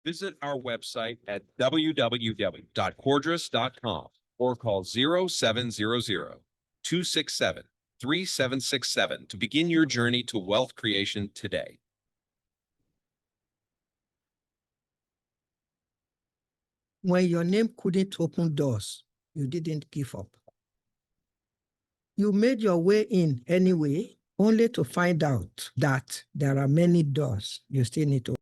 Visit our website at www.cordras.com or call 0700-267-3767 to begin your journey to wealth creation today. When your name couldn't open doors, you didn't give up. You made your way in anyway, only to find out that there are many doors you still need to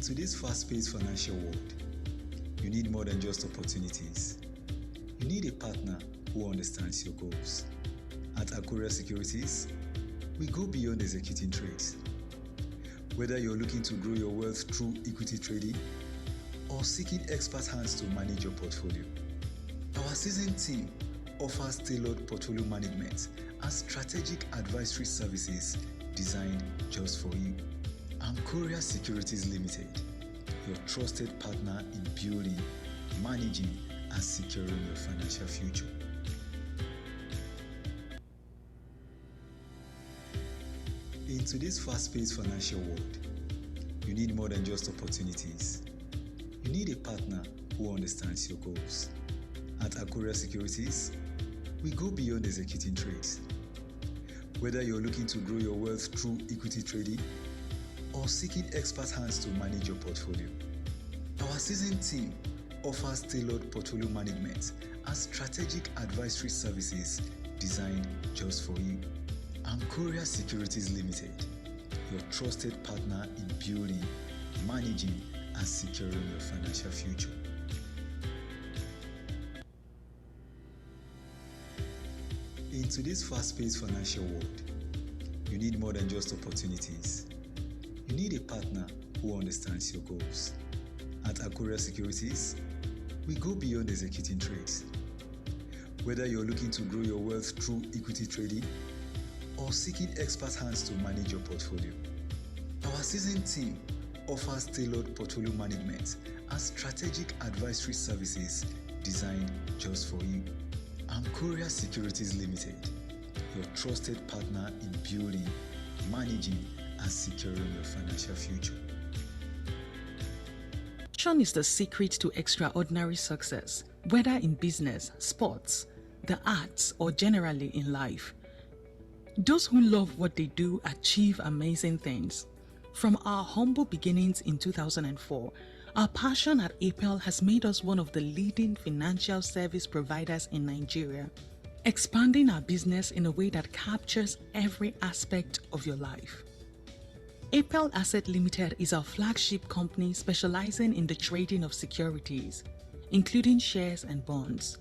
In today's fast-paced financial world, you need more than just opportunities. You need a partner who understands your goals. At Abuja Securities, we go beyond executing trades. Whether you're looking to grow your wealth through equity trading or seeking expert hands to manage your portfolio, our seasoned team offers tailored portfolio management and strategic advisory services designed just for you. Abuja Securities Limited, your trusted partner in building, managing, and securing your financial future. In today's fast-paced financial world, you need more than just opportunities. You need a partner who understands your goals. At Abuja Securities, we go beyond executing trades. Whether you're looking to grow your wealth through equity trading or seeking expert hands to manage your portfolio, our seasoned team offers tailored portfolio management and strategic advisory services designed just for you. Abuja Securities Limited, your trusted partner in building, managing, and securing your financial future. In today's fast-paced financial world, you need more than just opportunities. You need a partner who understands your goals. At Abuja Securities, we go beyond executing trades. Whether you're looking to grow your wealth through equity trading or seeking expert hands to manage your portfolio, our seasoned team offers tailored portfolio management and strategic advisory services designed just for you. Abuja Securities Limited, your trusted partner in building, managing, and securing your financial future. Passion is the secret to extraordinary success, whether in business, sports, the arts, or generally in life. Those who love what they do achieve amazing things. From our humble beginnings in 2004, our passion at APEL has made us one of the leading financial service providers in Nigeria, expanding our business in a way that captures every aspect of your life. APEL Asset Limited is our flagship company specializing in the trading of securities, including shares and bonds.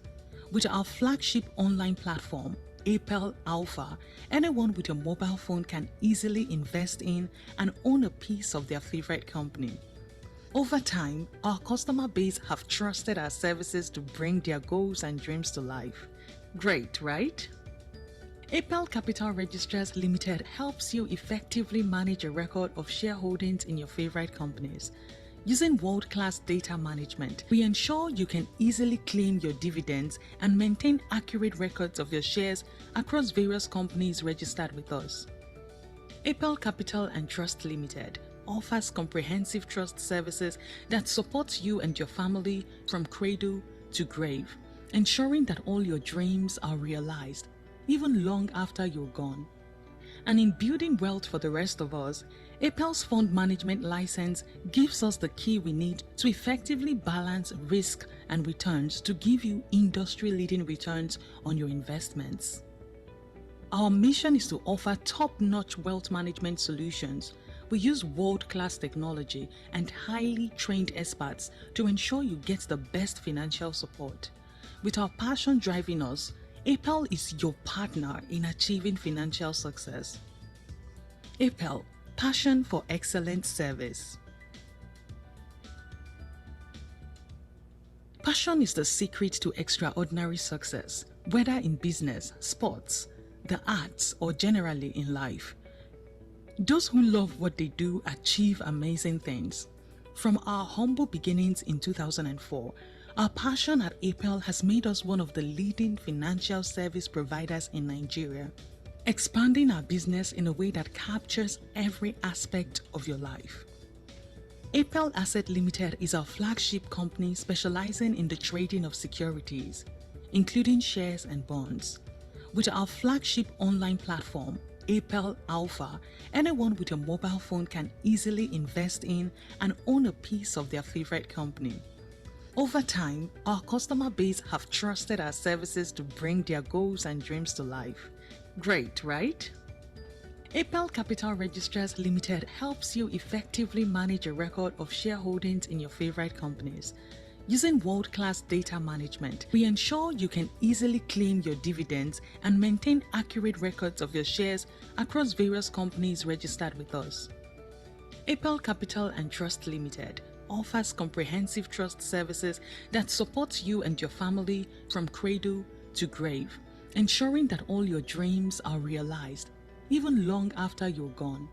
With our flagship online platform, APEL Alpha, anyone with a mobile phone can easily invest in and own a piece of their favorite company. Over time, our customer base have trusted our services to bring their goals and dreams to life. Great, right? APEL Capital Registrars Limited helps you effectively manage a record of shareholdings in your favorite companies. Using world-class data management, we ensure you can easily claim your dividends and maintain accurate records of your shares across various companies registered with us. APEL Capital and Trust Limited offers comprehensive trust services that support you and your family from cradle to grave, ensuring that all your dreams are realized, even long after you're gone. And in building wealth for the rest of us, APEL's fund management license gives us the key we need to effectively balance risk and returns to give you industry-leading returns on your investments. Our mission is to offer top-notch wealth management solutions. We use world-class technology and highly trained experts to ensure you get the best financial support. With our passion driving us, APEL is your partner in achieving financial success. APEL, passion for excellent service. Passion is the secret to extraordinary success, whether in business, sports, the arts, or generally in life. Those who love what they do achieve amazing things. From our humble beginnings in 2004, our passion at APEL has made us one of the leading financial service providers in Nigeria, expanding our business in a way that captures every aspect of your life. APEL Asset Limited is our flagship company specializing in the trading of securities, including shares and bonds. With our flagship online platform, APEL Alpha, anyone with a mobile phone can easily invest in and own a piece of their favorite company. Over time, our customer base have trusted our services to bring their goals and dreams to life. Great, right? Apel Capital Registrars Limited helps you effectively manage a record of shareholdings in your favorite companies. Using world-class data management, we ensure you can easily claim your dividends and maintain accurate records of your shares across various companies registered with us. Apel Capital and Trust Limited offers comprehensive trust services that support you and your family from cradle to grave, ensuring that all your dreams are realized, even long after you're gone.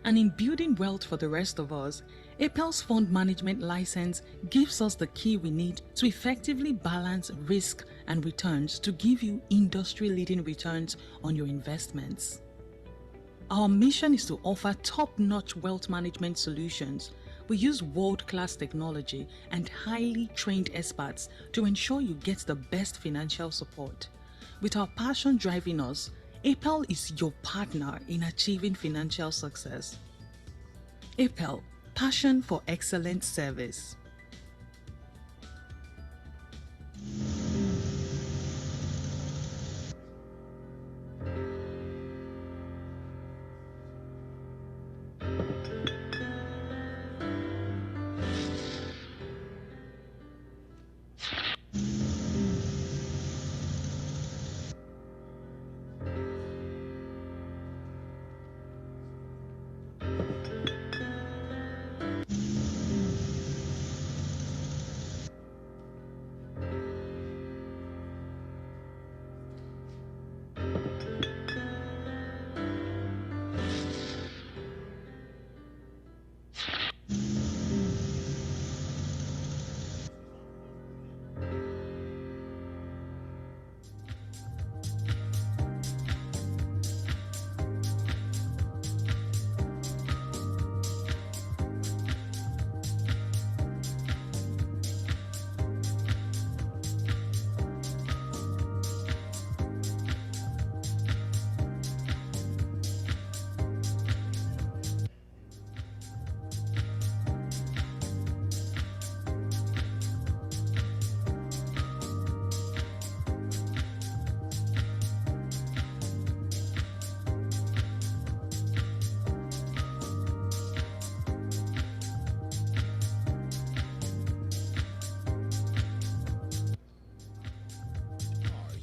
And in building wealth for the rest of us, Apel's fund management license gives us the key we need to effectively balance risk and returns to give you industry-leading returns on your investments. Our mission is to offer top-notch wealth management solutions. We use world-class technology and highly trained experts to ensure you get the best financial support. With our passion driving us, Apel is your partner in achieving financial success. Apel, passion for excellent service.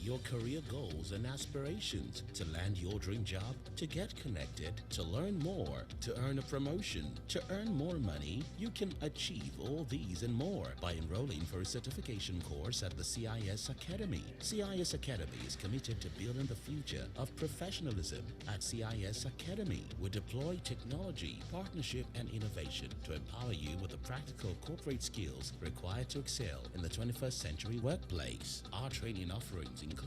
Your career goals and aspirations, to land your dream job, to get connected, to learn more, to earn a promotion, to earn more money. You can achieve all these and more by enrolling for a certification course at the CIS Academy. CIS Academy is committed to building the future of professionalism. At CIS Academy, we deploy technology, partnership, and innovation to empower you with the practical corporate skills required to excel in the 21st century workplace. Our training offerings include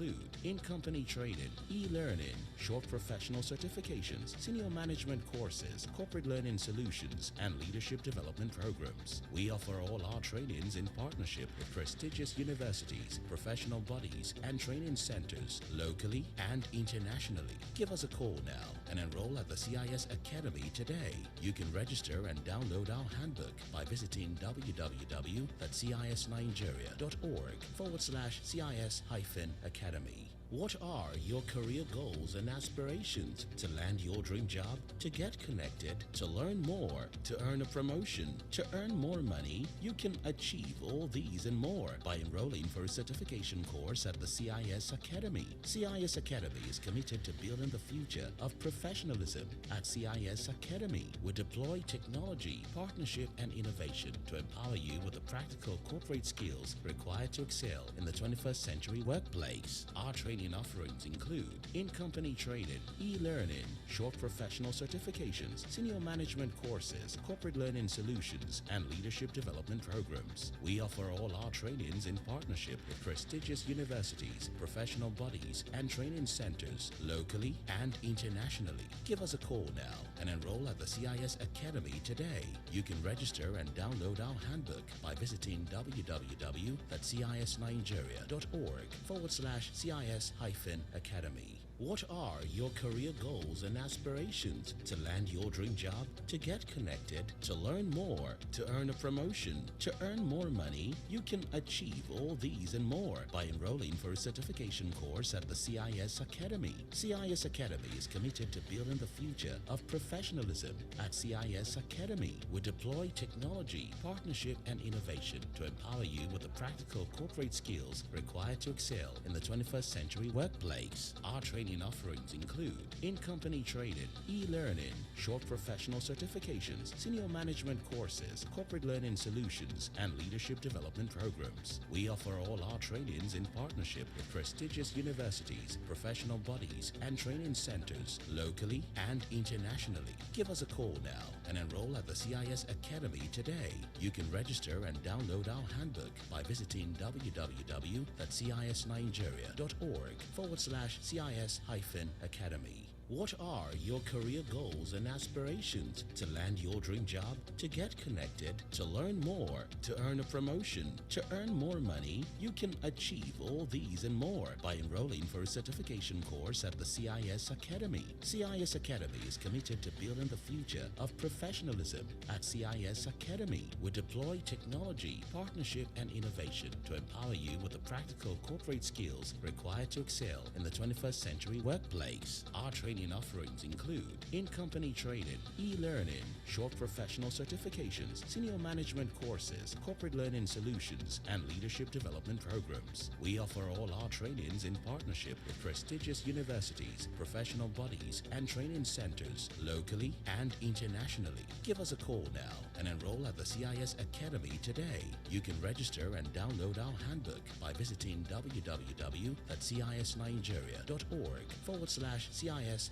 in-company training, e-learning, short professional certifications, senior management courses, corporate learning solutions, and leadership development programs. We offer all our trainings in partnership with prestigious universities, professional bodies, and training centers locally and internationally. Give us a call now and enroll at the CIS Academy today. You can register and download our handbook by visiting www.cisnigeria.org/CIS-Academy. What are your career goals and aspirations? To land your dream job, to get connected, to learn more, to earn a promotion, to earn more money. You can achieve all these and more by enrolling for a certification course at the CIS Academy. CIS Academy is committed to building the future of professionalism. At CIS Academy, we deploy technology, partnership, and innovation to empower you with the practical corporate skills required to excel in the 21st century workplace. Our training offerings include in-company training, e-learning, short professional certifications, senior management courses, corporate learning solutions, and leadership development programs. We offer all our trainings in partnership with prestigious universities, professional bodies, and training centers locally and internationally. Give us a call now and enroll at the CIS Academy today. You can register and download our handbook by visiting www.cisnigeria.org/CIS-Academy. What are your career goals and aspirations? To land your dream job, to get connected, to learn more, to earn a promotion, to earn more money? You can achieve all these and more by enrolling for a certification course at the CIS Academy. CIS Academy is committed to building the future of professionalism. At CIS Academy, we deploy technology, partnership, and innovation to empower you with the practical corporate skills required to excel in the 21st century workplace. Our training offerings include in-company training, e-learning, short professional certifications, senior management courses, corporate learning solutions, and leadership development programs. We offer all our trainings in partnership with prestigious universities, professional bodies, and training centers locally and internationally. Give us a call now and enroll at the CIS Academy today. You can register and download our handbook by visiting www.cisnigeria.org/CIS-Academy. What are your career goals and aspirations? To land your dream job, to get connected, to learn more, to earn a promotion, to earn more money? You can achieve all these and more by enrolling for a certification course at the CIS Academy. CIS Academy is committed to building the future of professionalism. At CIS Academy, we deploy technology, partnership, and innovation to empower you with the practical corporate skills required to excel in the 21st century workplace. Our training offerings include in-company training, e-learning, short professional certifications, senior management courses, corporate learning solutions, and leadership development programs. We offer all our trainings in partnership with prestigious universities, professional bodies, and training centers locally and internationally. Give us a call now and enroll at the CIS Academy today. You can register and download our handbook by visiting www.cisnigeria.org/CIS-Academy.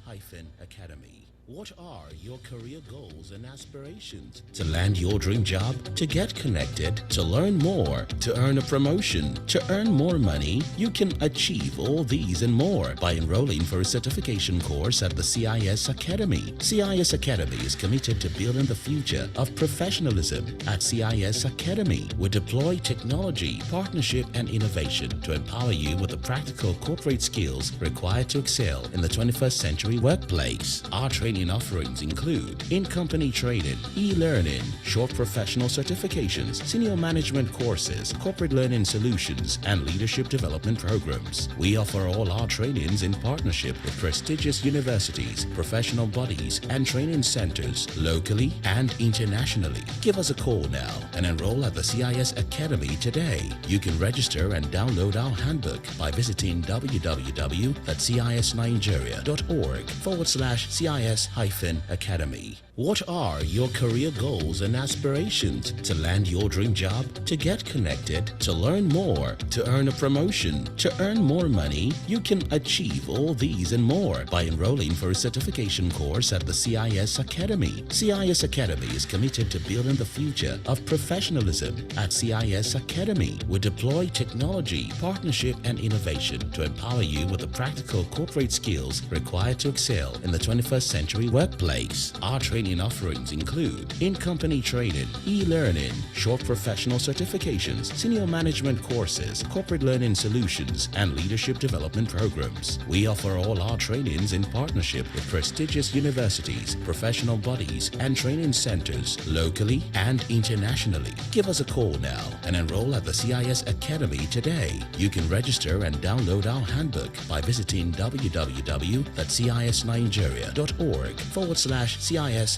What are your career goals and aspirations? To land your dream job, to get connected, to learn more, to earn a promotion, to earn more money? You can achieve all these and more by enrolling for a certification course at the CIS Academy. CIS Academy is committed to building the future of professionalism. At CIS Academy, we deploy technology, partnership, and innovation to empower you with the practical corporate skills required to excel in the 21st century workplace. Our training offerings include in-company training, e-learning, short professional certifications, senior management courses, corporate learning solutions, and leadership development programs. We offer all our trainings in partnership with prestigious universities, professional bodies, and training centers locally and internationally. Give us a call now and enroll at the CIS Academy today. You can register and download our handbook by visiting www.cisnigeria.org/CIS-Academy. What are your career goals and aspirations? To land your dream job, to get connected, to learn more, to earn a promotion, to earn more money? You can achieve all these and more by enrolling for a certification course at the CIS Academy. CIS Academy is committed to building the future of professionalism. At CIS Academy, we deploy technology, partnership, and innovation to empower you with the practical corporate skills required to excel in the 21st century workplace. Our training offerings include in-company training, e-learning, short professional certifications, senior management courses, corporate learning solutions, and leadership development programs. We offer all our trainings in partnership with prestigious universities, professional bodies, and training centers locally and internationally. Give us a call now and enroll at the CIS Academy today. You can register and download our handbook by visiting www.cisnigeria.org/CIS-Academy.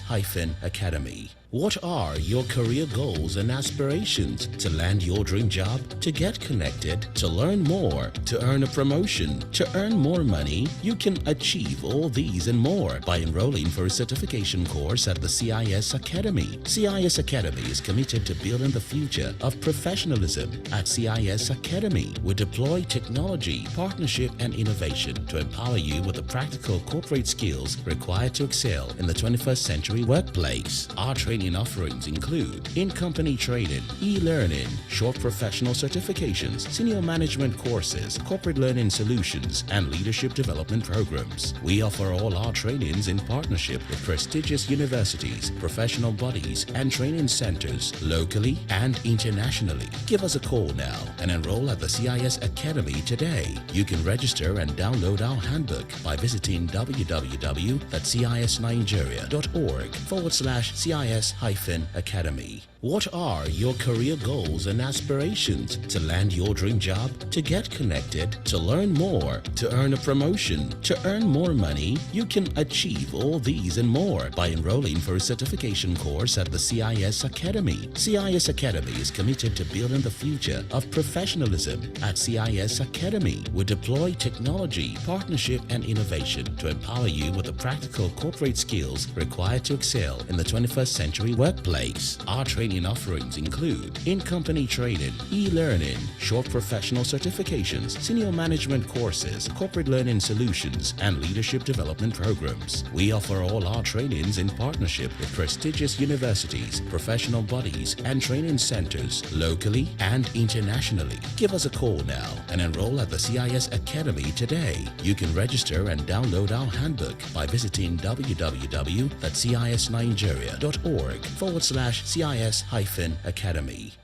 What are your career goals and aspirations? To land your dream job, to get connected, to learn more, to earn a promotion, to earn more money? You can achieve all these and more by enrolling for a certification course at the CIS Academy. CIS Academy is committed to building the future of professionalism. At CIS Academy, we deploy technology, partnership, and innovation to empower you with the practical corporate skills required to excel in the 21st century workplace. Our training training offerings include in-company training, e-learning, short professional certifications, senior management courses, corporate learning solutions, and leadership development programs. We offer all our trainings in partnership with prestigious universities, professional bodies, and training centers locally and internationally. Give us a call now and enroll at the CIS Academy today. You can register and download our handbook by visiting www.cisnigeria.org/CIS-Academy. What are your career goals and aspirations? To land your dream job, to get connected, to learn more, to earn a promotion, to earn more money? You can achieve all these and more by enrolling for a certification course at the CIS Academy. CIS Academy is committed to building the future of professionalism. At CIS Academy, we deploy technology, partnership, and innovation to empower you with the practical corporate skills required to excel in the 21st century workplace. Our training offerings include in-company training, e-learning, short professional certifications, senior management courses, corporate learning solutions, and leadership development programs. We offer all our trainings in partnership with prestigious universities, professional bodies, and training centers locally and internationally. Give us a call now and enroll at the CIS Academy today. You can register and download our handbook by visiting www.cisnigeria.org/CIS-Academy.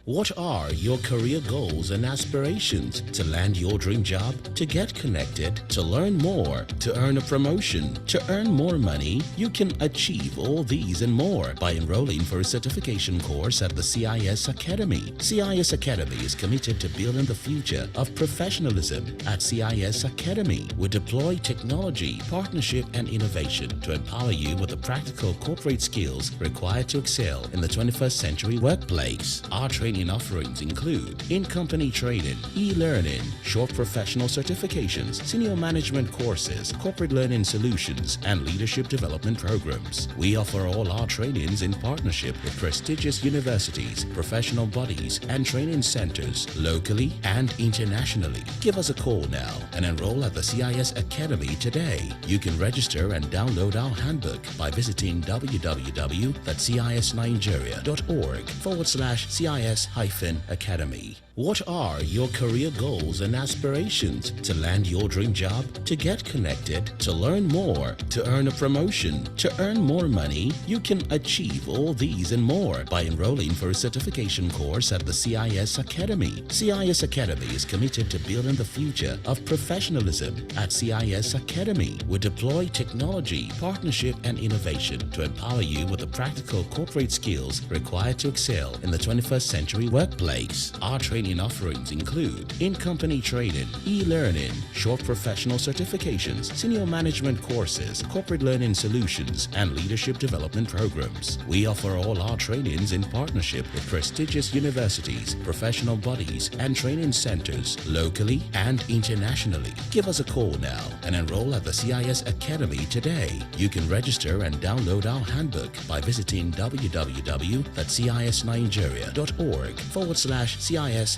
What are your career goals and aspirations? To land your dream job, to get connected, to learn more, to earn a promotion, to earn more money? You can achieve all these and more by enrolling for a certification course at the CIS Academy. CIS Academy is committed to building the future of professionalism. At CIS Academy, we deploy technology, partnership, and innovation to empower you with the practical corporate skills required to excel in the 21st century workplace. Our training offerings include in-company training, e-learning, short professional certifications, senior management courses, corporate learning solutions, and leadership development programs. We offer all our trainings in partnership with prestigious universities, professional bodies, and training centers locally and internationally. Give us a call now and enroll at the CIS Academy today. You can register and download our handbook by visiting www.cisnigeria.org/CIS-Academy. What are your career goals and aspirations? To land your dream job, to get connected, to learn more, to earn a promotion, to earn more money? You can achieve all these and more by enrolling for a certification course at the CIS Academy. CIS Academy is committed to building the future of professionalism. At CIS Academy, we deploy technology, partnership, and innovation to empower you with the practical corporate skills required to excel in the 21st century workplace. Our training offerings include in-company training, e-learning, short professional certifications, senior management courses, corporate learning solutions, and leadership development programs. We offer all our trainings in partnership with prestigious universities, professional bodies, and training centers locally and internationally. Give us a call now and enroll at the CIS Academy today. You can register and download our handbook by visiting www.cisnigeria.org/CIS-Academy.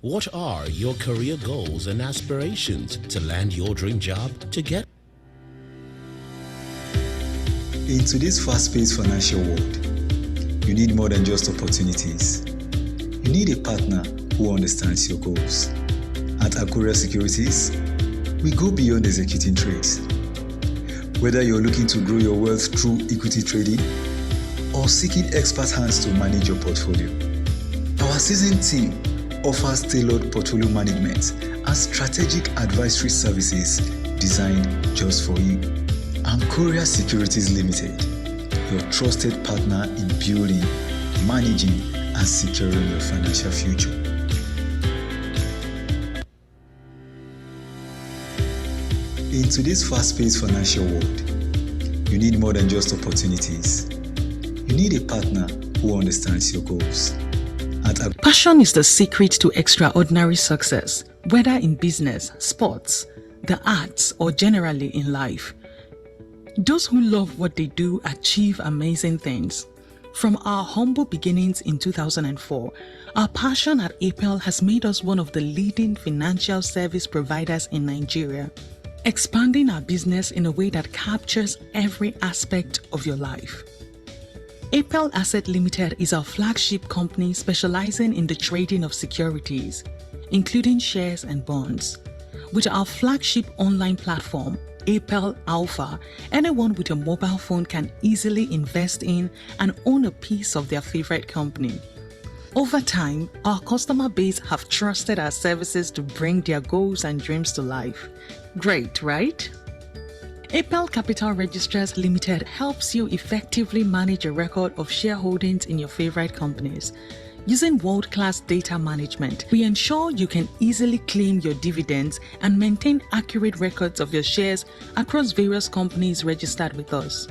What are your career goals and aspirations? To land your dream job, to get In today's fast-paced financial world, you need more than just opportunities. You need a partner who understands your goals. At Chartered Securities, we go beyond executing trades. Whether you're looking to grow your wealth through equity trading or seeking expert hands to manage your portfolio, our seasoned team offers tailored portfolio management and strategic advisory services designed just for you. Chartered Securities Limited, your trusted partner in building, managing, and securing your financial future. In today's fast-paced financial world, you need more than just opportunities. You need a partner who understands your goals. Passion is the secret to extraordinary success, whether in business, sports, the arts, or generally in life. Those who love what they do achieve amazing things. From our humble beginnings in 2004, our passion at APEL has made us one of the leading financial service providers in Nigeria, expanding our business in a way that captures every aspect of your life. APEL Asset Limited is our flagship company specializing in the trading of securities, including shares and bonds. With our flagship online platform, APEL Alpha, anyone with a mobile phone can easily invest in and own a piece of their favorite company. Over time, our customer base have trusted our services to bring their goals and dreams to life. Great, right? APEL Capital Registrars Limited helps you effectively manage a record of shareholdings in your favorite companies. Using world-class data management, we ensure you can easily claim your dividends and maintain accurate records of your shares across various companies registered with us.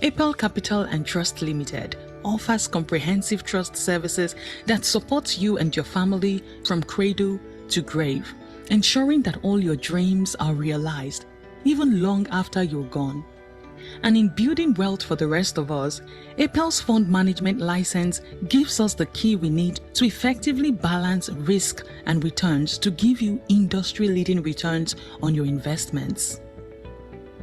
APEL Capital and Trust Limited offers comprehensive trust services that support you and your family from cradle to grave, ensuring that all your dreams are realized, even long after you're gone. And in building wealth for the rest of us, APEL's fund management license gives us the key we need to effectively balance risk and returns to give you industry-leading returns on your investments.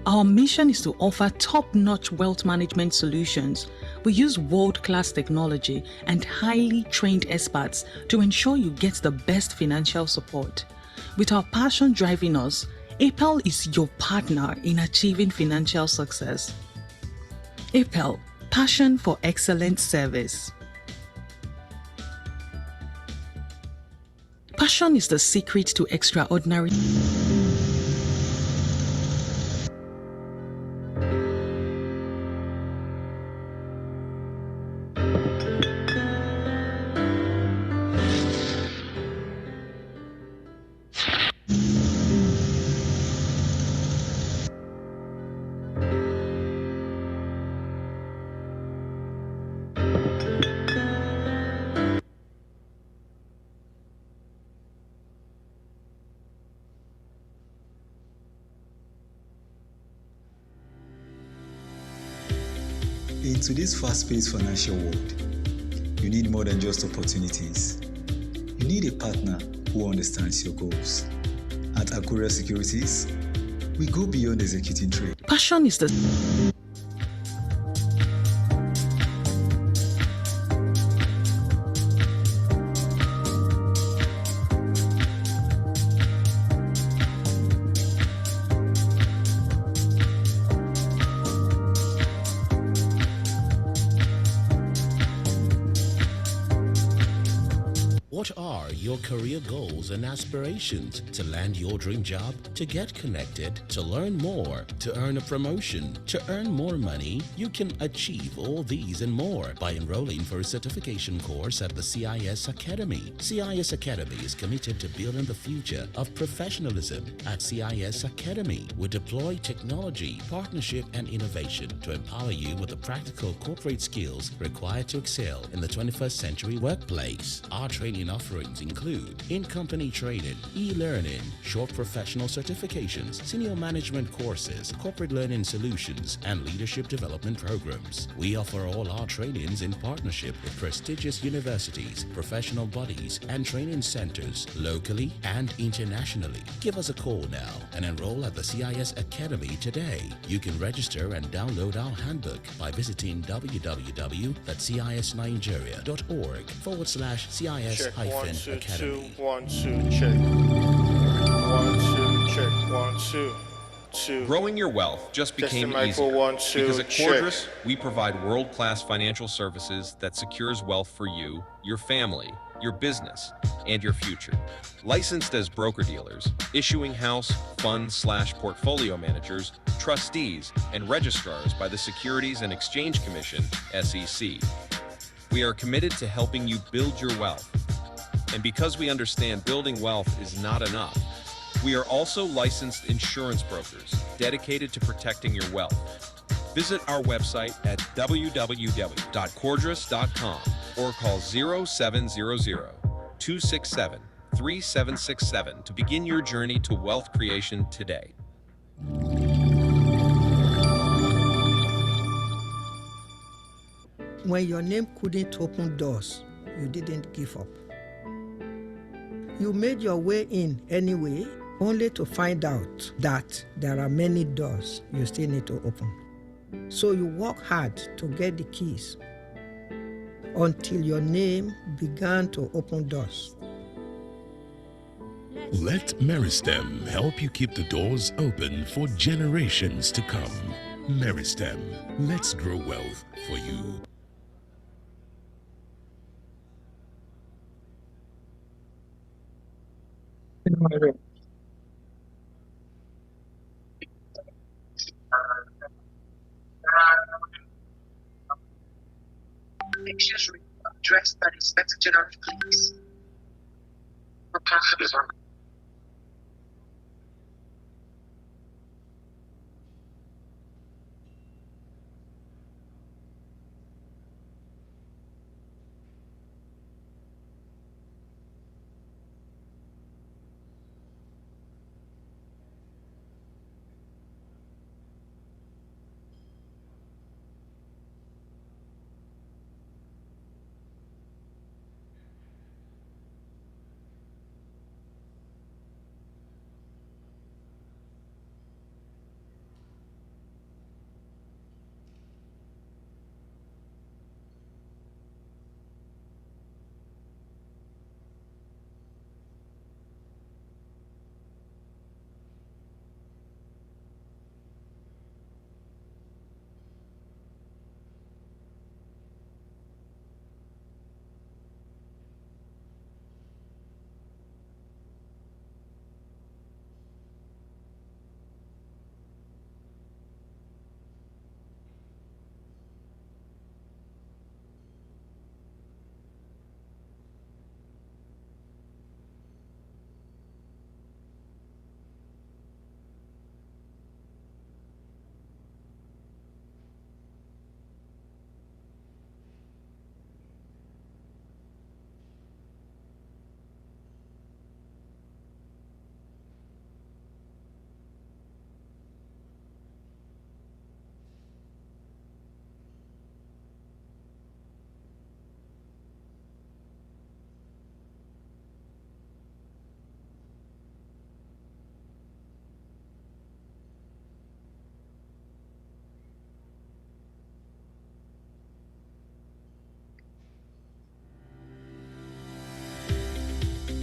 Our mission is to offer top-notch wealth management solutions. We use world-class technology and highly trained experts to ensure you get the best financial support. With our passion driving us, APEL is your partner in achieving financial success. APEL, passion for excellent service. Passion is the secret to extraordinary. In today's fast-paced financial world, you need more than just opportunities. You need a partner who understands your goals. At Abuja Securities, we go beyond executing trade. Passion is the What are your career goals and aspirations? To land your dream job, to get connected, to learn more, to earn a promotion, to earn more money? You can achieve all these and more by enrolling for a certification course at the CIS Academy. CIS Academy is committed to building the future of professionalism. At CIS Academy, we deploy technology, partnership, and innovation to empower you with the practical corporate skills required to excel in the 21st century workplace. Our training offerings include in-company training, e-learning, short professional certifications, senior management courses, corporate learning solutions, and leadership development programs. We offer all our trainings in partnership with prestigious universities, professional bodies, and training centers locally and internationally. Give us a call now and enroll at the CIS Academy today. You can register and download our handbook by visiting www.cis9nigeria.org/CIS-Academy. 1 2 check. 1 2 check. 1 2 2. Growing your wealth just became mic easier for 1 2 because at check. Cordris, we provide world-class financial services that secures wealth for you, your family, your business, and your future. Licensed as broker-dealers, issuing house, fund/portfolio managers, trustees, and registrars by the Securities and Exchange Commission, SEC. We are committed to helping you build your wealth. And because we understand building wealth is not enough, we are also licensed insurance brokers dedicated to protecting your wealth. Visit our website at www.cordris.com or call 0700-267-3767 to begin your journey to wealth creation today. When your name couldn't open doors, you didn't give up. You made your way in anyway, only to find out that there are many doors you still need to open. So you work hard to get the keys until your name began to open doors. Let Meristem help you keep the doors open for generations to come. Meristem, let's grow wealth for you. Issues addressed by the Inspector General of Police.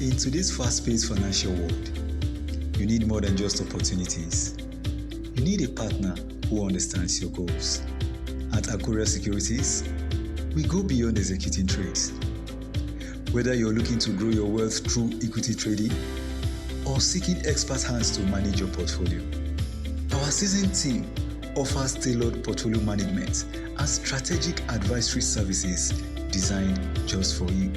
In today's fast-paced financial world, you need more than just opportunities. You need a partner who understands your goals. At Abuja Securities, we go beyond executing trades. Whether you're looking to grow your wealth through equity trading or seeking expert hands to manage your portfolio, our seasoned team offers tailored portfolio management and strategic advisory services designed just for you.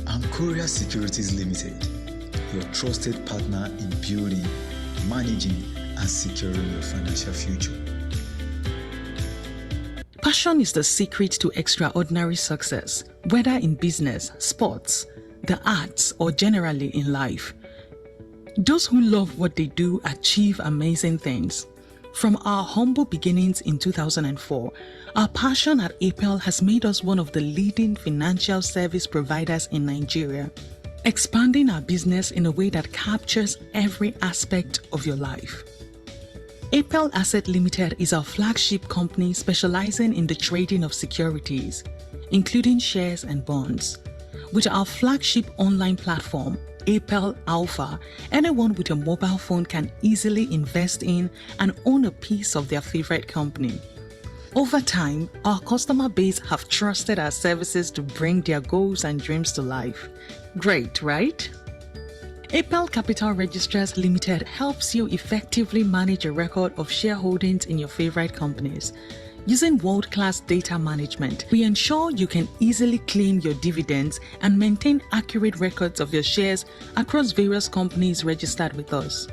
Abuja Securities Limited, your trusted partner in building, managing, and securing your financial future. Passion is the secret to extraordinary success, whether in business, sports, the arts, or generally in life. Those who love what they do achieve amazing things. From our humble beginnings in 2004, our passion at APEL has made us one of the leading financial service providers in Nigeria, expanding our business in a way that captures every aspect of your life. APEL Asset Limited is our flagship company specializing in the trading of securities, including shares and bonds. With our flagship online platform, APEL Alpha, anyone with a mobile phone can easily invest in and own a piece of their favorite company. Over time, our customer base have trusted our services to bring their goals and dreams to life. Great, right? APEL Capital Registrars Limited helps you effectively manage a record of shareholdings in your favorite companies. Using world-class data management, we ensure you can easily claim your dividends and maintain accurate records of your shares across various companies registered with us.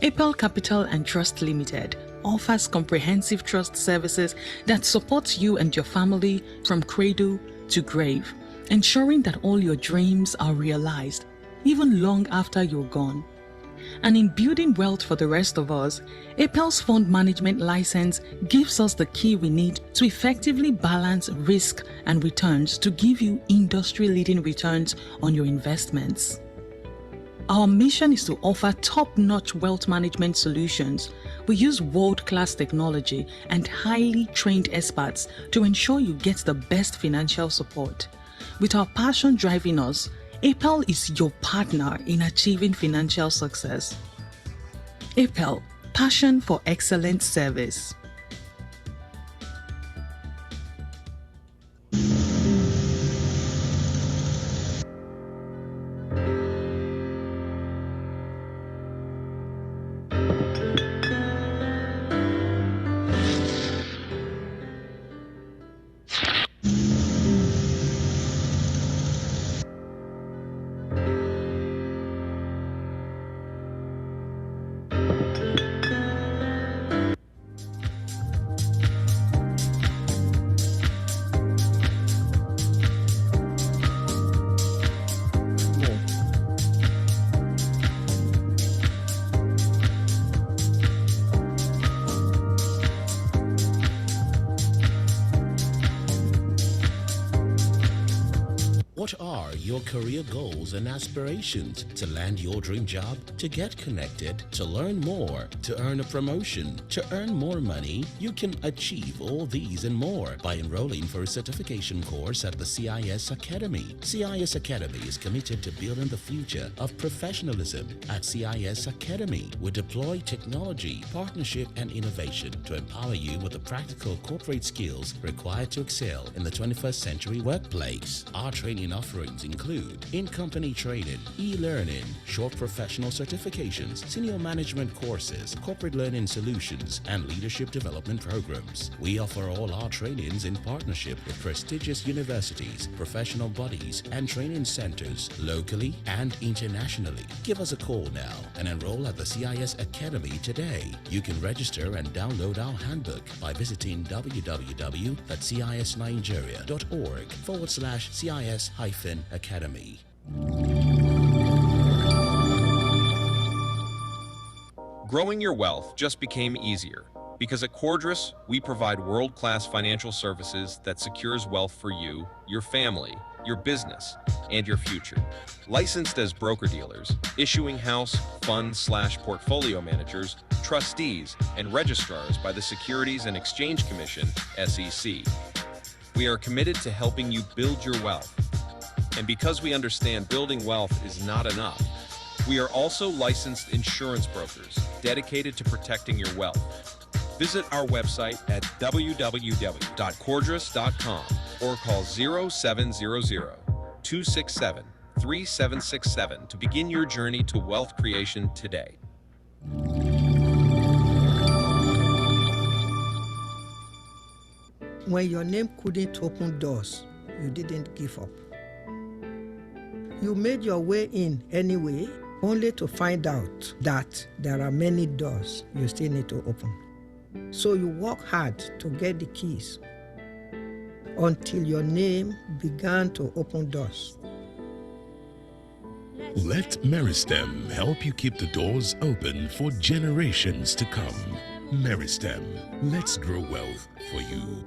APEL Capital and Trust Limited offers comprehensive trust services that support you and your family from cradle to grave, ensuring that all your dreams are realized, even long after you're gone. And in building wealth for the rest of us, APEL's fund management license gives us the key we need to effectively balance risk and returns to give you industry-leading returns on your investments. Our mission is to offer top-notch wealth management solutions. We use world-class technology and highly trained experts to ensure you get the best financial support. With our passion driving us, APEL is your partner in achieving financial success. APEL, passion for excellent service. What are your career goals and aspirations? To land your dream job, to get connected, to learn more, to earn a promotion, to earn more money? You can achieve all these and more by enrolling for a certification course at the CIS Academy. CIS Academy is committed to building the future of professionalism. At CIS Academy, we deploy technology, partnership, and innovation to empower you with the practical corporate skills required to excel in the 21st century workplace. Our training offerings include in-company training, e-learning, short professional certifications, senior management courses, corporate learning solutions, and leadership development programs. We offer all our trainings in partnership with prestigious universities, professional bodies, and training centers locally and internationally. Give us a call now and enroll at the CIS Academy today. You can register and download our handbook by visiting www.cis9nigeria.org/CIS-Academy. Growing your wealth just became easier because at Cordris, we provide world-class financial services that secures wealth for you, your family, your business, and your future. Licensed as broker-dealers, issuing house, fund/portfolio managers, trustees, and registrars by the Securities and Exchange Commission, SEC. We are committed to helping you build your wealth. And because we understand building wealth is not enough, we are also licensed insurance brokers dedicated to protecting your wealth. Visit our website at www.cordris.com or call 0700-267-3767 to begin your journey to wealth creation today. When your name couldn't open doors, you didn't give up. You made your way in anyway, only to find out that there are many doors you still need to open. So you work hard to get the keys until your name began to open doors. Let Meristem help you keep the doors open for generations to come. Meristem, let's grow wealth for you.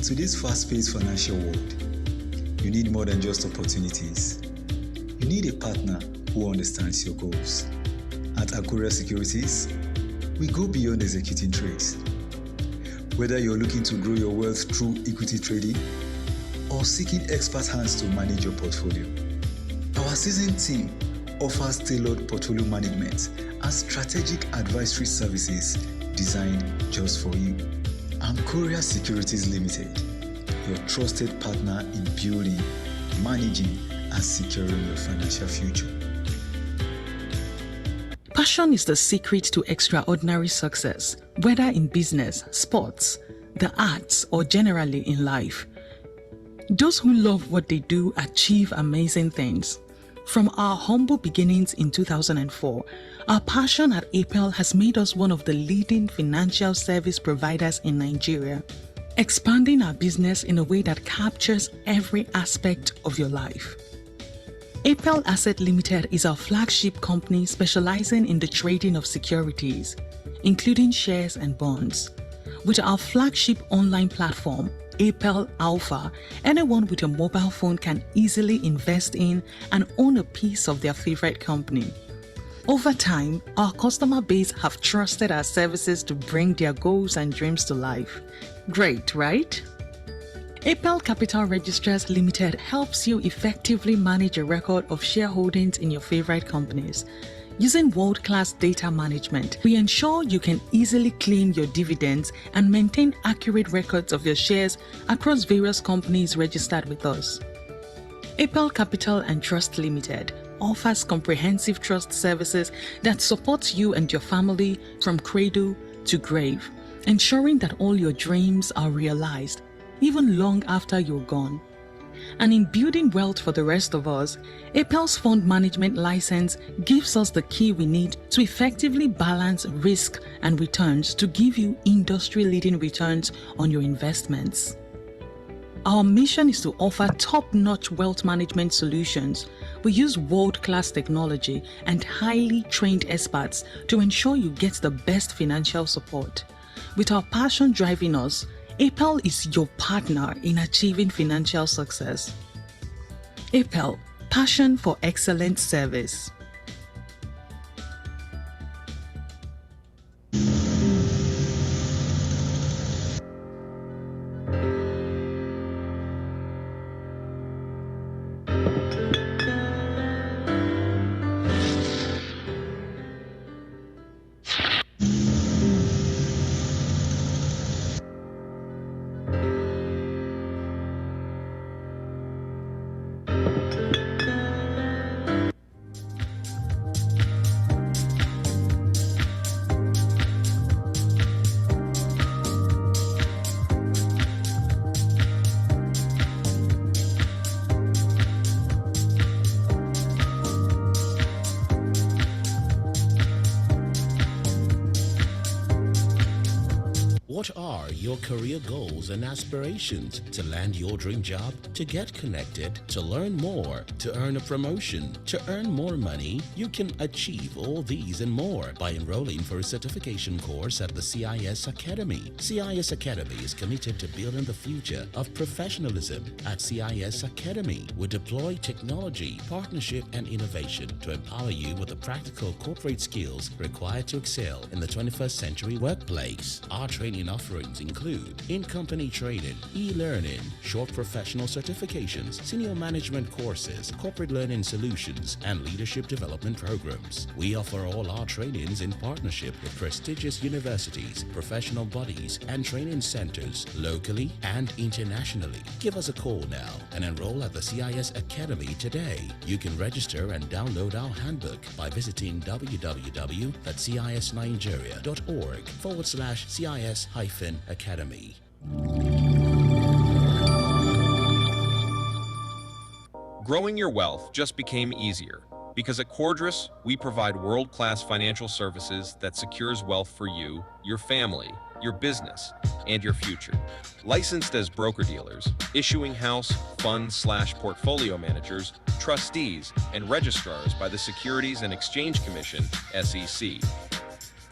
In today's fast-paced financial world, you need more than just opportunities. You need a partner who understands your goals. At Chartered Securities, we go beyond executing trades. Whether you're looking to grow your wealth through equity trading or seeking expert hands to manage your portfolio, our seasoned team offers tailored portfolio management and strategic advisory services designed just for you. Chartered Securities Limited, your trusted partner in building, managing, and securing your financial future. Passion is the secret to extraordinary success, whether in business, sports, the arts, or generally in life. Those who love what they do achieve amazing things. From our humble beginnings in 2004, our passion at APEL has made us one of the leading financial service providers in Nigeria, expanding our business in a way that captures every aspect of your life. APEL Asset Limited is our flagship company specializing in the trading of securities, including shares and bonds. With our flagship online platform, APEL Alpha, anyone with a mobile phone can easily invest in and own a piece of their favorite company. Over time, our customer base have trusted our services to bring their goals and dreams to life. Great, right? APEL Capital Registrars Limited helps you effectively manage a record of shareholdings in your favorite companies. Using world-class data management, we ensure you can easily claim your dividends and maintain accurate records of your shares across various companies registered with us. APEL Capital and Trust Limited offers comprehensive trust services that support you and your family from cradle to grave, ensuring that all your dreams are realized, even long after you're gone. And in building wealth for the rest of us, APEL's fund management license gives us the key we need to effectively balance risk and returns to give you industry-leading returns on your investments. Our mission is to offer top-notch wealth management solutions. We use world-class technology and highly trained experts to ensure you get the best financial support. With our passion driving us, APEL is your partner in achieving financial success. APEL, passion for excellent service. What are your career goals and aspirations? To land your dream job, to get connected, to learn more, to earn a promotion, to earn more money? You can achieve all these and more by enrolling for a certification course at the CIS Academy. CIS Academy is committed to building the future of professionalism. At CIS Academy, we deploy technology, partnership, and innovation to empower you with the practical corporate skills required to excel in the 21st century workplace. Our training offerings include in-company training, e-learning, short professional certifications, senior management courses, corporate learning solutions, and leadership development programs. We offer all our trainings in partnership with prestigious universities, professional bodies, and training centers locally and internationally. Give us a call now and enroll at the CIS Academy today. You can register and download our handbook by visiting www.cisnigeria.org/CIS-Academy. Growing your wealth just became easier because at Cordris, we provide world-class financial services that secures wealth for you, your family, your business, and your future. Licensed as broker-dealers, issuing house, fund/portfolio managers, trustees, and registrars by the Securities and Exchange Commission, SEC.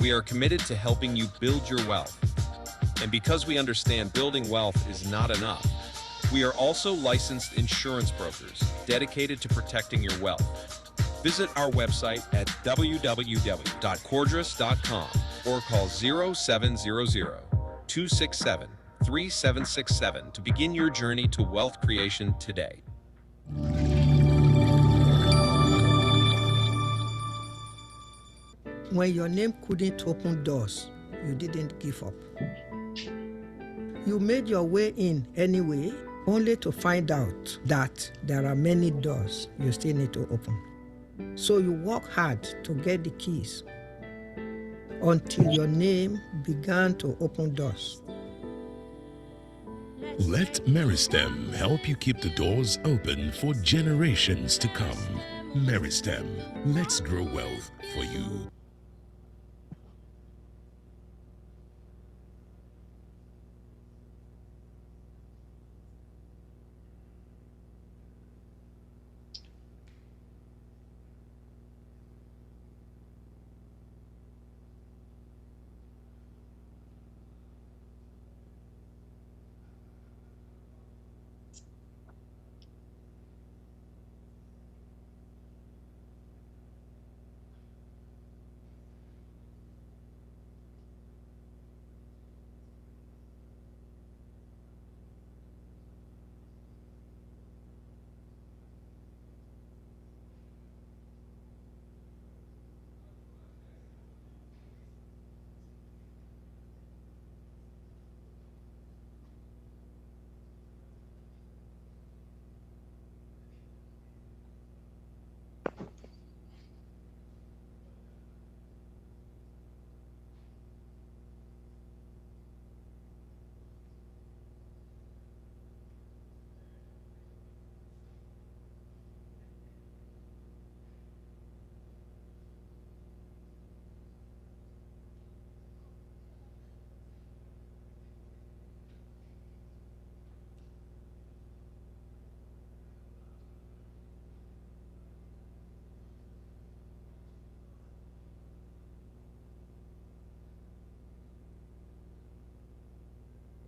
We are committed to helping you build your wealth. And because we understand building wealth is not enough, we are also licensed insurance brokers dedicated to protecting your wealth. Visit our website at www.cordras.com or call 0700-267-3767 to begin your journey to wealth creation today. When your name couldn't open doors, you didn't give up. You made your way in anyway, only to find out that there are many doors you still need to open. So you work hard to get the keys until your name began to open doors. Let Meristem help you keep the doors open for generations to come. Meristem, let's grow wealth for you.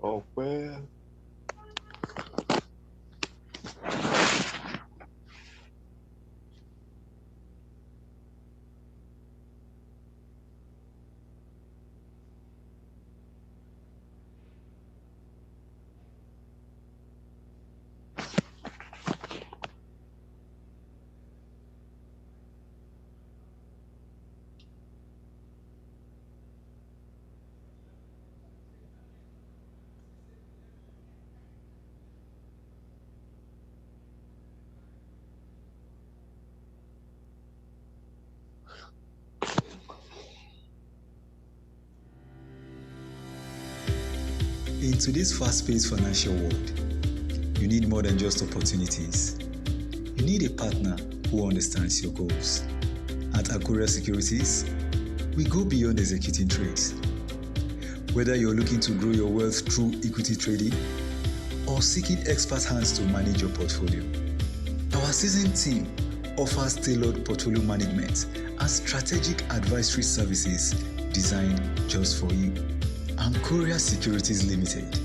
Oh, well. In today's fast-paced financial world, you need more than just opportunities. You need a partner who understands your goals. At Abuja Securities, we go beyond executing trades. Whether you're looking to grow your wealth through equity trading or seeking expert hands to manage your portfolio, our seasoned team offers tailored portfolio management and strategic advisory services designed just for you. Abuja Securities Limited,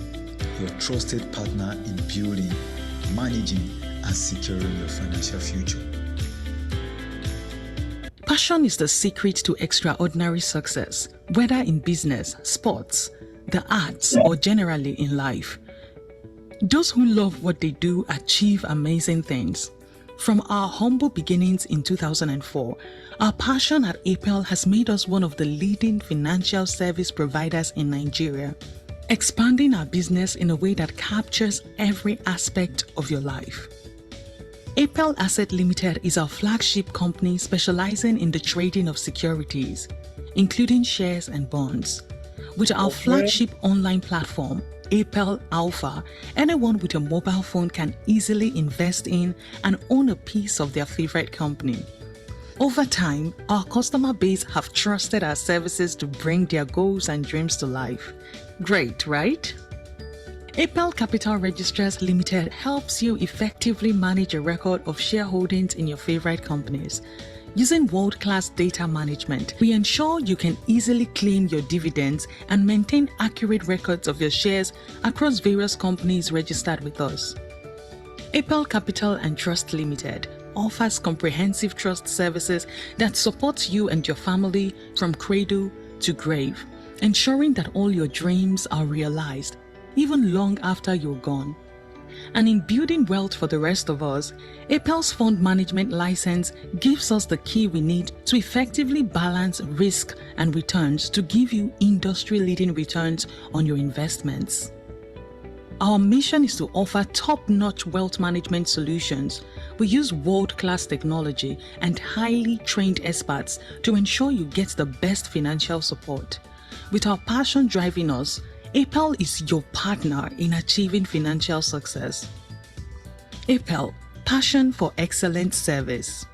your trusted partner in building, managing, and securing your financial future. Passion is the secret to extraordinary success, whether in business, sports, the arts, or generally in life. Those who love what they do achieve amazing things. From our humble beginnings in 2004, our passion at APEL has made us one of the leading financial service providers in Nigeria, expanding our business in a way that captures every aspect of your life. APEL Asset Limited is our flagship company specializing in the trading of securities, including shares and bonds. With our flagship online platform, APEL Alpha, anyone with a mobile phone can easily invest in and own a piece of their favorite company. Over time, our customer base have trusted our services to bring their goals and dreams to life. Great, right? APEL Capital Registrars Limited helps you effectively manage a record of shareholdings in your favorite companies. Using world-class data management, we ensure you can easily claim your dividends and maintain accurate records of your shares across various companies registered with us. Apel Capital and Trust Limited offers comprehensive trust services that support you and your family from cradle to grave, ensuring that all your dreams are realized, even long after you're gone. And in building wealth for the rest of us, Apel's fund management license gives us the key we need to effectively balance risk and returns to give you industry-leading returns on your investments. Our mission is to offer top-notch wealth management solutions. We use world-class technology and highly trained experts to ensure you get the best financial support. With our passion driving us, Apel is your partner in achieving financial success. Apel, passion for excellent service.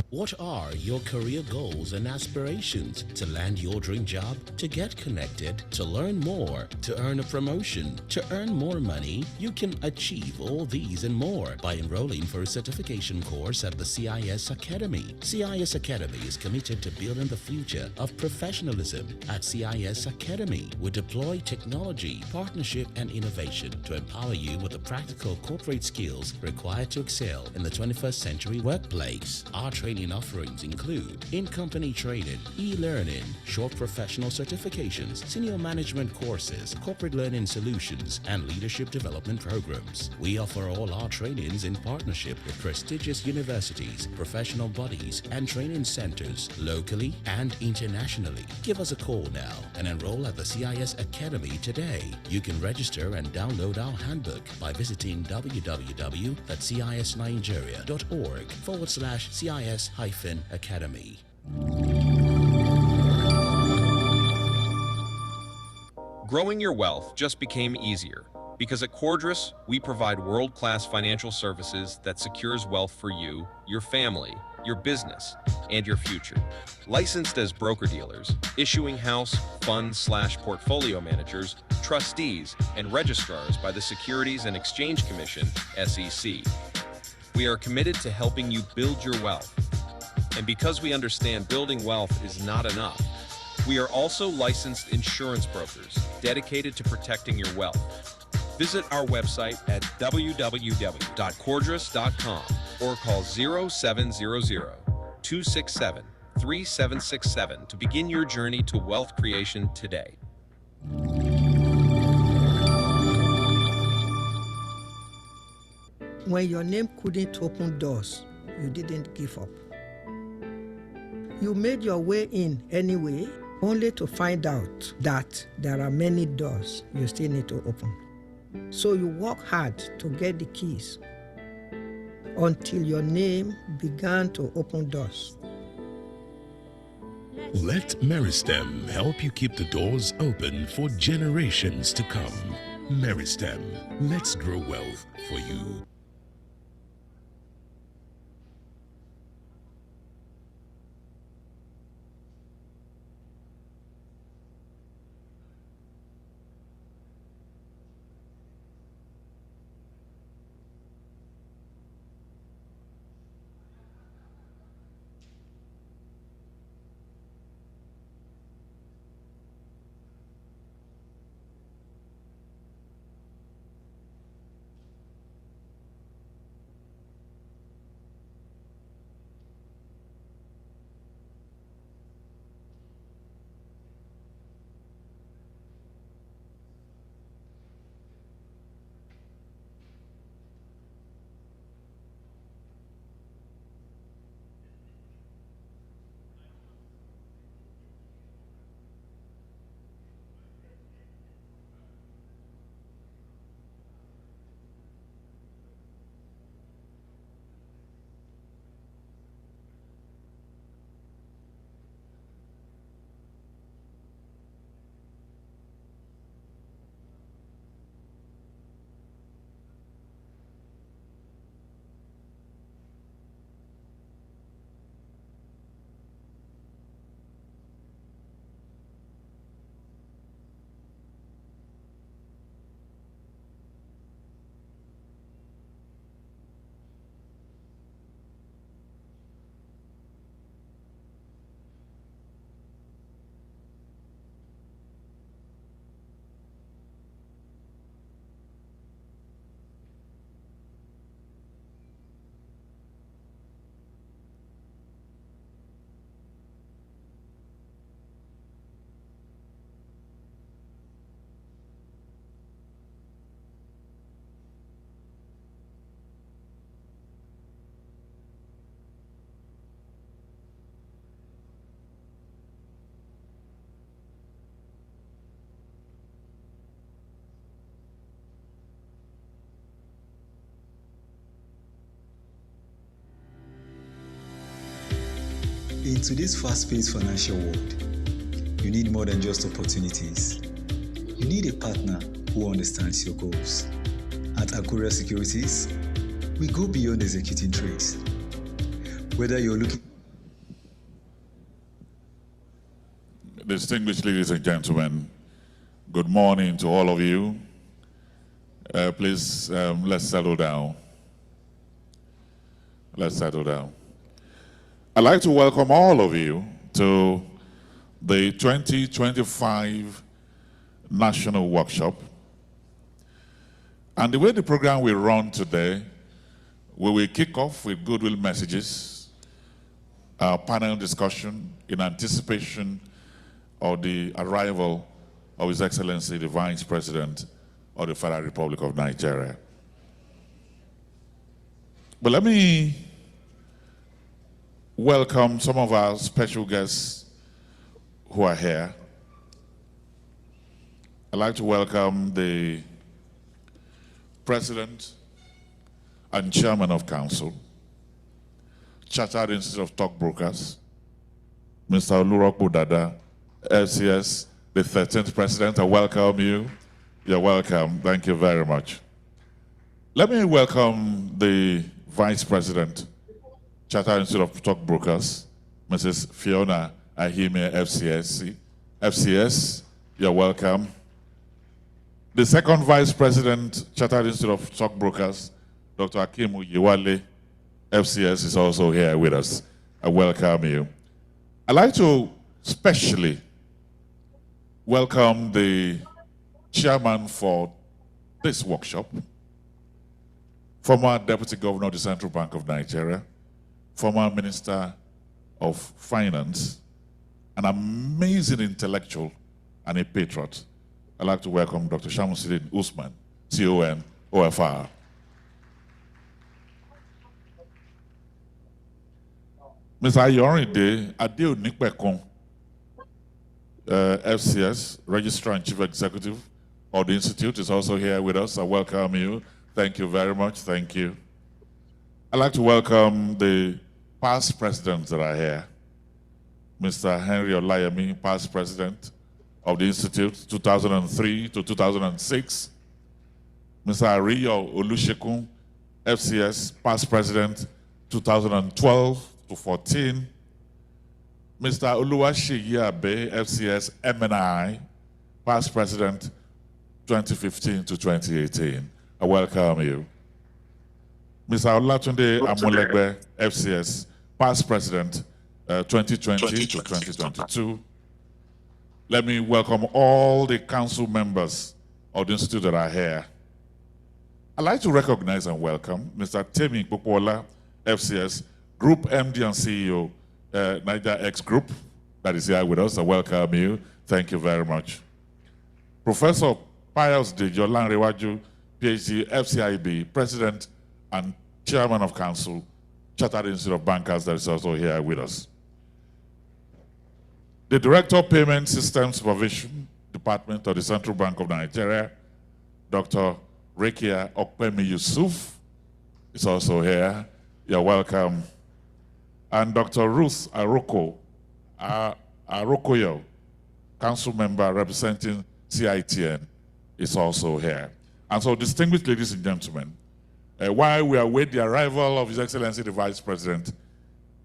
What are your career goals and aspirations? To land your dream job, to get connected, to learn more, to earn a promotion, to earn more money? You can achieve all these and more by enrolling for a certification course at the CIS Academy. CIS Academy is committed to building the future of professionalism. At CIS Academy, we deploy technology, partnership, and innovation to empower you with the practical corporate skills required to excel in the 21st century workplace. Our training offerings include in-company training, e-learning, short professional certifications, senior management courses, corporate learning solutions, and leadership development programs. We offer all our trainings in partnership with prestigious universities, professional bodies, and training centers locally and internationally. Give us a call now and enroll at the CIS Academy today. You can register and download our handbook by visiting www.cisnigeria.org/CIS-Academy. Growing your wealth just became easier because at Cordris, we provide world-class financial services that secures wealth for you, your family, your business, and your future. Licensed as broker-dealers, issuing house, fund/portfolio managers, trustees, and registrars by the Securities and Exchange Commission, SEC. We are committed to helping you build your wealth. And because we understand building wealth is not enough, we are also licensed insurance brokers dedicated to protecting your wealth. Visit our website at www.cordris.com or call 0700-267-3767 to begin your journey to wealth creation today. When your name couldn't open doors, you didn't give up. You made your way in anyway, only to find out that there are many doors you still need to open. So you work hard to get the keys until your name began to open doors. Let Meristem help you keep the doors open for generations to come. Meristem, let's grow wealth for you. In today's fast-paced financial world, you need more than just opportunities. You need a partner who understands your goals. At Abuja Securities, we go beyond executing trades. Whether you're looking... Distinguished ladies and gentlemen, good morning to all of you. Please, let's settle down. Let's settle down. I'd like to welcome all of you to the 2025 National Workshop. And the way the program will run today, we will kick off with goodwill messages, our panel discussion in anticipation of the arrival of His Excellency, the Vice President of the Federal Republic of Nigeria. But let me welcome some of our special guests who are here. I'd like to welcome the President and Chairman of Council, Chartered Institute of Stockbrokers, Mr. Olurokbo Dada, FCS, the 13th President. I welcome you. You're welcome. Thank you very much. Let me welcome the Vice President, Chartered Institute of Stockbrokers, Mrs. Fiona Ahime, FCS. FCS, you're welcome. The second Vice President, Chartered Institute of Stockbrokers, Dr. Akim Uyewale, FCS, is also here with us. I welcome you. I'd like to specially welcome the chairman for this workshop, former Deputy Governor of the Central Bank of Nigeria, former Minister of Finance, an amazing intellectual and a patriot. I'd like to welcome Dr. Shamusidin Usman, CON, OFR. Mr. Ayorinde Adeonikpekun, FCS, Registrar and Chief Executive of the Institute, is also here with us. I welcome you. Thank you very much. Thank you. I'd like to welcome the past presidents that are here. Mr. Henry Olayemi, past president of the Institute, 2003 to 2006. Mr. Ariyo Olusekun, FCS, past president, 2012 to 14. Mr. Oluwaseyi Abe, FCS, MNI, past president, 2015 to 2018. I welcome you. Mr. Olatunde Amulegbe, FCS, past president, 2020 to 2022. Let me welcome all the council members of the Institute that are here. I'd like to recognize and welcome Mr. Temi Popola, FCS, Group MD and CEO, Niger X Group, that is here with us. I welcome you. Thank you very much. Professor Pius Dejolan Rewaju, PhD, FCIB, President and Chairman of Council, Chartered Institute of Bankers, that is also here with us. The Director of Payment System Supervision Department of the Central Bank of Nigeria, Dr. Rekia Okpemi Yusuf, is also here. You're welcome. And Dr. Ruth Arokoyo, Council Member representing CITN, is also here. And so, distinguished ladies and gentlemen, while we await the arrival of His Excellency the Vice President,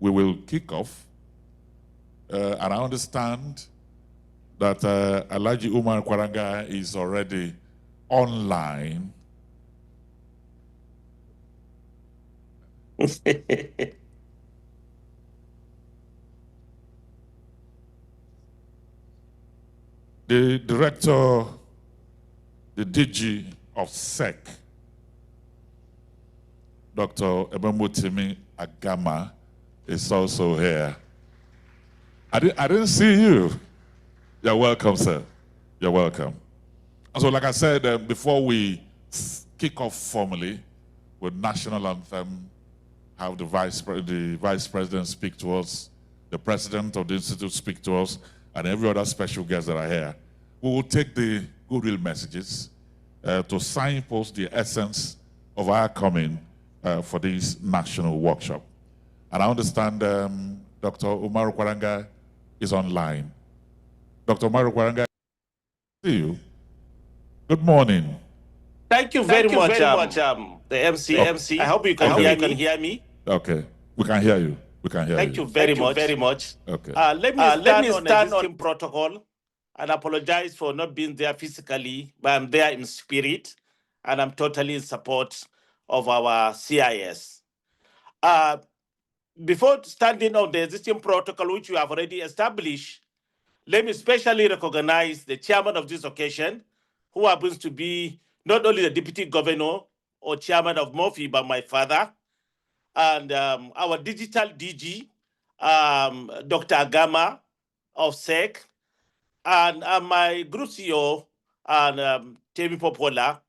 we will kick off. And I understand that Alhaji Umar Kwaranga is already online. The director, the DG of SEC, Dr. Ebemutimi Agama, is also here. I didn't see you. You're welcome, sir. You're welcome. And so, like I said, before we kick off formally with national anthem, have the vice president speak to us, the president of the institute speak to us, and every other special guest that are here, we will take the goodwill messages to signpost the essence of our coming for this national workshop. And I understand Dr. Umaru Kwaranga is online. Dr. Umaru Kwaranga, see you. Good morning. Thank you very much, the MC. I hope you can hear me. Okay, we can hear you. We can hear Thank you. you very much. Okay. Let me stand on protocol and apologize for not being there physically, but I'm there in spirit, and I'm totally in support of our CIS. Before standing on the existing protocol, which we have already established, let me especially recognize the chairman of this occasion, who happens to be not only the deputy governor or chairman of MOFI, but my father, and our digital DG, Dr. Agama of SEC, and my group CEO, and Temi Popola,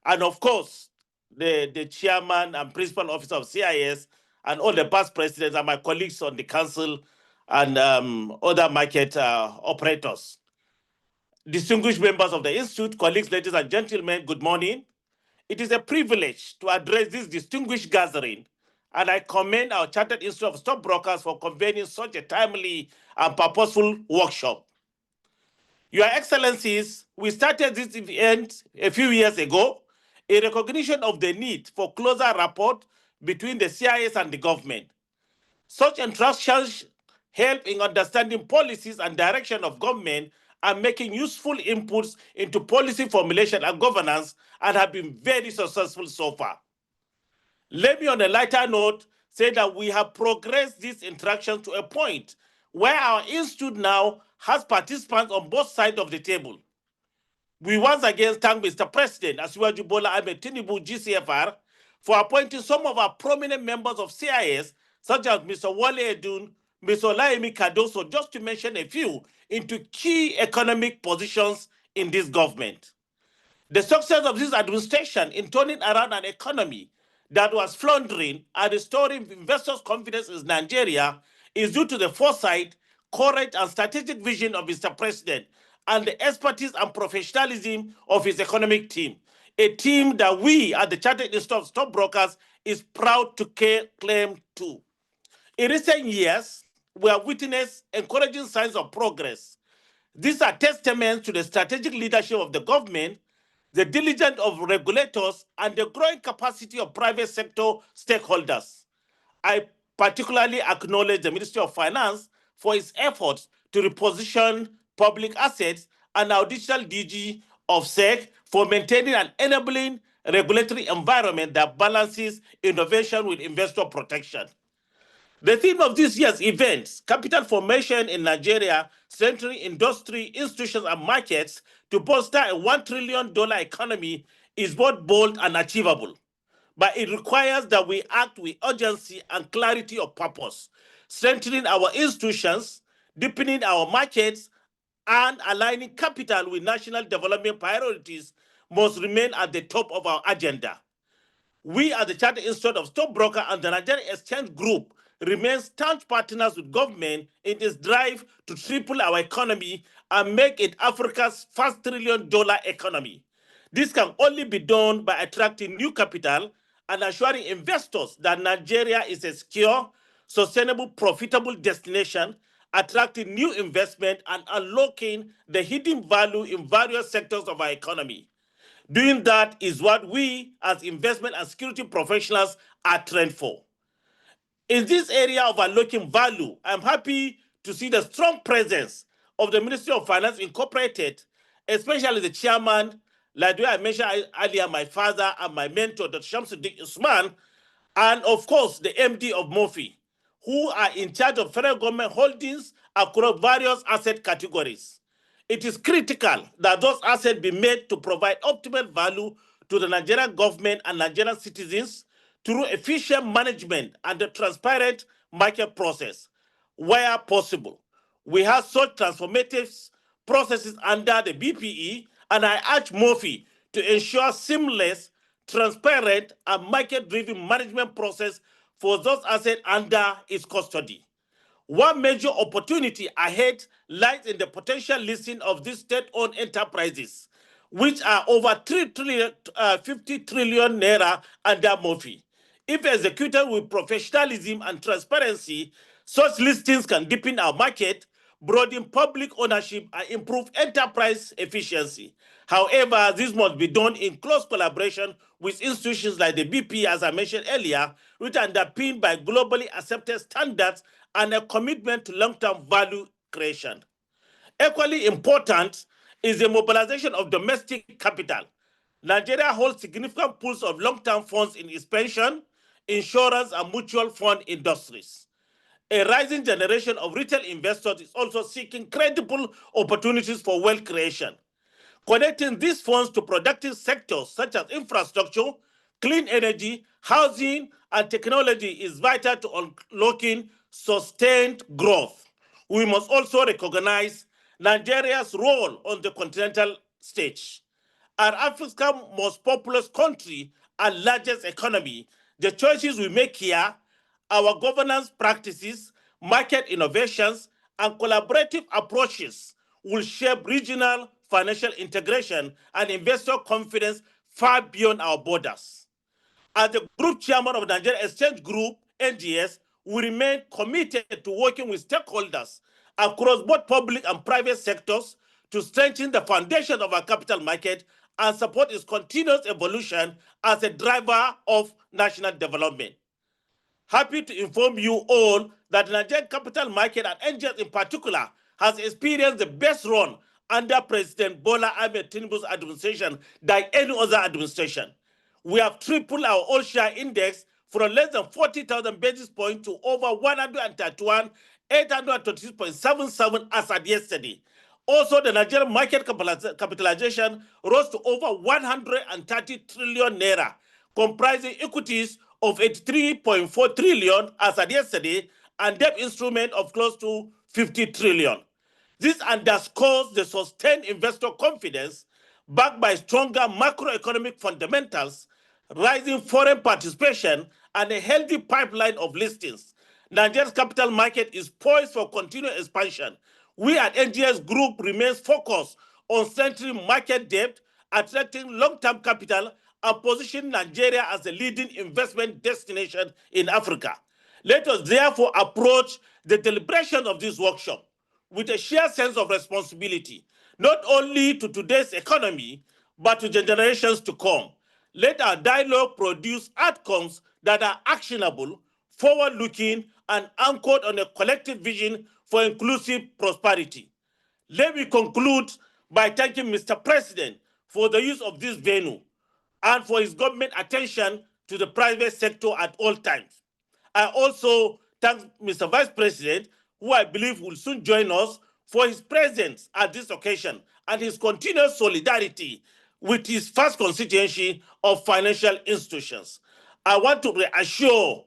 and of course, the chairman and principal officer of CIS, and all the past presidents and my colleagues on the council and other market operators. Distinguished members of the Institute, colleagues, ladies and gentlemen, good morning. It is a privilege to address this distinguished gathering, and I commend our Chartered Institute of Stockbrokers for convening such a timely and purposeful workshop. Your Excellencies, we started this event a few years ago in recognition of the need for closer rapport between the CIS and the government. Such interactions help in understanding policies and direction of government and making useful inputs into policy formulation and governance, and have been very successful so far. Let me, on a lighter note, say that we have progressed these interactions to a point where our institute now has participants on both sides of the table. We once again thank Mr. President Asiwaju Bola Ahmed Tinubu, GCFR, for appointing some of our prominent members of CIS, such as Mr. Wale Edun, Mr. Olaimi Cardoso, just to mention a few, into key economic positions in this government. The success of this administration in turning around an economy that was floundering and restoring investors' confidence in Nigeria is due to the foresight, courage, and strategic vision of Mr. President and the expertise and professionalism of his economic team, a team that we at the Chartered Institute of Stockbrokers is proud to claim to. In recent years, we have witnessed encouraging signs of progress. These are testaments to the strategic leadership of the government, the diligence of regulators, and the growing capacity of private sector stakeholders. I particularly acknowledge the Ministry of Finance for its efforts to reposition public assets, and our digital DG of SEC for maintaining an enabling regulatory environment that balances innovation with investor protection. The theme of this year's events, capital formation in Nigeria, strengthening industry, institutions, and markets to bolster a $1 trillion economy, is both bold and achievable. But it requires that we act with urgency and clarity of purpose, strengthening our institutions, deepening our markets, and aligning capital with national development priorities must remain at the top of our agenda. We at the Chartered Institute of Stockbrokers and the Nigerian Exchange Group remain staunch partners with government in its drive to triple our economy and make it Africa's first $1 trillion economy. This can only be done by attracting new capital and assuring investors that Nigeria is a secure, sustainable, profitable destination, attracting new investment and unlocking the hidden value in various sectors of our economy. Doing that is what we as investment and security professionals are trained for. In this area of unlocking value, I'm happy to see the strong presence of the Ministry of Finance Incorporated, especially the chairman, like the way I mentioned earlier, my father and my mentor, Dr. Shamsuddin Usman, and of course, the MD of MOFI, who are in charge of federal government holdings across various asset categories. It is critical that those assets be made to provide optimal value to the Nigerian government and Nigerian citizens through efficient management and the transparent market process. Where possible, we have such transformative processes under the BPE, and I urge MOFI to ensure seamless, transparent, and market-driven management process for those assets under its custody. One major opportunity ahead lies in the potential listing of these state-owned enterprises, which are over 50 trillion naira under MOFI. If executed with professionalism and transparency, Such listings can deepen our market, broaden public ownership, and improve enterprise efficiency. However, this must be done in close collaboration with institutions like the BP, as I mentioned earlier, which are underpinned by globally accepted standards and a commitment to long-term value creation. Equally important is the mobilization of domestic capital. Nigeria holds significant pools of long-term funds in its pension, insurance, and mutual fund industries. A rising generation of retail investors is also seeking credible opportunities for wealth creation. Connecting these funds to productive sectors such as infrastructure, clean energy, housing, and technology is vital to unlocking sustained growth. We must also recognize Nigeria's role on the continental stage. As Africa's most populous country and largest economy, the choices we make here, our governance practices, market innovations, and collaborative approaches will shape regional financial integration and investor confidence far beyond our borders. As the group chairman of Nigeria Exchange Group, NGS, we remain committed to working with stakeholders across both public and private sectors to strengthen the foundation of our capital market and support its continuous evolution as a driver of national development. Happy to inform you all that the Nigerian capital market, and NGS in particular, has experienced the best run under President Bola Ahmed Tinubu's administration than any other administration. We have tripled our all-share index from less than 40,000 basis points to over 131, 826.77 as at yesterday. Also, the Nigerian market capitalization rose to over 130 trillion naira, comprising equities of 83.4 trillion as at yesterday and debt instrument of close to 50 trillion. This underscores the sustained investor confidence backed by stronger macroeconomic fundamentals, rising foreign participation, and a healthy pipeline of listings. Nigeria's capital market is poised for continued expansion. We at NGS Group remains focused on strengthening market depth, attracting long-term capital, and positioning Nigeria as a leading investment destination in Africa. Let us therefore approach the deliberation of this workshop with a shared sense of responsibility, not only to today's economy, but to generations to come. Let our dialogue produce outcomes that are actionable, forward-looking, and anchored on a collective vision for inclusive prosperity. Let me conclude by thanking Mr. President for the use of this venue and for his government attention to the private sector at all times. I also thank Mr. Vice President, who I believe will soon join us, for his presence at this occasion and his continuous solidarity with his first constituency of financial institutions. I want to reassure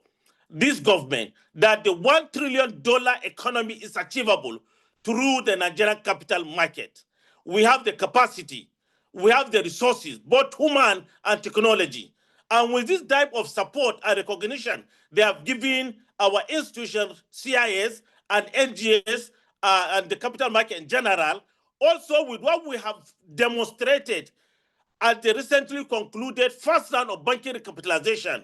this government that the $1 trillion economy is achievable through the Nigerian capital market. We have the capacity, we have the resources, both human and technology. And with this type of support and recognition they have given our institutions, CIS and NGS, and the capital market in general, also with what we have demonstrated at the recently concluded first round of banking recapitalization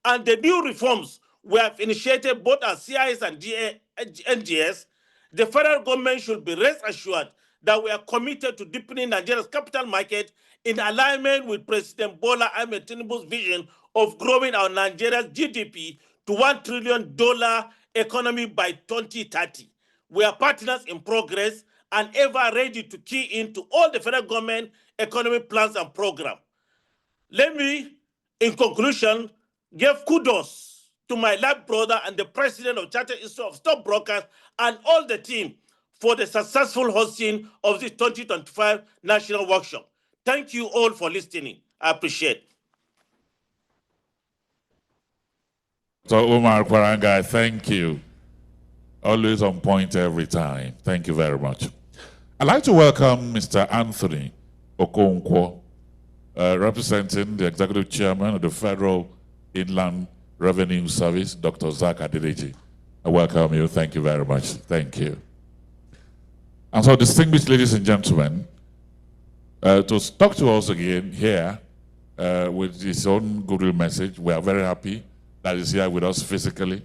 and the new reforms we have initiated both at CIS and NGS, the federal government should be rest assured that we are committed to deepening Nigeria's capital market in alignment with President Bola Ahmed Tinubu's vision of growing our Nigeria's GDP to $1 trillion economy by 2030. We are partners in progress and ever ready to key into all the federal government economic plans and programs. Let me, in conclusion, give kudos to my lab brother and the president of Chartered Institute of Stockbrokers and all the team for the successful hosting of this 2025 National Workshop. Thank you all for listening. I appreciate it. So Umar Kwaranga, thank you. Always on point every time. Thank you very much. I'd like to welcome Mr. Anthony Okonkwo, representing the Executive Chairman of the Federal Inland Revenue Service, Dr. Zach Adeliji. I welcome you. Thank you very much. Thank you. And so, distinguished ladies and gentlemen, to talk to us again here with his own goodwill message, we are very happy that he's here with us physically.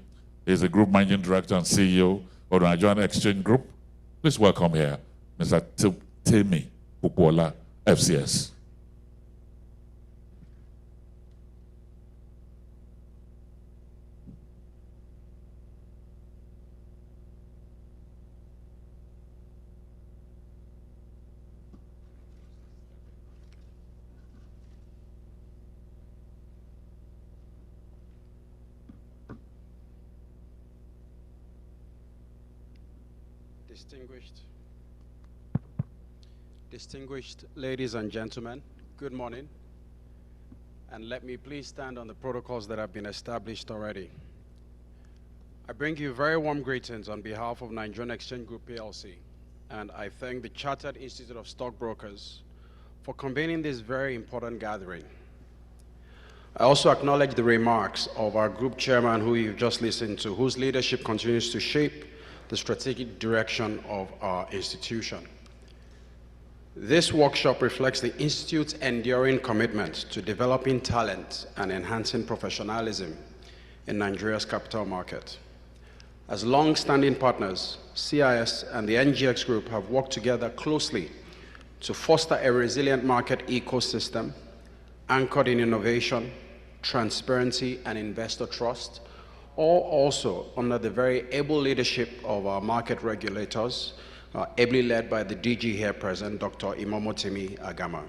He's the Group Managing Director and CEO of the Nigerian Exchange Group. Please welcome here, Mr. Temi Pupola, FCS. Distinguished ladies and gentlemen, good morning. And let me please stand on the protocols that have been established already. I bring you very warm greetings on behalf of Nigerian Exchange Group PLC, and I thank the Chartered Institute of Stockbrokers for convening this very important gathering. I also acknowledge the remarks of our group chairman, who you've just listened to, whose leadership continues to shape the strategic direction of our institution. This workshop reflects the Institute's enduring commitment to developing talent and enhancing professionalism in Nigeria's capital market. As long-standing partners, CIS and the NGX Group have worked together closely to foster a resilient market ecosystem anchored in innovation, transparency, and investor trust, all also under the very able leadership of our market regulators, ably led by the DG here present, Dr. Imomotimi Agama.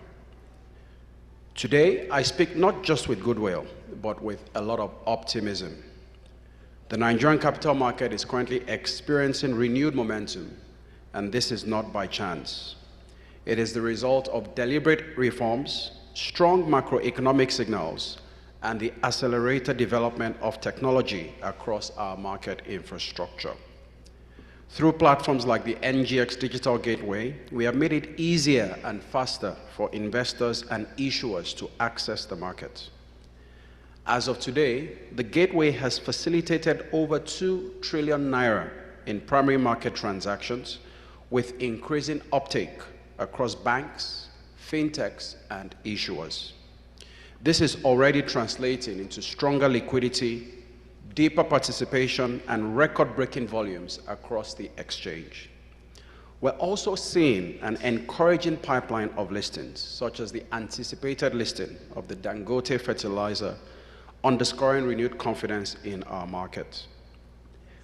Today, I speak not just with goodwill, but with a lot of optimism. The Nigerian capital market is currently experiencing renewed momentum, and this is not by chance. It is the result of deliberate reforms, strong macroeconomic signals, and the accelerated development of technology across our market infrastructure. Through platforms like the NGX Digital Gateway, we have made it easier and faster for investors and issuers to access the market. As of today, the gateway has facilitated over 2 trillion naira in primary market transactions, with increasing uptake across banks, fintechs, and issuers. This is already translating into stronger liquidity, deeper participation, and record-breaking volumes across the exchange. We're also seeing an encouraging pipeline of listings, such as the anticipated listing of the Dangote fertilizer, underscoring renewed confidence in our market.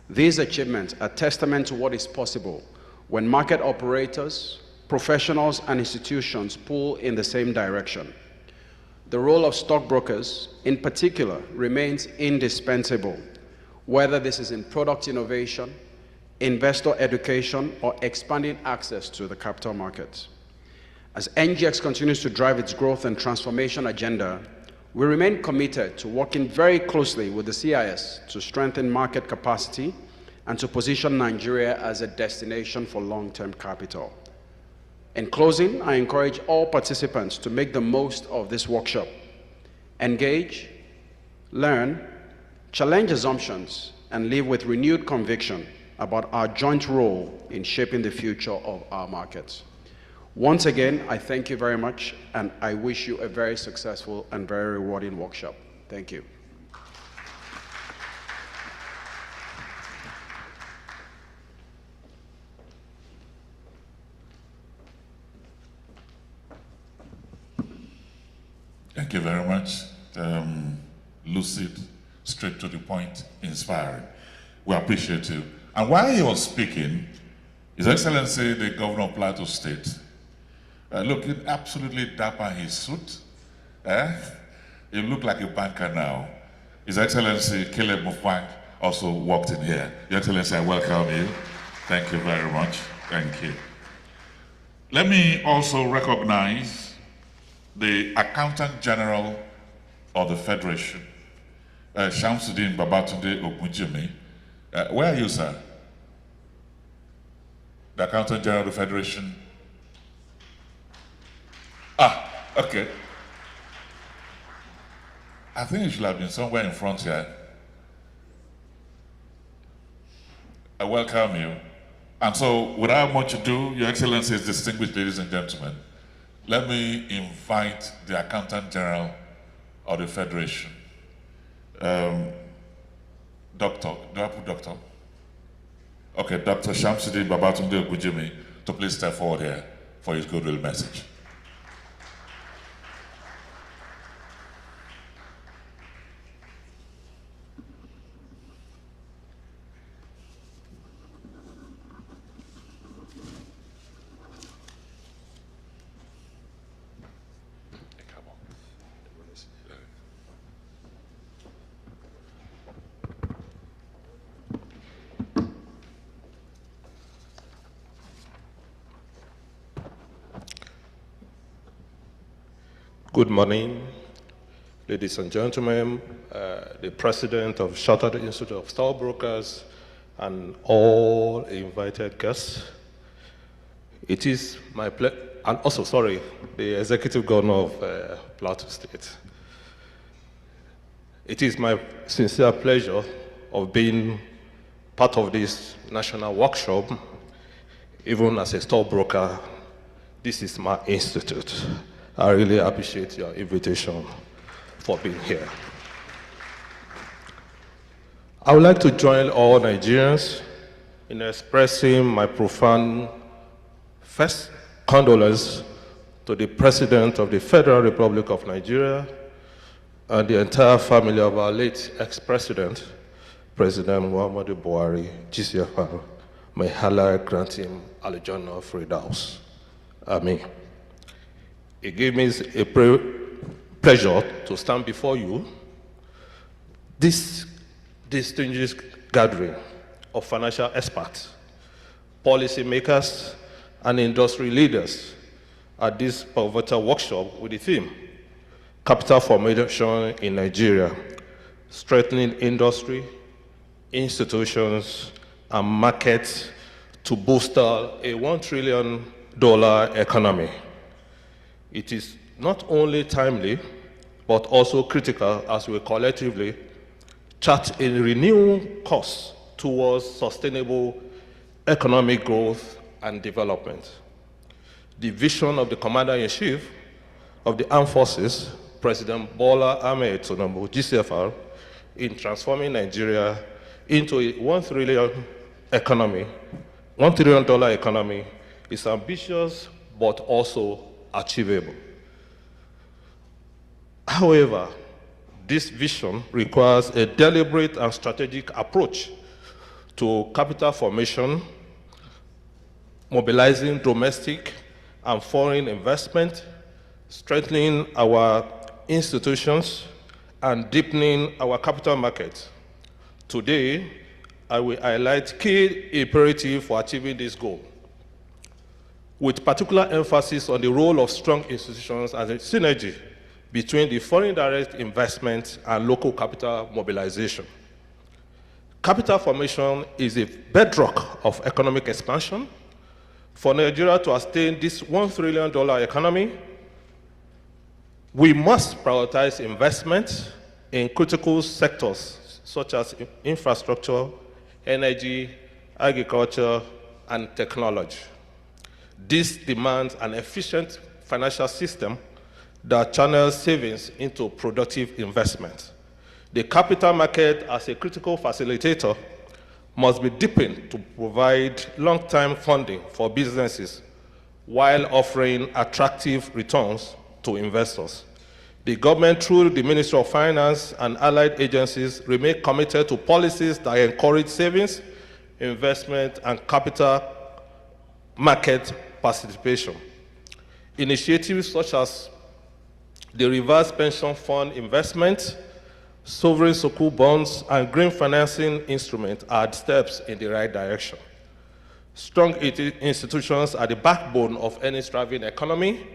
These achievements are testament to what is possible when market operators, professionals, and institutions pull in the same direction. The role of stockbrokers, in particular, remains indispensable, whether this is in product innovation, investor education, or expanding access to the capital markets. As NGX continues to drive its growth and transformation agenda, we remain committed to working very closely with the CIS to strengthen market capacity and to position Nigeria as a destination for long-term capital. In closing, I encourage all participants to make the most of this workshop. Engage, learn, challenge assumptions, and live with renewed conviction about our joint role in shaping the future of our markets. Once again, I thank you very much, and I wish you a very successful and very rewarding workshop. Thank you. Thank you very much. Lucid, straight to the point, inspiring. We appreciate you. And while he was speaking, His Excellency, the Governor of Plateau State, looking absolutely dapper in his suit. You look like a banker now. His Excellency, Caleb Mufwang, also walked in here. Your Excellency, I welcome you. Thank you very much. Thank you. Let me also recognize the Accountant General of the Federation, Shamsuddin Babatunde Ogunjimi. Where are you, sir? The Accountant General of the Federation. Ah, okay. I think you should have been somewhere in front here. I welcome you. And so, without much ado, Your Excellencies, distinguished ladies and gentlemen, let me invite the Accountant General of the Federation. Doctor, do I put doctor? Okay, Dr. Shamsuddin Babatunde Ogujimi to please step forward here for his goodwill message. Good morning, ladies and gentlemen, the president of Chartered Institute of Stockbrokers, and all invited guests. It is my pleasure, and also, sorry, the executive governor of Plateau State. It is my sincere pleasure of being part of this national workshop. Even as a stockbroker, this is my institute. I really appreciate your invitation for being here. I would like to join all Nigerians in expressing my profound first condolence to the President of the Federal Republic of Nigeria and the entire family of our late ex-president, President Muhammadu Buhari, GCFR. May Allah grant him Al-Jannah Firdaus. Amen. It gives me a pleasure to stand before you. This distinguished gathering of financial experts, policymakers, and industry leaders at this pivotal workshop with the theme, Capital Formation in Nigeria, Strengthening Industry, Institutions, and Markets to Bolster a $1 trillion economy. It is not only timely, but also critical as we collectively chart a renewed course towards sustainable economic growth and development. The vision of the Commander-in-Chief of the Armed Forces, President Bola Ahmed Tinubu, GCFR, in transforming Nigeria into a $1 trillion economy, $1 trillion economy, is ambitious but also achievable. However, this vision requires a deliberate and strategic approach to capital formation, mobilizing domestic and foreign investment, strengthening our institutions, and deepening our capital market. Today, I will highlight key imperatives for achieving this goal, with particular emphasis on the role of strong institutions and the synergy between the foreign direct investment and local capital mobilization. Capital formation is a bedrock of economic expansion. For Nigeria to attain this $1 trillion economy, we must prioritize investment in critical sectors such as infrastructure, energy, agriculture, and technology. This demands an efficient financial system that channels savings into productive investment. The capital market, as a critical facilitator, must be deepened to provide long-term funding for businesses while offering attractive returns to investors. The government, through the Ministry of Finance and allied agencies, remain committed to policies that encourage savings, investment, and capital market participation. Initiatives such as the reverse pension fund investment, sovereign sukuk bonds, and green financing instruments are steps in the right direction. Strong institutions are the backbone of any thriving economy.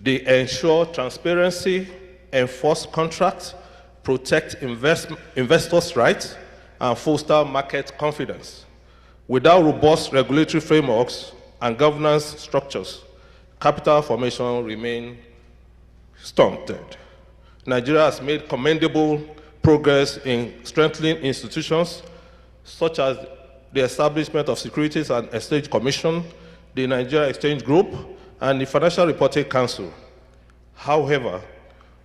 They ensure transparency, enforce contracts, protect investors' rights, and foster market confidence. Without robust regulatory frameworks and governance structures, capital formation remains stunted. Nigeria has made commendable progress in strengthening institutions such as the establishment of Securities and Exchange Commission, the Nigeria Exchange Group, and the Financial Reporting Council. However,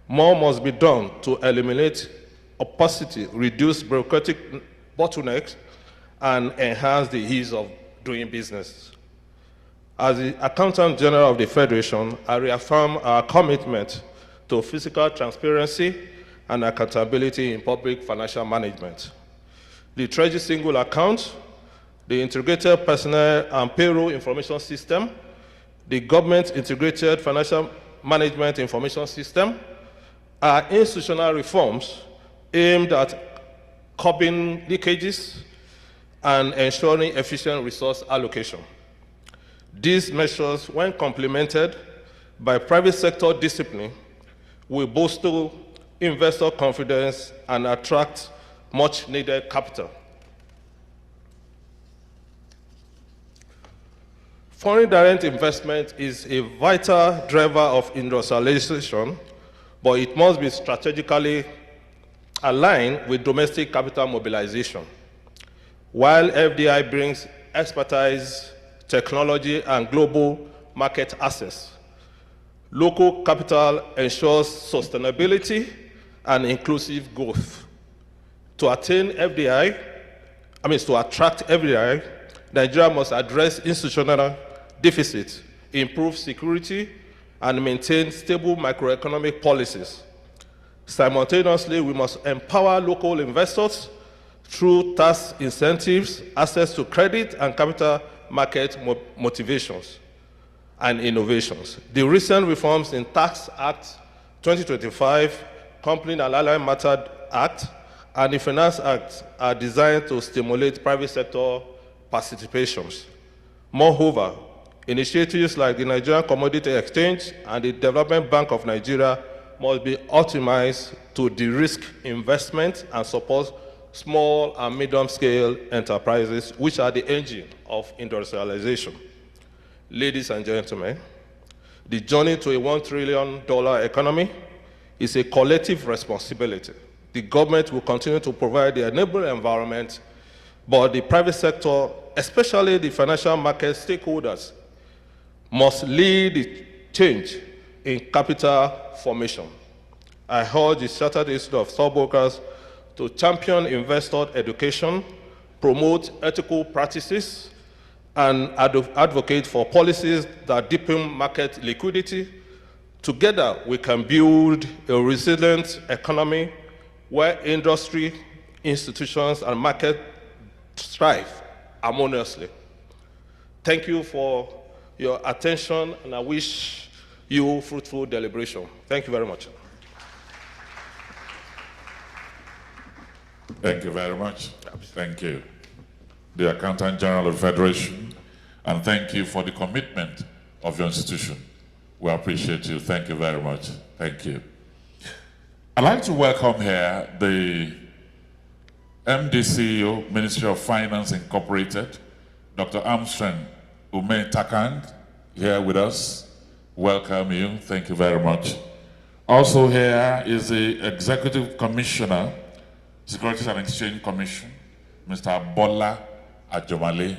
more must be done to eliminate opacity, reduce bureaucratic bottlenecks, and enhance the ease of doing business. As the Accountant General of the Federation, I reaffirm our commitment to fiscal transparency and accountability in public financial management. The Treasury Single Account, the Integrated Personnel and Payroll Information System, the Government Integrated Financial Management Information System are institutional reforms aimed at curbing leakages and ensuring efficient resource allocation. These measures, when complemented by private sector discipline, will bolster investor confidence and attract much needed capital. Foreign direct investment is a vital driver of industrialization, but it must be strategically aligned with domestic capital mobilization. While FDI brings expertise, technology, and global market access, local capital ensures sustainability and inclusive growth. To attain FDI, to attract FDI, Nigeria must address institutional deficits, improve security, and maintain stable macroeconomic policies. Simultaneously, we must empower local investors through tax incentives, access to credit, and capital market motivations and innovations. The recent reforms in Tax Act 2025, Company and Allied Matter Act, and the Finance Act are designed to stimulate private sector participations. Moreover, initiatives like the Nigerian Commodity Exchange and the Development Bank of Nigeria must be optimized to de-risk investment and support small and medium-scale enterprises, which are the engine of industrialization. Ladies and gentlemen, the journey to a $1 trillion economy is a collective responsibility. The government will continue to provide the enabling environment, but the private sector, especially the financial market stakeholders, must lead the change in capital formation. I urge the Chartered Institute of Stockbrokers to champion investor education, promote ethical practices, and advocate for policies that deepen market liquidity. Together, we can build a resilient economy where industry, institutions, and market strive harmoniously. Thank you for your attention, and I wish you fruitful deliberation. Thank you very much. Thank you very much. Thank you, the Accountant General of the Federation, and thank you for the commitment of your institution. We appreciate you. Thank you very much. Thank you. I'd like to welcome here the MD CEO, Ministry of Finance Incorporated, Dr. Armstrong Ume Takand, here with us. Welcome you. Thank you very much. Also here is the Executive Commissioner, Securities and Exchange Commission, Mr. Bola Ajomale,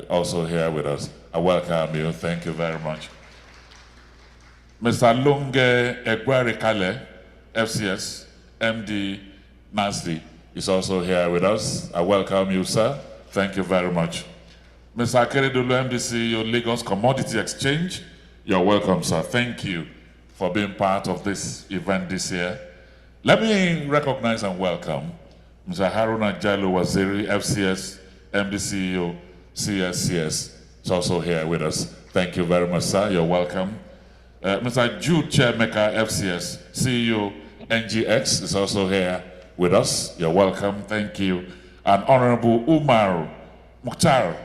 also here with us. I welcome you. Thank you very much. Mr. Lunge Egwarikale, FCS, MD NASDI, is also here with us. I welcome you, sir. Thank you very much. Mr. Akeredolu, MD CEO, Lagos Commodity Exchange, you're welcome, sir. Thank you for being part of this event this year. Let me recognize and welcome Mr. Haruna Jalo Waziri, FCS, MD CEO, CIS, is also here with us. Thank you very much, sir. You're welcome. Mr. Jude Chairmaker, FCS, CEO, NGX, is also here with us. You're welcome. Thank you. And Honorable Mukhtar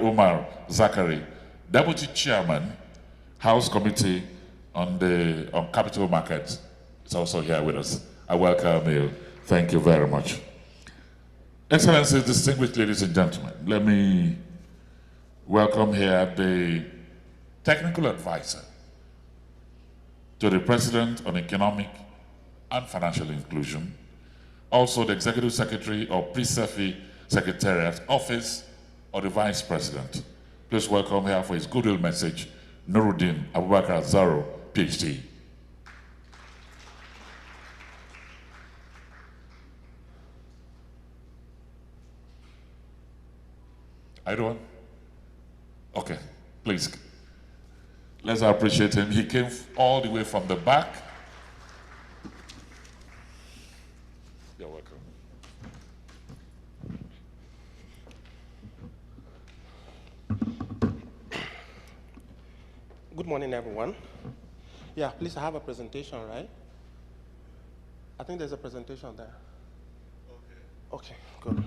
Umar Zachary, Deputy Chairman, House Committee on Capital Markets, is also here with us. I welcome you. Thank you very much. Excellencies, distinguished ladies and gentlemen, let me welcome here the technical advisor to the President on Economic and Financial Inclusion, also the Executive Secretary of PRISEFI Secretariat Office of the Vice President. Please welcome here for his goodwill message, Nuruddin Abubakar Zaro, PhD. I don't. Okay, please. Let's appreciate him. He came all the way from the back. You're welcome. Good morning, everyone. Yeah, please, I have a presentation, right? I think there's a presentation there. Okay, good.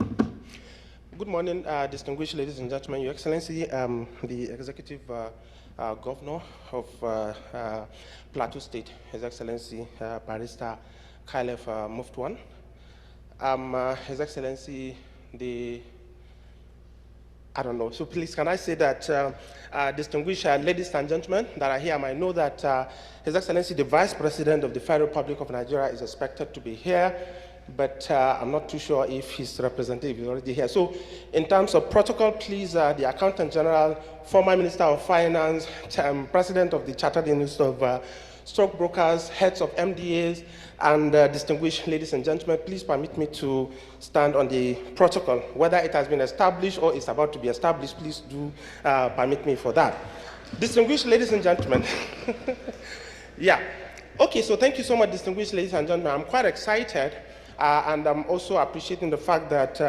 Good morning, distinguished ladies and gentlemen, Your Excellency, the Executive Governor of Plateau State, His Excellency Barrister Khalef Muftwan, His Excellency so please, can I say that distinguished ladies and gentlemen that are here might know that His Excellency the Vice President of the Federal Republic of Nigeria is expected to be here, but I'm not too sure if his representative is already here. So in terms of protocol, please, the Accountant General, former Minister of Finance, President of the Chartered Institute of Stockbrokers, heads of MDAs, and distinguished ladies and gentlemen, please permit me to stand on the protocol. Whether it has been established or is about to be established, please do permit me for that. Distinguished ladies and gentlemen, yeah. Okay, so thank you so much, distinguished ladies and gentlemen. I'm quite excited, and I'm also appreciating the fact that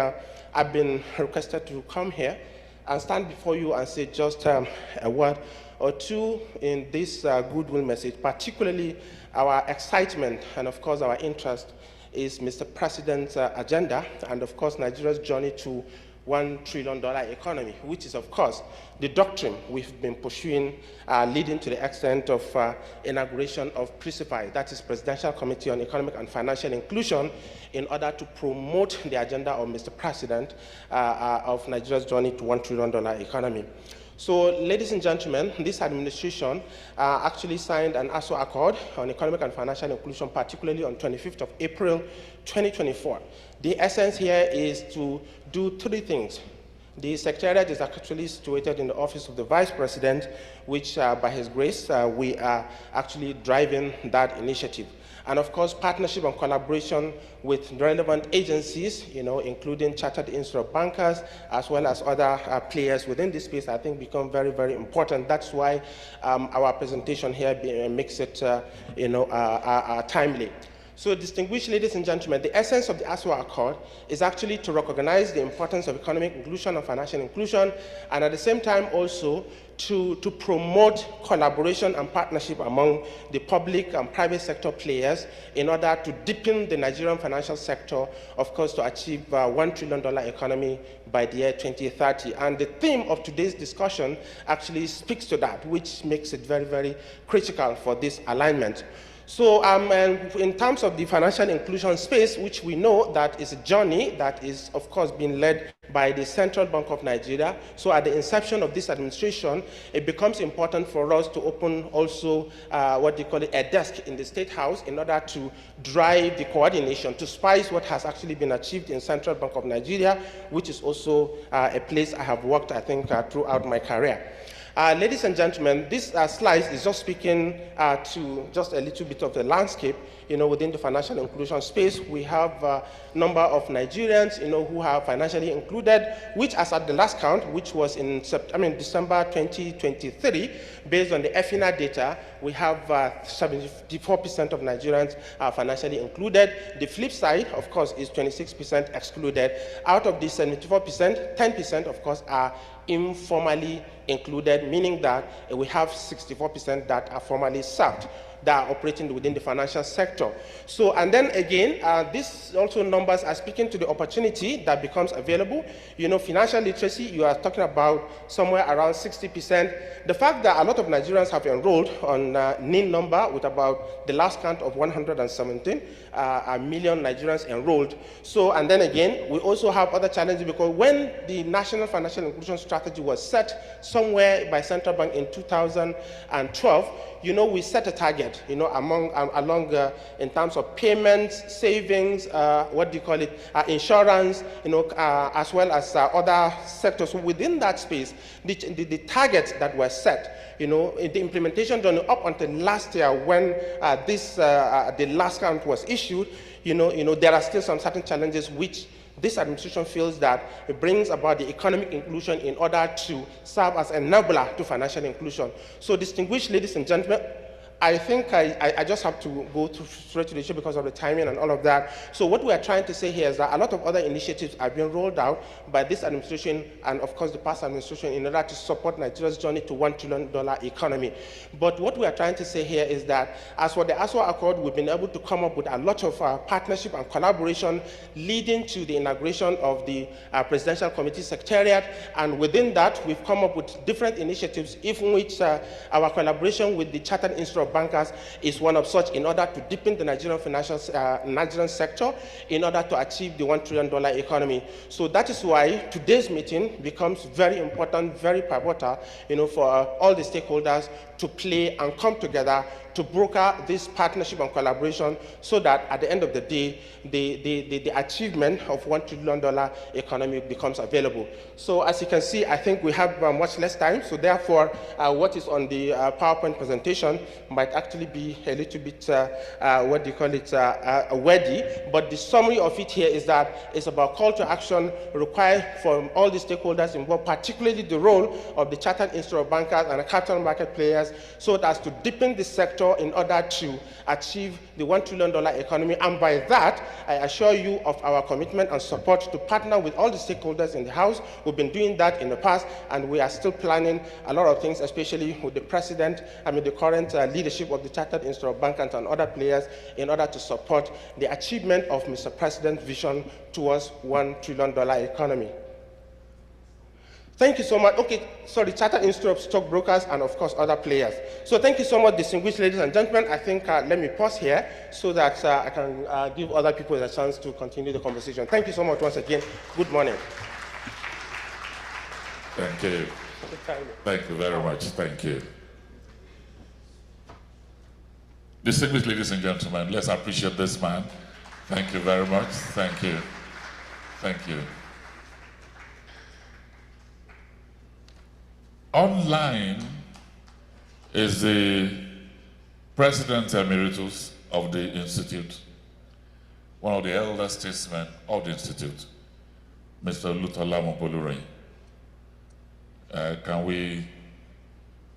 I've been requested to come here and stand before you and say just a word or two in this goodwill message. Particularly our excitement and of course our interest is Mr. President's agenda and of course Nigeria's journey to $1 trillion economy, which is of course the doctrine we've been pursuing leading to the extent of inauguration of PRICIFI, that is Presidential Committee on Economic and Financial Inclusion, in order to promote the agenda of Mr. President of Nigeria's journey to $1 trillion economy. So, ladies and gentlemen, this administration actually signed an ASO Accord on Economic and Financial Inclusion, particularly on 25th of April, 2024. The essence here is to do three things. The Secretariat is actually situated in the Office of the Vice President, which, by his grace, we are actually driving that initiative. And of course, partnership and collaboration with relevant agencies, including Chartered Institute of Bankers, as well as other players within this space, I think become very, very important. That's why our presentation here makes it, timely. So, distinguished ladies and gentlemen, the essence of the ASWA Accord is actually to recognize the importance of economic inclusion and financial inclusion, and at the same time also to promote collaboration and partnership among the public and private sector players in order to deepen the Nigerian financial sector, of course, to achieve $1 trillion economy by the year 2030. And the theme of today's discussion actually speaks to that, which makes it very, very critical for this alignment. So in terms of the financial inclusion space, which we know that is a journey that is, of course, being led by the Central Bank of Nigeria. So at the inception of this administration, it becomes important for us to open also what they call a desk in the State House in order to drive the coordination, to spice what has actually been achieved in Central Bank of Nigeria, which is also a place I have worked, I think, throughout my career. Ladies and gentlemen, this slide is just speaking to just a little bit of the landscape, within the financial inclusion space. We have a number of Nigerians, who are financially included, which as at the last count, which was in December 2023, based on the FINA data, we have 74% of Nigerians are financially included. The flip side, of course, is 26% excluded. Out of the 74%, 10%, of course, are informally included, meaning that we have 64% that are formally served, that are operating within the financial sector. So, and then again, these also numbers are speaking to the opportunity that becomes available. Financial literacy, you are talking about somewhere around 60%. The fact that a lot of Nigerians have enrolled on NIN number with about the last count of 117 million Nigerians enrolled. So, and then again, we also have other challenges because when the National Financial Inclusion Strategy was set somewhere by Central Bank in 2012, we set a target, along in terms of payments, savings, insurance, as well as other sectors. So within that space, the targets that were set, in the implementation done up until last year when the last count was issued, there are still some certain challenges which this administration feels that it brings about the economic inclusion in order to serve as an enabler to financial inclusion. So, distinguished ladies and gentlemen, I think I just have to go straight to the issue because of the timing and all of that. So what we are trying to say here is that a lot of other initiatives are being rolled out by this administration and of course the past administration in order to support Nigeria's journey to $1 trillion economy. But what we are trying to say here is that as for the ASWA Accord, we've been able to come up with a lot of partnership and collaboration leading to the inauguration of the Presidential Committee Secretariat. And within that, we've come up with different initiatives, in which our collaboration with the Chartered Institute of Bankers is one of such, in order to deepen the Nigerian financial Nigerian sector in order to achieve the $1 trillion economy. So that is why today's meeting becomes very important, very pivotal, for all the stakeholders to play and come together to broker this partnership and collaboration so that at the end of the day, the achievement of $1 trillion economy becomes available. So as you can see, I think we have much less time. So therefore, what is on the PowerPoint presentation might actually be a little bit, wordy. But the summary of it here is that it's about call to action required from all the stakeholders involved, particularly the role of the Chartered Institute of Bankers and the capital market players, so as to deepen the sector in order to achieve the $1 trillion economy. And by that, I assure you of our commitment and support to partner with all the stakeholders in the House. We've been doing that in the past, and we are still planning a lot of things, especially with the president, the current leadership of the Chartered Institute of Bankers and other players, in order to support the achievement of Mr. President's vision towards $1 trillion economy. Thank you so much. Okay, sorry, Chartered Institute of Stockbrokers and of course other players. So thank you so much, distinguished ladies and gentlemen. I think let me pause here so that I can give other people a chance to continue the conversation. Thank you so much once again. Good morning. Thank you. Thank you very much. Thank you. Distinguished ladies and gentlemen, let's appreciate this man. Thank you very much. Thank you. Thank you. Online is the President Emeritus of the Institute, one of the elder statesmen of the Institute, Mr. Lutolamo Bolure.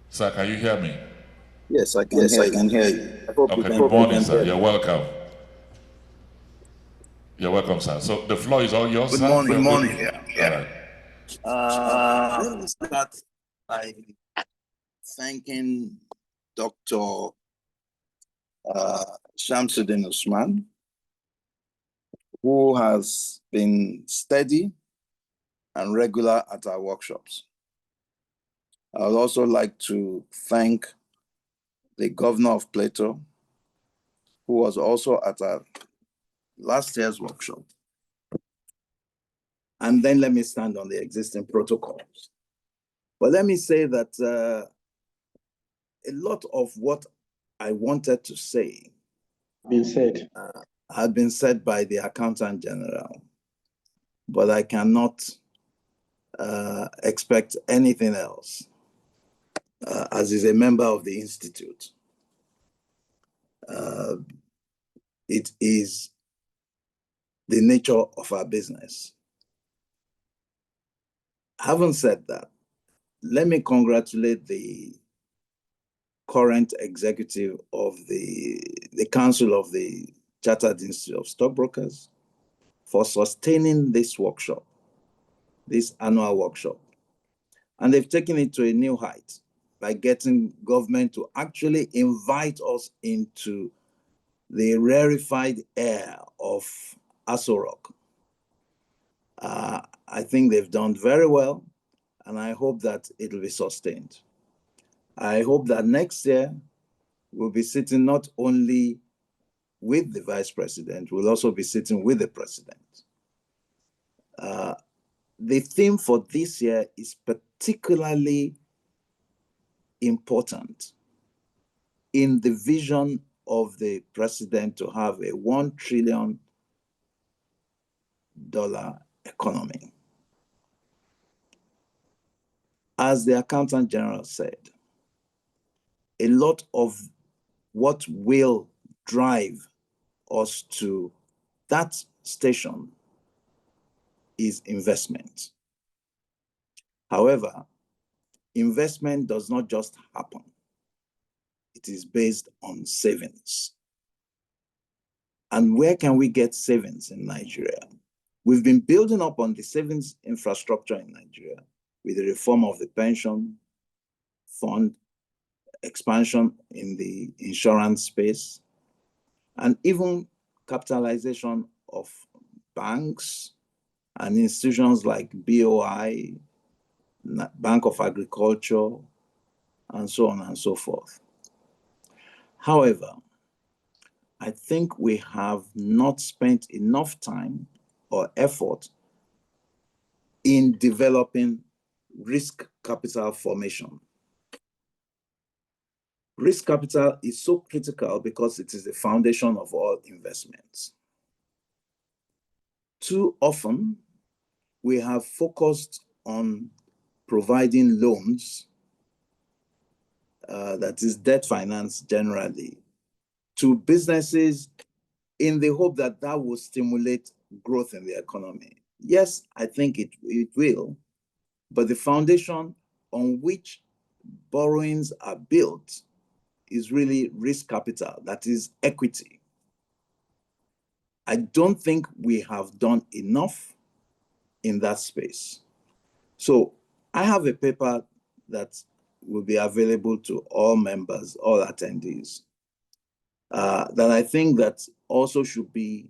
Sir, can you hear me? Yes, I can hear you. Okay, good morning, sir. You're welcome. You're welcome, sir. So the floor is all yours, sir. Good morning. Yeah. All right. Let me start by thanking Dr. Shamsuddin Usman, who has been steady and regular at our workshops. I would also like to thank the governor of Plateau, who was also at our last year's workshop. And then let me stand on the existing protocols. But let me say that a lot of what I wanted to say had been said by the Accountant General, but I cannot expect anything else, as is a member of the Institute. It is the nature of our business. Having said that, let me congratulate the current executive of the Council of the Chartered Institute of Stockbrokers for sustaining this workshop, this annual workshop. And they've taken it to a new height by getting government to actually invite us into the rarefied air of Aso Rock. I think they've done very well, and I hope that it will be sustained. I hope that next year we'll be sitting not only with the vice president, we'll also be sitting with the president. The theme for this year is particularly important in the vision of the president to have a $1 trillion economy. As the Accountant General said, a lot of what will drive us to that station is investment. However, investment does not just happen. It is based on savings. And where can we get savings in Nigeria? We've been building up on the savings infrastructure in Nigeria with the reform of the pension fund, expansion in the insurance space, and even capitalization of banks and institutions like BOI, Bank of Agriculture, and so on and so forth. However, I think we have not spent enough time or effort in developing risk capital formation. Risk capital is so critical because it is the foundation of all investments. Too often, we have focused on providing loans, that is debt finance generally, to businesses in the hope that that will stimulate growth in the economy. Yes, I think it will, but the foundation on which borrowings are built is really risk capital, that is equity. I don't think we have done enough in that space. So I have a paper that will be available to all members, all attendees, that I think that also should be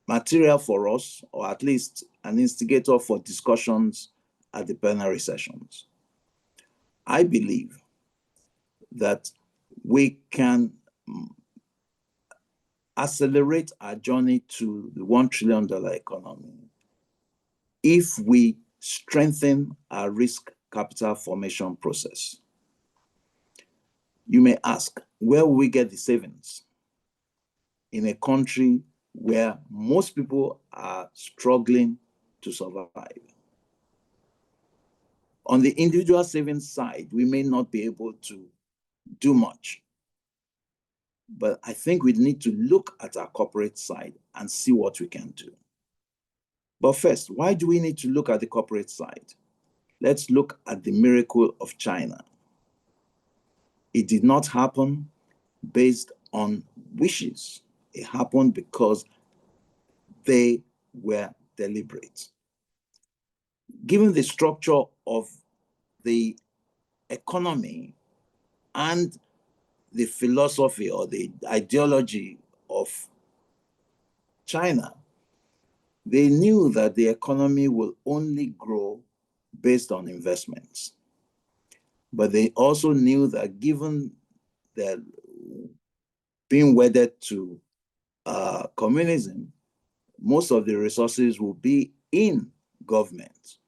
material for us, or at least an instigator for discussions at the plenary sessions. I believe that we can accelerate our journey to the $1 trillion economy if we strengthen our risk capital formation process. You may ask, where will we get the savings in a country where most people are struggling to survive? On the individual savings side, we may not be able to do much, but I think we need to look at our corporate side and see what we can do. But first, why do we need to look at the corporate side? Let's look at the miracle of China. It did not happen based on wishes. It happened because they were deliberate. Given the structure of the economy and the philosophy or the ideology of China, they knew that the economy will only grow based on investments. But they also knew that given their being wedded to communism, most of the resources will be in government.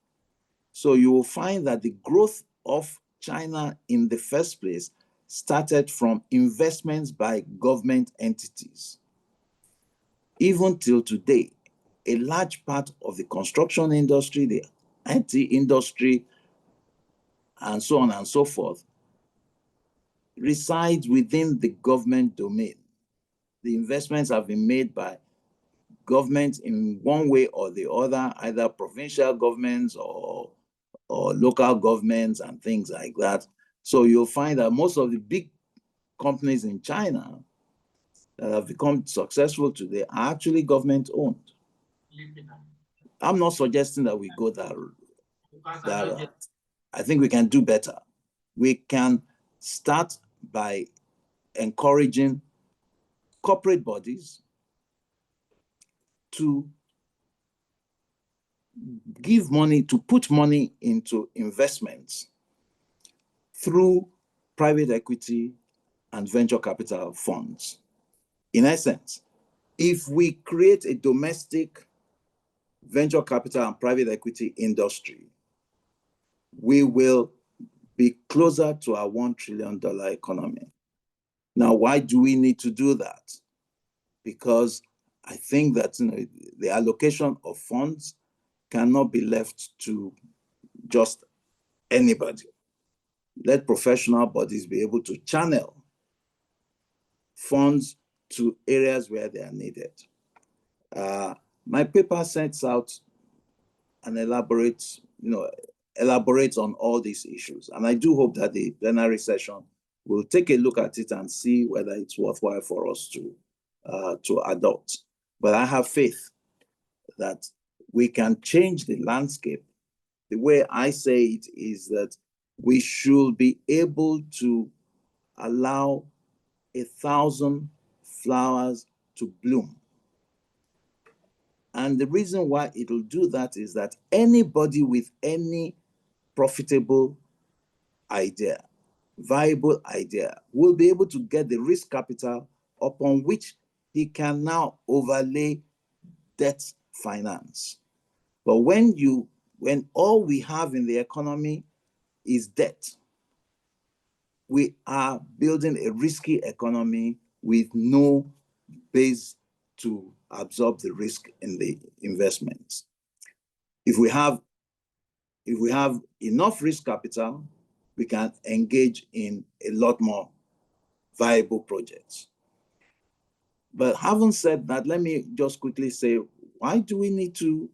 So you will find that the growth of China in the first place started from investments by government entities. Even till today, a large part of the construction industry, the IT industry, and so on and so forth, resides within the government domain. The investments have been made by governments in one way or the other, either provincial governments or local governments and things like that. So you'll find that most of the big companies in China that have become successful today are actually government owned. I'm not suggesting that we go that route. I think we can do better. We can start by encouraging corporate bodies to give money, to put money into investments through private equity and venture capital funds. In essence, if we create a domestic venture capital and private equity industry, we will be closer to our $1 trillion economy. Now, why do we need to do that? Because I think that the allocation of funds cannot be left to just anybody. Let professional bodies be able to channel funds to areas where they are needed. My paper sets out and elaborates on all these issues. And I do hope that the plenary session will take a look at it and see whether it's worthwhile for us to adopt. But I have faith that we can change the landscape. The way I say it is that we should be able to allow 1,000 flowers to bloom. And the reason why it'll do that is that anybody with any profitable idea, viable idea, will be able to get the risk capital upon which he can now overlay debt finance. But when all we have in the economy is debt, we are building a risky economy with no base to absorb the risk in the investments. If we have enough risk capital, we can engage in a lot more viable projects. But having said that, let me just quickly say, why do we need to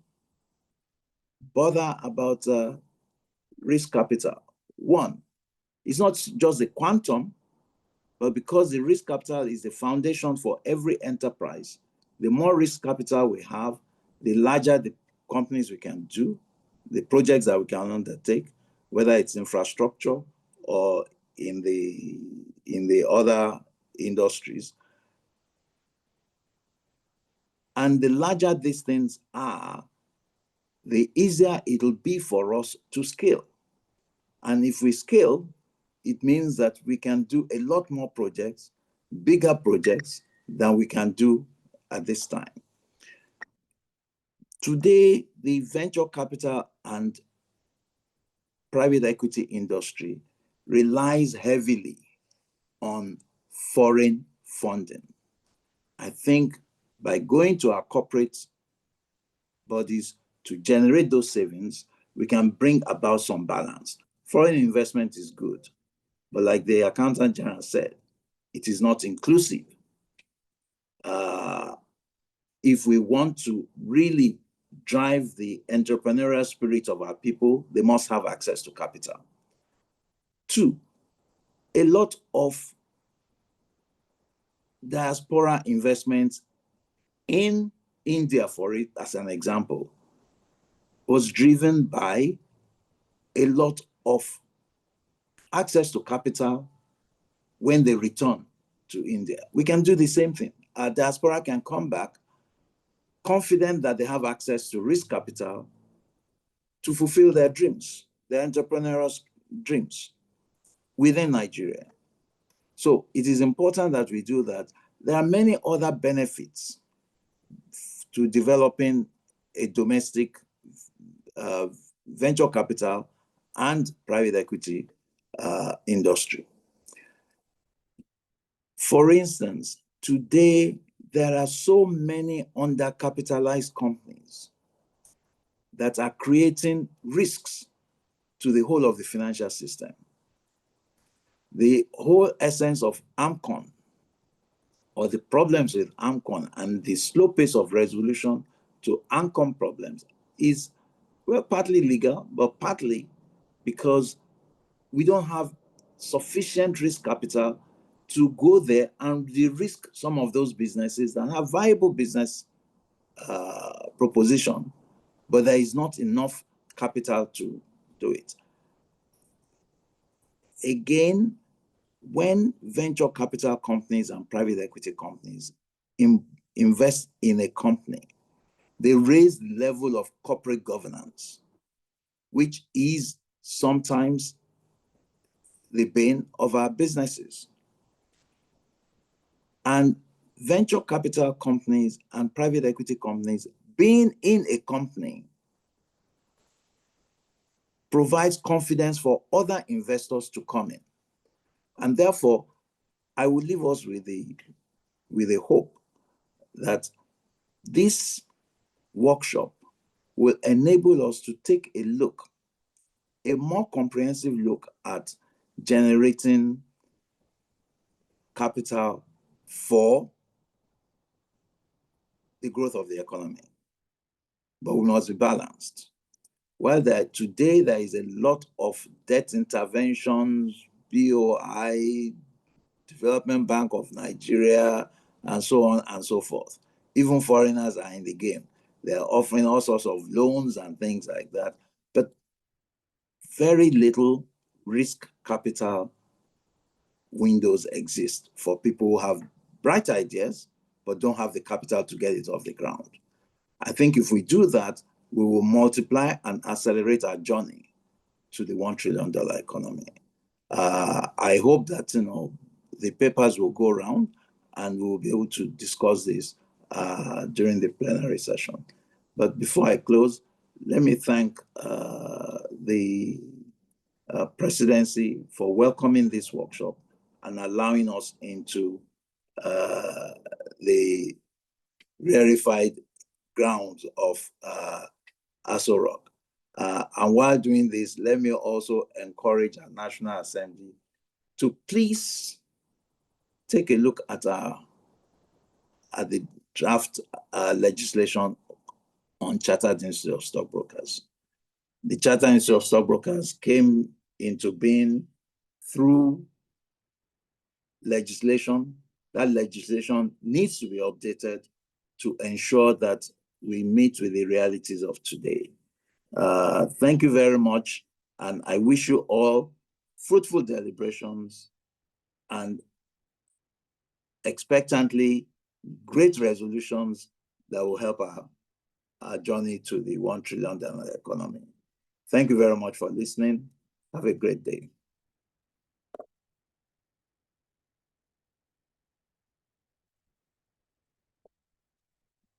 bother about risk capital? One, it's not just the quantum, but because the risk capital is the foundation for every enterprise. The more risk capital we have, the larger the companies we can do, the projects that we can undertake, whether it's infrastructure or in the other industries. And the larger these things are, the easier it'll be for us to scale. And if we scale, it means that we can do a lot more projects, bigger projects than we can do at this time. Today, the venture capital and private equity industry relies heavily on foreign funding. I think by going to our corporate bodies to generate those savings, we can bring about some balance. Foreign investment is good, but like the Accountant General said, it is not inclusive. If we want to really drive the entrepreneurial spirit of our people, they must have access to capital. Two, a lot of diaspora investments in India, for it as an example, was driven by a lot of access to capital when they return to India. We can do the same thing. Our diaspora can come back confident that they have access to risk capital to fulfill their dreams, their entrepreneurial dreams within Nigeria. So it is important that we do that. There are many other benefits to developing a domestic venture capital and private equity industry. For instance, today, there are so many undercapitalized companies that are creating risks to the whole of the financial system. The whole essence of AMCON, or the problems with AMCON and the slow pace of resolution to AMCON problems is, well, partly legal, but partly because we don't have sufficient risk capital to go there and de-risk some of those businesses that have viable business proposition, but there is not enough capital to do it. Again, when venture capital companies and private equity companies invest in a company, they raise the level of corporate governance, which is sometimes the bane of our businesses. And venture capital companies and private equity companies being in a company provides confidence for other investors to come in. And therefore, I would leave us with a hope that this workshop will enable us to take a more comprehensive look at generating capital for the growth of the economy. But we must be balanced. While today there is a lot of debt interventions, BOI, Development Bank of Nigeria, and so on and so forth. Even foreigners are in the game. They're offering all sorts of loans and things like that, but very little risk capital windows exist for people who have bright ideas, but don't have the capital to get it off the ground. I think if we do that, we will multiply and accelerate our journey to the $1 trillion economy. I hope that, the papers will go around and we'll be able to discuss this during the plenary session. But before I close, let me thank the presidency for welcoming this workshop and allowing us into the rarefied grounds of Aso Rock. And while doing this, let me also encourage our National Assembly to please take a look at the draft legislation on Chartered Institute of Stockbrokers. The Chartered Institute of Stockbrokers came into being through legislation. That legislation needs to be updated to ensure that we meet with the realities of today. Thank you very much, and I wish you all fruitful deliberations and expectantly great resolutions that will help our journey to the $1 trillion economy. Thank you very much for listening. Have a great day.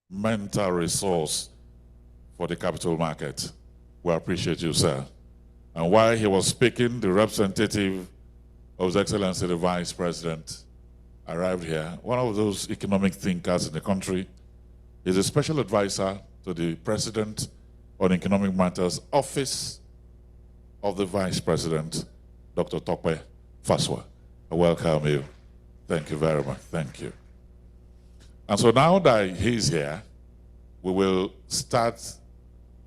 Mental resource for the capital market. We appreciate you, sir. And while he was speaking, the representative of His Excellency the Vice President arrived here. One of those economic thinkers in the country. He's a special advisor to the President on Economic Matters, Office of the Vice President, Dr. Tokwe Faswa. I welcome you. Thank you very much. Thank you. And so now that he's here, we will start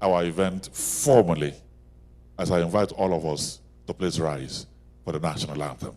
our event formally as I invite all of us to please rise for the national anthem.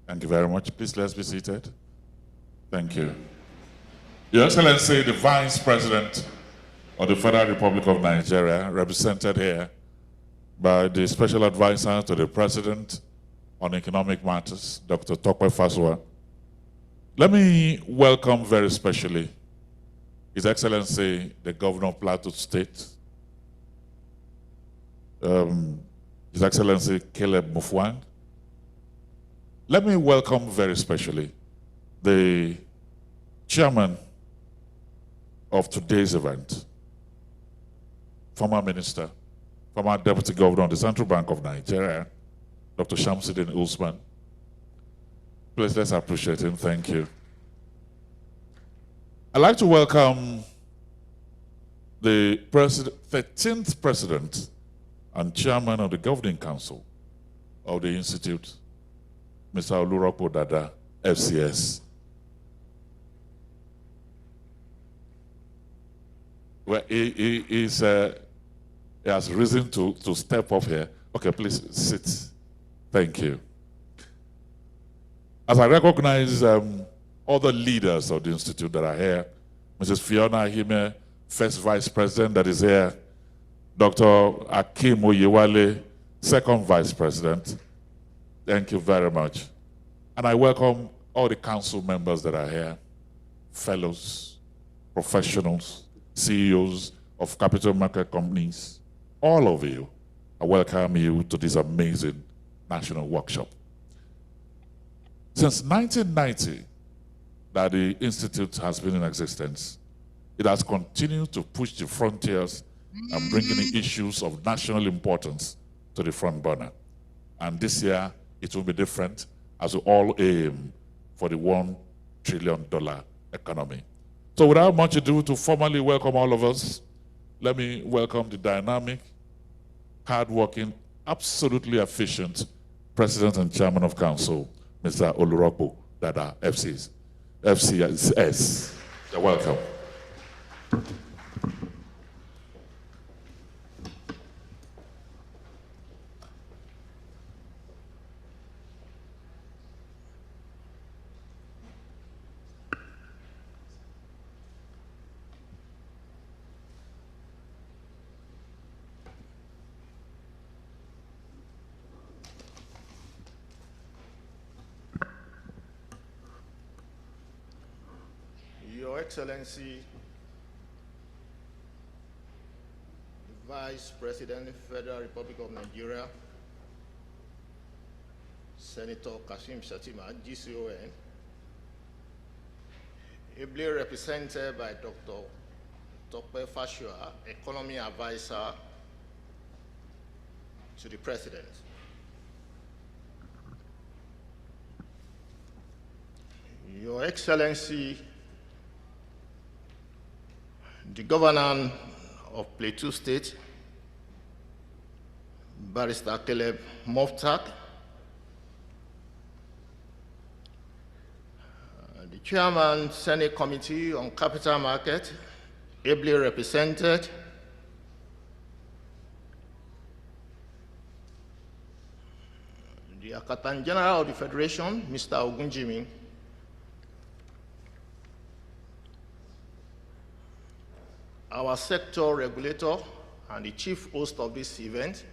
Thank you very much. Please, let's be seated. Thank you. Your Excellency, the Vice President of the Federal Republic of Nigeria, represented here by the Special Advisor to the President on Economic Matters, Dr. Tokwe Faswa. Let me welcome very specially His Excellency, the Governor of Plateau State, His Excellency Caleb Mufwang. Let me welcome very specially the chairman of today's event, former minister, former deputy governor of the Central Bank of Nigeria, Dr. Shamsuddin Usman. Please, let's appreciate him. Thank you. I'd like to welcome the 13th president and chairman of the governing council of the Institute, Mr. Oluropo Dada, FCS. Well, he has risen to step up here. Okay, please sit. Thank you. As I recognize other leaders of the Institute that are here, Mrs. Fiona Ahime, first vice president that is here, Dr. Akim Oyewale, second vice president. Thank you very much. And I welcome all the council members that are here, fellows, professionals, CEOs of capital market companies, all of you. I welcome you to this amazing national workshop. Since 1990, that the Institute has been in existence, it has continued to push the frontiers and bring in issues of national importance to the front burner. And this year, it will be different as we all aim for the $1 trillion economy. So without much ado, to formally welcome all of us, let me welcome the dynamic, hardworking, absolutely efficient President and Chairman of Council, Mr. Oluropo Dada, FCS. You're welcome. Your Excellency, Vice President, Federal Republic of Nigeria, Senator Kashim Shettima, GCON, ably represented by Dr. Tope Fashua, Economy Advisor to the President. Your Excellency, the Governor of Plateau State, Barrister Caleb Moftak, the Chairman, Senate Committee on Capital Market, ably represented, the Accountant General of the Federation, Mr. Ogunjimi, our sector regulator and the chief host of this event,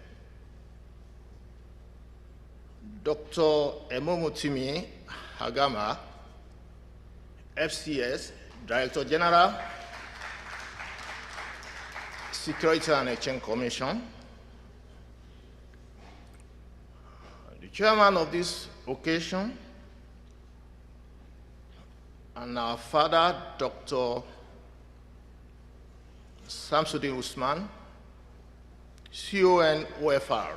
Dr. Emomotimi Hagama, FCS, Director General, Security and Exchange Commission, the chairman of this occasion, and our father, Dr. Samsudin Usman, CON OFR.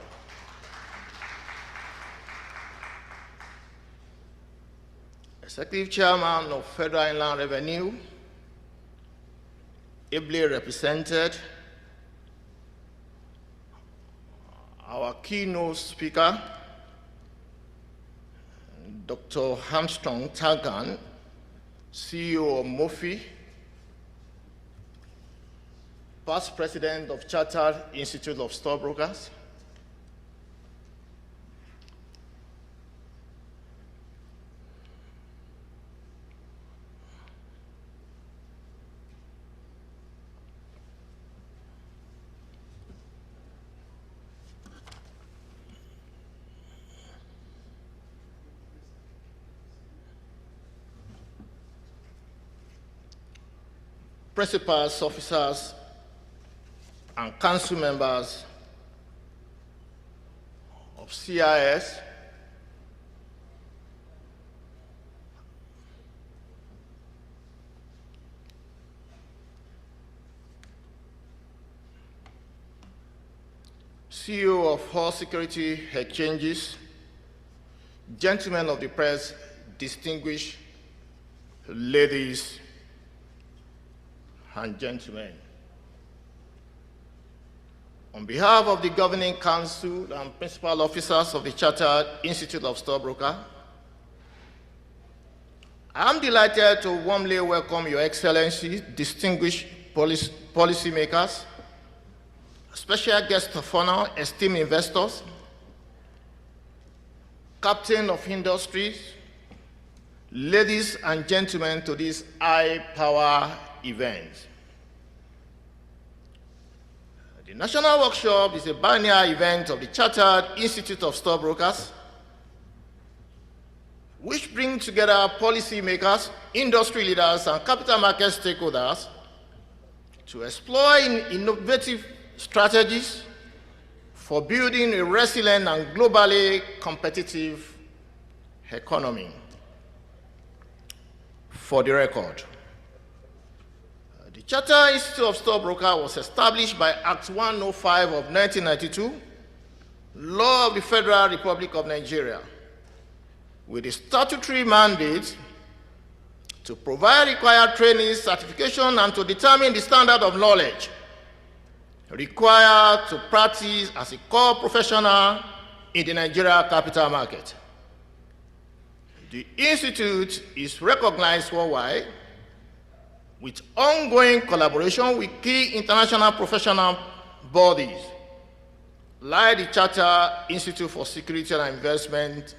Executive Chairman of Federal Inland Revenue, ably represented, our keynote speaker, Dr. Armstrong Tagan, CEO of Mofi, past President of Chartered Institute of Stockbrokers, principals, officers, and council members of CIS, CEO of all security exchanges, gentlemen of the press, distinguished ladies and gentlemen. On behalf of the Governing Council and principal officers of the Chartered Institute of Stockbrokers, I'm delighted to warmly welcome Your Excellency, distinguished policymakers, special guests of honor, esteemed investors, captain of industries, ladies and gentlemen, to this high-power event. The National Workshop is a biennial event of the Chartered Institute of Stockbrokers, which brings together policymakers, industry leaders, and capital market stakeholders to explore innovative strategies for building a resilient and globally competitive economy. for the record. The Chartered Institute of Stockbrokers was established by Act 105 of 1992, Law of the Federal Republic of Nigeria, with a statutory mandate to provide required training, certification, and to determine the standard of knowledge required to practice as a core professional in the Nigeria capital market. The Institute is recognized worldwide with ongoing collaboration with key international professional bodies like the Chartered Institute for Security and Investment,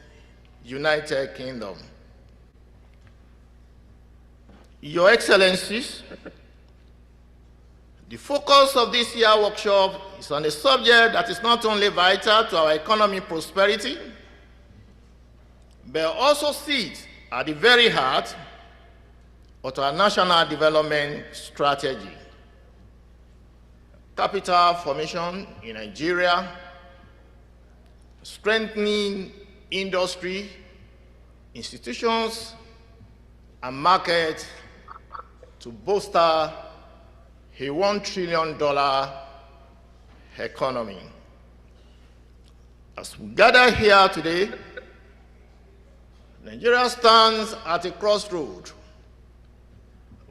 United Kingdom. Your Excellencies, the focus of this year's workshop is on a subject that is not only vital to our economic prosperity, but also sits at the very heart of our national development strategy. Capital formation in Nigeria, strengthening industry, institutions, and markets to bolster a $1 trillion economy. As we gather here today, Nigeria stands at a crossroad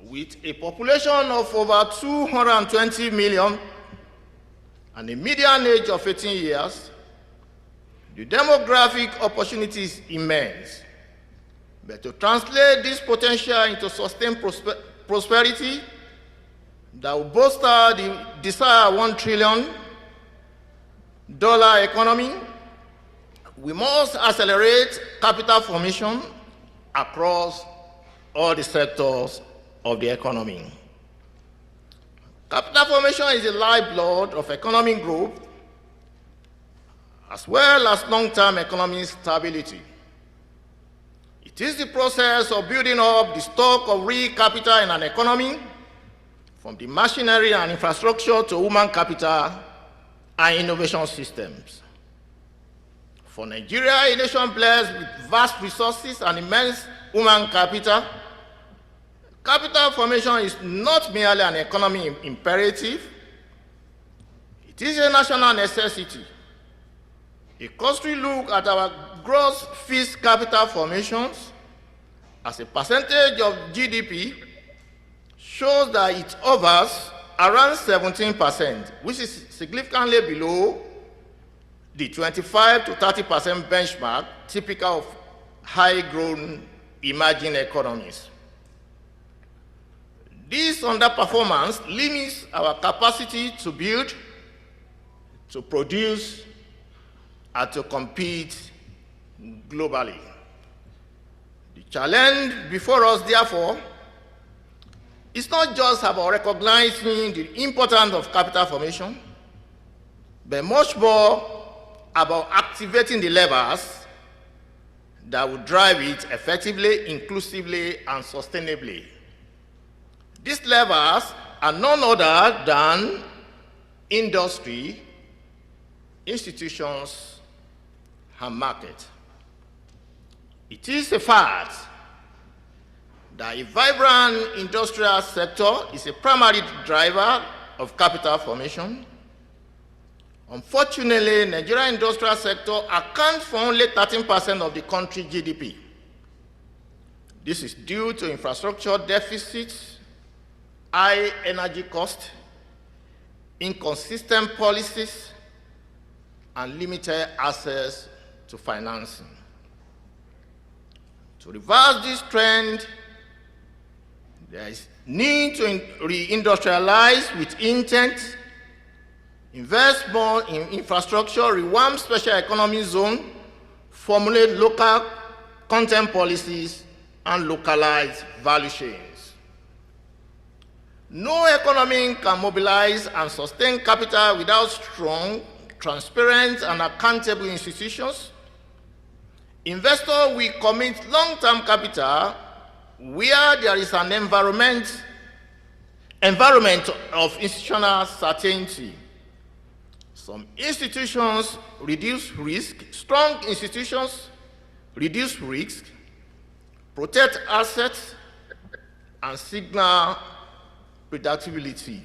with a population of over 220 million and a median age of 18 years. The demographic opportunity is immense. But to translate this potential into sustained prosperity that will bolster the desired $1 trillion economy, we must accelerate capital formation across all the sectors of the economy. Capital formation is the lifeblood of economic growth as well as long-term economic stability. It is the process of building up the stock of real capital in an economy, from the machinery and infrastructure to human capital and innovation systems. For Nigeria, a nation blessed with vast resources and immense human capital, capital formation is not merely an economic imperative, it is a national necessity. A cursory look at our gross fixed capital formations as a percentage of GDP shows that it hovers around 17%, which is significantly below the 25 to 30% benchmark typical of high-grown emerging economies. This underperformance limits our capacity to build, to produce, and to compete globally. The challenge before us, therefore, is not just about recognizing the importance of capital formation, but much more about activating the levers that will drive it effectively, inclusively, and sustainably. These levers are none other than industry, institutions, and market. It is a fact that a vibrant industrial sector is a primary driver of capital formation. Unfortunately, the Nigerian industrial sector accounts for only 13% of the country's GDP. This is due to infrastructure deficits, high energy costs, inconsistent policies, and limited access to financing. To reverse this trend, there is need to reindustrialize with intent, invest more in infrastructure, revamp special economic zone, formulate local content policies, and localize value chains. No economy can mobilize and sustain capital without strong, transparent, and accountable institutions. Investors will commit long-term capital where there is an environment of institutional certainty. Some institutions reduce risk, strong institutions reduce risk, protect assets, and signal predictability.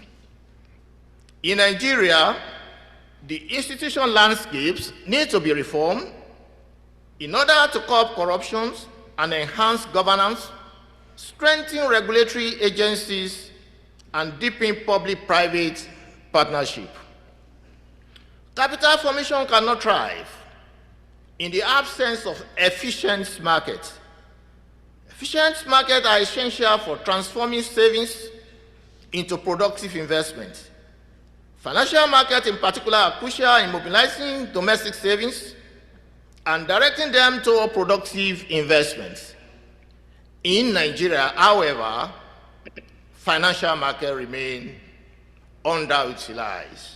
In Nigeria, the institutional landscapes need to be reformed in order to curb corruption and enhance governance, strengthen regulatory agencies, and deepen public-private partnership. Capital formation cannot thrive in the absence of efficient markets. Efficient markets are essential for transforming savings into productive investment. Financial markets in particular are crucial in mobilizing domestic savings and directing them to productive investments. In Nigeria, however, financial markets remain underutilized.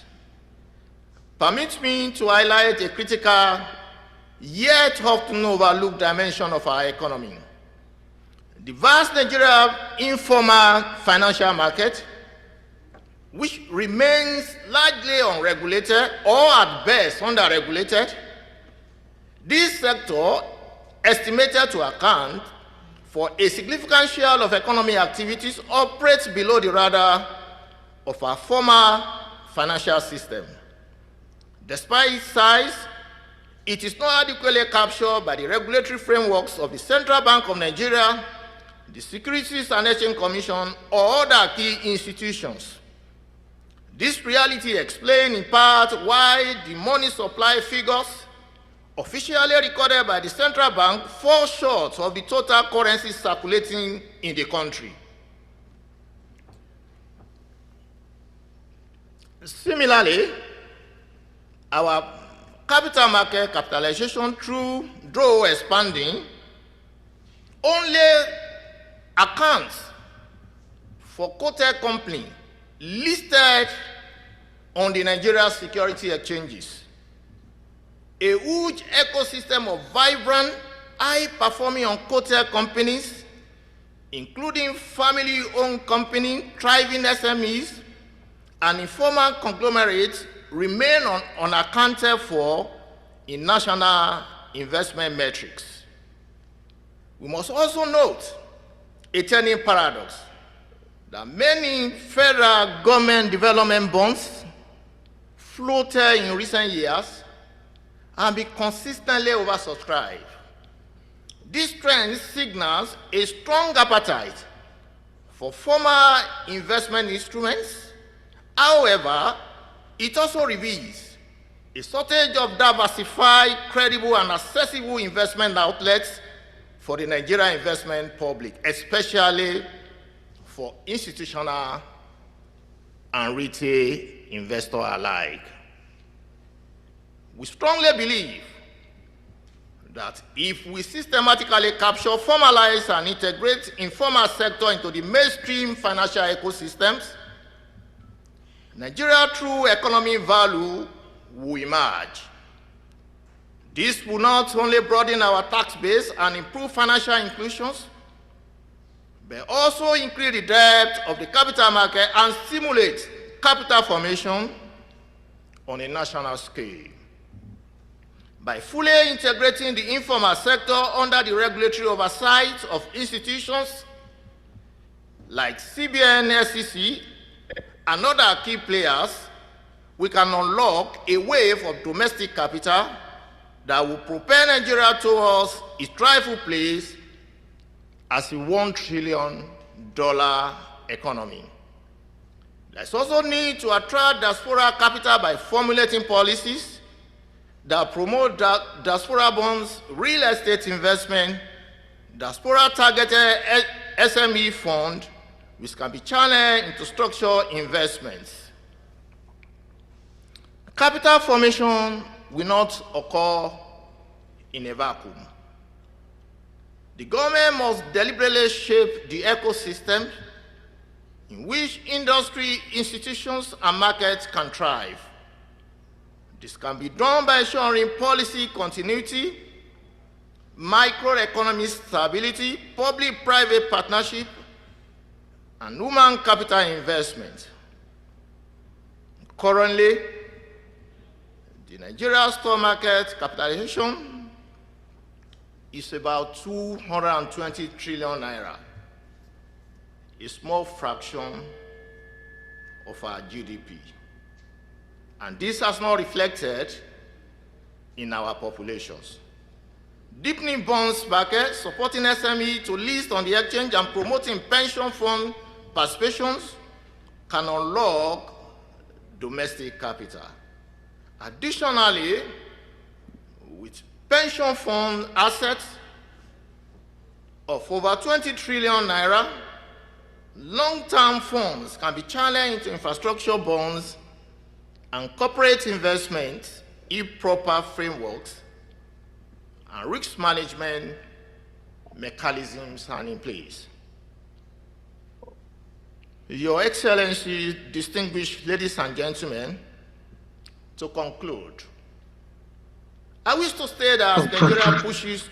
Permit me to highlight a critical yet often overlooked dimension of our economy. The vast Nigerian informal financial market, which remains largely unregulated or at best underregulated. This sector, estimated to account for a significant share of economic activities, operates below the radar of our former financial system. Despite its size, it is not adequately captured by the regulatory frameworks of the Central Bank of Nigeria, the Securities and Exchange Commission, or other key institutions. This reality explains in part why the money supply figures officially recorded by the central bank fall short of the total currency circulating in the country. Similarly, our capital market capitalization, though expanding, only accounts for quoted company listed on the Nigeria security exchanges. A huge ecosystem of vibrant, high-performing unquoted companies, including family-owned companies, thriving SMEs, and informal conglomerates, remain unaccounted for in national investment metrics. We must also note a turning paradox that many federal government development bonds floated in recent years and be consistently oversubscribed. This trend signals a strong appetite for formal investment instruments. However, it also reveals a shortage of diversified, credible, and accessible investment outlets for the Nigerian investment public, especially for institutional and retail investors alike. We strongly believe that if we systematically capture, formalize, and integrate informal sector into the mainstream financial ecosystems, Nigeria's true economic value will emerge. This will not only broaden our tax base and improve financial inclusions, but also increase the depth of the capital market and stimulate capital formation on a national scale. By fully integrating the informal sector under the regulatory oversight of institutions like CBN, SEC, and other key players, we can unlock a wave of domestic capital that will propel Nigeria towards its rightful place as a $1 trillion economy. There's also need to attract diaspora capital by formulating policies that promote diaspora bonds, real estate investment, diaspora targeted SME fund, which can be channeled into structured investments. Capital formation will not occur in a vacuum. The government must deliberately shape the ecosystem in which industry, institutions, and markets can thrive. This can be done by ensuring policy continuity, microeconomic stability, public-private partnership, and human capital investment. Currently, the Nigeria stock market capitalization is about 220 trillion naira. a small fraction of our GDP. And this has not reflected in our populations. Deepening bonds market, supporting SME to list on the exchange and promoting pension fund participations can unlock domestic capital. Additionally, with pension fund assets of over 20 trillion naira, long-term funds can be channeled into infrastructure bonds and corporate investment if proper frameworks and risk management mechanisms are in place. Your Excellency, distinguished ladies and gentlemen, to conclude, I wish to state that as Nigeria pushes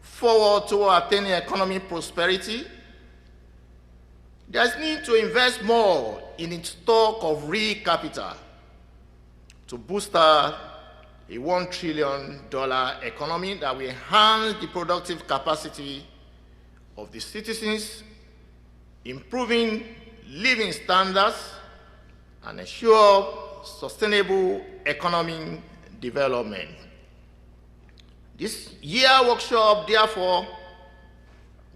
forward toward attaining economic prosperity, there is need to invest more in its stock of real capital to boost a $1 trillion economy that will enhance the productive capacity of the citizens, improving living standards, and ensure sustainable economic development. This year workshop, therefore,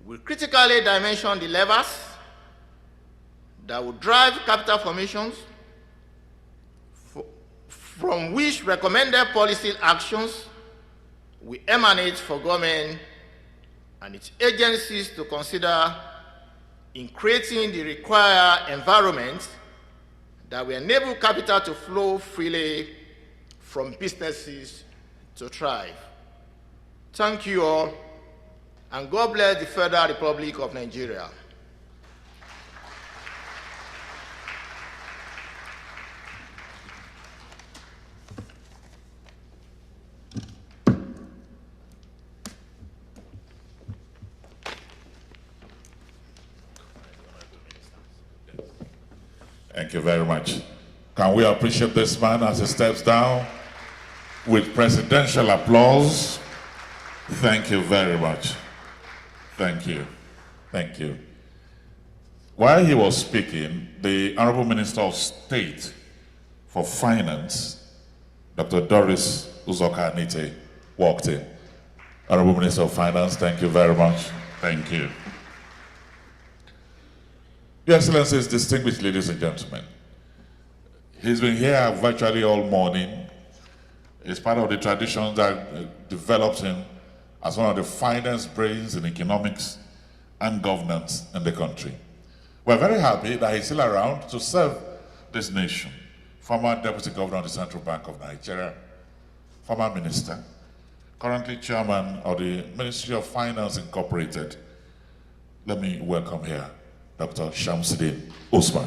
will critically dimension the levers that will drive capital formations, from which recommended policy actions will emanate for government and its agencies to consider in creating the required environment that will enable capital to flow freely from businesses to thrive. Thank you all, and God bless the Federal Republic of Nigeria. Thank you very much. Can we appreciate this man as he steps down with presidential applause? Thank you very much. Thank you. Thank you. While he was speaking, the Honorable Minister of State for Finance, Dr. Doris Uzoka Anite, walked in. Honorable Minister of Finance, thank you very much. Thank you. Your Excellencies, distinguished ladies and gentlemen, he's been here virtually all morning. It's part of the tradition that developed him as one of the finest brains in economics and governance in the country. We're very happy that he's still around to serve this nation. Former Deputy Governor of the Central Bank of Nigeria, former Minister, currently Chairman of the Ministry of Finance Incorporated. Let me welcome here Dr. Shamsuddin Usman.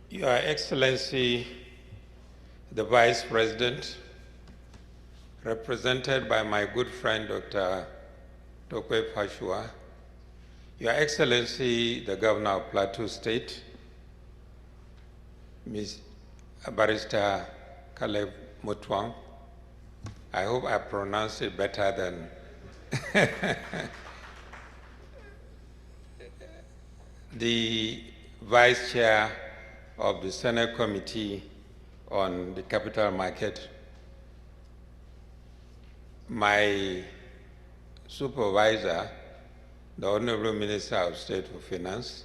Your Excellency, the Vice President, represented by my good friend, Dr. Tokwe Pashua, Your Excellency, the Governor of Plateau State, Ms. Barrister Caleb Mutwang, I hope I pronounced it better than the Vice Chair of the Senate Committee on the Capital Market, my supervisor, the Honorable Minister of State for Finance,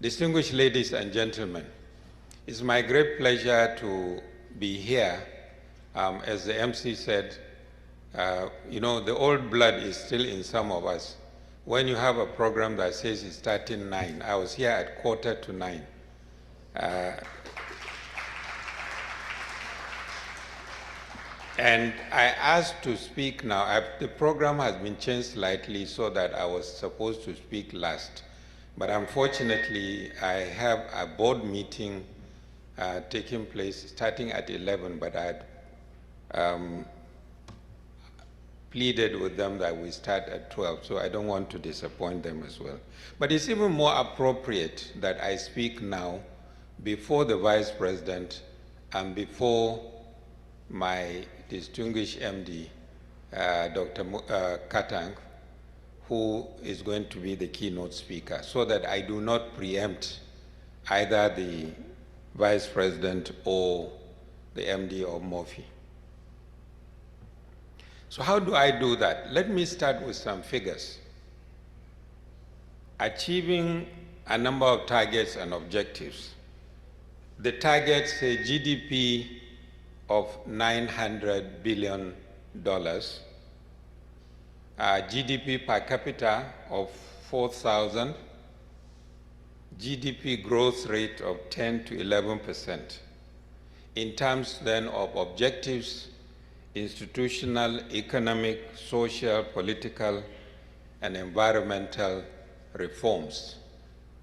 distinguished ladies and gentlemen, it's my great pleasure to be here. As the MC said, you know, the old blood is still in some of us. When you have a program that says it's starting 9, I was here at 9:15. And I asked to speak now. The program has been changed slightly so that I was supposed to speak last. But unfortunately, I have a board meeting taking place starting at 11, but I had pleaded with them that we start at 12, so I don't want to disappoint them as well. But it's even more appropriate that I speak now before the Vice President and before my distinguished MD, Dr. Katang, who is going to be the keynote speaker, so that I do not preempt either the Vice President or the MD of Murphy. So how do I do that? Let me start with some figures. Achieving a number of targets and objectives. The targets say GDP of $900 billion, GDP per capita of 4,000, GDP growth rate of 10 to 11%. In terms then of objectives, institutional, economic, social, political, and environmental reforms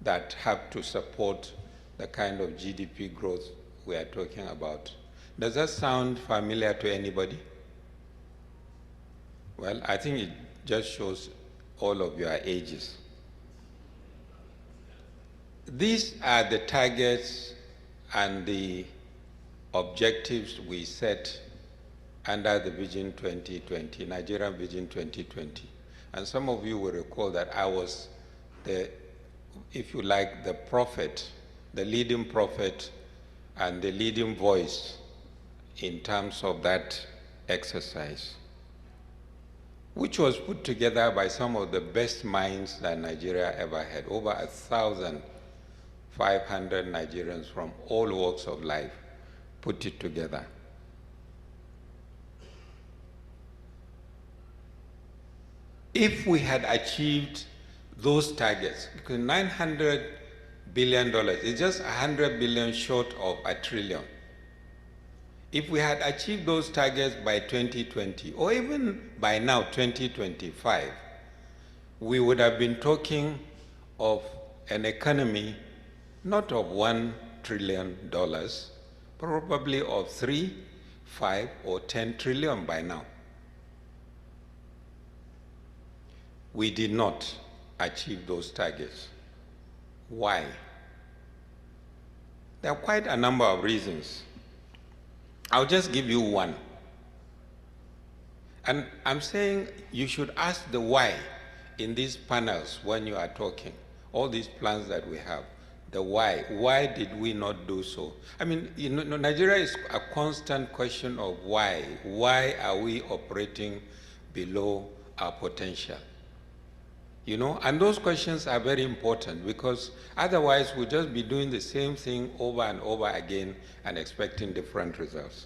that have to support the kind of GDP growth we are talking about. Does that sound familiar to anybody? Well, I think it just shows all of your ages. These are the targets and the objectives we set under the Vision 2020, Nigerian Vision 2020. And some of you will recall that I was the, if you like, the prophet, the leading prophet and the leading voice in terms of that exercise, which was put together by some of the best minds that Nigeria ever had. Over 1,500 Nigerians from all walks of life put it together. If we had achieved those targets, because $900 billion is just 100 billion short of $1 trillion. If we had achieved those targets by 2020, or even by now, 2025, we would have been talking of an economy not of $1 trillion, probably of 3, 5, or 10 trillion by now. We did not achieve those targets. Why? There are quite a number of reasons. I'll just give you one. And I'm saying you should ask the why in these panels when you are talking, all these plans that we have, the why. Why did we not do so? I mean, you know, Nigeria is a constant question of why. Why are we operating below our potential? You know, and those questions are very important because otherwise we'll just be doing the same thing over and over again and expecting different results.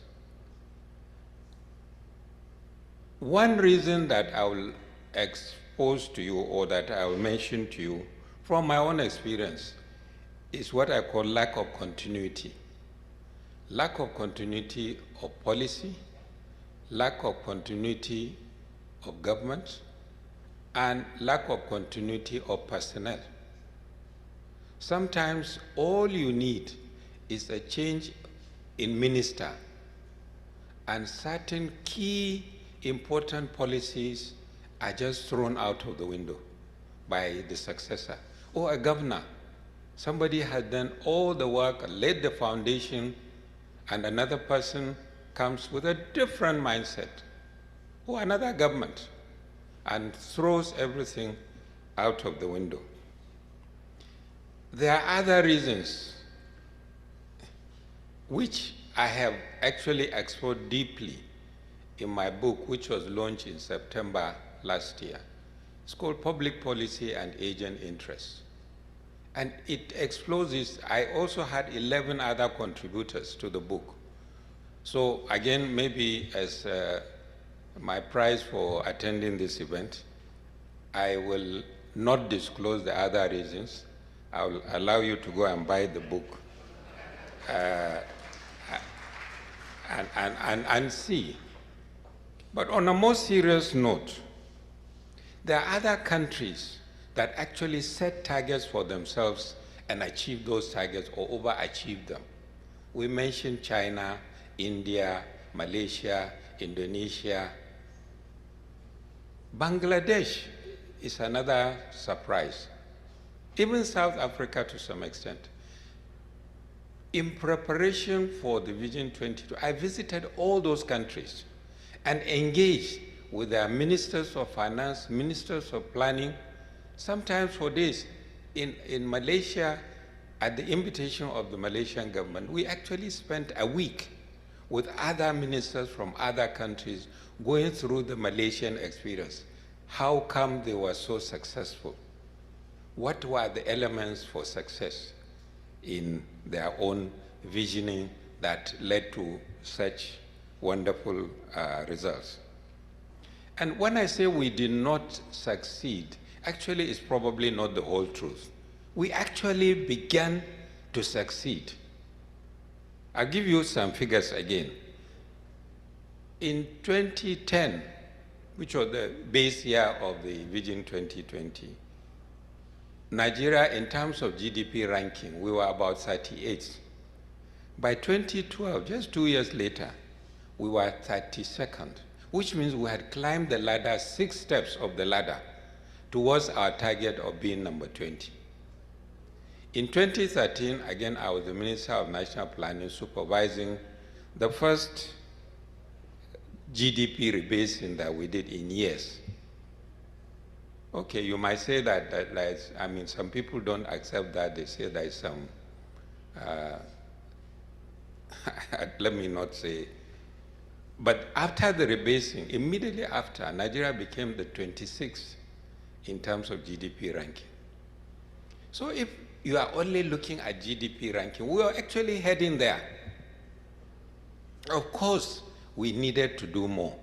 One reason that I will expose to you or that I will mention to you from my own experience is what I call lack of continuity. Lack of continuity of policy, lack of continuity of government, and lack of continuity of personnel. Sometimes all you need is a change in minister, and certain key important policies are just thrown out of the window by the successor. Or a governor, somebody has done all the work, laid the foundation, and another person comes with a different mindset, or another government, and throws everything out of the window. There are other reasons which I have actually explored deeply in my book, which was launched in September last year. It's called Public Policy and Agent Interests. And it explores this. I also had 11 other contributors to the book. So again, maybe as my prize for attending this event, I will not disclose the other reasons. I will allow you to go and buy the book and see. But on a more serious note, there are other countries that actually set targets for themselves and achieve those targets or overachieve them. We mentioned China, India, Malaysia, Indonesia. Bangladesh is another surprise. Even South Africa to some extent. In preparation for the Vision 22, I visited all those countries and engaged with their ministers of finance, ministers of planning, sometimes for days. In Malaysia, at the invitation of the Malaysian government, we actually spent a week with other ministers from other countries going through the Malaysian experience. How come they were so successful? What were the elements for success in their own visioning that led to such wonderful results? And when I say we did not succeed, actually it's probably not the whole truth. We actually began to succeed. I'll give you some figures again. In 2010, which was the base year of the Vision 2020, Nigeria, in terms of GDP ranking, we were about 38th. By 2012, just 2 years later, we were 32nd, which means we had climbed the ladder 6 steps of the ladder towards our target of being number 20. In 2013, again, I was the Minister of National Planning supervising the first GDP rebasing that we did in years. Okay, you might say that I mean, some people don't accept that. They say there is some, let me not say, but after the rebasing, immediately after, Nigeria became the 26th in terms of GDP ranking. So if you are only looking at GDP ranking, we are actually heading there. Of course, we needed to do more.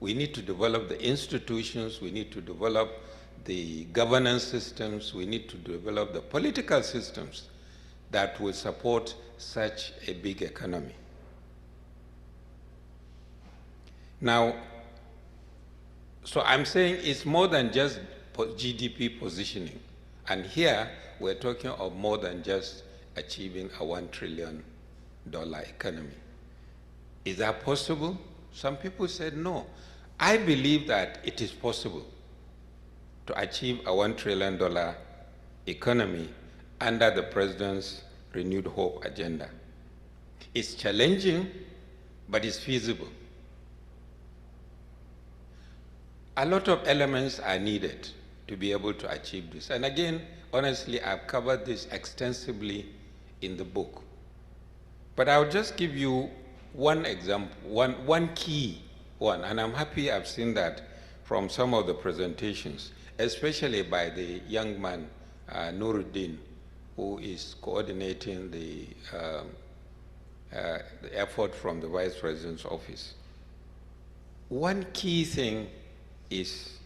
We need to develop the institutions, we need to develop the governance systems, we need to develop the political systems that will support such a big economy. Now, so I'm saying it's more than just GDP positioning. And here, we're talking of more than just achieving a $1 trillion economy. Is that possible? Some people said no. I believe that it is possible to achieve a $1 trillion economy under the President's Renewed Hope agenda. It's challenging, but it's feasible. A lot of elements are needed to be able to achieve this. And again, honestly, I've covered this extensively in the book. But I'll just give you one example, one key one, and I'm happy I've seen that from some of the presentations, especially by the young man, Nuruddin, who is coordinating the effort from the Vice President's office. One key thing is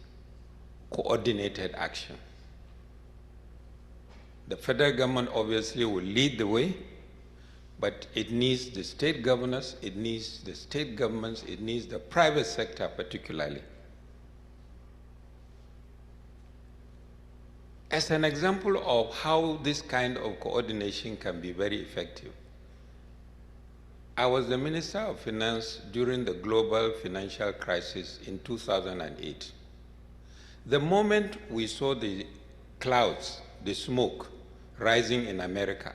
coordinated action. The federal government obviously will lead the way, but it needs the state governors, it needs the state governments, it needs the private sector particularly. As an example of how this kind of coordination can be very effective, I was the Minister of Finance during the global financial crisis in 2008. The moment we saw the clouds, the smoke rising in America,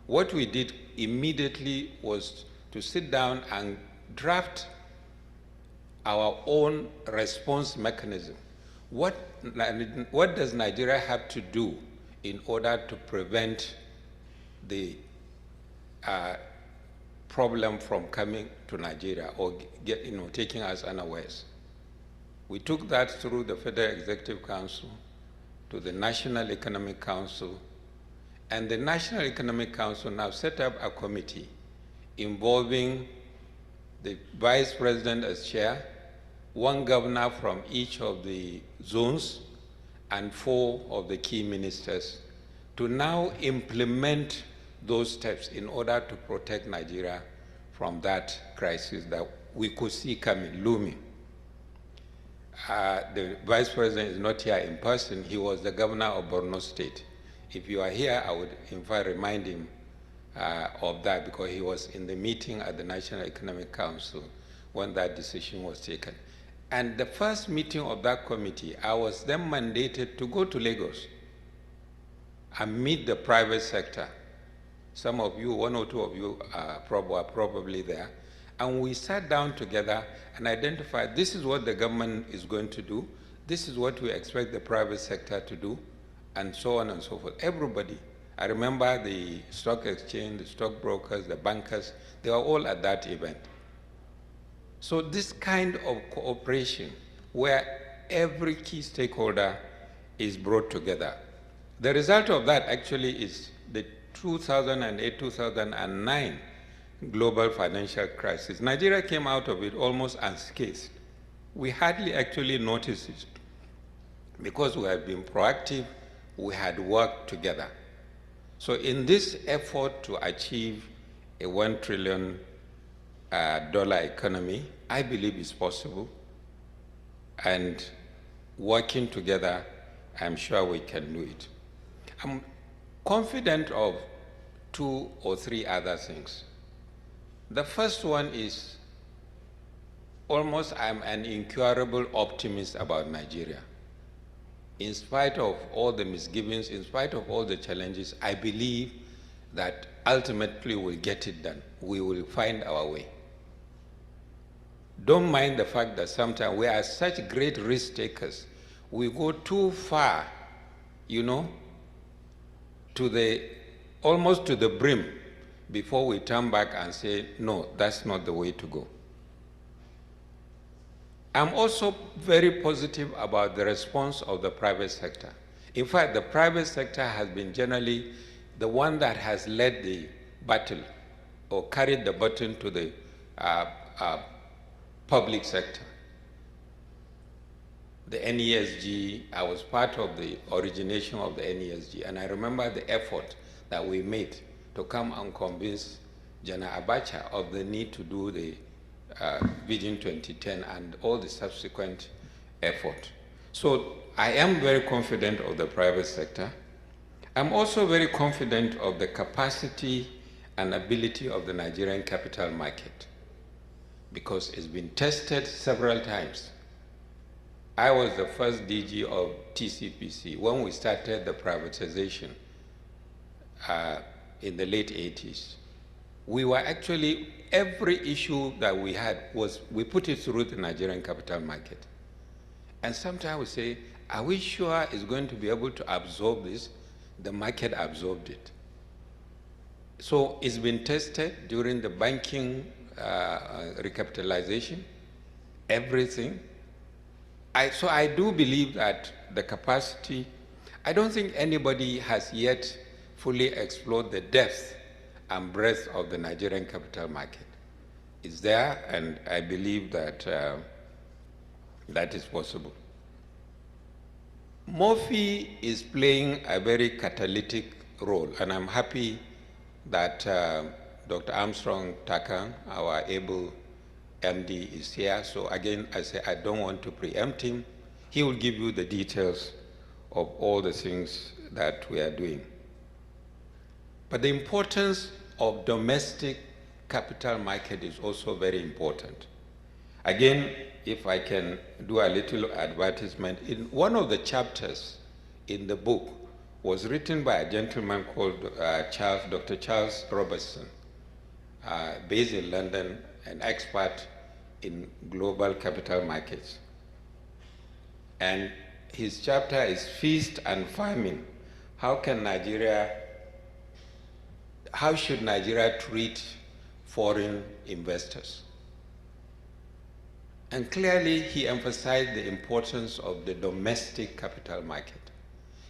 what we did immediately was to sit down and draft our own response mechanism. What does Nigeria have to do in order to prevent the problem from coming to Nigeria or taking us unawares? We took that through the Federal Executive Council to the National Economic Council, and the National Economic Council now set up a committee involving the Vice President as chair, one governor from each of the zones, and 4 of the key ministers to now implement those steps in order to protect Nigeria from that crisis that we could see coming, looming. The Vice President is not here in person. He was the governor of Borno State. If you are here, I would in fact remind him of that, because he was in the meeting at the National Economic Council when that decision was taken. And the first meeting of that committee, I was then mandated to go to Lagos and meet the private sector. Some of you, one or two of you are probably there. And we sat down together and identified this is what the government is going to do, this is what we expect the private sector to do, and so on and so forth. Everybody. I remember the stock exchange, the stockbrokers, the bankers, they were all at that event. So this kind of cooperation where every key stakeholder is brought together. The result of that actually is the 2008-2009 global financial crisis. Nigeria came out of it almost unscathed. We hardly actually noticed it because we had been proactive, we had worked together. So in this effort to achieve a $1 trillion economy, I believe it's possible. And working together, I'm sure we can do it. I'm confident of 2 or 3 other things. The first one is I'm an incurable optimist about Nigeria. In spite of all the misgivings, in spite of all the challenges, I believe that ultimately we'll get it done. We will find our way. Don't mind the fact that sometimes we are such great risk takers. We go too far, almost to the brim before we turn back and say, no, that's not the way to go. I'm also very positive about the response of the private sector. In fact, the private sector has been generally the one that has led the battle or carried the baton to the public sector. The NESG, I was part of the origination of the NESG, and I remember the effort that we made to come and convince General Abacha of the need to do the Vision 2010 and all the subsequent effort. So I am very confident of the private sector. I'm also very confident of the capacity and ability of the Nigerian capital market because it's been tested several times. I was the first DG of TCPC when we started the privatization in the late 80s. We were actually, every issue that we had we put it through the Nigerian capital market. And sometimes we say, are we sure it's going to be able to absorb this? The market absorbed it. So it's been tested during the banking recapitalization, everything. So I do believe that the capacity, I don't think anybody has yet fully explored the depth and breadth of the Nigerian capital market. It's there, and I believe that that is possible. Murphy is playing a very catalytic role, and I'm happy that Dr. Armstrong Takan, our able MD, is here. So again, I say I don't want to preempt him. He will give you the details of all the things that we are doing. But the importance of domestic capital market is also very important. Again, if I can do a little advertisement, in one of the chapters in the book was written by a gentleman called Dr. Charles Robertson, based in London, an expert in global capital markets. And his chapter is Feast and Famine. How should Nigeria treat foreign investors? And clearly he emphasized the importance of the domestic capital market.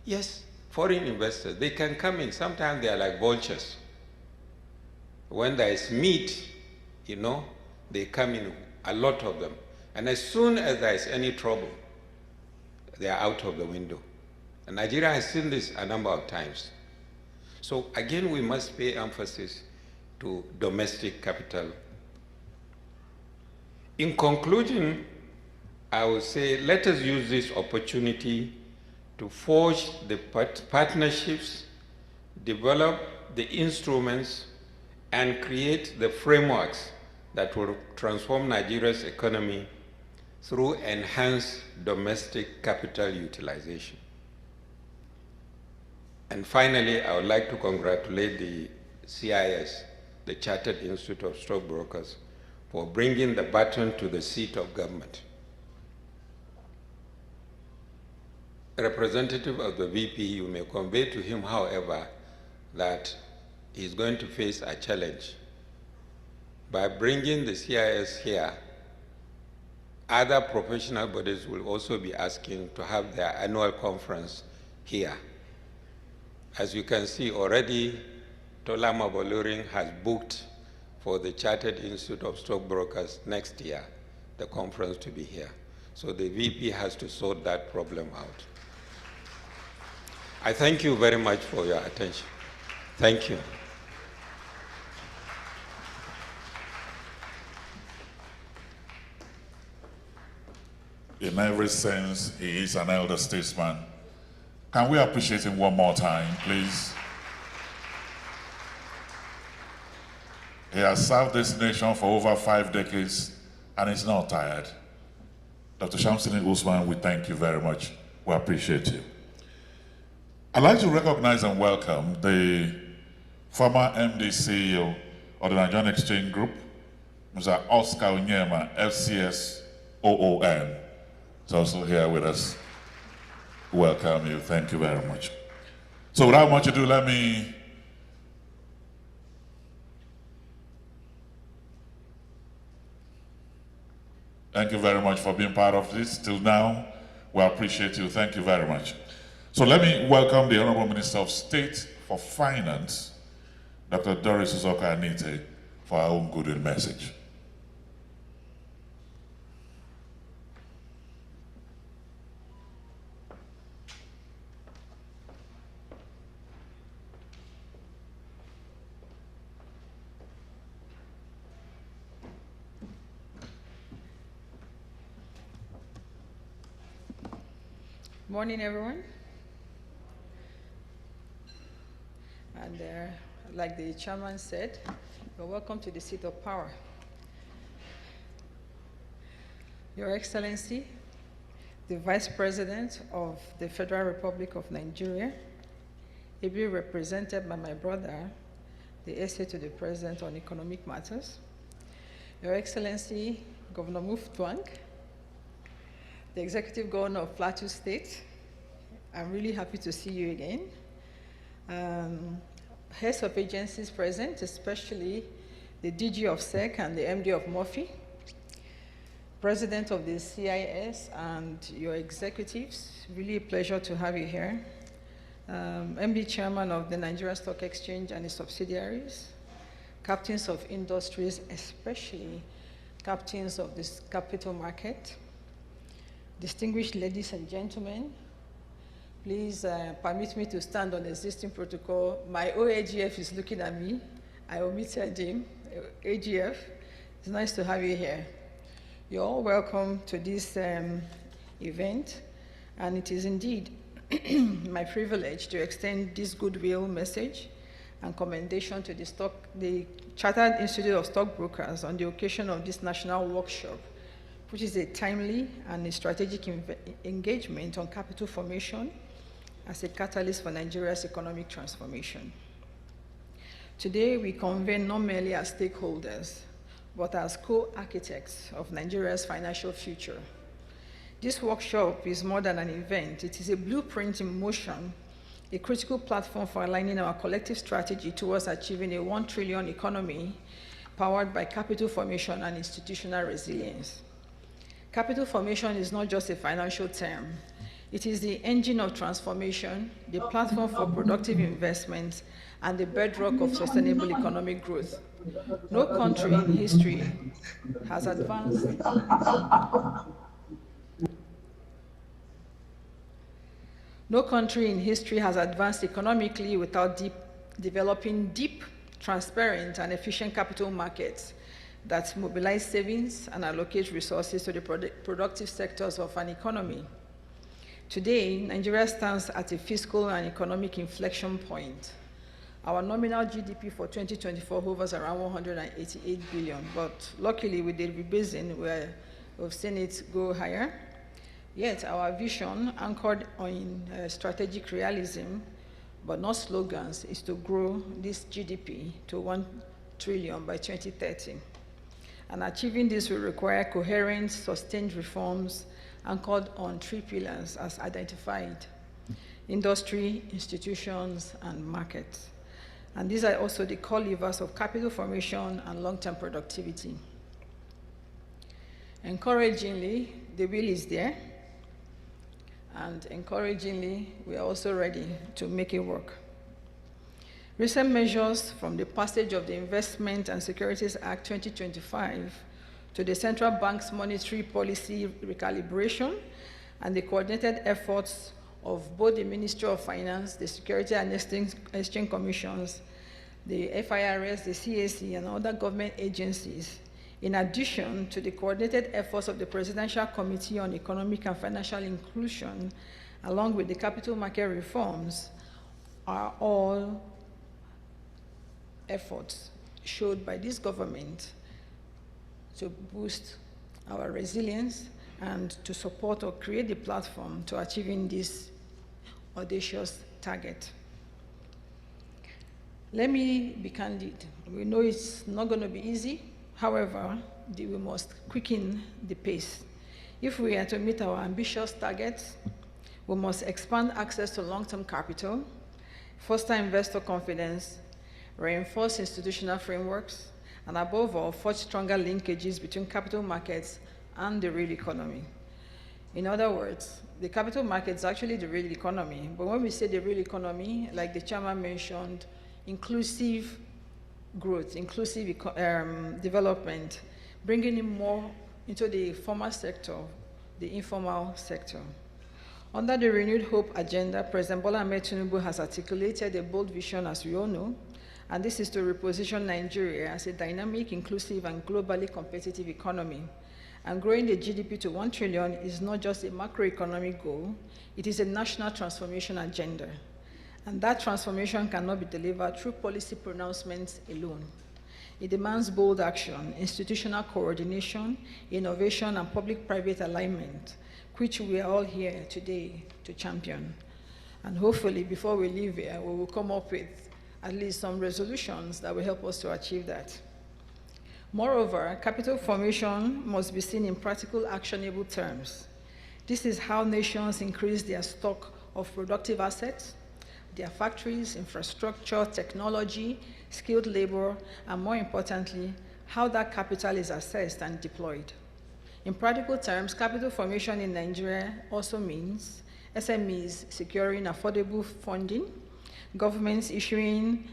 Yes, foreign investors, they can come in. Sometimes they are like vultures. When there is meat, they come in, a lot of them. And as soon as there is any trouble, they are out of the window. And Nigeria has seen this a number of times. So again, we must pay emphasis to domestic capital. In conclusion, I would say let us use this opportunity to forge the partnerships, develop the instruments, and create the frameworks that will transform Nigeria's economy through enhanced domestic capital utilization. And finally, I would like to congratulate the CIS, the Chartered Institute of Stockbrokers, for bringing the baton to the seat of government. A representative of the VP, you may convey to him, however, that he's going to face a challenge. By bringing the CIS here, other professional bodies will also be asking to have their annual conference here. As you can see already, Tolama Boluring has booked for the Chartered Institute of Stockbrokers next year, the conference to be here. So the VP has to sort that problem out. I thank you very much for your attention. Thank you. In every sense, he is an elder statesman. Can we appreciate him one more time, please? He has served this nation for over 5 decades and is not tired. Dr. Shamsini Usman, we thank you very much. We appreciate you. I'd like to recognize and welcome the former MD CEO of the Nigerian Exchange Group, Mr. Oscar Onyema, FCS OON. He's also here with us. Welcome you. Thank you very much. So without much ado, let me thank you very much for being part of this till now. We appreciate you. Thank you very much. So let me welcome the Honorable Minister of State for Finance, Dr. Doris Uzoka Anite, for our own good message. Morning, everyone. And like the chairman said, you're welcome to the seat of power. Your Excellency, the Vice President of the Federal Republic of Nigeria, ably represented by my brother, the essay to the President on Economic Matters, Your Excellency, Governor Muftwang, the Executive Governor of Plateau State, I'm really happy to see you again. Heads of agencies present, especially the DG of SEC and the MD of Murphy, President of the CIS and your executives, really a pleasure to have you here. MD Chairman of the Nigerian Stock Exchange and its subsidiaries, captains of industries, especially captains of this capital market, distinguished ladies and gentlemen, please permit me to stand on existing protocol. My OAGF is looking at me. I omitted him. AGF, it's nice to have you here. You're all welcome to this event, and it is indeed my privilege to extend this goodwill message and commendation to the Chartered Institute of Stockbrokers on the occasion of this national workshop, which is a timely and a strategic engagement on capital formation as a catalyst for Nigeria's economic transformation. Today, we convene not merely as stakeholders, but as co-architects of Nigeria's financial future. This workshop is more than an event. It is a blueprint in motion, a critical platform for aligning our collective strategy towards achieving a 1 trillion economy powered by capital formation and institutional resilience. Capital formation is not just a financial term. It is the engine of transformation, the platform for productive investments, and the bedrock of sustainable economic growth. No country in history has advanced. No country in history has advanced economically without developing deep, transparent, and efficient capital markets that mobilize savings and allocate resources to the productive sectors of an economy. Today, Nigeria stands at a fiscal and economic inflection point. Our nominal GDP for 2024 hovers around 188 billion, but luckily with the rebasing, we're We've seen it go higher. Yet our vision, anchored on strategic realism, but not slogans, is to grow this GDP to 1 trillion by 2030. And achieving this will require coherent, sustained reforms anchored on 3 pillars as identified: industry, institutions, and markets. And these are also the core levers of capital formation and long-term productivity. Encouragingly, the will is there, and encouragingly, we are also ready to make it work. Recent measures, from the passage of the Investment and Securities Act 2025 to the central bank's monetary policy recalibration and the coordinated efforts of both the Ministry of Finance, the Security and Exchange Commissions, the FIRS, the CAC, and other government agencies, in addition to the coordinated efforts of the Presidential Committee on Economic and Financial Inclusion, along with the capital market reforms, are all efforts showed by this government to boost our resilience and to support or create the platform to achieving this audacious target. Let me be candid. We know it's not going to be easy. However, we must quicken the pace. If we are to meet our ambitious targets, we must expand access to long-term capital, foster investor confidence, reinforce institutional frameworks, and above all, forge stronger linkages between capital markets and the real economy. In other words, the capital market is actually the real economy, but when we say the real economy, like the chairman mentioned, inclusive growth, inclusive development, bringing in more into the formal sector, the informal sector. Under the Renewed Hope agenda, President Bola Ahmed Tinubu has articulated a bold vision, as we all know, and this is to reposition Nigeria as a dynamic, inclusive, and globally competitive economy. And growing the GDP to 1 trillion is not just a macroeconomic goal, it is a national transformation agenda. And that transformation cannot be delivered through policy pronouncements alone. It demands bold action, institutional coordination, innovation, and public-private alignment, which we are all here today to champion. And hopefully, before we leave here, we will come up with at least some resolutions that will help us to achieve that. Moreover, capital formation must be seen in practical, actionable terms. This is how nations increase their stock of productive assets, their factories, infrastructure, technology, skilled labor, and more importantly, how that capital is assessed and deployed. In practical terms, capital formation in Nigeria also means SMEs securing affordable funding, governments issuing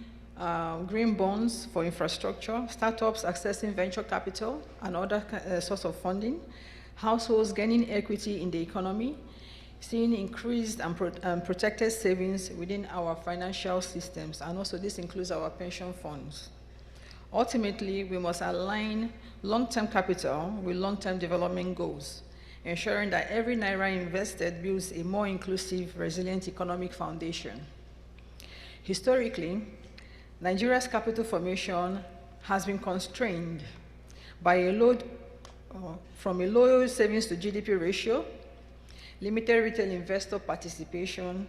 green bonds for infrastructure, startups accessing venture capital and other sources of funding, households gaining equity in the economy, seeing increased and protected savings within our financial systems, and also this includes our pension funds. Ultimately, we must align long-term capital with long-term development goals, ensuring that every naira invested builds a more inclusive, resilient economic foundation. Historically, Nigeria's capital formation has been constrained by from a low savings to GDP ratio, limited retail investor participation,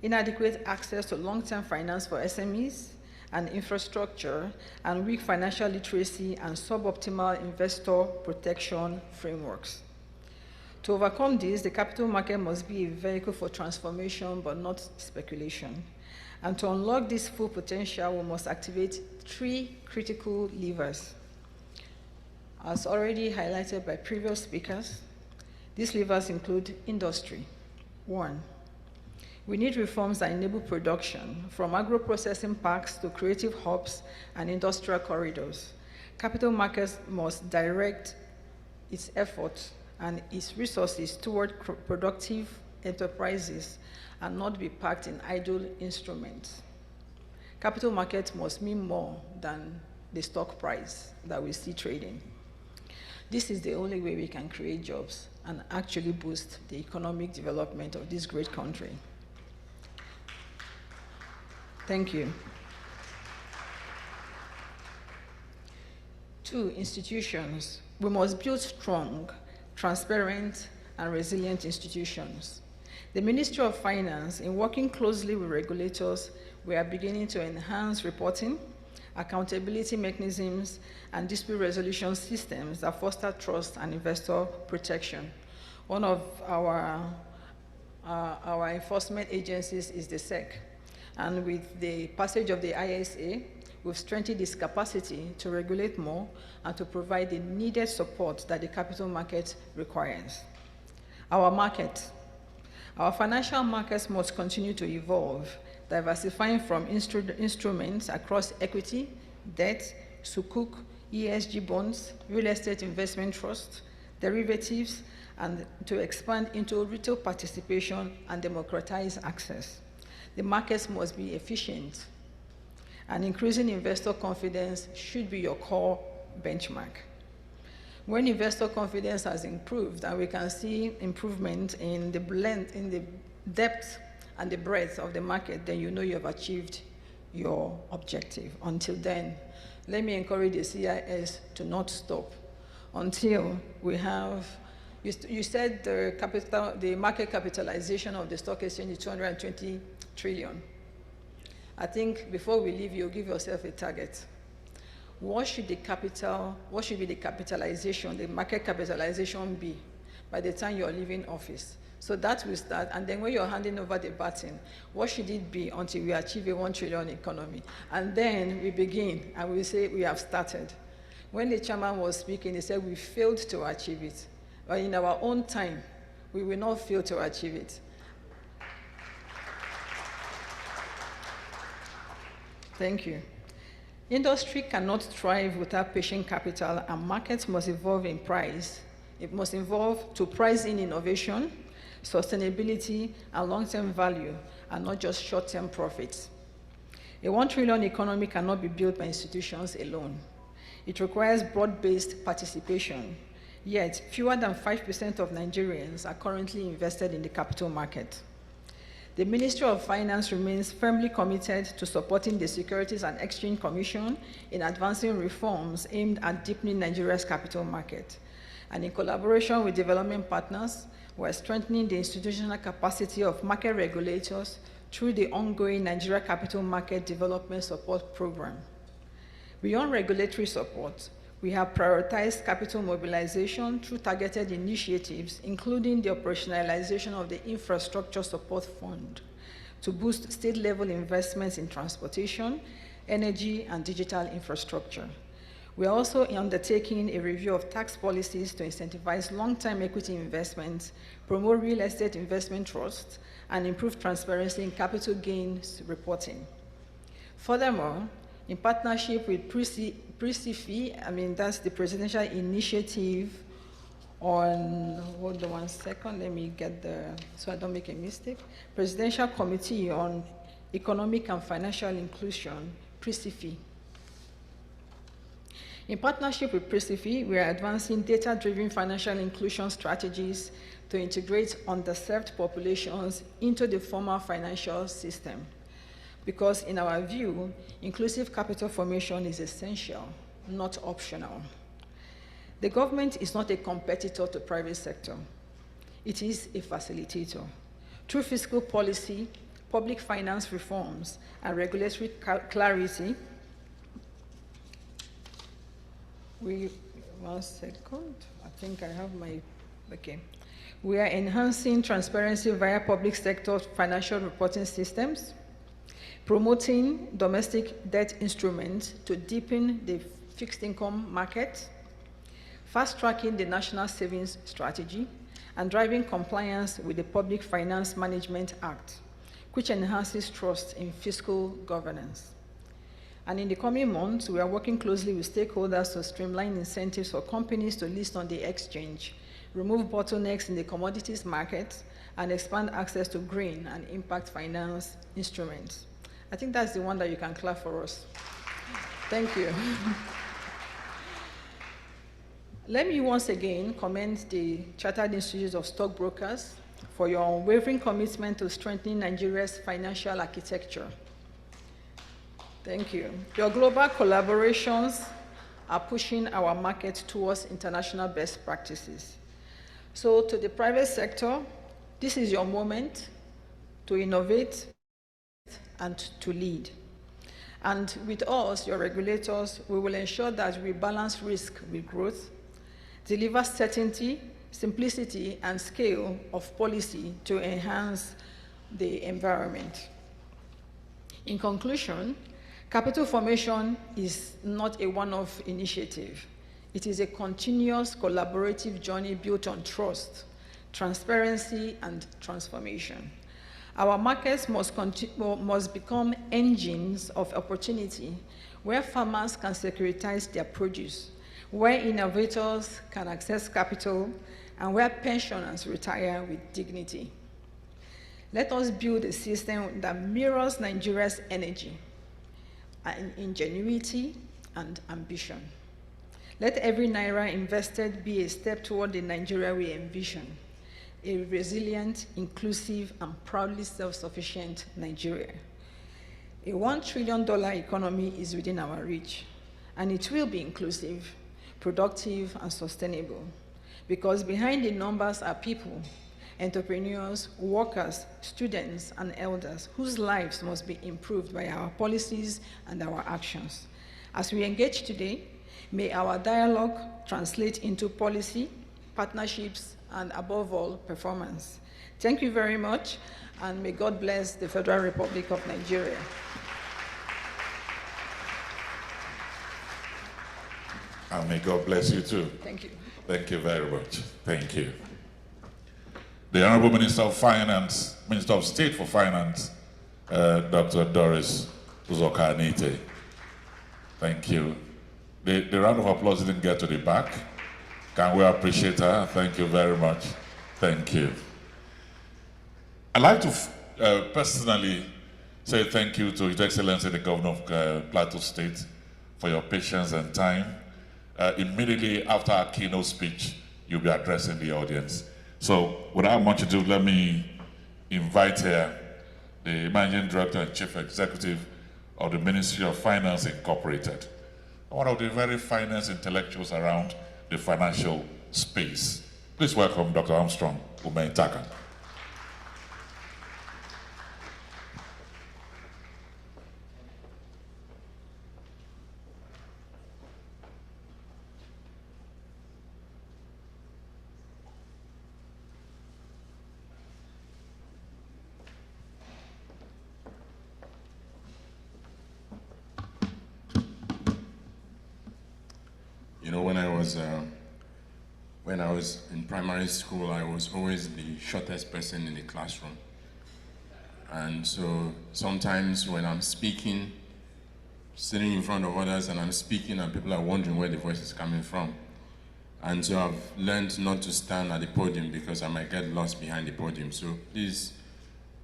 inadequate access to long-term finance for SMEs and infrastructure, and weak financial literacy and suboptimal investor protection frameworks. To overcome this, the capital market must be a vehicle for transformation, but not speculation. And to unlock this full potential, we must activate 3 critical levers. As already highlighted by previous speakers, these levers include industry. 1, we need reforms that enable production, from agro-processing parks to creative hubs and industrial corridors. Capital markets must direct its efforts and its resources toward productive enterprises and not be packed in idle instruments. Capital markets must mean more than the stock price that we see trading. This is the only way we can create jobs and actually boost the economic development of this great country. Thank you. 2, institutions. We must build strong, transparent, and resilient institutions. The Ministry of Finance, in working closely with regulators, we are beginning to enhance reporting, accountability mechanisms, and dispute resolution systems that foster trust and investor protection. One of our enforcement agencies is the SEC, and with the passage of the ISA, we've strengthened its capacity to regulate more and to provide the needed support that the capital market requires. Our financial markets must continue to evolve, diversifying from instruments across equity, debt, sukuk, ESG bonds, real estate investment trusts, derivatives, and to expand into retail participation and democratize access. The markets must be efficient, and increasing investor confidence should be your core benchmark. When investor confidence has improved, and we can see improvement in the depth and the breadth of the market, then you know you have achieved your objective. Until then, let me encourage the CIS to not stop until we have, you said the market capitalization of the stock exchange is 220 trillion. I think before we leave, you'll give yourself a target. What should be the capitalization, the market capitalization be by the time you're leaving office? So that will start, and then when you're handing over the baton, what should it be until we achieve a 1 trillion economy? And then we begin, and we say we have started. When the chairman was speaking, he said we failed to achieve it. But in our own time, we will not fail to achieve it. Thank you. Industry cannot thrive without patient capital, and markets must evolve in price. It must evolve to price in innovation, sustainability, and long-term value, and not just short-term profits. A 1 trillion economy cannot be built by institutions alone. It requires broad-based participation, yet fewer than 5% of Nigerians are currently invested in the capital market. The Ministry of Finance remains firmly committed to supporting the Securities and Exchange Commission in advancing reforms aimed at deepening Nigeria's capital market. And in collaboration with development partners, we're strengthening the institutional capacity of market regulators through the ongoing Nigeria Capital Market Development Support Program. Beyond regulatory support, we have prioritized capital mobilization through targeted initiatives, including the operationalization of the Infrastructure Support Fund to boost state-level investments in transportation, energy, and digital infrastructure. We are also undertaking a review of tax policies to incentivize long-term equity investments, promote real estate investment trusts, and improve transparency in capital gains reporting. Furthermore, in partnership with PRICIFI, that's the Presidential Initiative on, hold on 1 second, let me get so I don't make a mistake. Presidential Committee on Economic and Financial Inclusion, PRICIFI. In partnership with PRICIFI, we are advancing data-driven financial inclusion strategies to integrate underserved populations into the formal financial system. Because in our view, inclusive capital formation is essential, not optional. The government is not a competitor to private sector. It is a facilitator. Through fiscal policy, public finance reforms, and regulatory clarity, one second, I think I have my, okay. We are enhancing transparency via public sector financial reporting systems, promoting domestic debt instruments to deepen the fixed income market, fast-tracking the national savings strategy, and driving compliance with the Public Finance Management Act, which enhances trust in fiscal governance. And in the coming months, we are working closely with stakeholders to streamline incentives for companies to list on the exchange, remove bottlenecks in the commodities market, and expand access to green and impact finance instruments. I think that's the one that you can clap for us. Thank you. Let me once again commend the Chartered Institute of Stockbrokers for your unwavering commitment to strengthening Nigeria's financial architecture. Thank you. Your global collaborations are pushing our market towards international best practices. So to the private sector, this is your moment to innovate and to lead. And with us, your regulators, we will ensure that we balance risk with growth, deliver certainty, simplicity, and scale of policy to enhance the environment. In conclusion, capital formation is not a one-off initiative. It is a continuous collaborative journey built on trust, transparency, and transformation. Our markets must become engines of opportunity where farmers can securitize their produce, where innovators can access capital, and where pensioners retire with dignity. Let us build a system that mirrors Nigeria's energy, ingenuity, and ambition. Let every naira invested be a step toward the Nigeria we envision, a resilient, inclusive, and proudly self-sufficient Nigeria. A $1 trillion economy is within our reach, and it will be inclusive, productive, and sustainable, because behind the numbers are people, entrepreneurs, workers, students, and elders whose lives must be improved by our policies and our actions. As we engage today, may our dialogue translate into policy, partnerships, and above all, performance. Thank you very much, and may God bless the Federal Republic of Nigeria. And may God bless you too. Thank you. Thank you very much. Thank you. The Honorable Minister of Finance, Minister of State for Finance, Dr. Doris Uzoka-Anite. Thank you. The round of applause didn't get to the back. Can we appreciate her? Thank you very much. Thank you. I'd like to personally say thank you to His Excellency the Governor of Plateau State for your patience and time. Immediately after our keynote speech, you'll be addressing the audience. So without much ado, let me invite here the Managing Director and Chief Executive of the Ministry of Finance Incorporated, one of the very finest intellectuals around the financial space. Please welcome Dr. Armstrong Umeitaka. You know, when I was in primary school, I was always the shortest person in the classroom. And so sometimes when I'm speaking, sitting in front of others and I'm speaking and people are wondering where the voice is coming from. And so I've learned not to stand at the podium because I might get lost behind the podium. So please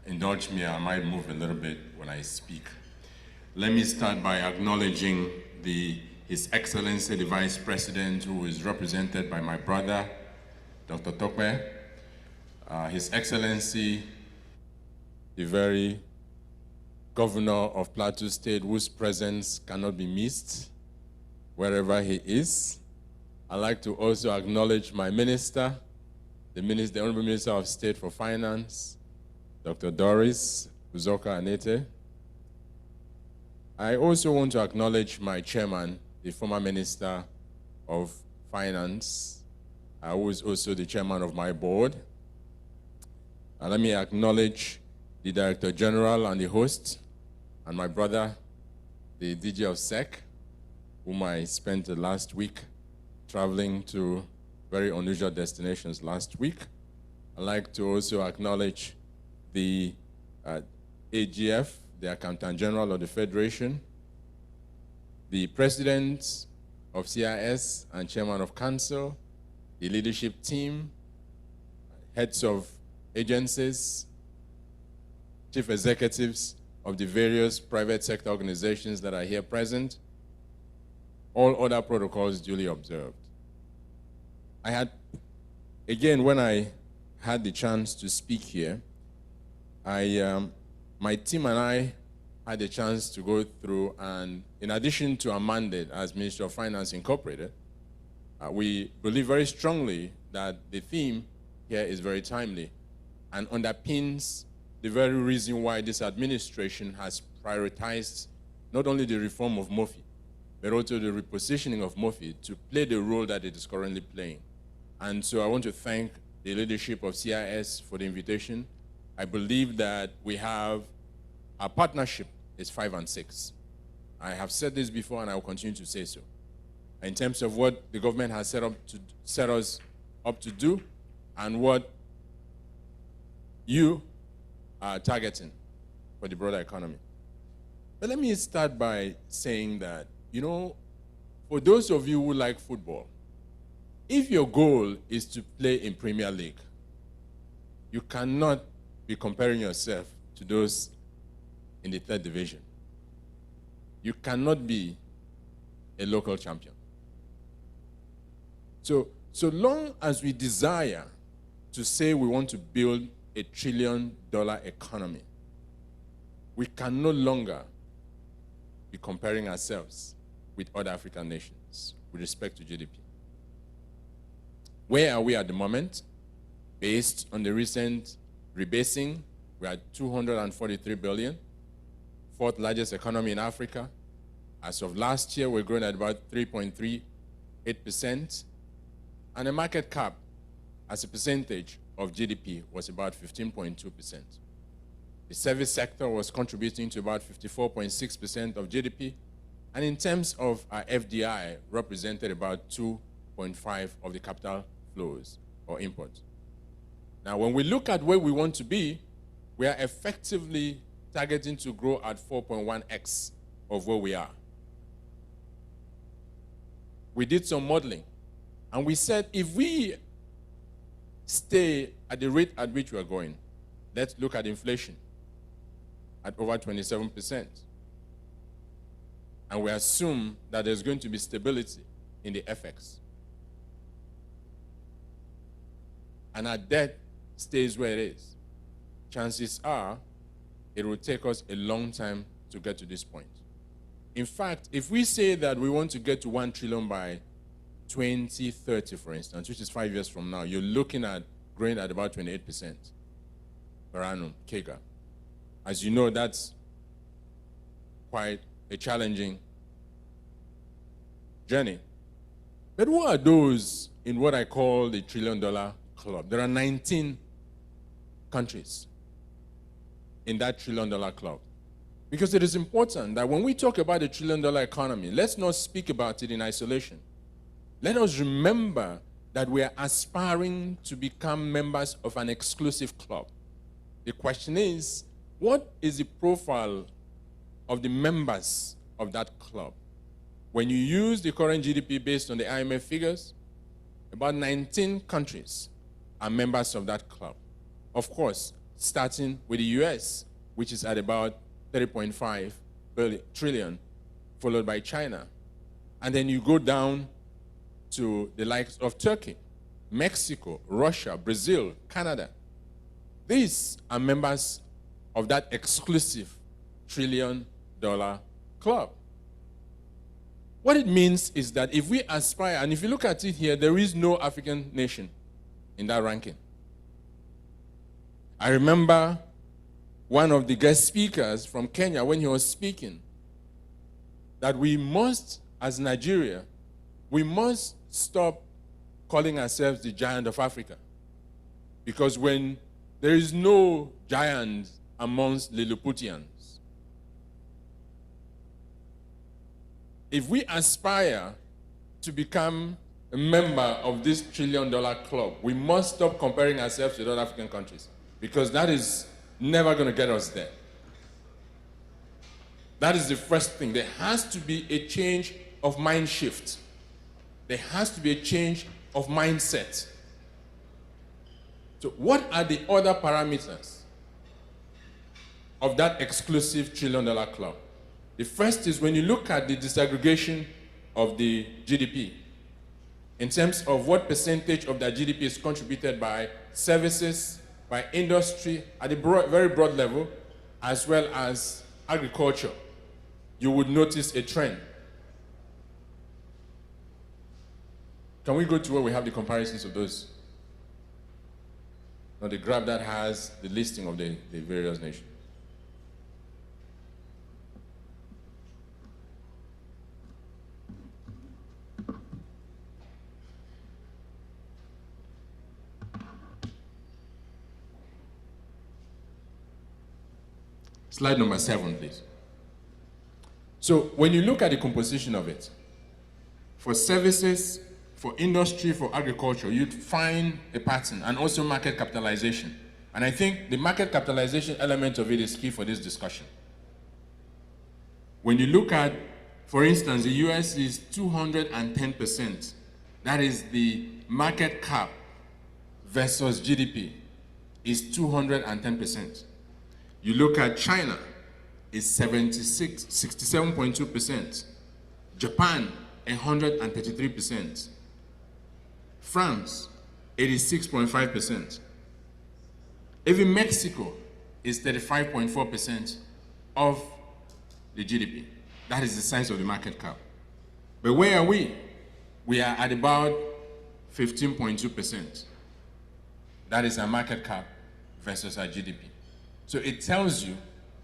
indulge me, I might move a little bit when I speak. Let me start by acknowledging His Excellency, the Vice President, who is represented by my brother, Dr. Tokwe. His Excellency, the very Governor of Plateau State, whose presence cannot be missed wherever he is. I'd like to also acknowledge my minister, the Honorable Minister of State for Finance, Dr. Doris Uzoka-Anite. I also want to acknowledge my chairman, the former Minister of Finance, who is also the chairman of my board. And let me acknowledge the Director General and the host, and my brother, the DG of SEC, whom I spent the last week traveling to very unusual destinations last week. I'd like to also acknowledge the AGF, the Accountant General of the Federation, the President of CIS and Chairman of Council, the leadership team, heads of agencies, chief executives of the various private sector organizations that are here present, all other protocols duly observed. When I had the chance to speak here, my team and I had a chance to go through, and in addition to our mandate as Ministry of Finance Incorporated, we believe very strongly that the theme here is very timely and underpins the very reason why this administration has prioritized not only the reform of MOFI, but also the repositioning of MOFI to play the role that it is currently playing. And so I want to thank the leadership of CIS for the invitation. I believe that we have, our partnership is 5 and 6. I have said this before and I will continue to say so. In terms of what the government has set us up to do and what you are targeting for the broader economy. But let me start by saying that, you know, for those of you who like football, if your goal is to play in Premier League, you cannot be comparing yourself to those in the 3rd division. You cannot be a local champion. So long as we desire to say we want to build a $1 trillion economy, we can no longer be comparing ourselves with other African nations with respect to GDP. Where are we at the moment? Based on the recent rebasing, we are at 243 billion, 4th largest economy in Africa. As of last year, we're growing at about 3.38%, and the market cap as a percentage of GDP was about 15.2%. The service sector was contributing to about 54.6% of GDP, and in terms of our FDI, represented about 2.5% of the capital flows or imports. Now, when we look at where we want to be, we are effectively targeting to grow at 4.1x of where we are. We did some modeling, and we said if we stay at the rate at which we are going, let's look at inflation at over 27%. And we assume that there's going to be stability in the FX. And our debt stays where it is. Chances are it will take us a long time to get to this point. In fact, if we say that we want to get to 1 trillion by 2030, for instance, which is 5 years from now, you're looking at growing at about 28% per annum, CAGR. As you know, that's quite a challenging journey. But who are those in what I call the $1 trillion club? There are 19 countries in that $1 trillion club. Because it is important that when we talk about the $1 trillion economy, let's not speak about it in isolation. Let us remember that we are aspiring to become members of an exclusive club. The question is, what is the profile of the members of that club? When you use the current GDP based on the IMF figures, about 19 countries are members of that club. Of course, starting with the US, which is at about 30.5 trillion, followed by China. And then you go down to the likes of Turkey, Mexico, Russia, Brazil, Canada. These are members of that exclusive $1 trillion club. What it means is that if we aspire, and if you look at it here, there is no African nation in that ranking. I remember one of the guest speakers from Kenya when he was speaking that we must, as Nigeria, we must stop calling ourselves the giant of Africa. Because when there is no giant amongst Lilliputians, if we aspire to become a member of this $1 trillion club, we must stop comparing ourselves with other African countries, because that is never going to get us there. That is the first thing. There has to be a change of mind shift. There has to be a change of mindset. So what are the other parameters of that exclusive $1 trillion club? The first is when you look at the disaggregation of the GDP, in terms of what percentage of that GDP is contributed by services, by industry, at a very broad level, as well as agriculture, you would notice a trend. Can we go to where we have the comparisons of those? Now the graph that has the listing of the various nations. Slide number 7, please. So when you look at the composition of it, for services, for industry, for agriculture, you'd find a pattern, and also market capitalization. And I think the market capitalization element of it is key for this discussion. When you look at, for instance, the US is 210%. That is the market cap versus GDP is 210%. You look at China, is 67.2%. Japan, 133%. France, 86.5%. Even Mexico is 35.4% of the GDP. That is the size of the market cap. But where are we? We are at about 15.2%. That is our market cap versus our GDP. So it tells you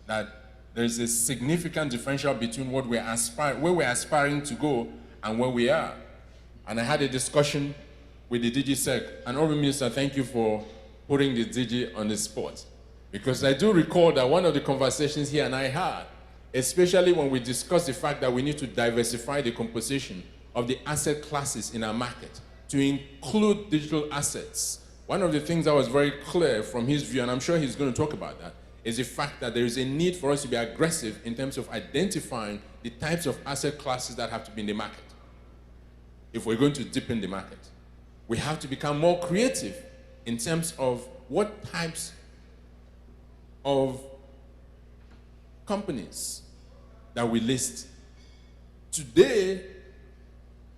that there's a significant differential between what where we're aspiring to go and where we are. And I had a discussion with the DG Sec, and Honorable Minister, thank you for putting the DG on the spot. Because I do recall that one of the conversations he and I had, especially when we discussed the fact that we need to diversify the composition of the asset classes in our market to include digital assets. One of the things that was very clear from his view, and I'm sure he's going to talk about that, is the fact that there is a need for us to be aggressive in terms of identifying the types of asset classes that have to be in the market. If we're going to deepen the market, we have to become more creative in terms of what types of companies that we list. Today,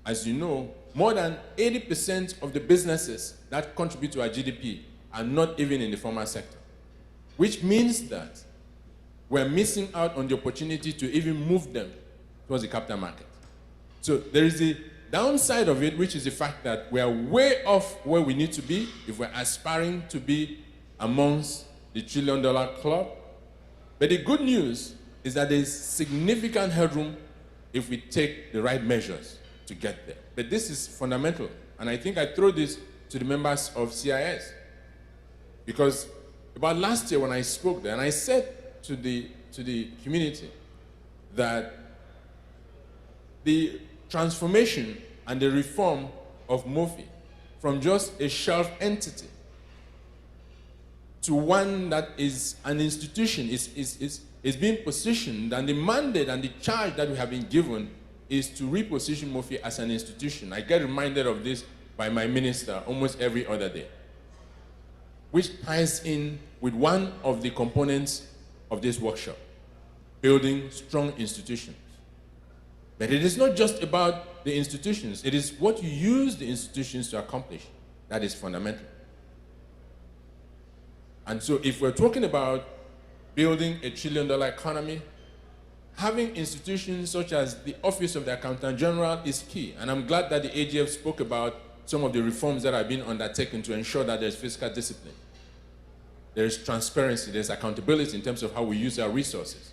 as you know, more than 80% of the businesses that contribute to our GDP are not even in the formal sector, which means that we're missing out on the opportunity to even move them towards the capital market. So there is the downside of it, which is the fact that we are way off where we need to be if we're aspiring to be amongst the $1 trillion club. But the good news is that there's significant headroom if we take the right measures to get there. But this is fundamental, and I think I throw this to the members of CIS, because about last year when I spoke there, and I said to the community that the transformation and the reform of MOFI from just a shelf entity to one that is an institution is being positioned, and the mandate and the charge that we have been given is to reposition MOFI as an institution. I get reminded of this by my minister almost every other day, which ties in with one of the components of this workshop, building strong institutions. But it is not just about the institutions, it is what you use the institutions to accomplish that is fundamental. And so if we're talking about building a $1 trillion economy, having institutions such as the Office of the Accountant General is key. And I'm glad that the AGF spoke about some of the reforms that have been undertaken to ensure that there's fiscal discipline. There's transparency, there's accountability in terms of how we use our resources.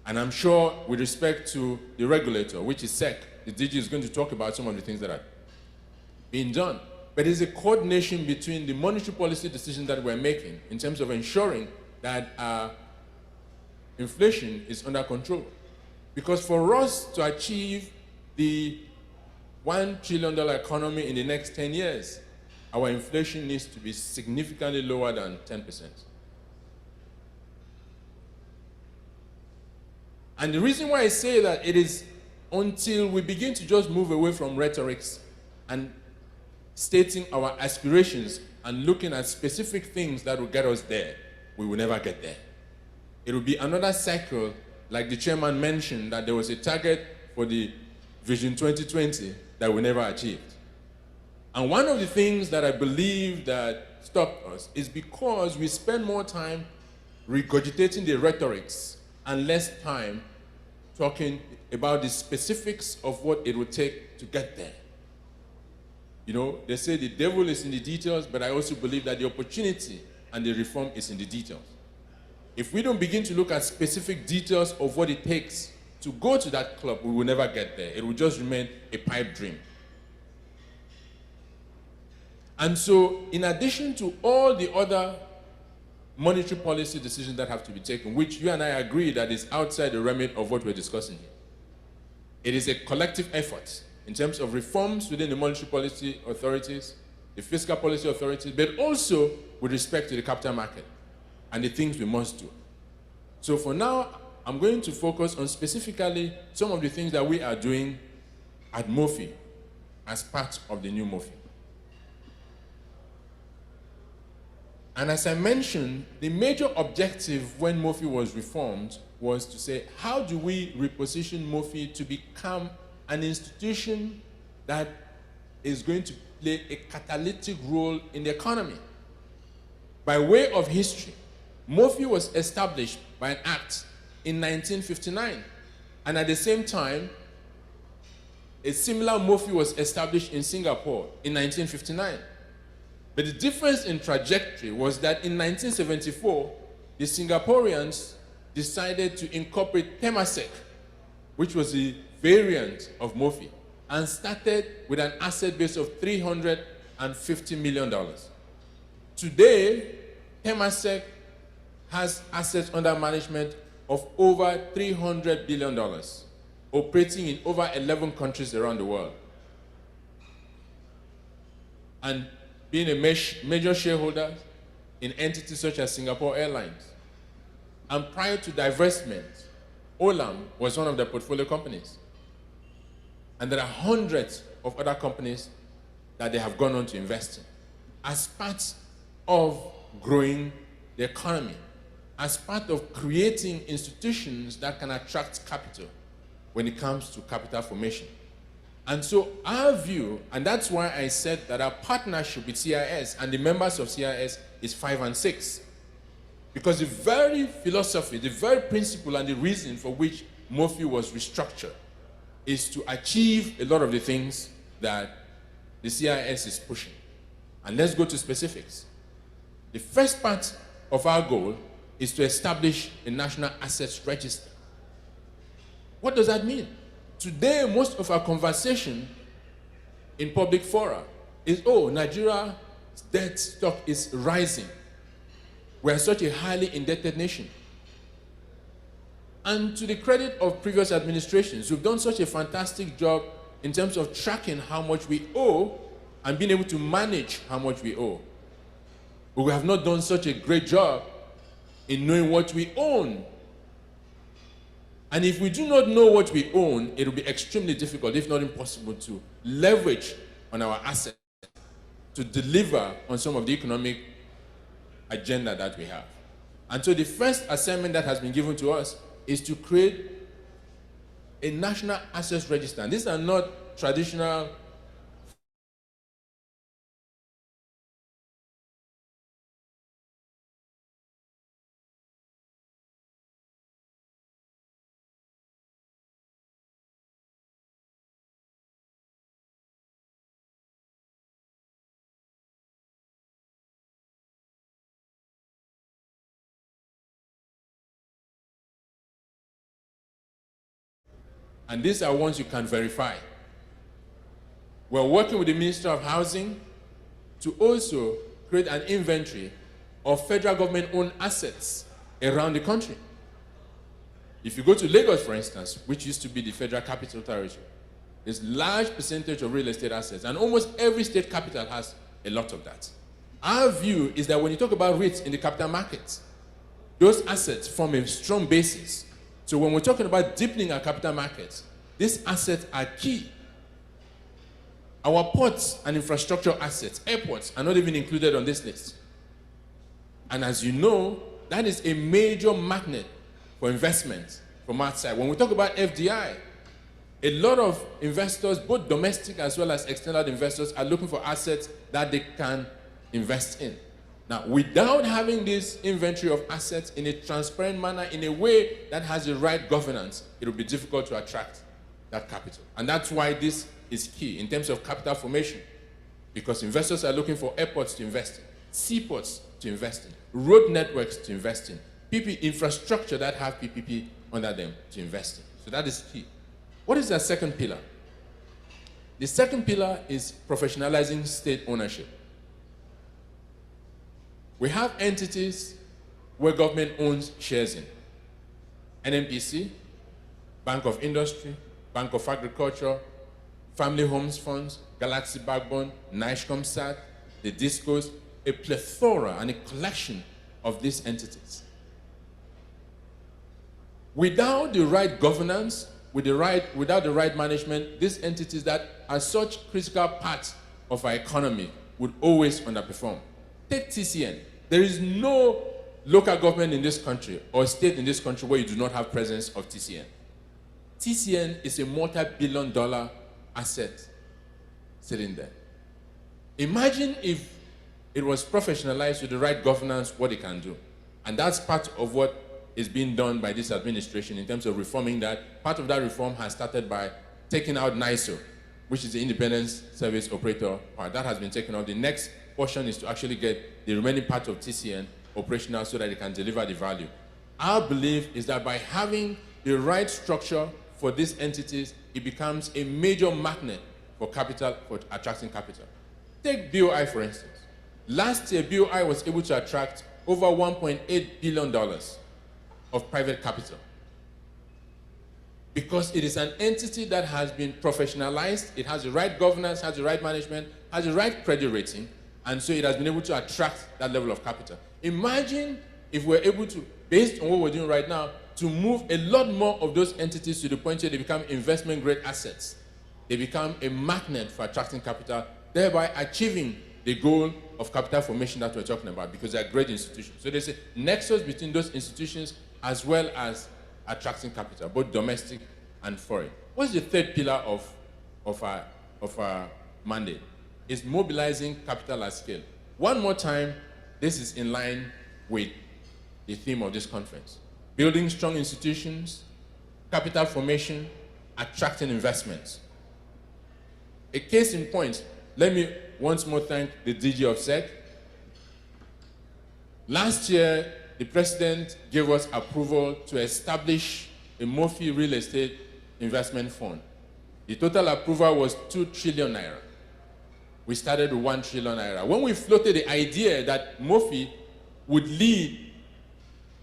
And I'm sure with respect to the regulator, which is SEC, the DG is going to talk about some of the things that are being done. But there's a coordination between the monetary policy decisions that we're making in terms of ensuring that inflation is under control. Because for us to achieve the $1 trillion economy in the next 10 years, our inflation needs to be significantly lower than 10%. And the reason why I say that it is until we begin to just move away from rhetorics and stating our aspirations and looking at specific things that will get us there, we will never get there. It will be another cycle, like the chairman mentioned, that there was a target for the Vision 2020 that we never achieved. And one of the things that I believe that stopped us is because we spend more time regurgitating the rhetorics and less time talking about the specifics of what it would take to get there. You know, they say the devil is in the details, but I also believe that the opportunity and the reform is in the details. If we don't begin to look at specific details of what it takes to go to that club, we will never get there. It will just remain a pipe dream. And so, in addition to all the other monetary policy decisions that have to be taken, which you and I agree that is outside the remit of what we're discussing here, it is a collective effort in terms of reforms within the monetary policy authorities, the fiscal policy authorities, but also with respect to the capital market and the things we must do. So for now, I'm going to focus on specifically some of the things that we are doing at MOFI as part of the new MOFI. And as I mentioned, the major objective when MOFI was reformed was to say, how do we reposition MOFI to become an institution that is going to play a catalytic role in the economy? By way of history, MOFI was established by an act in 1959. And at the same time, a similar MOFI was established in Singapore in 1959. But the difference in trajectory was that in 1974, the Singaporeans decided to incorporate Temasek, which was the variant of MOFI, and started with an asset base of $350 million. Today, Temasek has assets under management of over $300 billion, operating in over 11 countries around the world. And being a major shareholder in entities such as Singapore Airlines. And prior to divestment, Olam was one of their portfolio companies. And there are hundreds of other companies that they have gone on to invest in as part of growing the economy, as part of creating institutions that can attract capital when it comes to capital formation. And so our view, and that's why I said that our partnership with CIS and the members of CIS is 5 and 6. Because the very philosophy, the very principle and the reason for which MOFI was restructured is to achieve a lot of the things that the CIS is pushing. And let's go to specifics. The first part of our goal is to establish a national assets register. What does that mean? Today, most of our conversation in public fora is, oh, Nigeria's debt stock is rising. We are such a highly indebted nation. And to the credit of previous administrations, who've done such a fantastic job in terms of tracking how much we owe and being able to manage how much we owe. But we have not done such a great job in knowing what we own. And if we do not know what we own, it will be extremely difficult, if not impossible, to leverage on our assets to deliver on some of the economic agenda that we have. And so the first assignment that has been given to us is to create a national assets register. And these are not traditional and these are ones you can verify. We're working with the Minister of Housing to also create an inventory of federal government-owned assets around the country. If you go to Lagos, for instance, which used to be the Federal Capital Territory, there's a large percentage of real estate assets, and almost every state capital has a lot of that. Our view is that when you talk about REITs in the capital markets, those assets form a strong basis. So when we're talking about deepening our capital markets, these assets are key. Our ports and infrastructure assets, airports, are not even included on this list. And as you know, that is a major magnet for investment from outside. When we talk about FDI, a lot of investors, both domestic as well as external investors, are looking for assets that they can invest in. Now, without having this inventory of assets in a transparent manner, in a way that has the right governance, it will be difficult to attract that capital. And that's why this is key in terms of capital formation. because investors are looking for airports to invest in, seaports to invest in, road networks to invest in, infrastructure that have PPP under them to invest in. So that is key. What is the second pillar? The second pillar is professionalizing state ownership. We have entities where government owns shares in. NNPC, Bank of Industry, Bank of Agriculture, Family Homes Funds, Galaxy Backbone, NISCOMSAT, the DISCOs, a plethora and a collection of these entities. Without the right governance, without the right management, these entities that are such critical parts of our economy would always underperform. Take TCN. There is no local government in this country or state in this country where you do not have presence of TCN. TCN is a multi-billion-dollar asset sitting there. Imagine if it was professionalized with the right governance, what it can do. And that's part of what is being done by this administration in terms of reforming that. Part of that reform has started by taking out NISO, which is the Independent Service Operator part. That has been taken out. The next portion is to actually get the remaining part of TCN operational so that it can deliver the value. Our belief is that by having the right structure for these entities, it becomes a major magnet for capital, for attracting capital. Take BOI, for instance. Last year, BOI was able to attract over $1.8 billion of private capital because it is an entity that has been professionalized, it has the right governance, has the right management, has the right credit rating, and so it has been able to attract that level of capital. Imagine if we're able to, based on what we're doing right now, to move a lot more of those entities to the point where they become investment-grade assets. They become a magnet for attracting capital, thereby achieving the goal of capital formation that we're talking about, because they're great institutions. So there's a nexus between those institutions as well as attracting capital, both domestic and foreign. What's the third pillar of our mandate? It's mobilizing capital at scale. One more time, this is in line with the theme of this conference. Building strong institutions, capital formation, attracting investments. A case in point, let me once more thank the DG of SEC. Last year, the president gave us approval to establish a MOFI real estate investment fund. The total approval was 2 trillion naira. We started with 1 trillion naira. When we floated the idea that MOFI would lead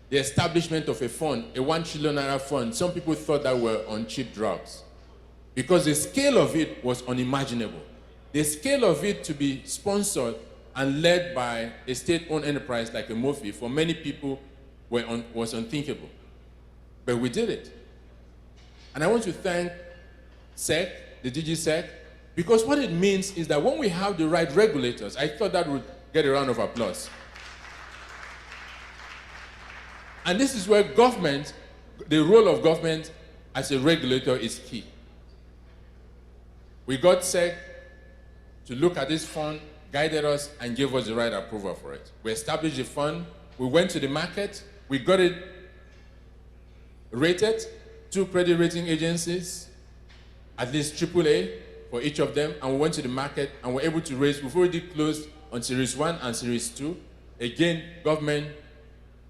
the establishment of a fund, a 1 trillion naira fund, some people thought that we're on cheap drugs because the scale of it was unimaginable. The scale of it to be sponsored and led by a state-owned enterprise like a MOFI for many people was unthinkable. But we did it. And I want to thank SEC, the DG SEC, because what it means is that when we have the right regulators, I thought that would get a round of applause. And this is where government, the role of government as a regulator is key. We got SEC to look at this fund, guided us, and gave us the right approval for it. We established the fund, we went to the market, we got it rated, 2 credit rating agencies, at least AAA for each of them, and we went to the market and were able to raise, we've already closed on Series 1 and Series 2. Again, government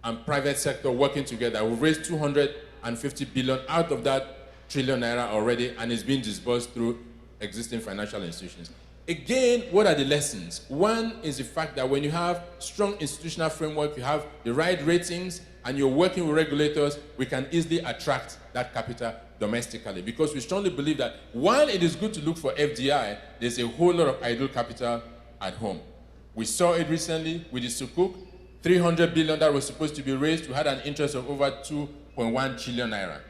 and private sector working together. We've raised 250 billion out of that trillion naira already, and it's being disbursed through existing financial institutions. Again, what are the lessons? One is the fact that when you have strong institutional framework, you have the right ratings, and you're working with regulators, we can easily attract that capital domestically. Because we strongly believe that while it is good to look for FDI, there's a whole lot of idle capital at home. We saw it recently with the Sukuk, 300 billion that was supposed to be raised. We had an interest of over 2.1 trillion naira.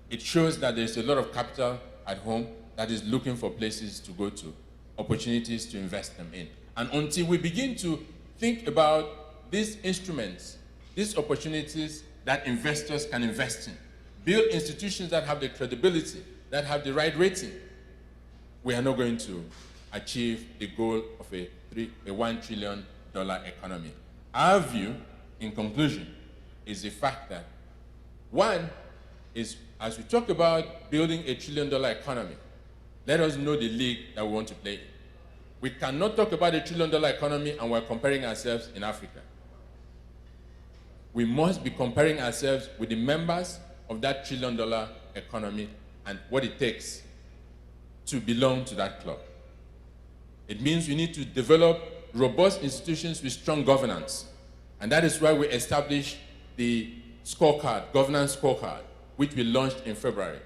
It shows that there's a lot of capital at home that is looking for places to go to, opportunities to invest them in. And until we begin to think about these instruments, these opportunities that investors can invest in, build institutions that have the credibility, that have the right rating, we are not going to achieve the goal of a $1 trillion economy. Our view, in conclusion, is the fact that one is, as we talk about building a $1 trillion economy, let us know the league that we want to play in. We cannot talk about a $1 trillion economy and we're comparing ourselves in Africa. We must be comparing ourselves with the members of that $1 trillion economy and what it takes to belong to that club. It means we need to develop robust institutions with strong governance. And that is why we established the scorecard, governance scorecard, which we launched in February.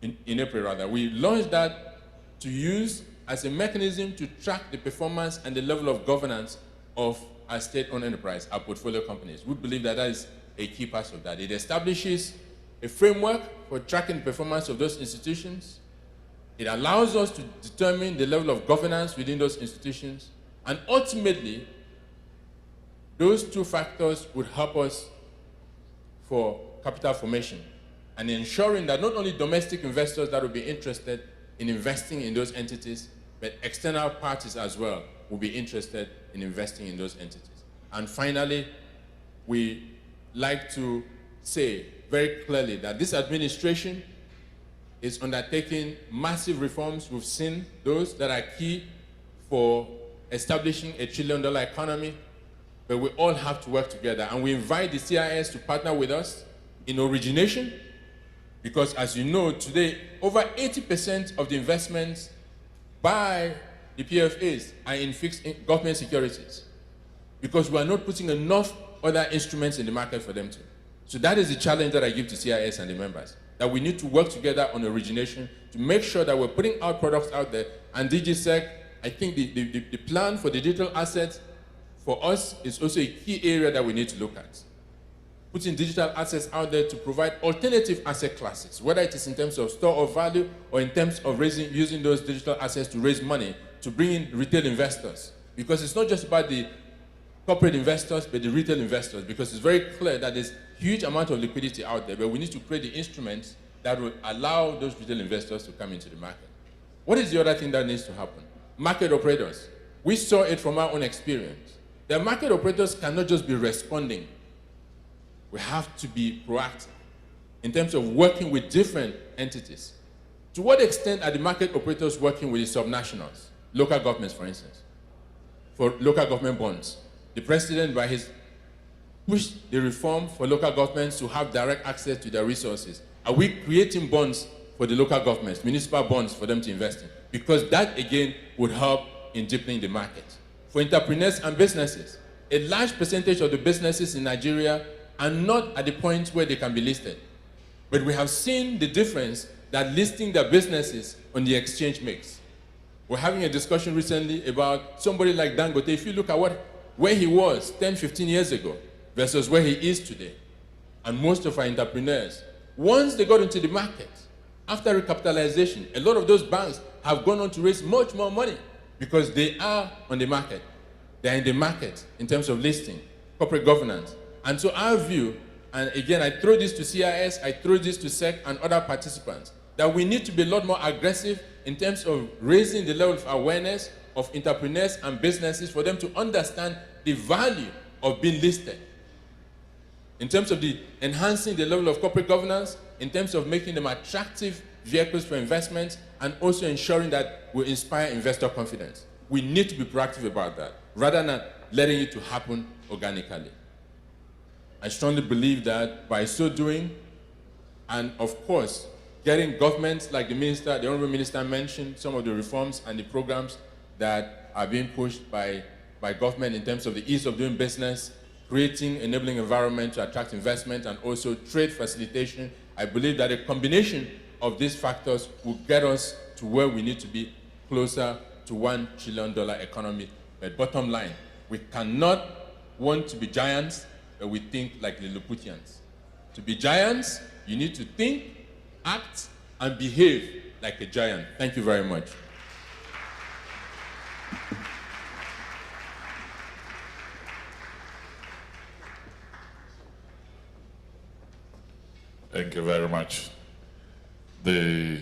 In April, rather. We launched that to use as a mechanism to track the performance and the level of governance of our state-owned enterprise, our portfolio companies. We believe that that is a key part of that. It establishes a framework for tracking the performance of those institutions. It allows us to determine the level of governance within those institutions. And ultimately, those two factors would help us for capital formation and ensuring that not only domestic investors that will be interested in investing in those entities, but external parties as well will be interested in investing in those entities. And finally, we like to say very clearly that this administration is undertaking massive reforms. We've seen those that are key for establishing a $1 trillion economy, but we all have to work together. And we invite the CIS to partner with us in origination, because as you know, today, over 80% of the investments by the PFAs are in fixed government securities, because we are not putting enough other instruments in the market for them to. So that is the challenge that I give to CIS and the members, that we need to work together on origination to make sure that we're putting our products out there. And DGSEC, I think the plan for the digital assets for us is also a key area that we need to look at. Putting digital assets out there to provide alternative asset classes, whether it is in terms of store of value or in terms of using those digital assets to raise money, to bring in retail investors. Because it's not just about the corporate investors, but the retail investors, because it's very clear that there's huge amount of liquidity out there, but we need to create the instruments that will allow those retail investors to come into the market. What is the other thing that needs to happen? Market operators. We saw it from our own experience. The market operators cannot just be responding. We have to be proactive in terms of working with different entities. To what extent are the market operators working with the subnationals, local governments, for instance, for local government bonds? The president, by his push the reform for local governments to have direct access to their resources. Are we creating bonds for the local governments, municipal bonds for them to invest in? Because that, again, would help in deepening the market. For entrepreneurs and businesses, a large percentage of the businesses in Nigeria are not at the point where they can be listed. But we have seen the difference that listing their businesses on the exchange makes. We're having a discussion recently about somebody like Dangote. If you look at where he was 10, 15 years ago versus where he is today, and most of our entrepreneurs, once they got into the market, after recapitalization, a lot of those banks have gone on to raise much more money because they are on the market. They're in the market in terms of listing, corporate governance. And so our view, and again, I throw this to CIS, I throw this to SEC and other participants, that we need to be a lot more aggressive in terms of raising the level of awareness of entrepreneurs and businesses for them to understand the value of being listed. In terms of enhancing the level of corporate governance, in terms of making them attractive vehicles for investment, and also ensuring that we inspire investor confidence. We need to be proactive about that, rather than letting it to happen organically. I strongly believe that by so doing, and of course, getting governments like the Honorable Minister mentioned, some of the reforms and the programs that are being pushed by government in terms of the ease of doing business, creating enabling environment to attract investment, and also trade facilitation. I believe that a combination of these factors will get us to where we need to be, closer to $1 trillion economy. But bottom line, we cannot want to be giants, but we think like Lilliputians. To be giants, you need to think, act, and behave like a giant. Thank you very much. Thank you very much. The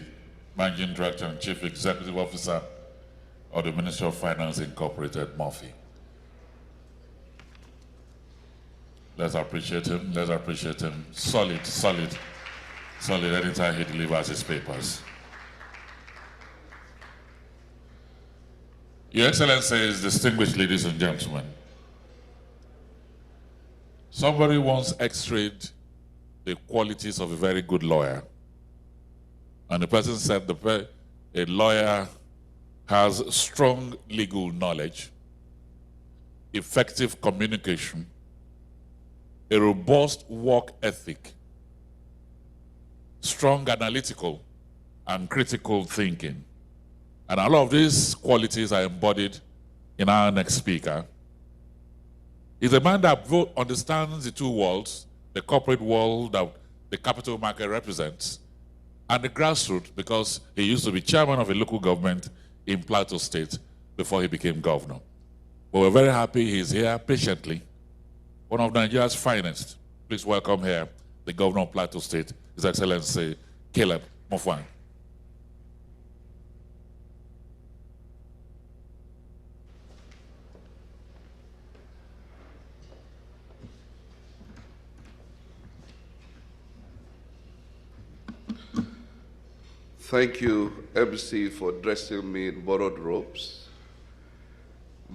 Managing Director and Chief Executive Officer of the Ministry of Finance Incorporated, Murphy. Let's appreciate him. Let's appreciate him. Solid anytime he delivers his papers. Your Excellencies, distinguished ladies and gentlemen, somebody once x-rayed the qualities of a very good lawyer. And the person said a lawyer has strong legal knowledge, effective communication, a robust work ethic, strong analytical and critical thinking. And all of these qualities are embodied in our next speaker. He's a man that both understands the two worlds, the corporate world that the capital market represents, and the grassroots, because he used to be chairman of a local government in Plateau State before he became governor. But we're very happy he's here patiently. One of Nigeria's finest. Please welcome here the governor of Plateau State, His Excellency Caleb Mofwang. Thank you, MC, for dressing me in borrowed robes.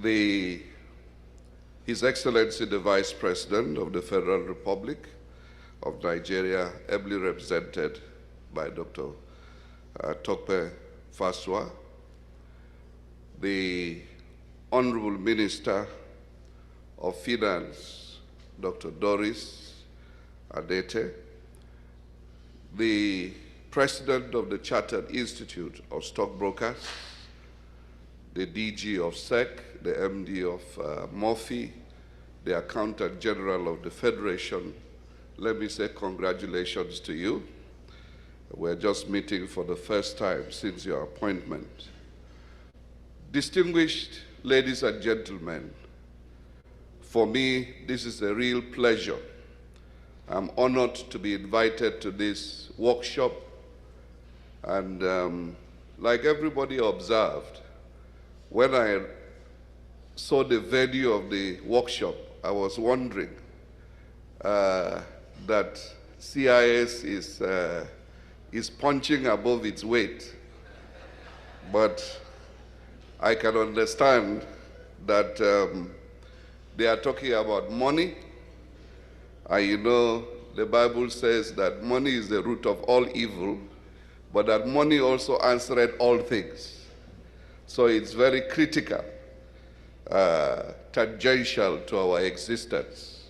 His Excellency, the Vice President of the Federal Republic of Nigeria, ably represented by Dr. Tope Faswa, the Honorable Minister of Finance, Dr. Doris Adete, the President of the Chartered Institute of Stockbrokers, the DG of SEC, the MD of Murphy, the Accountant General of the Federation. Let me say congratulations to you. We're just meeting for the first time since your appointment. Distinguished ladies and gentlemen, for me, this is a real pleasure. I'm honored to be invited to this workshop. And like everybody observed, when I saw the venue of the workshop, I was wondering that CIS is punching above its weight. But I can understand that they are talking about money. And you know, the Bible says that money is the root of all evil, but that money also answered all things. So it's very critical, tangential to our existence.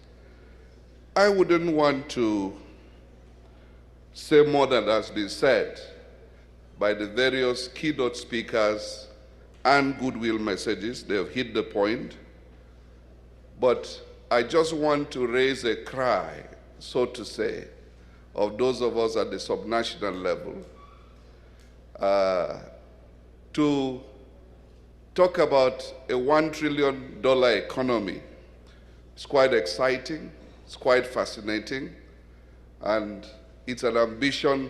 I wouldn't want to say more than has been said by the various keynote speakers and goodwill messages. They have hit the point. But I just want to raise a cry, so to say, of those of us at the subnational level, to talk about a $1 trillion economy. It's quite exciting, it's quite fascinating, and it's an ambition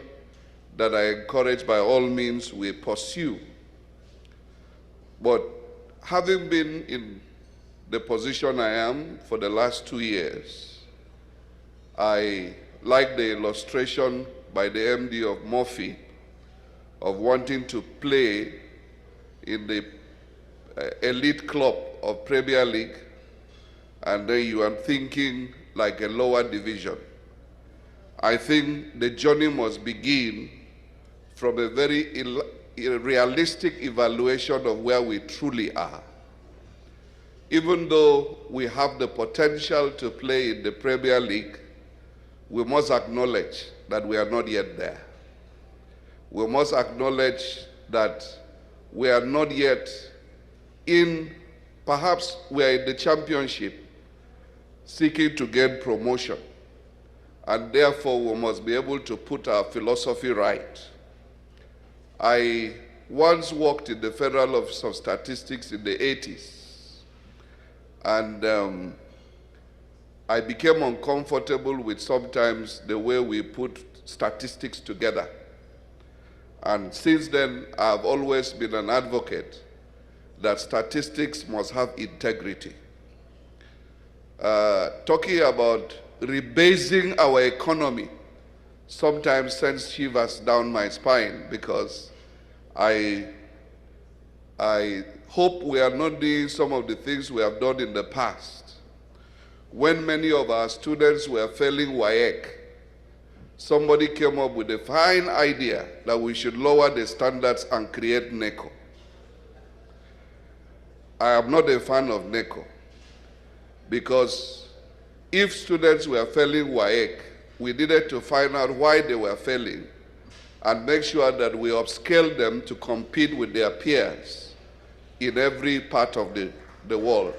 that I encourage by all means we pursue. But having been in the position I am for the last 2 years, I like the illustration by the MD of Murphy of wanting to play in the elite club of Premier League, and then you are thinking like a lower division. I think the journey must begin from a very realistic evaluation of where we truly are. Even though we have the potential to play in the Premier League, we must acknowledge that we are not yet there. We must acknowledge that we are not yet perhaps we are in the championship seeking to get promotion. And therefore, we must be able to put our philosophy right. I once worked in the Federal Office of Statistics in the 80s. And I became uncomfortable with sometimes the way we put statistics together. And since then, I've always been an advocate that statistics must have integrity. Talking about rebasing our economy sometimes sends shivers down my spine, because I I hope we are not doing some of the things we have done in the past. When many of our students were failing WAEC, somebody came up with a fine idea that we should lower the standards and create NECO. I am not a fan of NECO because if students were failing WAEC, we needed to find out why they were failing and make sure that we upscale them to compete with their peers in every part of the world.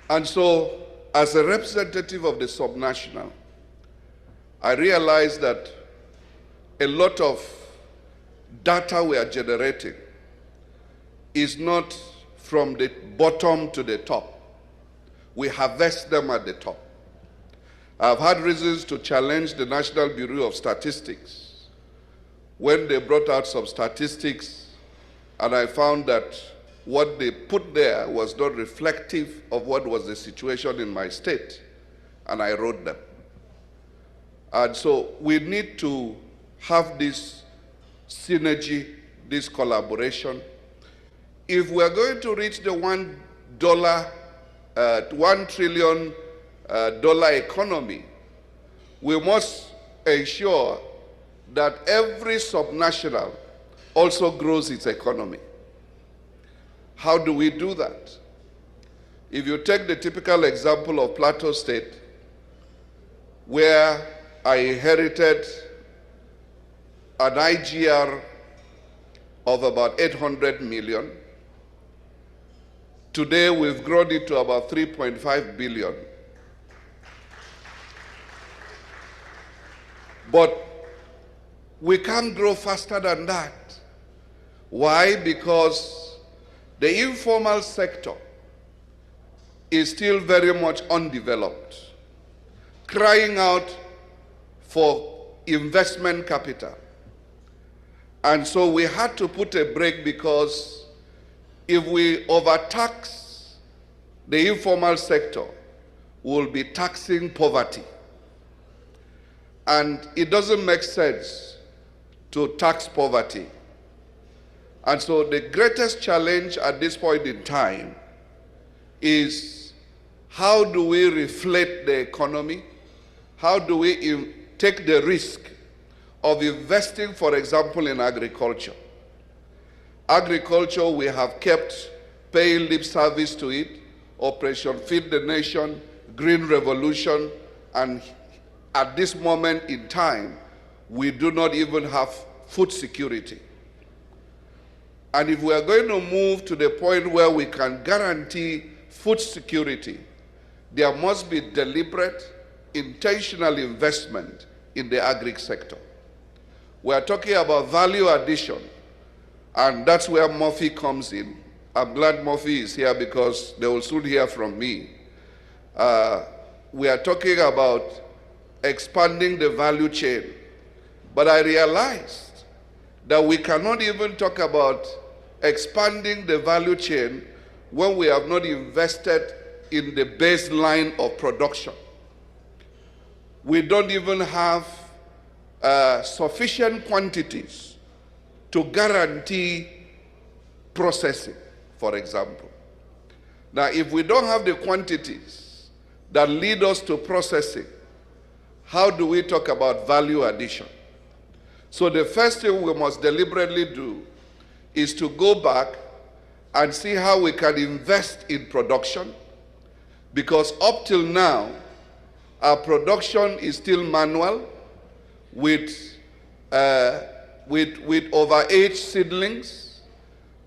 And so, as a representative of the subnational, I realized that a lot of data we are generating is not from the bottom to the top. We harvest them at the top. I've had reasons to challenge the National Bureau of Statistics when they brought out some statistics, and I found that what they put there was not reflective of what was the situation in my state, and I wrote them. And so we need to have this synergy, this collaboration. If we're going to reach the $1 trillion economy, we must ensure that every subnational also grows its economy. How do we do that? If you take the typical example of Plateau State, where I inherited an IGR of about 800 million, today we've grown it to about 3.5 billion. But we can't grow faster than that. Why? Because the informal sector is still very much undeveloped, crying out for investment capital. And so we had to put a brake, because if we overtax the informal sector, we'll be taxing poverty. And it doesn't make sense to tax poverty. And so the greatest challenge at this point in time is, how do we reflate the economy? How do we take the risk of investing, for example, in agriculture? Agriculture, we have kept paying lip service to it, Operation Feed the Nation, Green Revolution, and at this moment in time, we do not even have food security. And if we are going to move to the point where we can guarantee food security, there must be deliberate, intentional investment in the agri sector. We are talking about value addition, and that's where Murphy comes in. I'm glad Murphy is here because they will soon hear from me. We are talking about expanding the value chain. But I realized that we cannot even talk about expanding the value chain when we have not invested in the baseline of production. We don't even have sufficient quantities to guarantee processing, for example. Now, if we don't have the quantities that lead us to processing, how do we talk about value addition? So the first thing we must deliberately do is to go back and see how we can invest in production, because up till now, our production is still manual with overaged seedlings.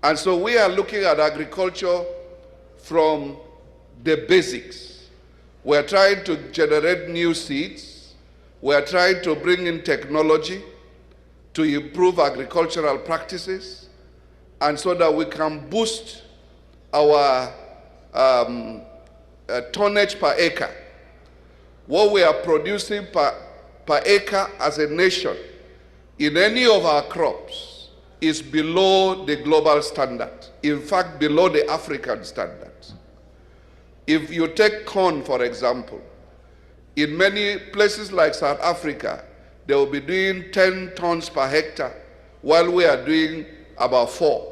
And so we are looking at agriculture from the basics. We're trying to generate new seeds. We're trying to bring in technology to improve agricultural practices, and so that we can boost our tonnage per acre. What we are producing per acre as a nation in any of our crops is below the global standard. In fact, below the African standard. If you take corn, for example, in many places like South Africa, they will be doing 10 tons per hectare, while we are doing about 4.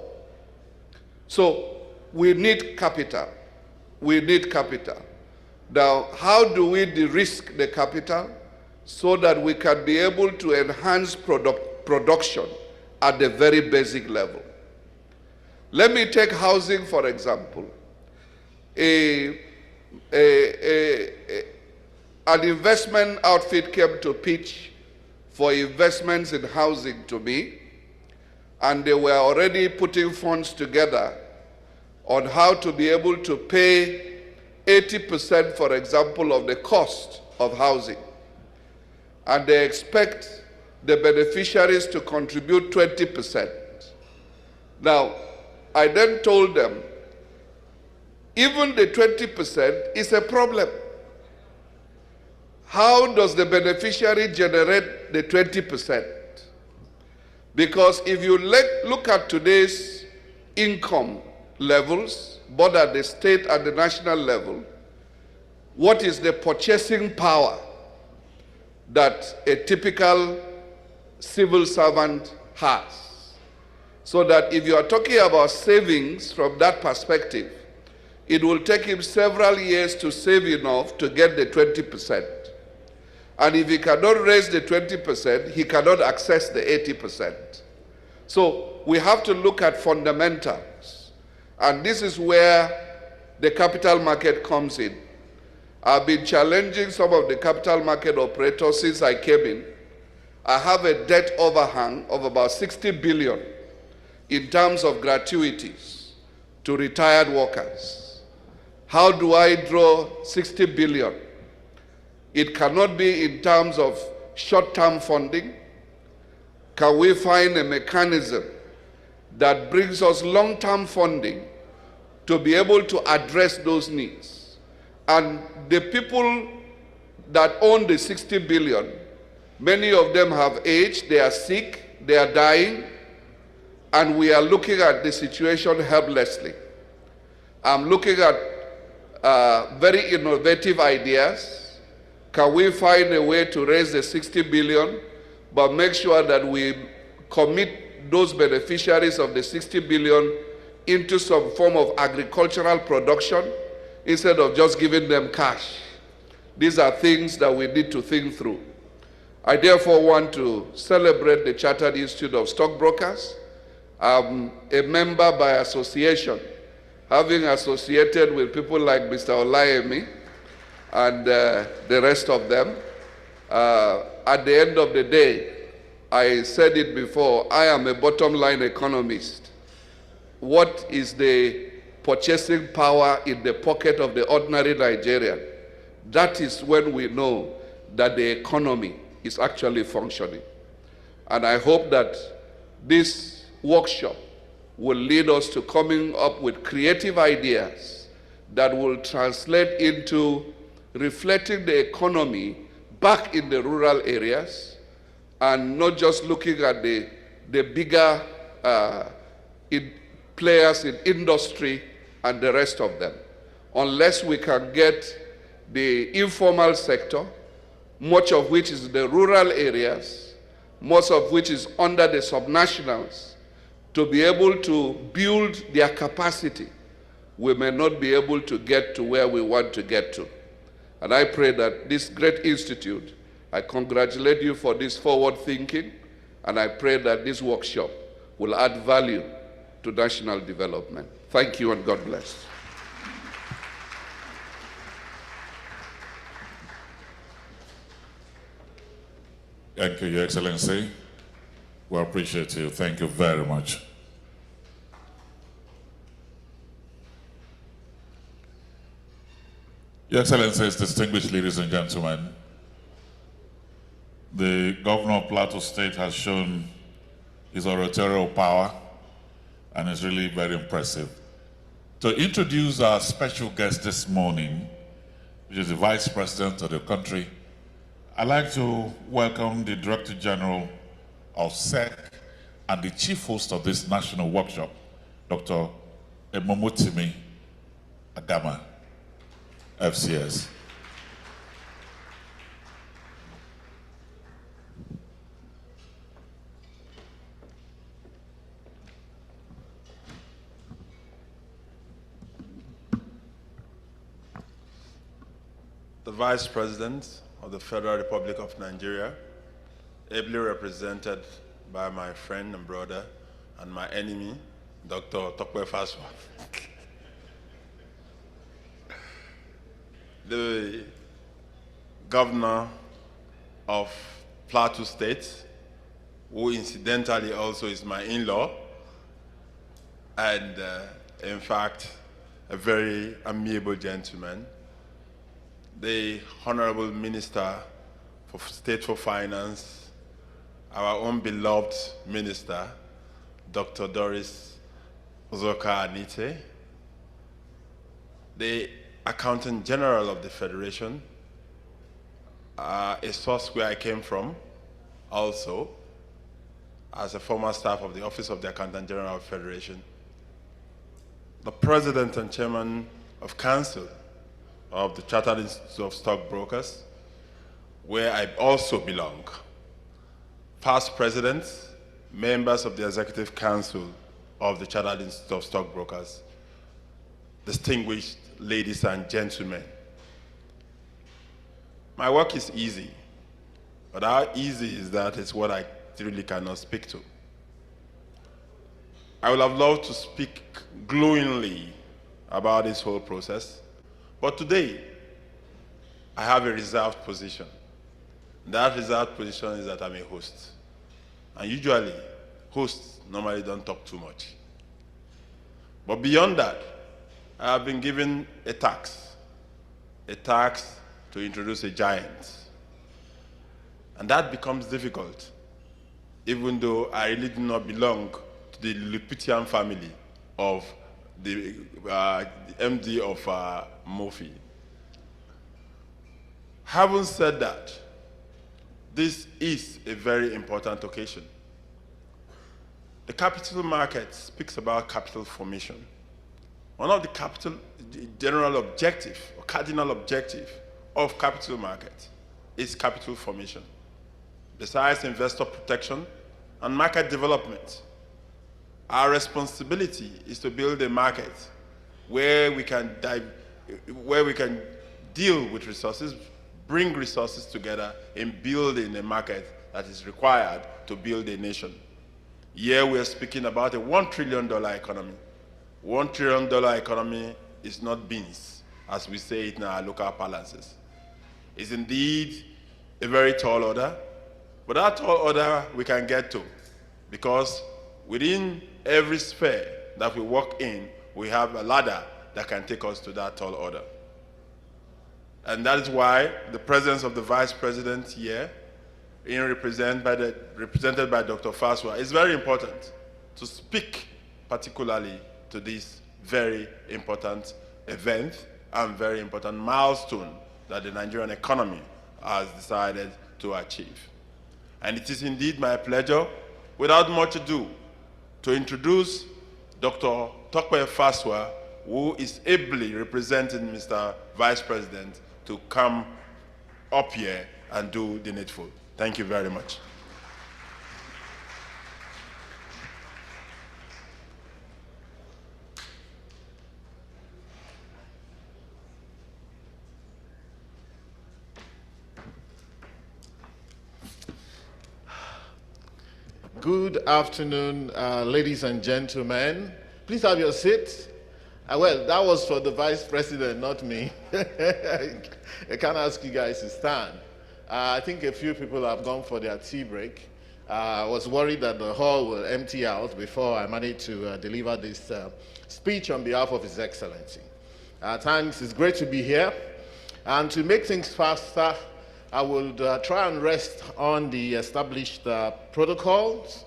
So we need capital. We need capital. Now, how do we de-risk the capital so that we can be able to enhance production at the very basic level? Let me take housing, for example. An investment outfit came to pitch for investments in housing to me, and they were already putting funds together on how to be able to pay 80%, for example, of the cost of housing. And they expect the beneficiaries to contribute 20%. Now, I then told them, even the 20% is a problem. How does the beneficiary generate the 20%? Because if you look at today's income levels, both at the state and the national level, what is the purchasing power that a typical civil servant has? So that if you are talking about savings from that perspective, it will take him several years to save enough to get the 20%. And if he cannot raise the 20%, he cannot access the 80%. So we have to look at fundamentals. And this is where the capital market comes in. I've been challenging some of the capital market operators since I came in. I have a debt overhang of about 60 billion in terms of gratuities to retired workers. How do I draw 60 billion? It cannot be in terms of short-term funding. Can we find a mechanism that brings us long-term funding to be able to address those needs? And the people that own the 60 billion, many of them have aged, they are sick, they are dying, and we are looking at the situation helplessly. I'm looking at very innovative ideas. Can we find a way to raise the 60 billion, but make sure that we commit those beneficiaries of the 60 billion into some form of agricultural production instead of just giving them cash? These are things that we need to think through. I therefore want to celebrate the Chartered Institute of Stockbrokers. I'm a member by association, having associated with people like Mr. Olayemi and the rest of them. At the end of the day, I said it before, I am a bottom line economist. What is the purchasing power in the pocket of the ordinary Nigerian? That is when we know that the economy is actually functioning. And I hope that this workshop will lead us to coming up with creative ideas that will translate into reflecting the economy back in the rural areas and not just looking at the bigger players in industry and the rest of them. Unless we can get the informal sector, much of which is the rural areas, most of which is under the subnationals, to be able to build their capacity, we may not be able to get to where we want to get to. And I pray that this great institute, I congratulate you for this forward thinking, and I pray that this workshop will add value to national development. Thank you and God bless. Thank you, Your Excellency. We appreciate you. Thank you very much. Your Excellencies, distinguished ladies and gentlemen, the Governor of Plateau State has shown his oratorial power and is really very impressive. To introduce our special guest this morning, which is the Vice President of the country, I'd like to welcome the Director General of SEC and the Chief Host of this national workshop, Dr. Emomotimi Agama, FCS. the Vice President of the Federal Republic of Nigeria, ably represented by my friend and brother and my enemy, Dr. Tokwe Faswa. The Governor of Plateau State, who incidentally also is my in-law, and in fact, a very amiable gentleman. The Honorable Minister for State for Finance, our own beloved Minister, Dr. Doris Uzoka Anite, the Accountant General of the Federation, a source where I came from, also, as a former staff of the Office of the Accountant General of the Federation, the President and Chairman of Council of the Chartered Institute of Stockbrokers, where I also belong, past presidents, members of the Executive Council of the Chartered Institute of Stockbrokers, distinguished ladies and gentlemen. My work is easy, but how easy is that is what I really cannot speak to. I would have loved to speak glowingly about this whole process, but today I have a reserved position. That reserved position is that I'm a host. And usually, hosts normally don't talk too much. But beyond that, I have been given a task to introduce a giant. And that becomes difficult, even though I really do not belong to the Lupitian family of the MD of Murphy. Having said that, this is a very important occasion. The capital market speaks about capital formation. One of the general objective or cardinal objective of capital market is capital formation. Besides investor protection and market development, our responsibility is to build a market where we can deal with resources, bring resources together in building a market that is required to build a nation. Here we are speaking about a $1 trillion economy. $1 trillion economy is not beans, as we say it in our local parlances. It's indeed a very tall order, but that tall order we can get to, because within every sphere that we walk in, we have a ladder that can take us to that tall order. And that is why the presence of the Vice President here, represented by Dr. Faswa, is very important to speak particularly to this very important event and very important milestone that the Nigerian economy has decided to achieve. And it is indeed my pleasure, without much ado, to introduce Dr. Tokwe Faswa, who is ably representing Mr. Vice President to come up here and do the needful. Thank you very much. Good afternoon, ladies and gentlemen. Please have your seats. Well, that was for the Vice President, not me. I can't ask you guys to stand. I think a few people have gone for their tea break. I was worried that the hall will empty out before I managed to deliver this speech on behalf of His Excellency. Thanks, it's great to be here. And to make things faster, I will try and rest on the established protocols,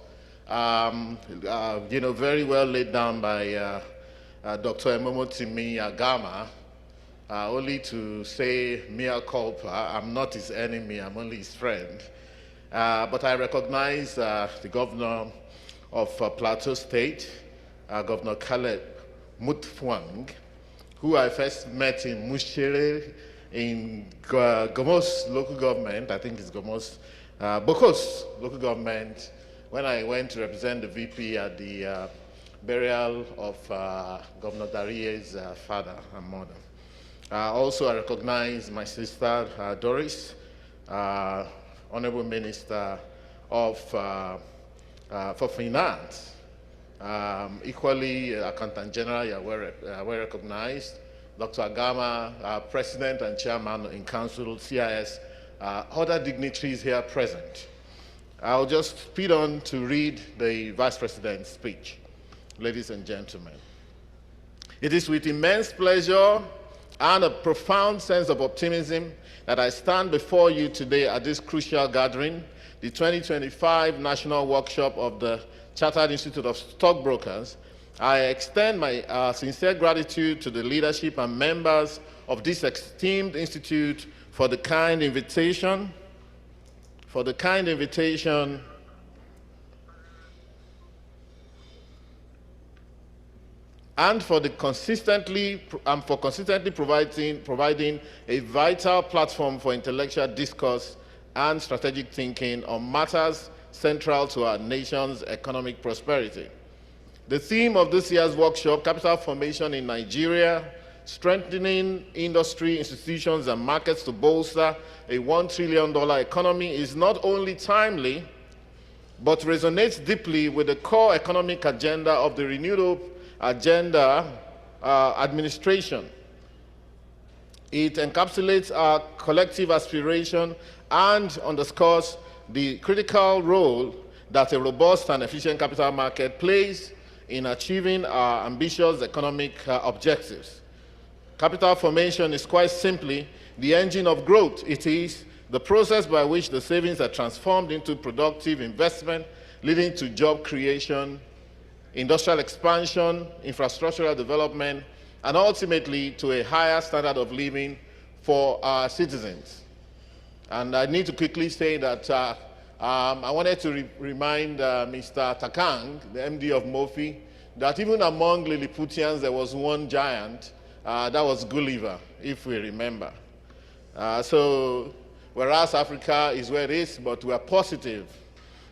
very well laid down by Dr. Emomotimi Agama, only to say mea culpa, I'm not his enemy, I'm only his friend. But I recognize the governor of Plateau State, Governor Caleb Mutfwang, who I first met in Mushere in Gomos local government, I think it's Gomos, Bokos local government, when I went to represent the VP at the burial of Governor Darie's father and mother. Also, I recognize my sister, Doris, Honorable Minister for Finance. Equally, Accountant General, you are well recognized. Dr. Agama, President and Chairman in Council, CIS, other dignitaries here present. I'll just speed on to read the Vice President's speech. Ladies and gentlemen, it is with immense pleasure and a profound sense of optimism that I stand before you today at this crucial gathering, the 2025 National Workshop of the Chartered Institute of Stockbrokers. I extend my sincere gratitude to the leadership and members of this esteemed institute for the kind invitation, and for consistently providing a vital platform for intellectual discourse and strategic thinking on matters central to our nation's economic prosperity. The theme of this year's workshop, Capital Formation in Nigeria, Strengthening Industry, Institutions and Markets to Bolster a $1 trillion Economy, is not only timely, but resonates deeply with the core economic agenda of the renewed hope agenda administration. It encapsulates our collective aspiration and underscores the critical role that a robust and efficient capital market plays in achieving our ambitious economic objectives. Capital formation is quite simply the engine of growth. It is the process by which the savings are transformed into productive investment, leading to job creation, industrial expansion, infrastructural development, and ultimately to a higher standard of living for our citizens. And I need to quickly say that I wanted to remind Mr. Takang, the MD of MOFI, that even among Lilliputians there was one giant, that was Gulliver, if we remember. So whereas Africa is where it is, but we are positive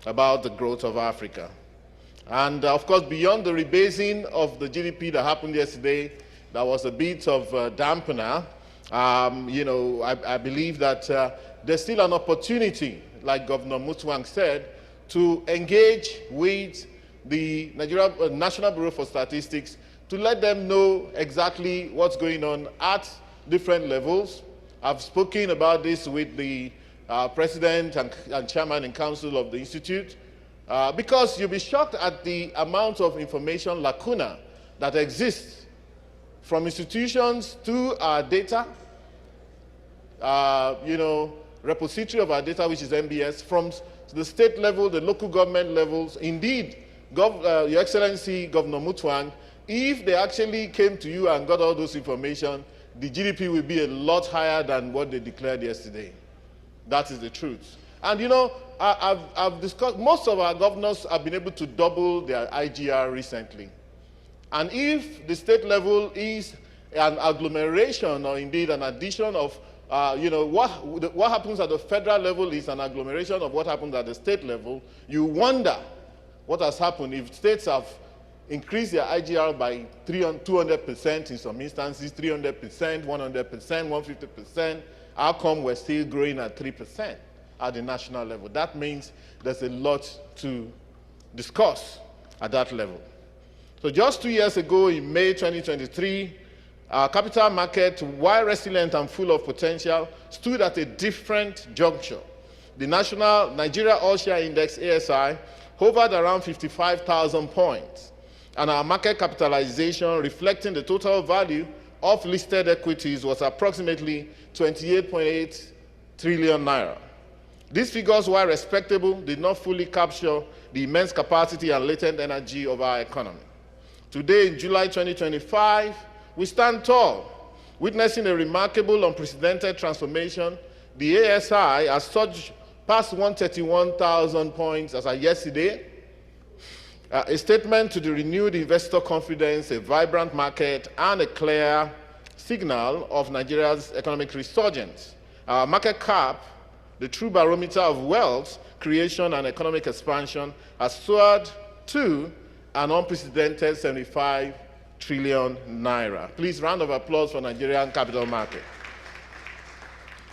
about the growth of Africa. And of course, beyond the rebasing of the GDP that happened yesterday, that was a bit of a dampener. I believe that there's still an opportunity, like Governor Mutuang said, to engage with the Nigeria National Bureau for Statistics to let them know exactly what's going on at different levels. I've spoken about this with the President and Chairman in Council of the Institute, because you'll be shocked at the amount of information lacuna that exists from institutions to our data, repository of our data, which is MBS, from the state level, the local government levels. Indeed, Your Excellency, Governor Mutuang, if they actually came to you and got all those information, the GDP will be a lot higher than what they declared yesterday. That is the truth. And I've discussed, most of our governors have been able to double their IGR recently. And if the state level is an agglomeration or indeed an addition of, what happens at the federal level is an agglomeration of what happens at the state level, you wonder what has happened if states have increased their IGR by 200% in some instances, 300%, 100%, 150%. How come we're still growing at 3% at the national level? That means there's a lot to discuss at that level. So just 2 years ago, in May 2023, our capital market, while resilient and full of potential, stood at a different juncture. The National Nigeria All-Share Index, ASI, hovered around 55,000 points, and our market capitalization, reflecting the total value of listed equities, was approximately 28.8 trillion naira. These figures, while respectable, did not fully capture the immense capacity and latent energy of our economy. Today, in July 2025, we stand tall, witnessing a remarkable, unprecedented transformation. The ASI has surged past 131,000 points as of yesterday, a statement to the renewed investor confidence, a vibrant market, and a clear signal of Nigeria's economic resurgence. Our market cap, the true barometer of wealth creation and economic expansion, has soared to an unprecedented 75 trillion naira. Please, round of applause for Nigerian capital market.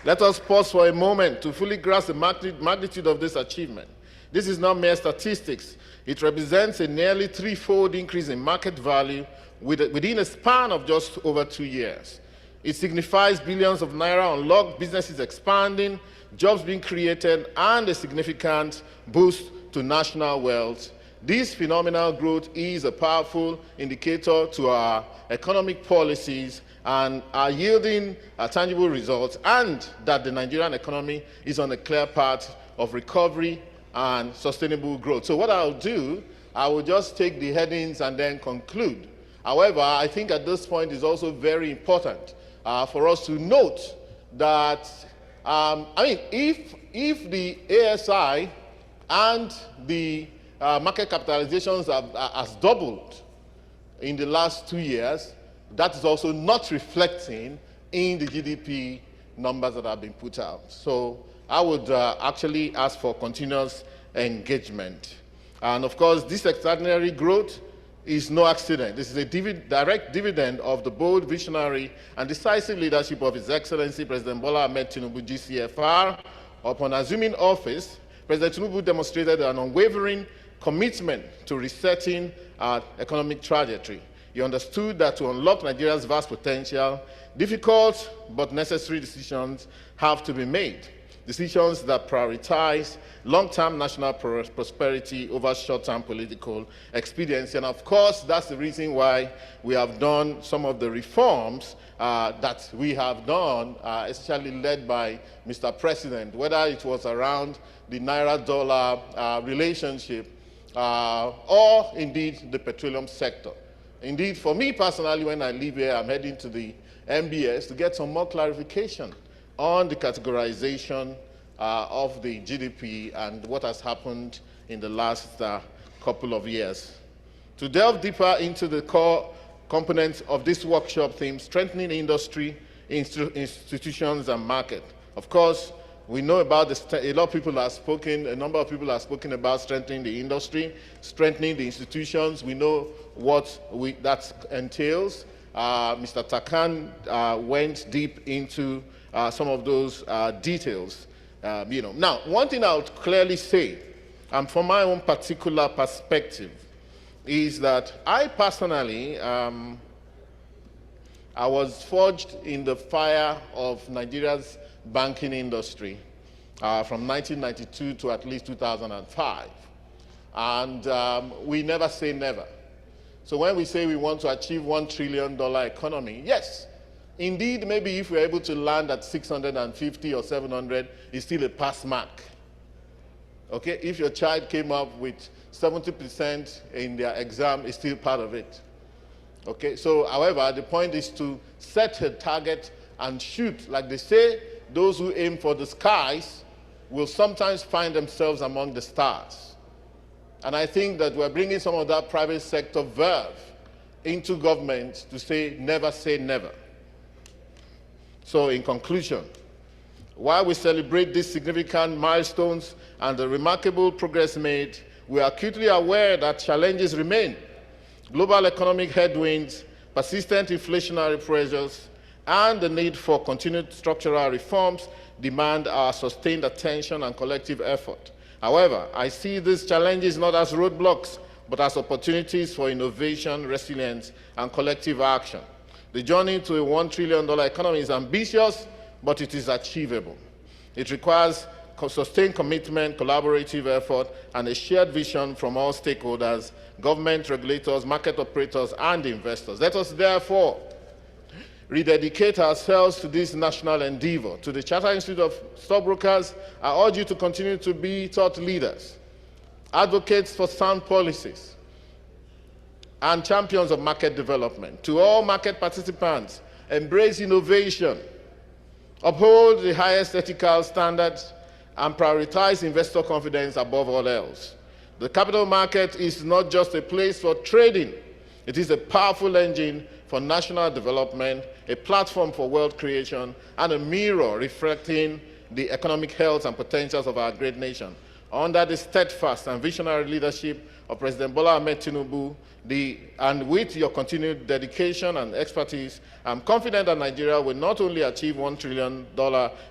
Let us pause for a moment to fully grasp the magnitude of this achievement. This is not mere statistics. It represents a nearly threefold increase in market value within a span of just over 2 years. It signifies billions of naira unlocked, businesses expanding, jobs being created, and a significant boost to national wealth. This phenomenal growth is a powerful indicator to our economic policies and are yielding tangible results, and that the Nigerian economy is on a clear path of recovery and sustainable growth. So what I'll do, I will just take the headings and then conclude. However, I think at this point it's also very important for us to note that, if the ASI and the market capitalizations has doubled in the last 2 years, that is also not reflecting in the GDP numbers that have been put out. So I would actually ask for continuous engagement. And of course, this extraordinary growth is no accident. This is a direct dividend of the bold, visionary, and decisive leadership of His Excellency President Bola Ahmed Tinubu, GCFR. Upon assuming office, President Tinubu demonstrated an unwavering commitment to resetting our economic trajectory. He understood that to unlock Nigeria's vast potential, difficult but necessary decisions have to be made. Decisions that prioritize long-term national prosperity over short-term political expediency. And of course, that's the reason why we have done some of the reforms that we have done, especially led by Mr. President, whether it was around the Naira-dollar relationship or indeed the petroleum sector. Indeed, for me personally, when I leave here, I'm heading to the MBS to get some more clarification on the categorization of the GDP and what has happened in the last couple of years. To delve deeper into the core components of this workshop theme, strengthening industry, institutions, and market. Of course, we know about a lot of people have spoken, a number of people have spoken about strengthening the industry, strengthening the institutions. We know what that entails. Mr. Takan went deep into some of those details. Now, one thing I would clearly say, and from my own particular perspective, is that I personally, I was forged in the fire of Nigeria's banking industry from 1992 to at least 2005. And we never say never. So when we say we want to achieve $1 trillion economy, yes, indeed, maybe if we're able to land at 650 or 700, it's still a pass mark. Okay, if your child came up with 70% in their exam, it's still part of it. Okay, so however, the point is to set a target and shoot. Like they say, those who aim for the skies will sometimes find themselves among the stars. And I think that we're bringing some of that private sector verve into government to say never. So in conclusion, while we celebrate these significant milestones and the remarkable progress made, we are acutely aware that challenges remain. Global economic headwinds, persistent inflationary pressures, and the need for continued structural reforms demand our sustained attention and collective effort. However, I see these challenges not as roadblocks, but as opportunities for innovation, resilience, and collective action. The journey to a $1 trillion economy is ambitious, but it is achievable. It requires sustained commitment, collaborative effort, and a shared vision from all stakeholders, government, regulators, market operators, and investors. Let us therefore rededicate ourselves to this national endeavor. To the Chartered Institute of Stockbrokers, I urge you to continue to be thought leaders, advocates for sound policies, and champions of market development. To all market participants, embrace innovation, uphold the highest ethical standards, and prioritize investor confidence above all else. The capital market is not just a place for trading. It is a powerful engine for national development, a platform for wealth creation, and a mirror reflecting the economic health and potentials of our great nation. under the steadfast and visionary leadership of President Bola Ahmed Tinubu, and with your continued dedication and expertise, I'm confident that Nigeria will not only achieve $1 trillion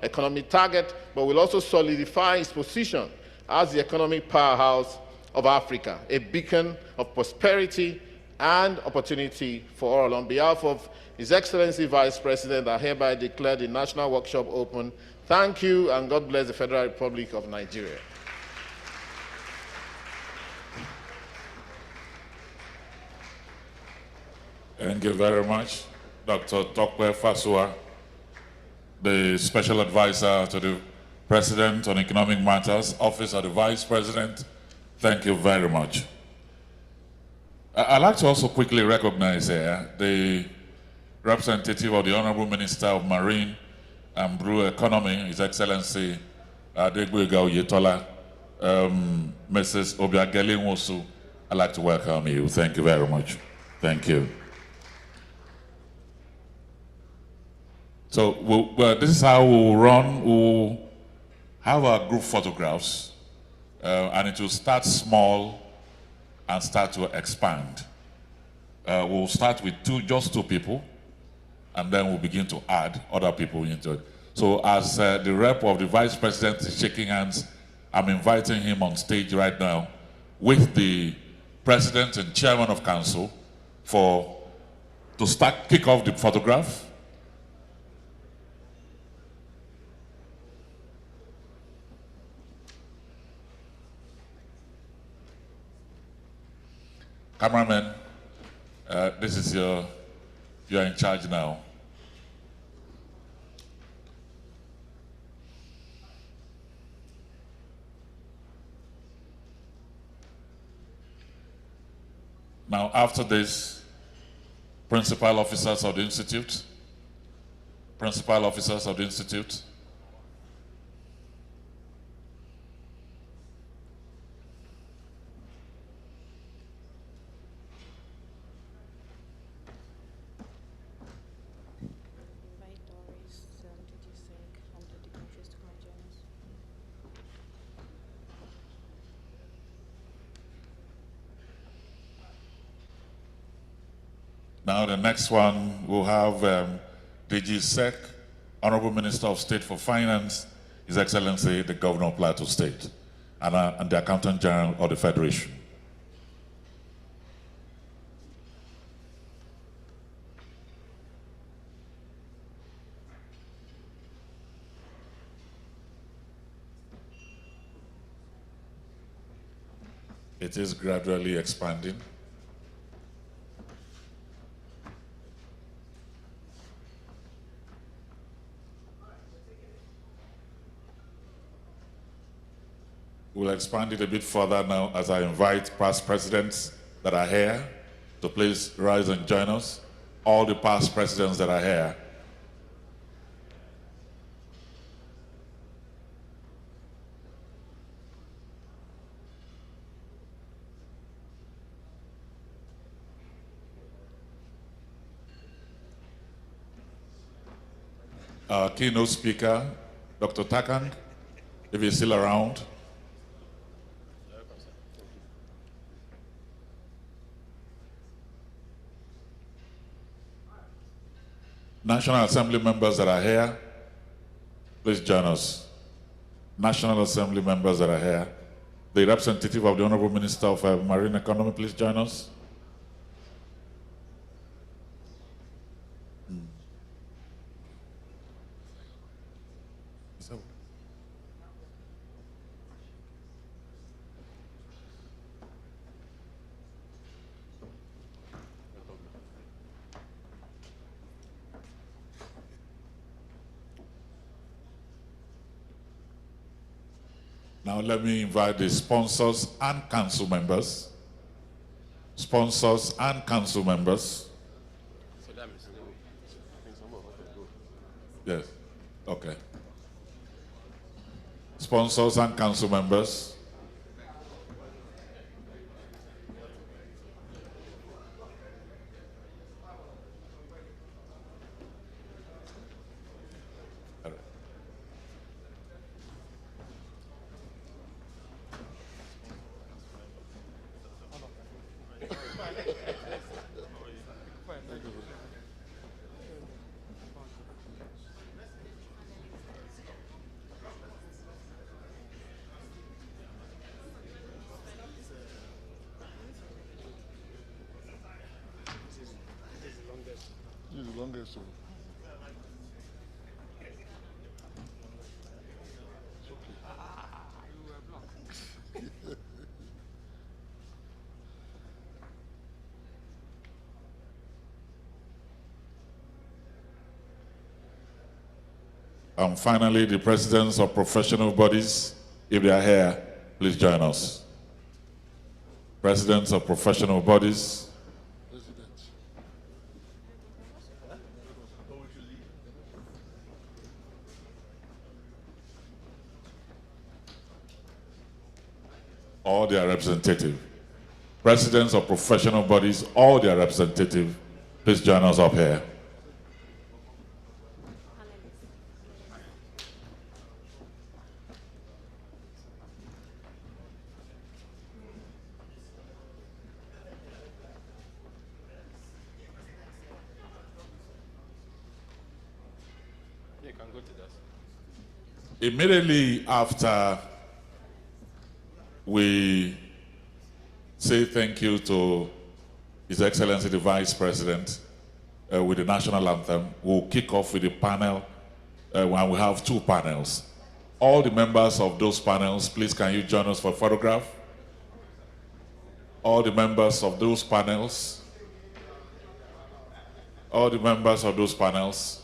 economic target, but will also solidify its position as the economic powerhouse of Africa, a beacon of prosperity and opportunity for all. On behalf of His Excellency Vice President, I hereby declare the National Workshop open. Thank you, and God bless the Federal Republic of Nigeria. Thank you very much, Dr. Tokwe Fasua, the Special Advisor to the President on Economic Matters, Office of the Vice President. Thank you very much. I'd like to also quickly recognize here the representative of the Honorable Minister of Marine and Blue Economy, His Excellency Adegboyega Oyetola, Mrs. Obiageli Nwosu. I'd like to welcome you. Thank you very much. Thank you. So this is how we'll run. We'll have our group photographs, and it will start small and start to expand. We'll start with just two people, and then we'll begin to add other people into it. So as the rep of the Vice President is shaking hands, I'm inviting him on stage right now with the President and Chairman of Council to kick off the photograph. Cameraman, this is you're in charge now. Now, after this, principal officers of the Institute, Now the next one, we'll have DG Sec, Honorable Minister of State for Finance, His Excellency the Governor of Plateau State, and the Accountant General of the Federation. It is gradually expanding. We'll expand it a bit further now as I invite past presidents that are here to please rise and join us. All the past presidents that are here. Our keynote speaker, Dr. Takang, if he's still around. National Assembly members that are here, please join us. National Assembly members that are here. The representative of the Honorable Minister of Marine Economy, please join us. Now let me invite the sponsors and council members. Sponsors and council members. Yes, okay. Sponsors and council members. Yes, And finally, the presidents of professional bodies, if they are here, please join us. Presidents of professional bodies. Or their representative. Presidents of professional bodies, or their representative, please join us up here. You can go to that. Immediately after we say thank you to His Excellency the Vice President with the national anthem, we'll kick off with the panel when we have two panels. All the members of those panels, please can you join us for a photograph? All the members of those panels. All the members of those panels.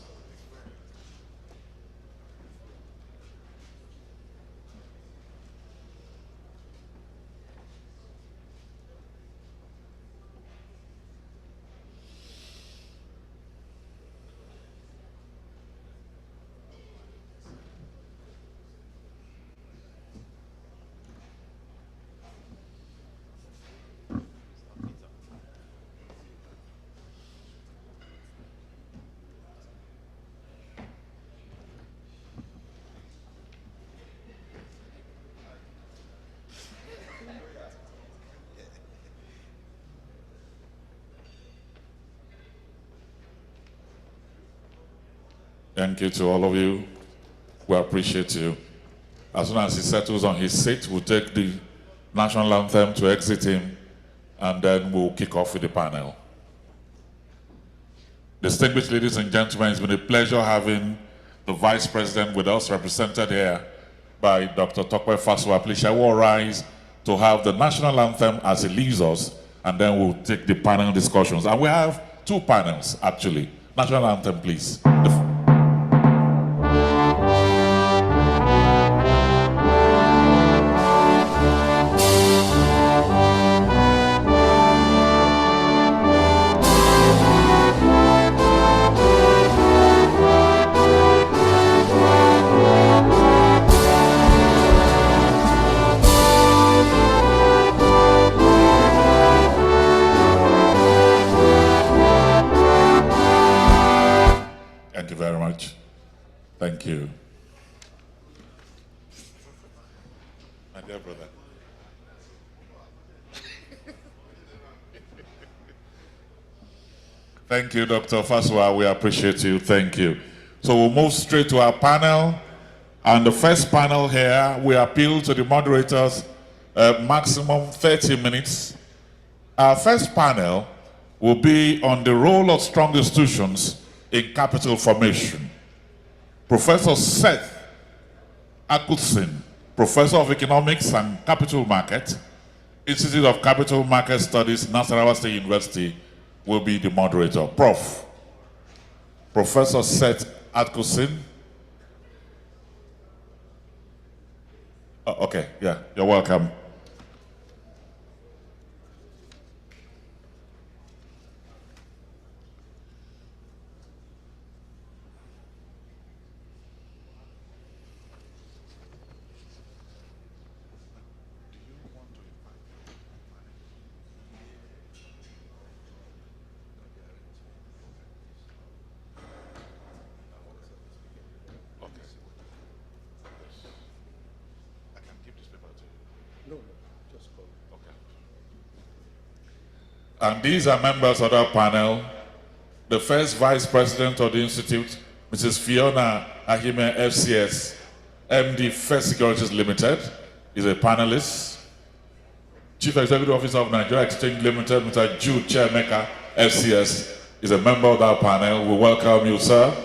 Thank you to all of you. We appreciate you. As soon as he settles on his seat, we'll take the national anthem to exit him, and then we'll kick off with the panel. Distinguished ladies and gentlemen, it's been a pleasure having the Vice President with us, represented here by Dr. Tokwe Fasua. Please shall we all rise to have the national anthem as he leaves us, and then we'll take the panel discussions. And we have two panels, actually. National anthem, please. Thank you very much. Thank you. My dear brother. Thank you, Dr. Fasua. We appreciate you. Thank you. So we'll move straight to our panel. And the first panel here, we appeal to the moderators, maximum 30 minutes. Our first panel will be on the role of strong institutions in capital formation. Professor Seth Akutsin, Professor of Economics and Capital Market, Institute of Capital Market Studies, Nasarawa State University, will be the moderator. Professor Seth Akutsin. Oh, okay, yeah, you're welcome. And these are members of our panel. The first Vice President of the Institute, Mrs. Fiona Ahime, FCS, MD, First Securities Limited, is a panelist. Chief Executive Officer of Nigeria Exchange Limited, Mr. Jude Chairmaker, FCS, is a member of that panel. We welcome you, sir.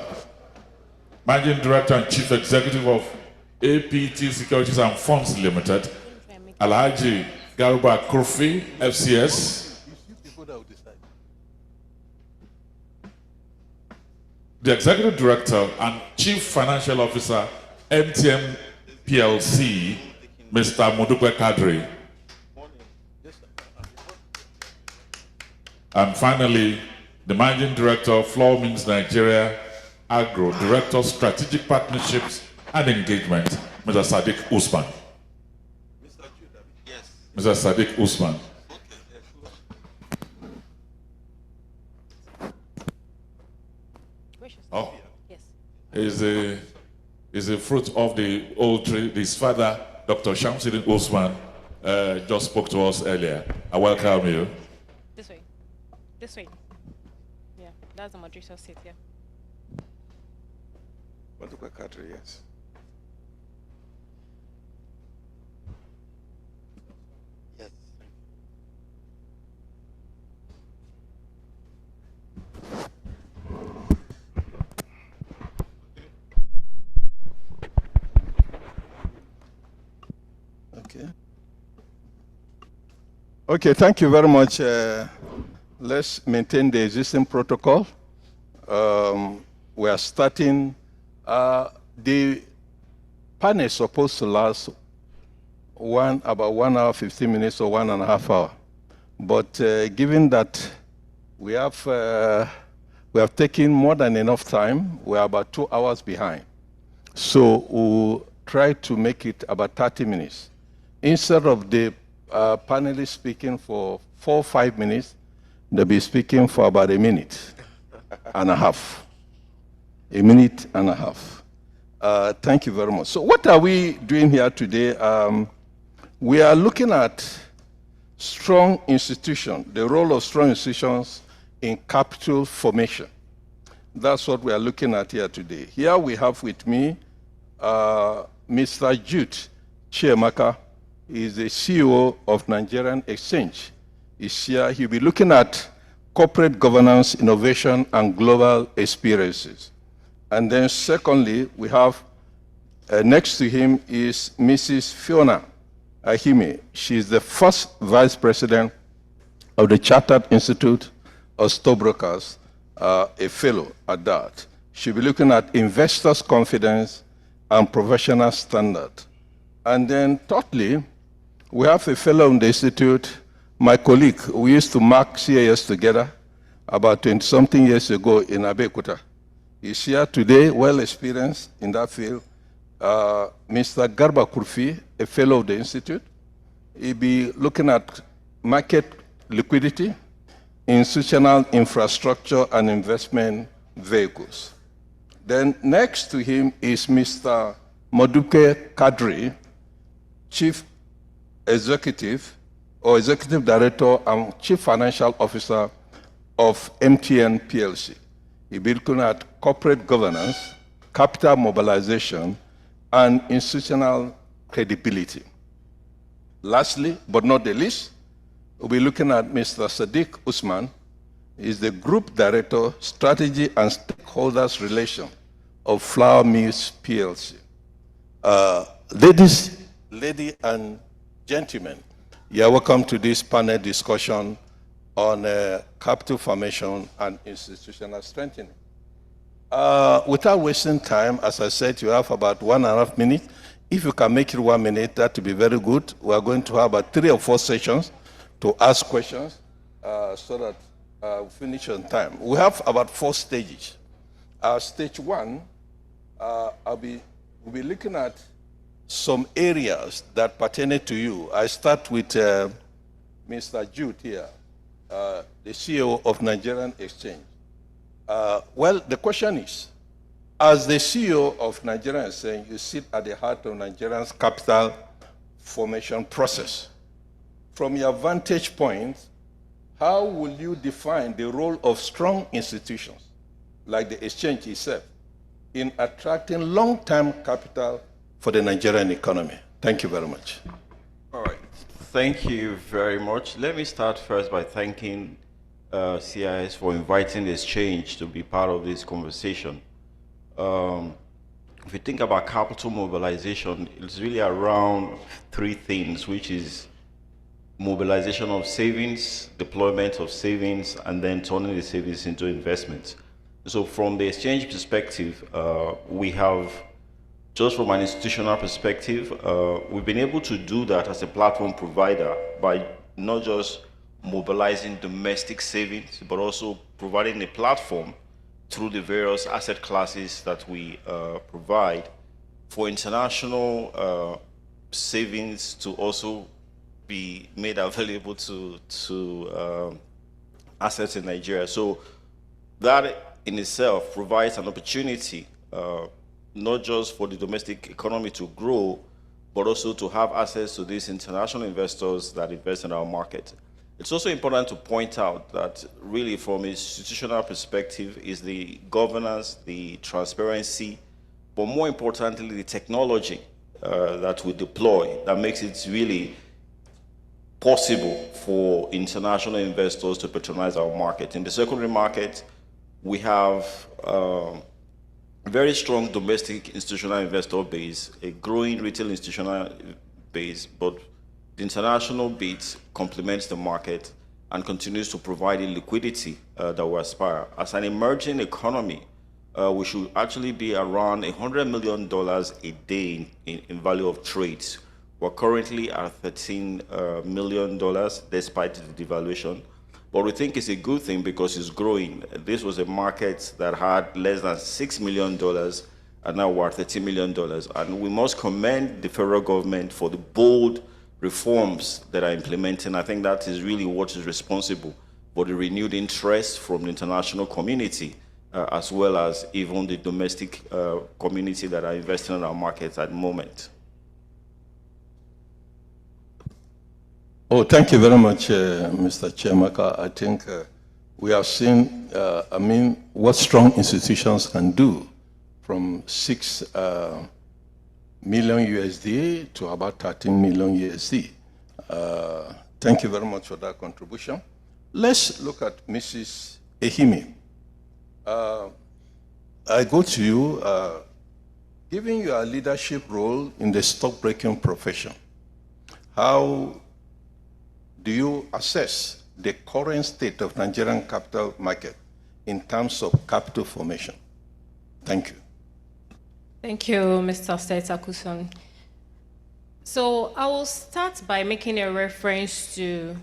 Managing Director and Chief Executive of APT Securities and Funds Limited, Alhaji Garba Kurfi, FCS. The Executive Director and Chief Financial Officer, MTN PLC, Mr. Modupe Kadri. And finally, the Managing Director of Flour Mills Nigeria Agro, Director of Strategic Partnerships and Engagement, Mr. Sadiq Usman. Mr. Sadiq Usman. Oh, is a fruit of the old tree. His father, Dr. Shamsuddin Usman, just spoke to us earlier. I welcome you. This way. This way. Yeah, that's the moderator's seat here. Yes. Yes. Okay. Okay, thank you very much. Let's maintain the existing protocol. We are starting. The panel is supposed to last about 1 hour, 15 minutes, or 1.5 hours. But given that we have taken more than enough time, we are about 2 hours behind. So we'll try to make it about 30 minutes. Instead of the panelists speaking for 4 or 5 minutes, they'll be speaking for about 1.5 minutes. A minute and a half. Thank you very much. So what are we doing here today? We are looking at strong institutions, the role of strong institutions in capital formation. That's what we are looking at here today. Here we have with me Mr. Jude Chiemaka. He is the CEO of Nigerian Exchange. He's here. He'll be looking at corporate governance, innovation, and global experiences. And then secondly, we have next to him is Mrs. Fiona Ahime. She is the first vice president of the Chartered Institute of Stockbrokers, a fellow at that. She'll be looking at investors' confidence and professional standard. And then thirdly, we have a fellow in the institute, my colleague. We used to mark CIS together about 20-something years ago in Abuja. He's here today, well experienced in that field. Mr. Garba Kurfi, a fellow of the Institute. He'll be looking at market liquidity, institutional infrastructure, and investment vehicles. Then next to him is Mr. Modupe Kadri, Chief Executive or Executive Director and Chief Financial Officer of MTN PLC. He'll be looking at corporate governance, capital mobilization, and institutional credibility. Lastly, but not the least, we'll be looking at Mr. Sadiq Usman. He's the Group Director, Strategy and Stakeholders Relation of Flour Mills PLC. Ladies and gentlemen, you are welcome to this panel discussion on capital formation and institutional strengthening. Without wasting time, as I said, you have about 1.5 minutes. If you can make it 1 minute, that would be very good. We are going to have about 3 or 4 sessions to ask questions so that we finish on time. We have about 4 stages. Stage 1, we'll be looking at some areas that pertain to you. I start with Mr. Jude here, the CEO of Nigerian Exchange. Well, the question is, as the CEO of Nigerian Exchange, you sit at the heart of Nigeria's capital formation process. From your vantage point, how will you define the role of strong institutions, like the exchange itself, in attracting long-term capital for the Nigerian economy? Thank you very much. All right. Thank you very much. Let me start first by thanking CIS for inviting the exchange to be part of this conversation. If you think about capital mobilization, it's really around three things, which is mobilization of savings, deployment of savings, and then turning the savings into investments. So from the exchange perspective, we have, just from an institutional perspective, we've been able to do that as a platform provider by not just mobilizing domestic savings, but also providing a platform through the various asset classes that we provide for international savings to also be made available to assets in Nigeria. So that in itself provides an opportunity not just for the domestic economy to grow, but also to have access to these international investors that invest in our market. It's also important to point out that really from an institutional perspective is the governance, the transparency, but more importantly, the technology that we deploy that makes it really possible for international investors to patronize our market. In the secondary market, we have a very strong domestic institutional investor base, a growing retail institutional base, but the international bit complements the market and continues to provide the liquidity that we aspire. As an emerging economy, we should actually be around $100 million a day in value of trades. We're currently at $13 million despite the devaluation. But we think it's a good thing because it's growing. This was a market that had less than $6 million, and now we're at $30 million. And we must commend the federal government for the bold reforms that are implementing. I think that is really what is responsible for the renewed interest from the international community, as well as even the domestic community that are investing in our markets at the moment. Oh, thank you very much, Mr. Chiamaka. I think we have seen, what strong institutions can do from 6 million USD to about 13 million USD. Thank you very much for that contribution. Let's look at Mrs. Ehime. I go to you, given your leadership role in the stockbroking profession, how do you assess the current state of Nigerian capital market in terms of capital formation? Thank you. Thank you, Mr. Setakuson. So I will start by making a reference to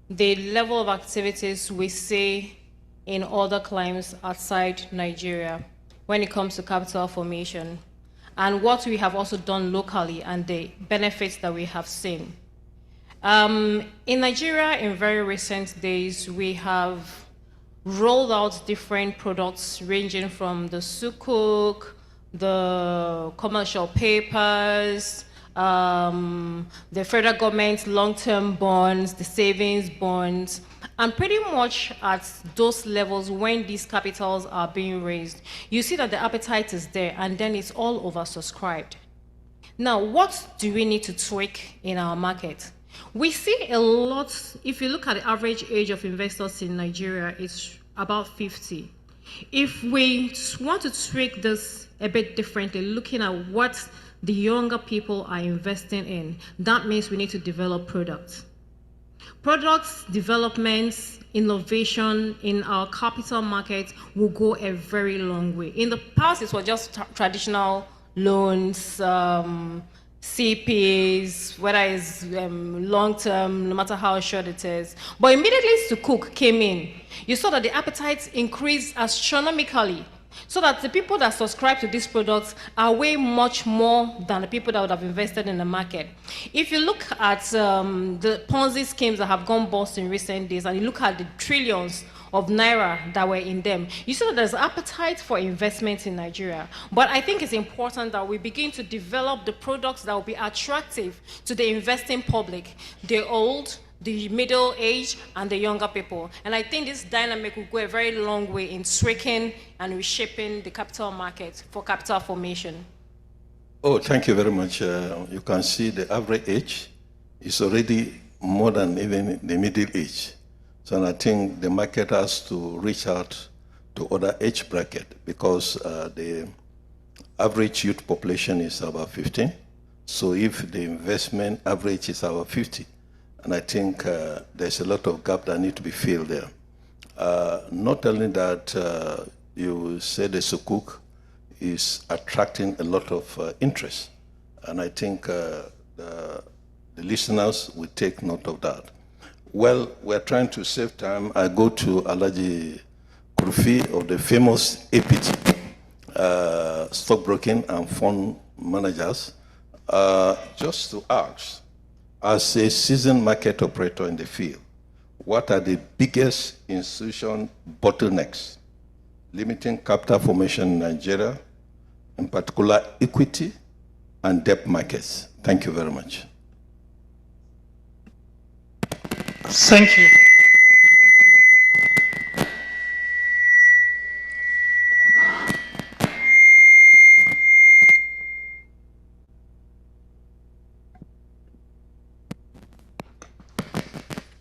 the level of activities we see in other climes outside Nigeria when it comes to capital formation, and what we have also done locally and the benefits that we have seen. In Nigeria, in very recent days, we have rolled out different products ranging from the sukuk, the commercial papers, the federal government's long-term bonds, the savings bonds, and pretty much at those levels when these capitals are being raised, you see that the appetite is there and then it's all oversubscribed. Now, what do we need to tweak in our market? We see a lot, if you look at the average age of investors in Nigeria, it's about 50. If we want to tweak this a bit differently, looking at what the younger people are investing in, that means we need to develop products. Products, developments, innovation in our capital market will go a very long way. In the past, it was just traditional loans, CPs, whether it's long-term, no matter how short it is. But immediately Sukuk came in, you saw that the appetite increased astronomically, so that the people that subscribe to these products are way much more than the people that would have invested in the market. If you look at the Ponzi schemes that have gone bust in recent days, and you look at the trillions of naira that were in them, you see that there's appetite for investment in Nigeria. But I think it's important that we begin to develop the products that will be attractive to the investing public, the old, the middle age, and the younger people. And I think this dynamic will go a very long way in tweaking and reshaping the capital market for capital formation. Oh, thank you very much. You can see the average age is already more than even the middle age. So I think the market has to reach out to other age bracket because the average youth population is about 15. So if the investment average is about 50, and I think there's a lot of gap that need to be filled there. Not only that, you said the Sukuk is attracting a lot of interest, and I think the listeners will take note of that. Well, we're trying to save time. I go to Alaji Kurfi of the famous APT, stockbroking and fund managers, just to ask, as a seasoned market operator in the field, what are the biggest institution bottlenecks limiting capital formation in Nigeria, in particular equity and debt markets? Thank you very much. Thank you.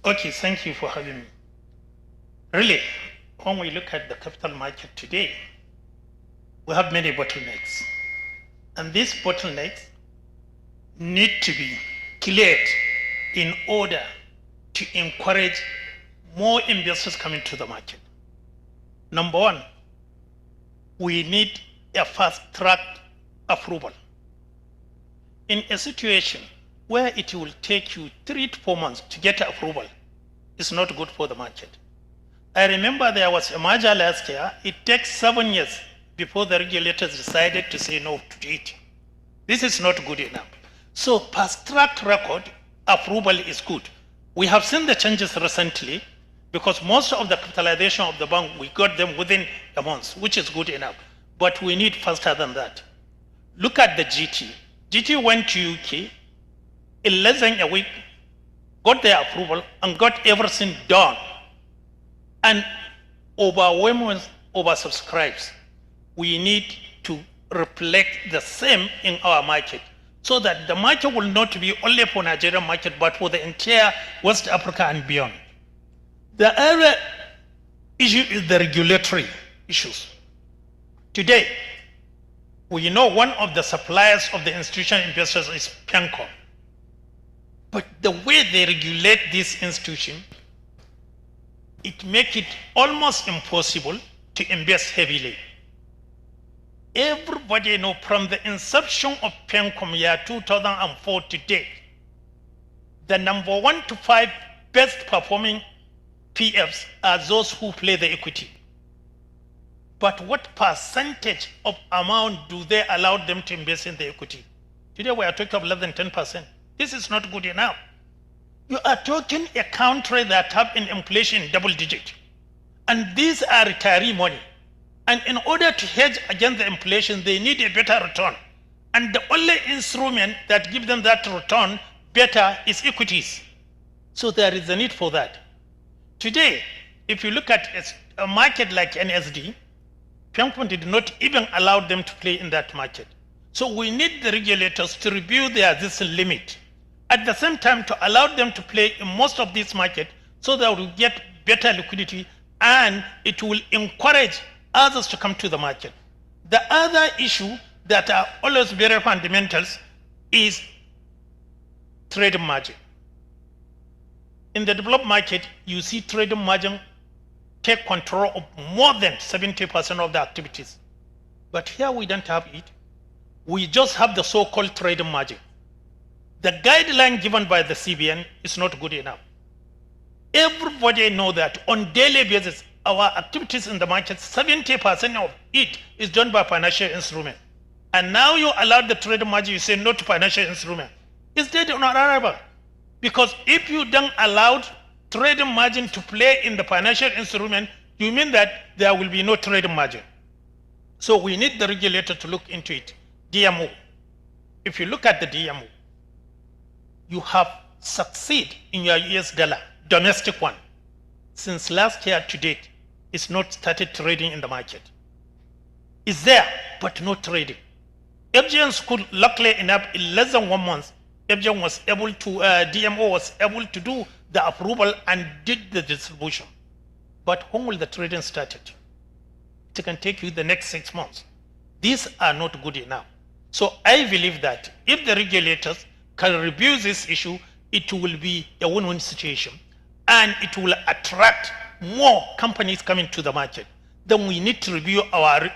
Okay, thank you for having me. Really, when we look at the capital market today, we have many bottlenecks. And these bottlenecks need to be cleared in order to encourage more investors coming to the market. Number one, we need a fast-track approval. In a situation where it will take you 3 to 4 months to get approval, it's not good for the market. I remember there was a merger last year. It takes 7 years before the regulators decided to say no to it. This is not good enough. So fast-track record approval is good. We have seen the changes recently because most of the capitalization of the bank, we got them within a month, which is good enough. But we need faster than that. Look at the GT. GT went to UK in less than a week, got their approval, and got everything done. And overwhelmingly oversubscribes. We need to reflect the same in our market so that the market will not be only for Nigerian market, but for the entire West Africa and beyond. The other issue is the regulatory issues. Today, we know one of the suppliers of the institutional investors is PENCO. But the way they regulate this institution, it makes it almost impossible to invest heavily. Everybody knows from the inception of PENCOM year 2004 to date, the number 1 to 5 best performing PFs are those who play the equity. But what percentage of amount do they allow them to invest in the equity? Today we are talking of less than 10%. This is not good enough. You are talking a country that have an inflation in double digit. And these are retiree money. And in order to hedge against the inflation, they need a better return. And the only instrument that gives them that return better is equities. So there is a need for that. Today, if you look at a market like NSD, PENCOM did not even allow them to play in that market. So we need the regulators to review their existing limit. At the same time, to allow them to play in most of this market so that we get better liquidity and it will encourage others to come to the market. The other issue that are always very fundamentals is trading margin. In the developed market, you see trading margin take control of more than 70% of the activities. But here we don't have it. We just have the so-called trading margin. The guideline given by the CBN is not good enough. Everybody knows that on daily basis, our activities in the market, 70% of it is done by financial instrument. And now you allow the trading margin, you say no to financial instrument. It's dead on arrival. Because if you don't allow trading margin to play in the financial instrument, you mean that there will be no trading margin. So we need the regulator to look into it. DMO. If you look at the DMO, you have succeeded in your US dollar, domestic one. Since last year to date, it's not started trading in the market. It's there, but not trading. FGN School, luckily enough, in less than 1 month, FGN was able to, DMO was able to do the approval and did the distribution. But when will the trading start? It can take you the next 6 months. These are not good enough. So I believe that if the regulators can review this issue, it will be a win-win situation and it will attract more companies coming to the market. Then we need to review our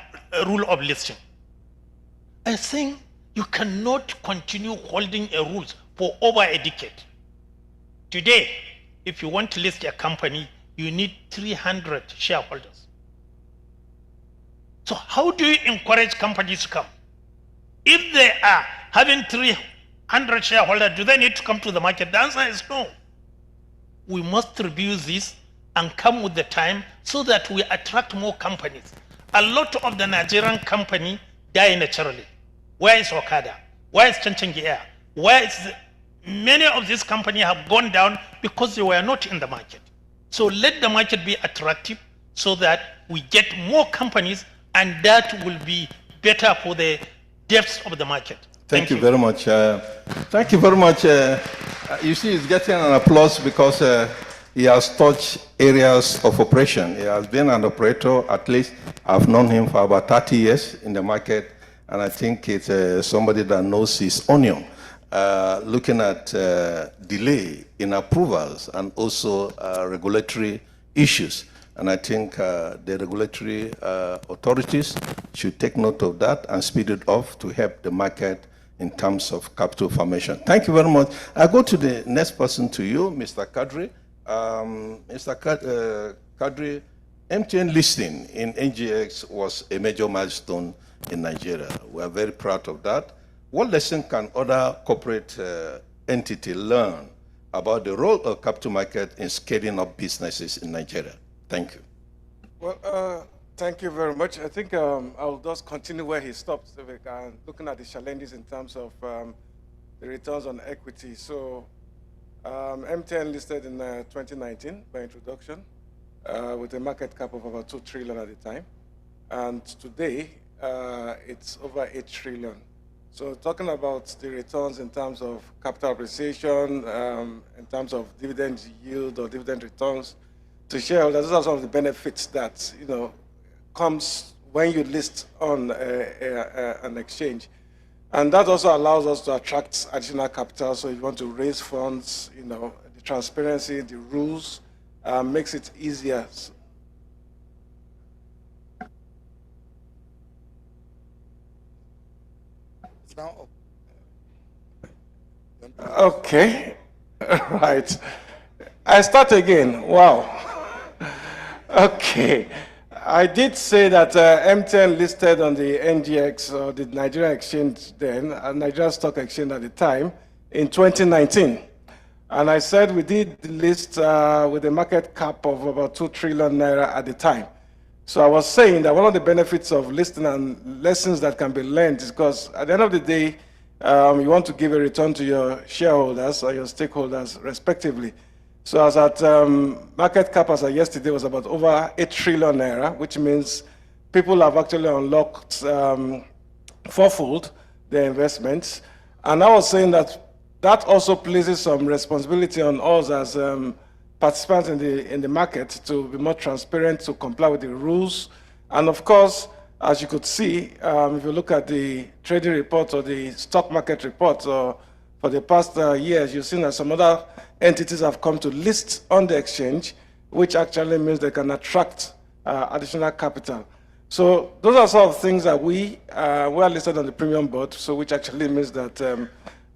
rule of listing. I think you cannot continue holding a rules for over a decade. Today, if you want to list a company, you need 300 shareholders. So how do you encourage companies to come? If they are having 300 shareholders, do they need to come to the market? The answer is no. We must review this and come with the time so that we attract more companies. A lot of the Nigerian company die naturally. Where is Okada? Where is Chanchangi Air? Where is many of these companies have gone down because they were not in the market. So let the market be attractive so that we get more companies, and that will be better for the depths of the market. Thank you very much. Thank you very much. You see, he's getting an applause because he has touched areas of operation. He has been an operator, at least I've known him for about 30 years in the market, and I think it's somebody that knows his onion. Looking at delay in approvals and also regulatory issues. And I think the regulatory authorities should take note of that and speed it up to help the market in terms of capital formation. Thank you very much. I go to the next person to you, Mr. Kadri. Mr. Kadri, MTN listing in NGX was a major milestone in Nigeria. We are very proud of that. What lesson can other corporate entities learn about the role of capital market in scaling up businesses in Nigeria? Thank you. Well, thank you very much. I think I'll just continue where he stopped, looking at the challenges in terms of the returns on equity. So MTN listed in 2019 by introduction with a market cap of about 2 trillion at the time. And today, it's over 8 trillion. So talking about the returns in terms of capital appreciation, in terms of dividend yield or dividend returns to shareholders, those are some of the benefits that comes when you list on an exchange. And that also allows us to attract additional capital. So if you want to raise funds, the transparency, the rules, makes it easier. Now, okay, right. I start again. Wow. Okay. I did say that MTN listed on the NGX, or the Nigerian Exchange then, Nigerian Stock Exchange at the time, in 2019. And I said we did list with a market cap of about 2 trillion naira at the time. So I was saying that one of the benefits of listing and lessons that can be learned is because at the end of the day, you want to give a return to your shareholders or your stakeholders respectively. So as at market cap as of yesterday was about over 8 trillion naira, which means people have actually unlocked fourfold their investments. And I was saying that that also places some responsibility on us as participants in the market to be more transparent, to comply with the rules. And of course, as you could see, if you look at the trading report or the stock market report for the past years, you've seen that some other entities have come to list on the exchange, which actually means they can attract additional capital. So those are sort of things that we are listed on the premium board, so which actually means that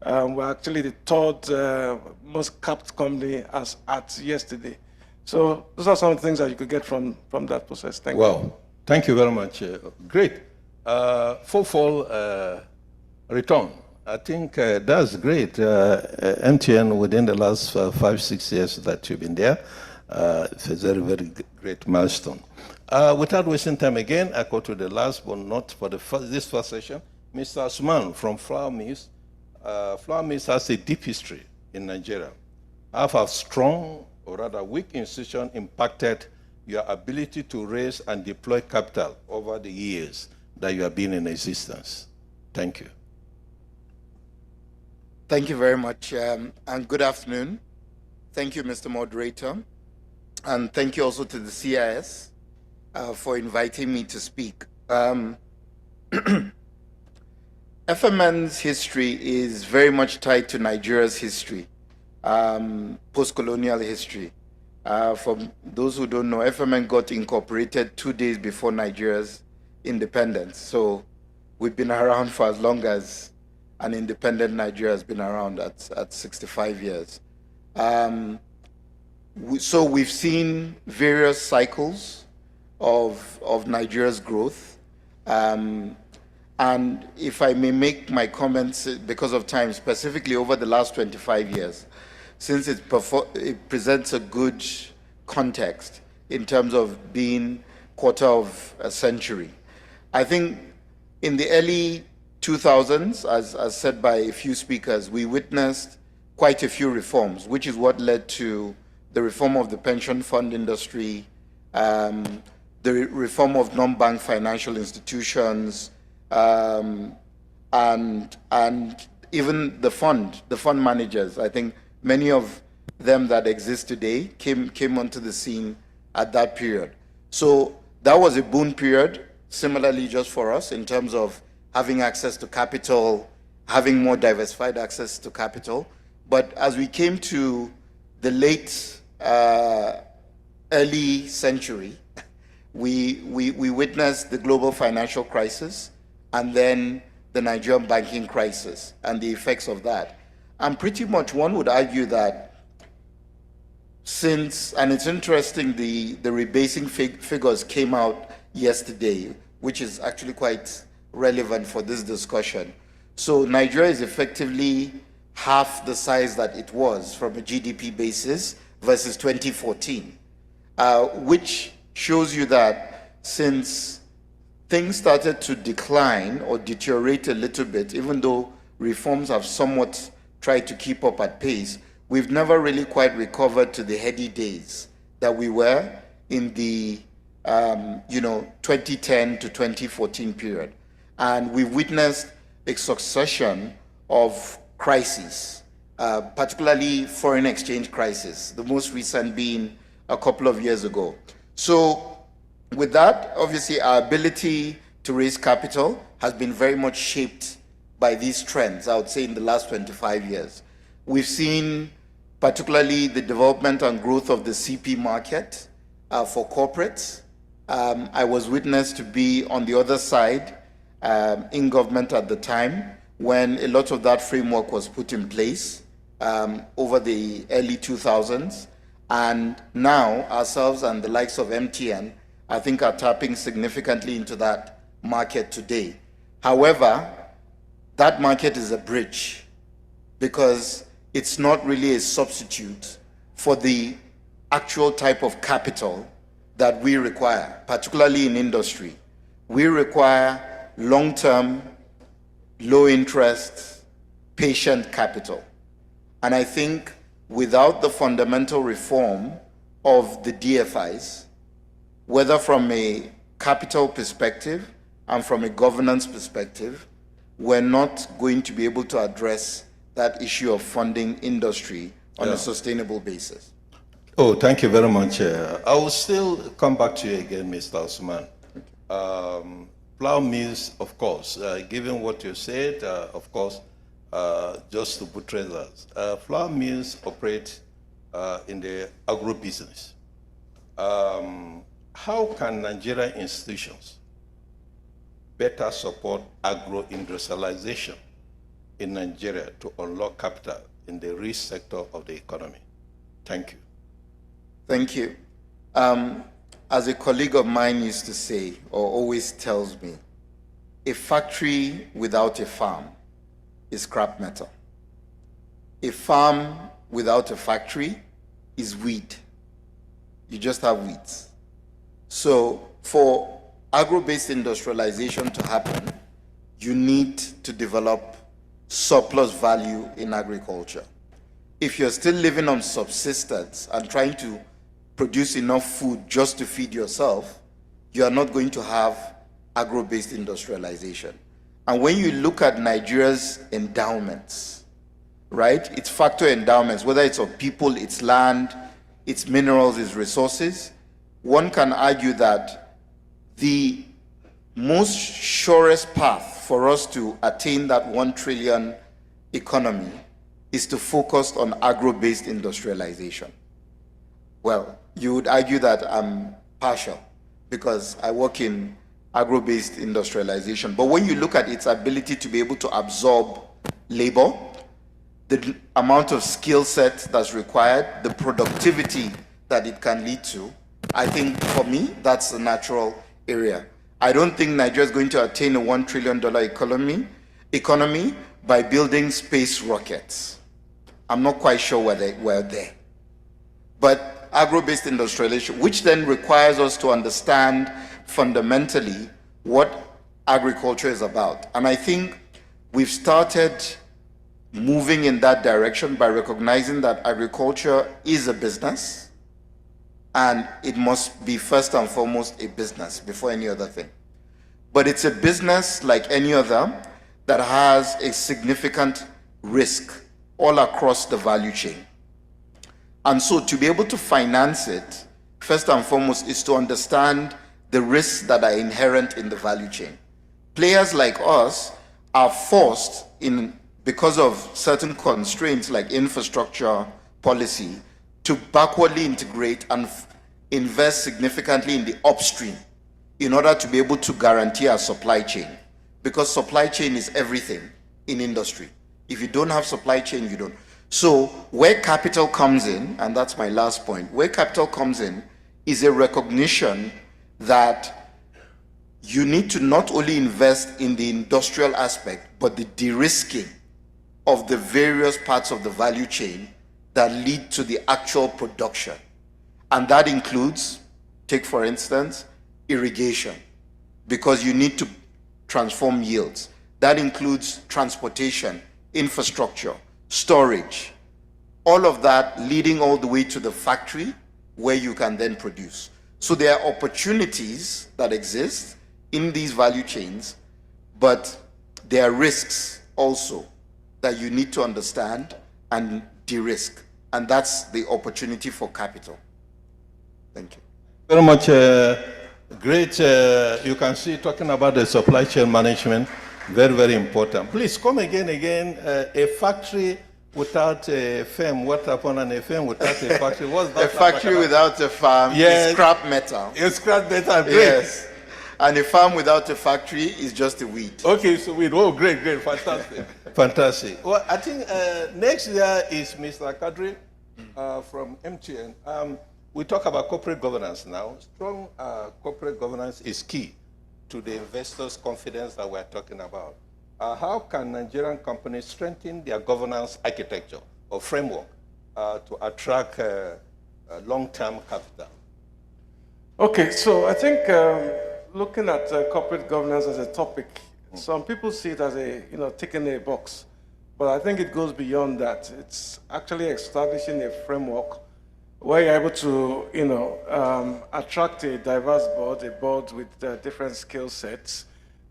we're actually the third most capped company as at yesterday. So those are some of the things that you could get from that process. Thank you. Wow. Thank you very much. Great. Fourfold return. I think that's great. MTN, within the last 5-6 years that you've been there, it's a very, very great milestone. Without wasting time again, I go to the last, but not for this first session. Mr. Usman from Flour Mills. Flour Mills has a deep history in Nigeria. Have a strong, or rather weak institution impacted your ability to raise and deploy capital over the years that you have been in existence? Thank you. Thank you very much, and good afternoon. Thank you, Mr. Moderator. And thank you also to the CIS for inviting me to speak. FMN's history is very much tied to Nigeria's history, post-colonial history. For those who don't know, FMN got incorporated 2 days before Nigeria's independence. So we've been around for as long as an independent Nigeria has been around at 65 years. So we've seen various cycles of Nigeria's growth. And if I may make my comments because of time, specifically over the last 25 years, since it presents a good context in terms of being quarter of a century. I think in the early 2000s, as said by a few speakers, we witnessed quite a few reforms, which is what led to the reform of the pension fund industry, the reform of non-bank financial institutions, and even the fund managers. I think many of them that exist today came onto the scene at that period. So that was a boom period, similarly just for us in terms of having access to capital, having more diversified access to capital. But as we came to the late early century, we witnessed the global financial crisis and then the Nigerian banking crisis and the effects of that. And pretty much one would argue that since, and it's interesting, the rebasing figures came out yesterday, which is actually quite relevant for this discussion. So Nigeria is effectively half the size that it was from a GDP basis versus 2014, which shows you that since things started to decline or deteriorate a little bit, even though reforms have somewhat tried to keep up at pace, we've never really quite recovered to the heady days that we were in the 2010 to 2014 period. And we've witnessed a succession of crises, particularly foreign exchange crisis, the most recent being a couple of years ago. So with that, obviously our ability to raise capital has been very much shaped by these trends, I would say, in the last 25 years. We've seen particularly the development and growth of the CP market for corporates. I was witness to be on the other side in government at the time when a lot of that framework was put in place over the early 2000s. And now ourselves and the likes of MTN, I think, are tapping significantly into that market today. However, that market is a bridge because it's not really a substitute for the actual type of capital that we require, particularly in industry. We require long-term, low-interest, patient capital. And I think without the fundamental reform of the DFIs, whether from a capital perspective and from a governance perspective, we're not going to be able to address that issue of funding industry on a sustainable basis. Oh, thank you very much. I will still come back to you again, Mr. Osman. Plow mills, of course, given what you said, of course, just to buttress us, flour mills operate in the agro-business. How can Nigerian institutions better support agro-industrialization in Nigeria to unlock capital in the rich sector of the economy? Thank you. Thank you. As a colleague of mine used to say, or always tells me, a factory without a farm is scrap metal. A farm without a factory is weed. You just have weeds. So for agro-based industrialization to happen, you need to develop surplus value in agriculture. If you're still living on subsistence and trying to produce enough food just to feed yourself, you are not going to have agro-based industrialization. And when you look at Nigeria's endowments, right? Its factor endowments, whether it's of people, its land, its minerals, its resources, one can argue that the most surest path for us to attain that 1 trillion economy is to focus on agro-based industrialization. Well, you would argue that I'm partial because I work in agro-based industrialization. But when you look at its ability to be able to absorb labor, the amount of skill set that's required, the productivity that it can lead to, I think for me, that's a natural area. I don't think Nigeria is going to attain a $1 trillion economy by building space rockets. I'm not quite sure we're there. But agro-based industrialization, which then requires us to understand fundamentally what agriculture is about. And I think we've started moving in that direction by recognizing that agriculture is a business and it must be first and foremost a business before any other thing. But it's a business like any other that has a significant risk all across the value chain. And so to be able to finance it, first and foremost, is to understand the risks that are inherent in the value chain. Players like us are forced because of certain constraints like infrastructure policy to backwardly integrate and invest significantly in the upstream in order to be able to guarantee our supply chain. Because supply chain is everything in industry. If you don't have supply chain, you don't. So where capital comes in, and that's my last point, where capital comes in is a recognition that you need to not only invest in the industrial aspect, but the de-risking of the various parts of the value chain that lead to the actual production. And that includes, take for instance, irrigation, because you need to transform yields. That includes transportation, infrastructure, storage, all of that leading all the way to the factory where you can then produce. So there are opportunities that exist in these value chains, but there are risks also that you need to understand and de-risk. And that's the opportunity for capital. Thank you. Very much great. You can see talking about the supply chain management, very, very important. Please come again. A factory without a firm, what happened? And a firm without a factory, what's that? A factory without a farm is scrap metal. It's scrap metal, great. Yes. And a farm without a factory is just a weed. Okay, so weed. Oh, great, fantastic. Fantastic. Well, I think next year is Mr. Kadri from MTN. We talk about corporate governance now. Strong corporate governance is key to the investors' confidence that we're talking about. How can Nigerian companies strengthen their governance architecture or framework to attract long-term capital? Okay, so I think looking at corporate governance as a topic, some people see it as ticking a box, but I think it goes beyond that. It's actually establishing a framework where you're able to, attract a diverse board, a board with different skill sets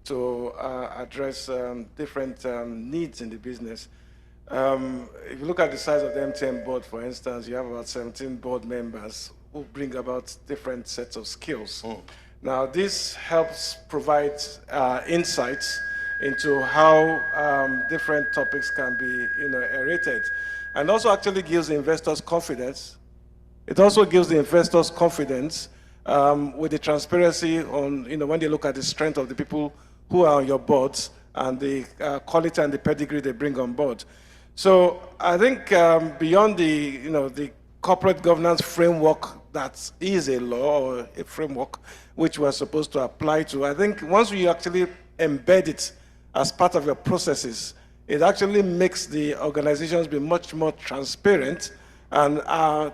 to address different needs in the business. If you look at the size of the MTN board, for instance, you have about 17 board members who bring about different sets of skills. Now, this helps provide insights into how different topics can be aerated, and also actually gives investors confidence. It also gives the investors confidence with the transparency on, when they look at the strength of the people who are on your boards and the quality and the pedigree they bring on board. So I think beyond the corporate governance framework that is a law or a framework which we're supposed to apply to, I think once we actually embed it as part of your processes, it actually makes the organizations be much more transparent and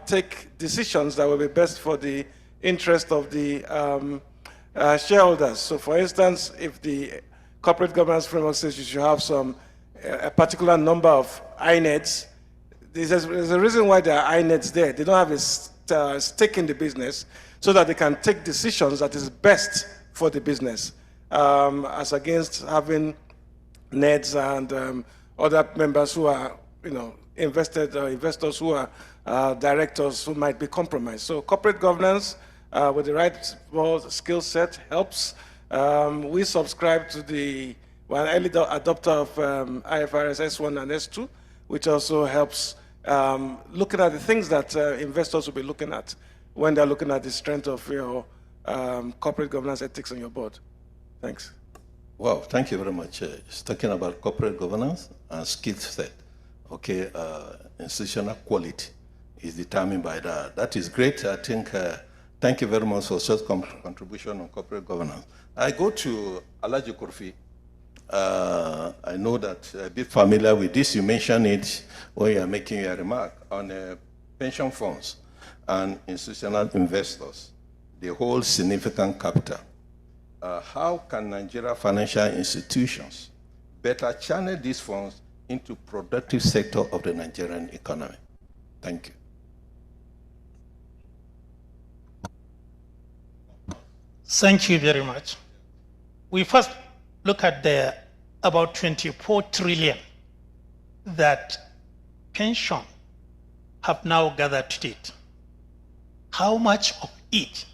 take decisions that will be best for the interest of the shareholders. So for instance, if the corporate governance framework says you should have a particular number of INEDs, there's a reason why there are INEDs there. They don't have a stake in the business so that they can take decisions that is best for the business, as against having NEDs and other members who are investors who are directors who might be compromised. So corporate governance with the right skill set helps. We subscribe to the early adopter of IFRS S1 and S2, which also helps looking at the things that investors will be looking at when they're looking at the strength of your corporate governance ethics on your board. Thanks. Wow, thank you very much. It's talking about corporate governance and skill set. Okay, institutional quality is determined by that. That is great. I think, thank you very much for such contribution on corporate governance. I go to Alhaji Kurfi. I know that you're a bit familiar with this. You mentioned it when you're making your remark on pension funds and institutional investors. They hold significant capital. How can Nigeria financial institutions better channel these funds into productive sector of the Nigerian economy? Thank you. Thank you very much. We first look at the about 24 trillion that pension have now gathered to date. How much of it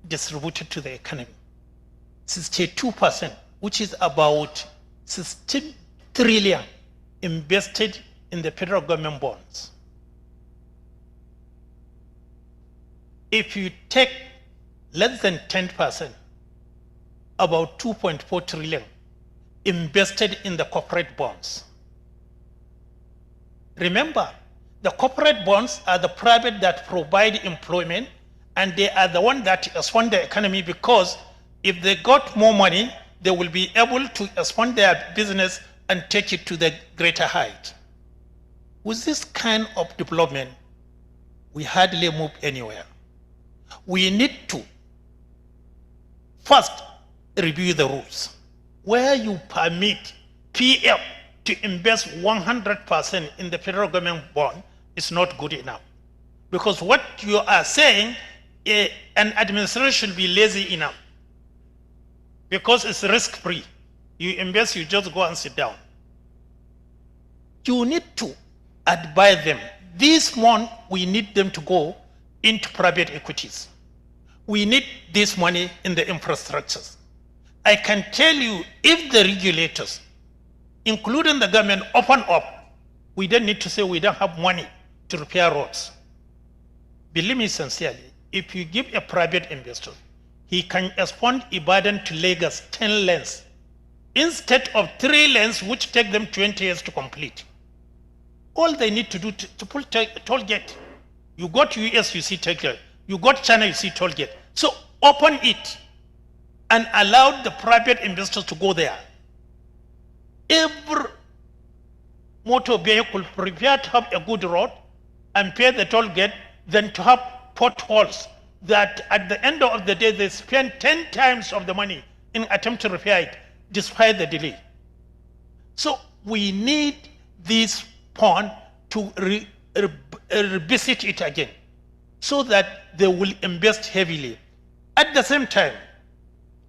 distributed to the economy? 62%, which is about 16 trillion invested in the federal government bonds. If you take less than 10%, about 2.4 trillion invested in the corporate bonds. Remember, the corporate bonds are the private that provide employment, and they are the one that expand the economy, because if they got more money, they will be able to expand their business and take it to the greater height. With this kind of development, we hardly move anywhere. We need to first review the rules. Where you permit PF to invest 100% in the federal government bond is not good enough. Because what you are saying, an administration should be lazy enough. Because it's risk-free. You invest, you just go and sit down. You need to advise them. This month, we need them to go into private equities. We need this money in the infrastructures. I can tell you, if the regulators, including the government, open up, we don't need to say we don't have money to repair roads. Believe me sincerely, if you give a private investor, he can expand Ibadan to Lagos 10 lanes instead of 3 lanes, which take them 20 years to complete. All they need to do to pull toll gate. You go to US, you see toll gate. You go to China, you see toll gate. So open it and allow the private investors to go there. Every motor vehicle prepared to have a good road and pay the toll gate than to have potholes that at the end of the day they spend 10 times of the money in attempt to repair it despite the delay. So we need this pond to revisit it again so that they will invest heavily. At the same time,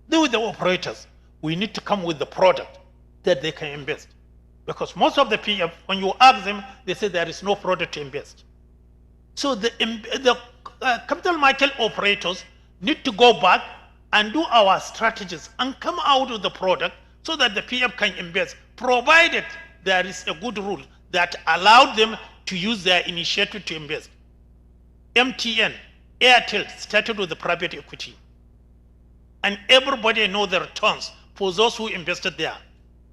with the operators, we need to come with the product that they can invest. Because most of the PF, when you ask them, they say there is no product to invest. So the capital market operators need to go back and do our strategies and come out with the product so that the PF can invest, provided there is a good rule that allowed them to use their initiative to invest. MTN, Airtel started with the private equity. And everybody knows the returns for those who invested there.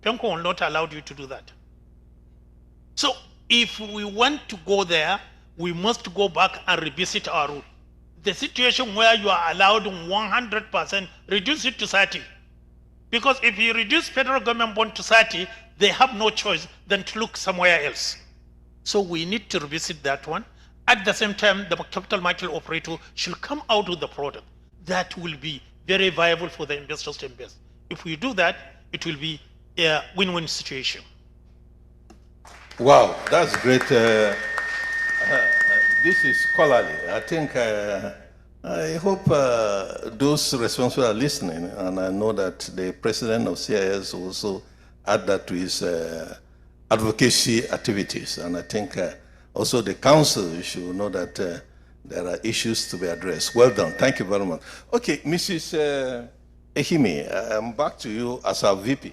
PEMCO will not allow you to do that. So if we want to go there, we must go back and revisit our rule. The situation where you are allowed 100%, reduce it to 30. Because if you reduce federal government bond to 30, they have no choice than to look somewhere else. So we need to revisit that one. At the same time, the capital market operator should come out with the product that will be very viable for the investors to invest. If we do that, it will be a win-win situation. Wow, that's great. This is scholarly. I think, I hope those responsible are listening, and I know that the president of CIS also add that to his advocacy activities. And I think also the council should know that there are issues to be addressed. Well done. Thank you very much. Okay, Mrs. Ehime, I'm back to you as our VP.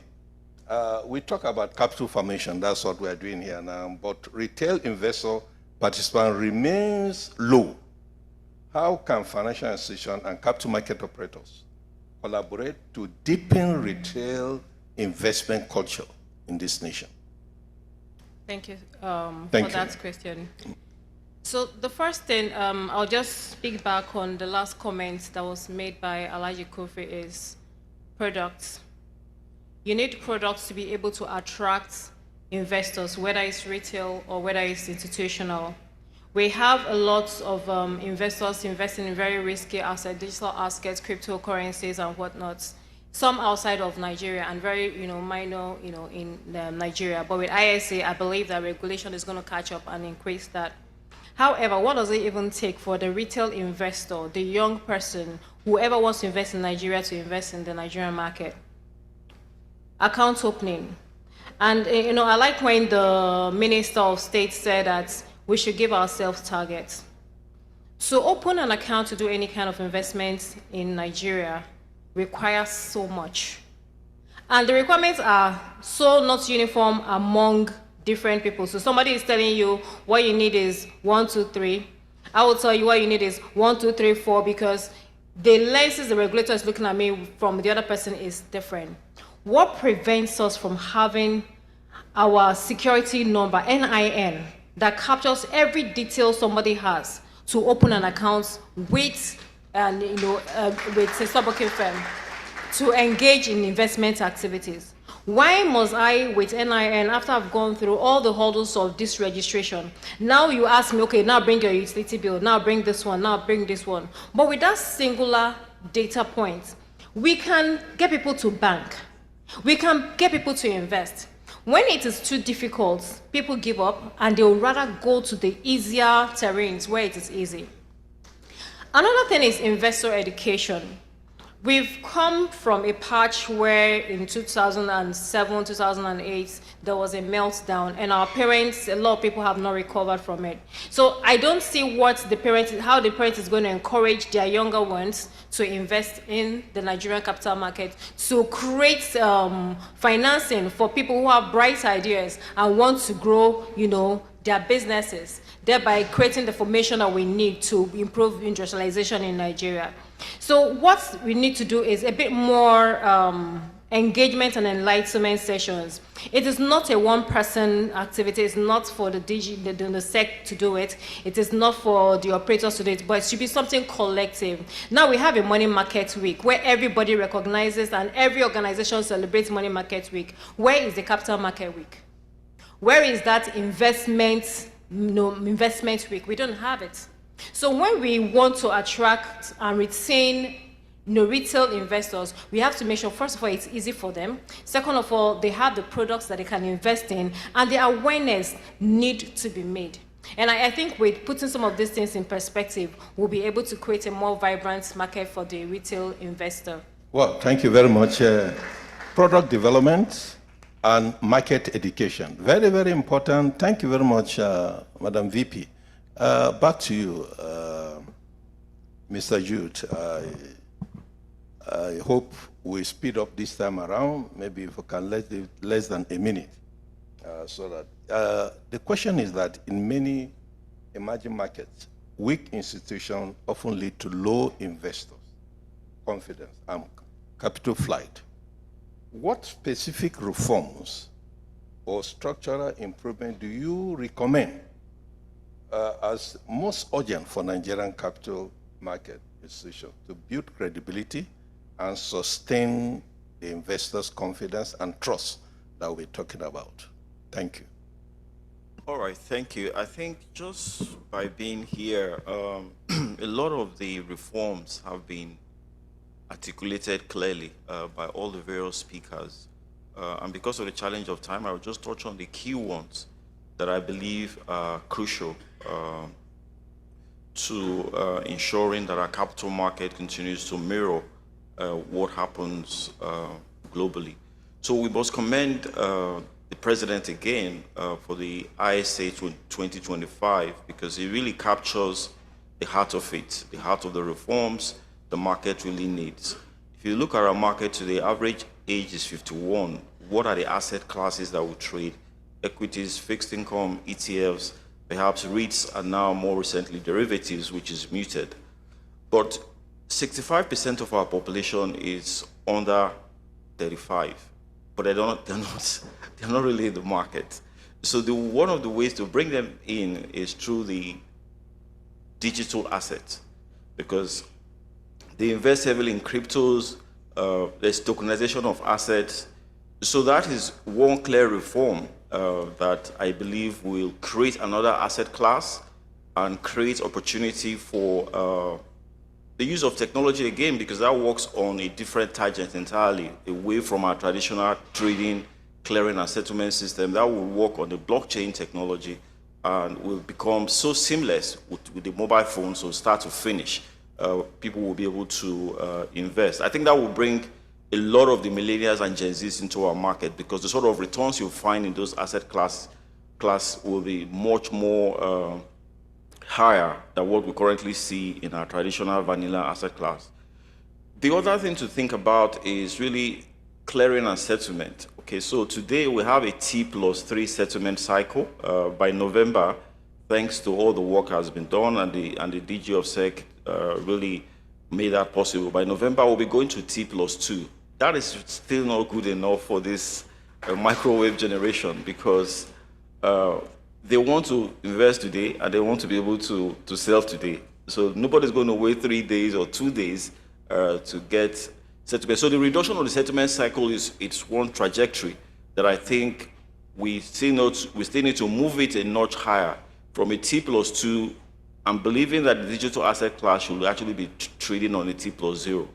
We talk about capital formation. That's what we're doing here now. But retail investor participation remains low. How can financial institutions and capital market operators collaborate to deepen retail investment culture in this nation? Thank you for that question. So the first thing, I'll just speak back on the last comment that was made by Alhaji Kofi is products. You need products to be able to attract investors, whether it's retail or whether it's institutional. We have a lot of investors investing in very risky assets, digital assets, cryptocurrencies and whatnot. Some outside of Nigeria and very, minor, in Nigeria. But with ISA, I believe that regulation is going to catch up and increase that. However, what does it even take for the retail investor, the young person, whoever wants to invest in Nigeria to invest in the Nigerian market? Account opening. And, I like when the Minister of State said that we should give ourselves targets. So open an account to do any kind of investment in Nigeria requires so much. And the requirements are so not uniform among different people. So somebody is telling you what you need is 1, 2, 3. I will tell you what you need is 1, 2, 3, 4 because the lenses the regulator is looking at me from the other person is different. What prevents us from having our security number, NIN, that captures every detail somebody has to open an account with, with a stockbroking firm to engage in investment activities? Why must I, with NIN, after I've gone through all the hurdles of this registration, now you ask me, okay, now bring your utility bill, now bring this one, now bring this one. But with that singular data point, we can get people to bank. We can get people to invest. When it is too difficult, people give up and they'll rather go to the easier terrains where it is easy. Another thing is investor education. We've come from a patch where in 2007, 2008, there was a meltdown and our parents, a lot of people have not recovered from it. So I don't see how the parents is going to encourage their younger ones to invest in the Nigerian capital market, to create financing for people who have bright ideas and want to grow, their businesses, thereby creating the formation that we need to improve industrialization in Nigeria. So what we need to do is a bit more engagement and enlightenment sessions. It is not a one-person activity. It's not for the SEC to do it. It is not for the operators to do it, but it should be something collective. Now we have a money market week where everybody recognizes and every organization celebrates money market week. Where is the capital market week? Where is that investment week? We don't have it. So when we want to attract and retain retail investors, we have to make sure, first of all, it's easy for them. Second of all, they have the products that they can invest in, and the awareness need to be made. And I think with putting some of these things in perspective, we'll be able to create a more vibrant market for the retail investor. Well, thank you very much. Product development and market education. Very, very important. Thank you very much, Madam VP. Back to you, Mr. Jude. I hope we speed up this time around. Maybe if we can less than a minute. So that the question is that in many emerging markets, weak institutions often lead to low investors, confidence, and capital flight. What specific reforms or structural improvement do you recommend as most urgent for Nigerian capital market institutions to build credibility and sustain the investors' confidence and trust that we're talking about? Thank you. All right, thank you. I think just by being here, a lot of the reforms have been articulated clearly by all the various speakers. And because of the challenge of time, I will just touch on the key ones that I believe are crucial to ensuring that our capital market continues to mirror what happens globally. So we must commend the the president again for the ISA 2025, because it really captures the heart of it, the heart of the reforms the market really needs. If you look at our market today, average age is 51. What are the asset classes that we trade? Equities, fixed income, ETFs, perhaps REITs, and now more recently derivatives, which is muted. But 65% of our population is under 35, but they're not really in the market. So one of the ways to bring them in is through the digital assets, because they invest heavily in cryptos, there's tokenization of assets. So that is one clear reform that I believe will create another asset class and create opportunity for the use of technology again, because that works on a different tangent entirely, away from our traditional trading, clearing and settlement system. That will work on the blockchain technology and will become so seamless with the mobile phone, so start to finish. People will be able to invest. I think that will bring a lot of the millennials and Gen Zs into our market, because the sort of returns you'll find in those asset class will be much more higher than what we currently see in our traditional vanilla asset class. The other thing to think about is really clearing and settlement. Okay, so today we have a T+3 settlement cycle. By November, thanks to all the work has been done and the DG of SEC really made that possible. By November, we'll be going to T+2. That is still not good enough for this microwave generation, because they want to invest today and they want to be able to sell today. So nobody's going to wait 3 days or 2 days to get settlement. So the reduction of the settlement cycle it's one trajectory that I think we still need to move it a notch higher from a T+2. I'm believing that the digital asset class should actually be trading on a T+0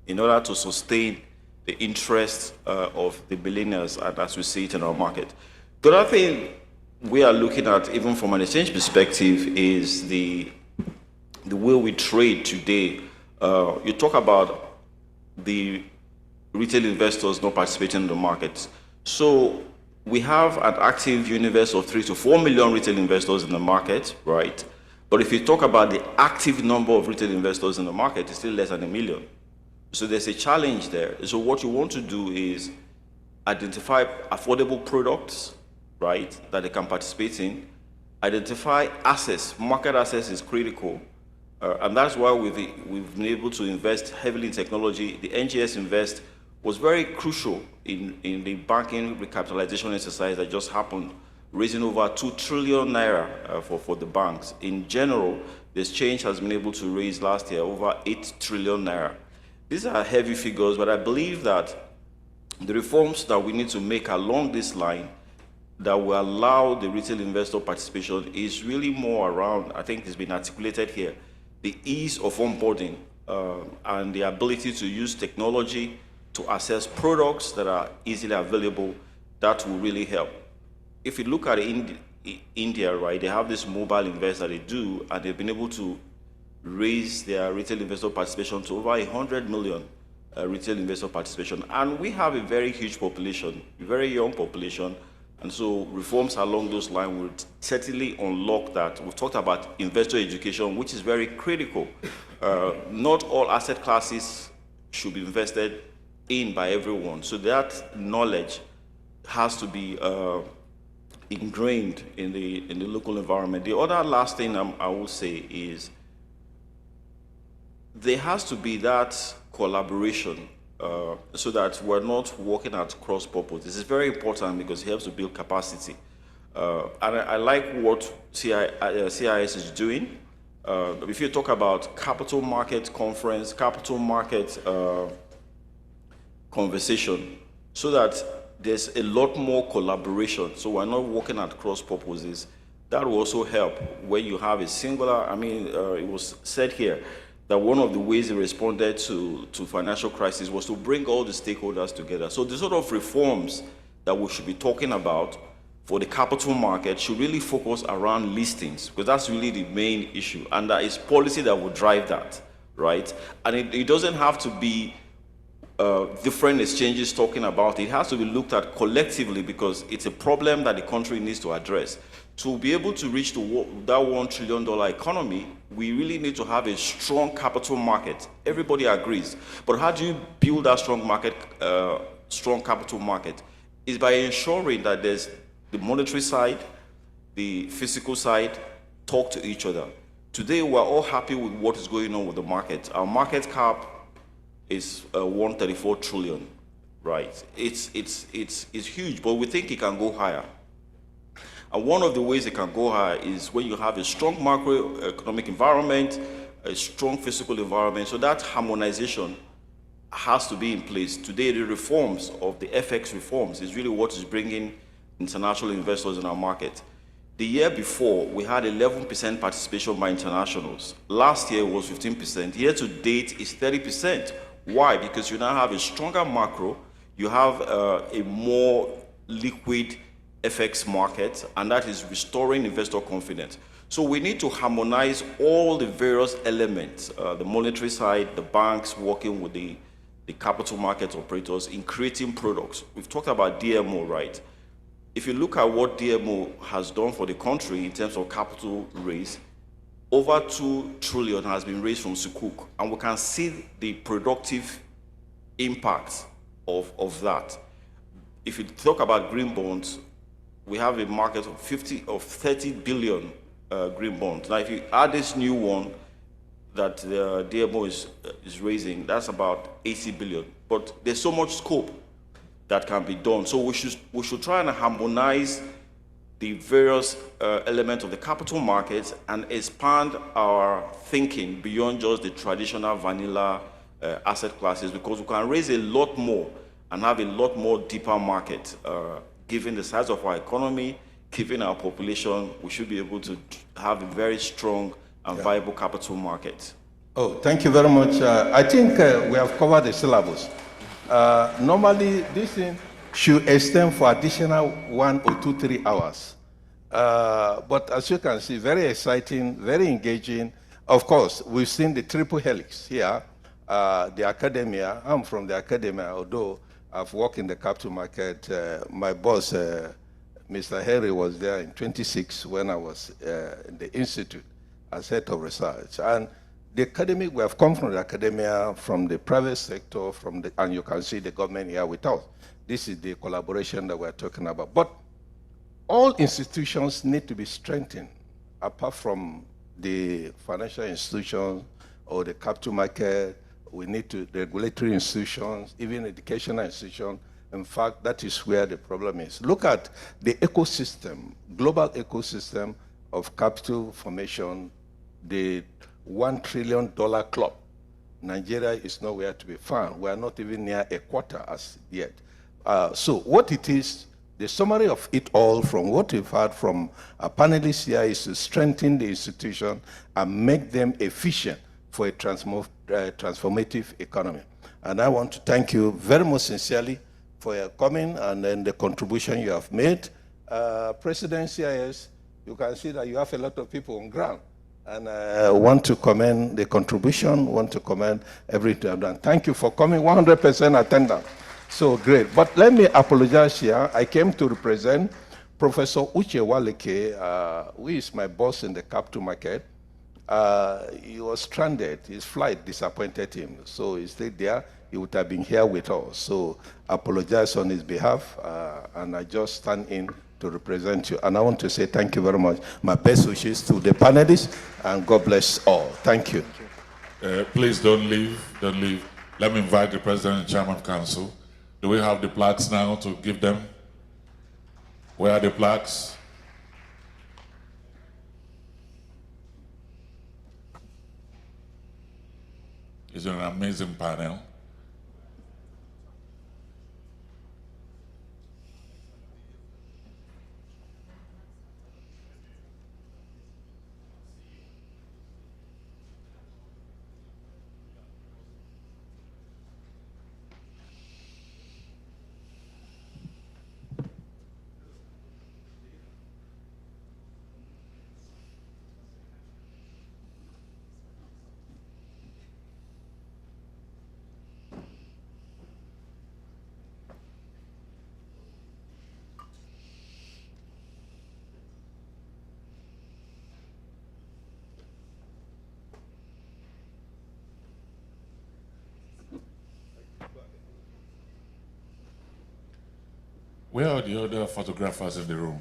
in order to sustain the interest of the millennials as we see it in our market. The other thing we are looking at, even from an exchange perspective, is the way we trade today. You talk about the retail investors not participating in the market. So we have an active universe of 3 to 4 million retail investors in the market, right? But if you talk about the active number of retail investors in the market, it's still less than 1 million. So there's a challenge there. So what you want to do is identify affordable products, right, that they can participate in. Identify access. Market access is critical. And that's why we've been able to invest heavily in technology. The NGS Invest was very crucial in the banking recapitalization exercise that just happened, raising over 2 trillion naira for the banks. In general, the exchange has been able to raise last year over 8 trillion naira. These are heavy figures, but I believe that the reforms that we need to make along this line that will allow the retail investor participation is really more around, I think it's been articulated here, the ease of onboarding and the ability to use technology to access products that are easily available. That will really help. If you look at India, right, they have this mobile invest that they do, and they've been able to raise their retail investor participation to over 100 million retail investor participation. And we have a very huge population, a very young population, and so reforms along those lines will certainly unlock that. We've talked about investor education, which is very critical. Not all asset classes should be invested in by everyone. So that knowledge has to be ingrained in the local environment. The other last thing I will say is there has to be that collaboration so that we're not working at cross purpose. This is very important because it helps to build capacity. And I like what CIS is doing. If you talk about capital market conference, capital market conversation, so that there's a lot more collaboration, so we're not working at cross purposes. That will also help when you have a singular, it was said here that one of the ways they responded to financial crisis was to bring all the stakeholders together. So the sort of reforms that we should be talking about for the capital market should really focus around listings, because that's really the main issue, and that is policy that will drive that, right? And it doesn't have to be different exchanges talking about it. It has to be looked at collectively because it's a problem that the country needs to address. To be able to reach that $1 trillion economy, we really need to have a strong capital market. Everybody agrees. But how do you build that strong capital market? Is by ensuring that there's the monetary side, the physical side, talk to each other. Today, we're all happy with what is going on with the market. Our market cap is 134 trillion, right? It's huge, but we think it can go higher. And one of the ways it can go higher is when you have a strong macroeconomic environment, a strong fiscal environment. So that harmonization has to be in place. Today, the reforms of the FX reforms is really what is bringing international investors in our market. The year before, we had 11% participation by internationals. Last year was 15%. Year to date is 30%. Why? Because you now have a stronger macro, you have a more liquid FX market, and that is restoring investor confidence. So we need to harmonize all the various elements, the monetary side, the banks working with the capital market operators in creating products. We've talked about DMO, right? If you look at what DMO has done for the country in terms of capital raise, over 2 trillion has been raised from Sukuk, and we can see the productive impact of that. If you talk about green bonds, we have a market of 30 billion green bonds. Now, if you add this new one that the DMO is raising, that's about 80 billion. But there's so much scope that can be done. So we should try and harmonize the various elements of the capital markets and expand our thinking beyond just the traditional vanilla asset classes, because we can raise a lot more and have a lot more deeper market. Given the size of our economy, given our population, we should be able to have a very strong and viable capital market. Oh, thank you very much. I think we have covered the syllabus. Normally, this thing should extend for additional 1 or 2, 3 hours. But as you can see, very exciting, very engaging. Of course, we've seen the triple helix here, the academia. I'm from the academia, although I've worked in the capital market. My boss, Mr. Henry, was there in 26 when I was in the institute as head of research. And the academic, we have come from the academia, from the private sector, and you can see the government here with us. This is the collaboration that we're talking about. But all institutions need to be strengthened, apart from the financial institutions or the capital market. We need the regulatory institutions, even educational institutions. In fact, that is where the problem is. Look at the ecosystem, global ecosystem of capital formation, the $1 trillion club. Nigeria is nowhere to be found. We are not even near a quarter as yet. So what it is, the summary of it all from what we've heard from our panelists here is to strengthen the institution and make them efficient for a transformative economy. And I want to thank you very much sincerely for your coming and then the contribution you have made. President CIS, you can see that you have a lot of people on ground. And I want to commend the contribution, want to commend everything I've done. Thank you for coming, 100% attendance. So great. But let me apologize here. I came to represent Professor Uche Waleke, who is my boss in the capital market. He was stranded. His flight disappointed him. So he stayed there. He would have been here with us. So I apologize on his behalf. And I just stand in to represent you. And I want to say thank you very much. My best wishes to the panelists. And God bless all. Thank you. Please don't leave. Don't leave. Let me invite the President and Chairman of Council. Do we have the plaques now to give them? Where are the plaques? It's an amazing panel. Where are the other photographers in the room?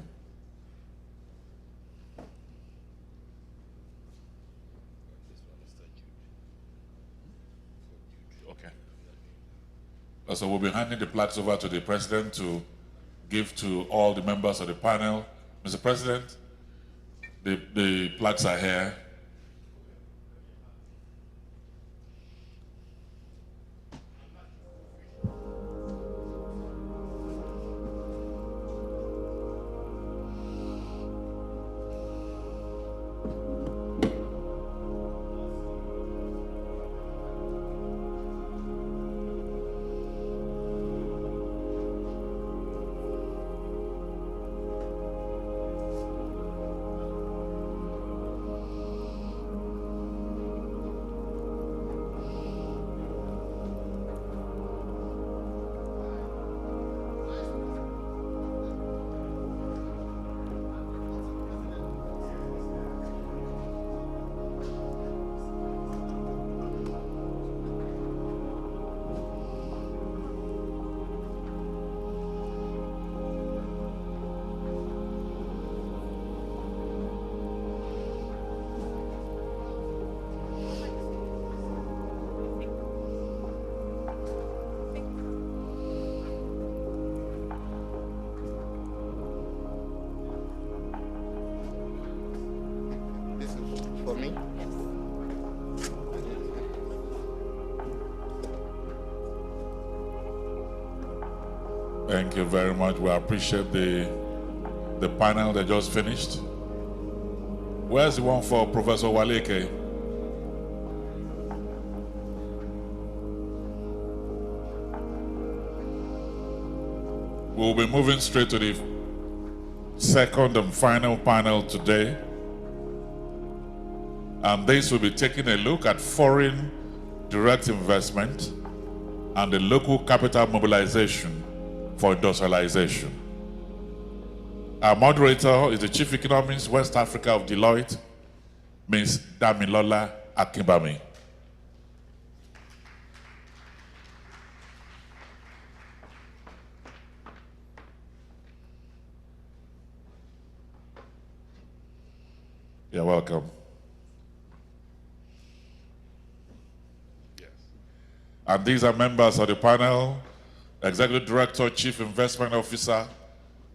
Okay. So we'll be handing the plaques over to the President to give to all the members of the panel. Mr. President, the plaques are here. For me? Thank you very much. We appreciate the panel that just finished. Where's the one for Professor Waleke? We'll be moving straight to the second and final panel today. And this will be taking a look at foreign direct investment and the local capital mobilization for industrialization. Our moderator is the Chief Economist, West Africa of Deloitte, Ms. Damilola Akinbami. You're welcome. Yes. And these are members of the panel: Executive Director, Chief Investment Officer,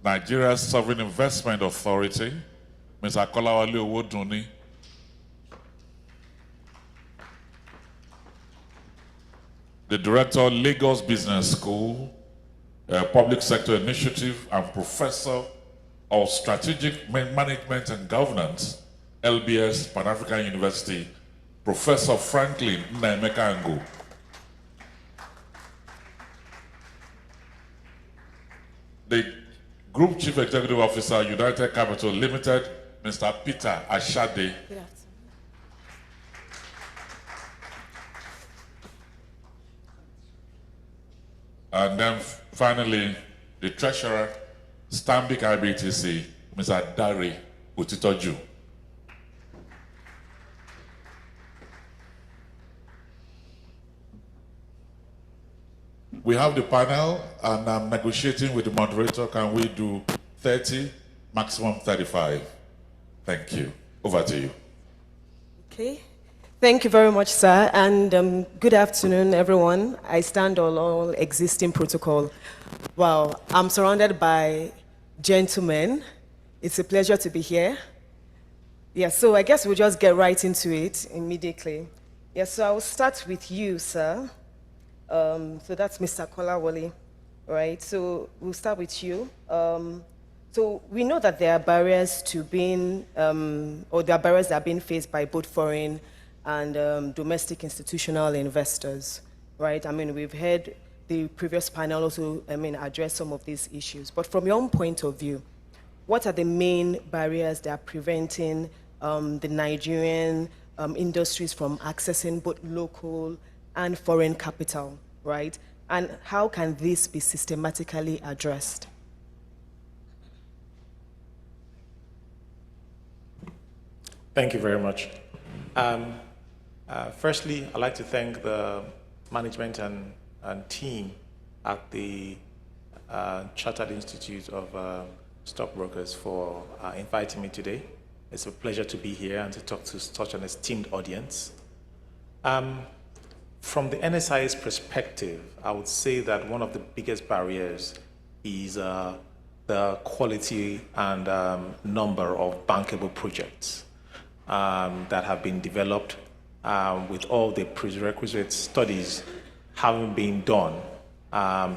Nigeria's Sovereign Investment Authority, Ms. Akolawale Owodunni. The Director, Lagos Business School, Public Sector Initiative, and Professor of Strategic Management and Governance, LBS Pan-African University, Professor Franklin Nnaemeka Angu. The Group Chief Executive Officer, United Capital Limited, Mr. Peter Ashade. And then finally, the Treasurer, Stanbic IBTC, Mr. Dari Utitoju. We have the panel, and I'm negotiating with the moderator. Can we do 30, maximum 35? Thank you. Over to you. Okay. Thank you very much, sir, and good afternoon, everyone. I stand on all existing protocol. Wow, I'm surrounded by gentlemen. It's a pleasure to be here. Yeah, so I guess we'll just get right into it immediately. Yeah, so I'll start with you, sir. So that's Mr. Kolawole, right? So we'll start with you. So we know that there are barriers to being, or there are barriers that are being faced by both foreign and domestic institutional investors, right? I mean, we've heard the previous panel also, address some of these issues. But from your own point of view, what are the main barriers that are preventing the Nigerian industries from accessing both local and foreign capital, right? And how can this be systematically addressed? Thank you very much. Firstly, I'd like to thank the management and team at the Chartered Institute of Stockbrokers for inviting me today. It's a pleasure to be here and to talk to such an esteemed audience. From the NSI's perspective, I would say that one of the biggest barriers is the quality and number of bankable projects that have been developed with all the prerequisite studies having been done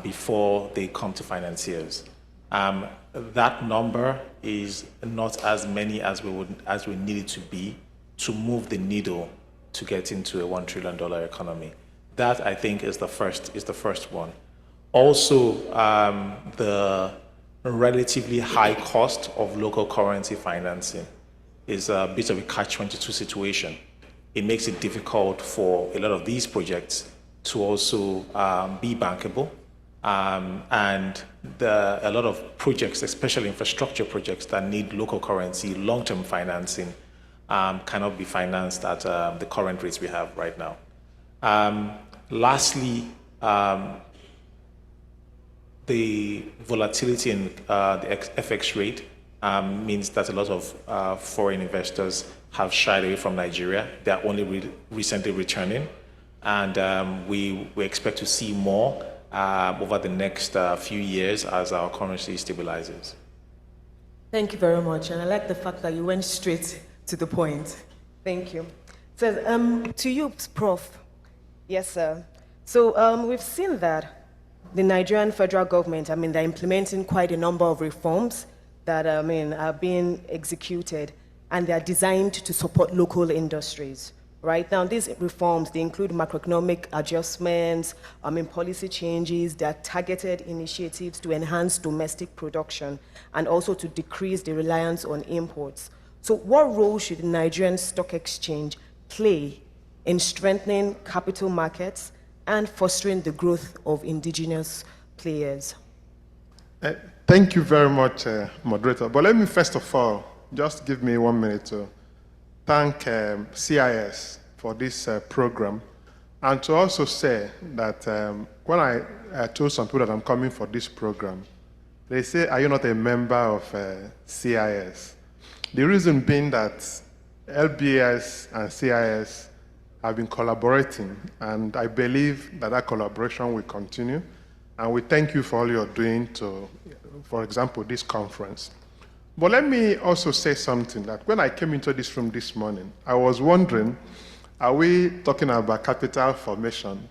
before they come to financiers. That number is not as many as we need it to be to move the needle to get into a $1 trillion economy. That, I think, is the first one. Also, the relatively high cost of local currency financing is a bit of a catch-22 situation. It makes it difficult for a lot of these projects to also be bankable. And a lot of projects, especially infrastructure projects that need local currency, long-term financing, cannot be financed at the current rates we have right now. Lastly, the volatility in the FX rate means that a lot of foreign investors have shied away from Nigeria. They are only recently returning, and we expect to see more over the next few years as our currency stabilizes. Thank you very much, and I like the fact that you went straight to the point. Thank you. So, to you, Prof. Yes, sir. So we've seen that the Nigerian federal government, they're implementing quite a number of reforms that, are being executed, and they're designed to support local industries. Right now, these reforms, they include macroeconomic adjustments, policy changes, they are targeted initiatives to enhance domestic production and also to decrease the reliance on imports. So what role should the Nigerian Stock Exchange play in strengthening capital markets and fostering the growth of indigenous players? Thank you very much, moderator. But let me first of all, just give me 1 minute to thank CIS for this program, and to also say that when I told some people that I'm coming for this program, they say, are you not a member of CIS? The reason being that LBS and CIS have been collaborating, and I believe that that collaboration will continue, and we thank you for all you're doing to, for example, this conference. But let me also say something, that when I came into this room this morning, I was wondering, are we talking about capital formation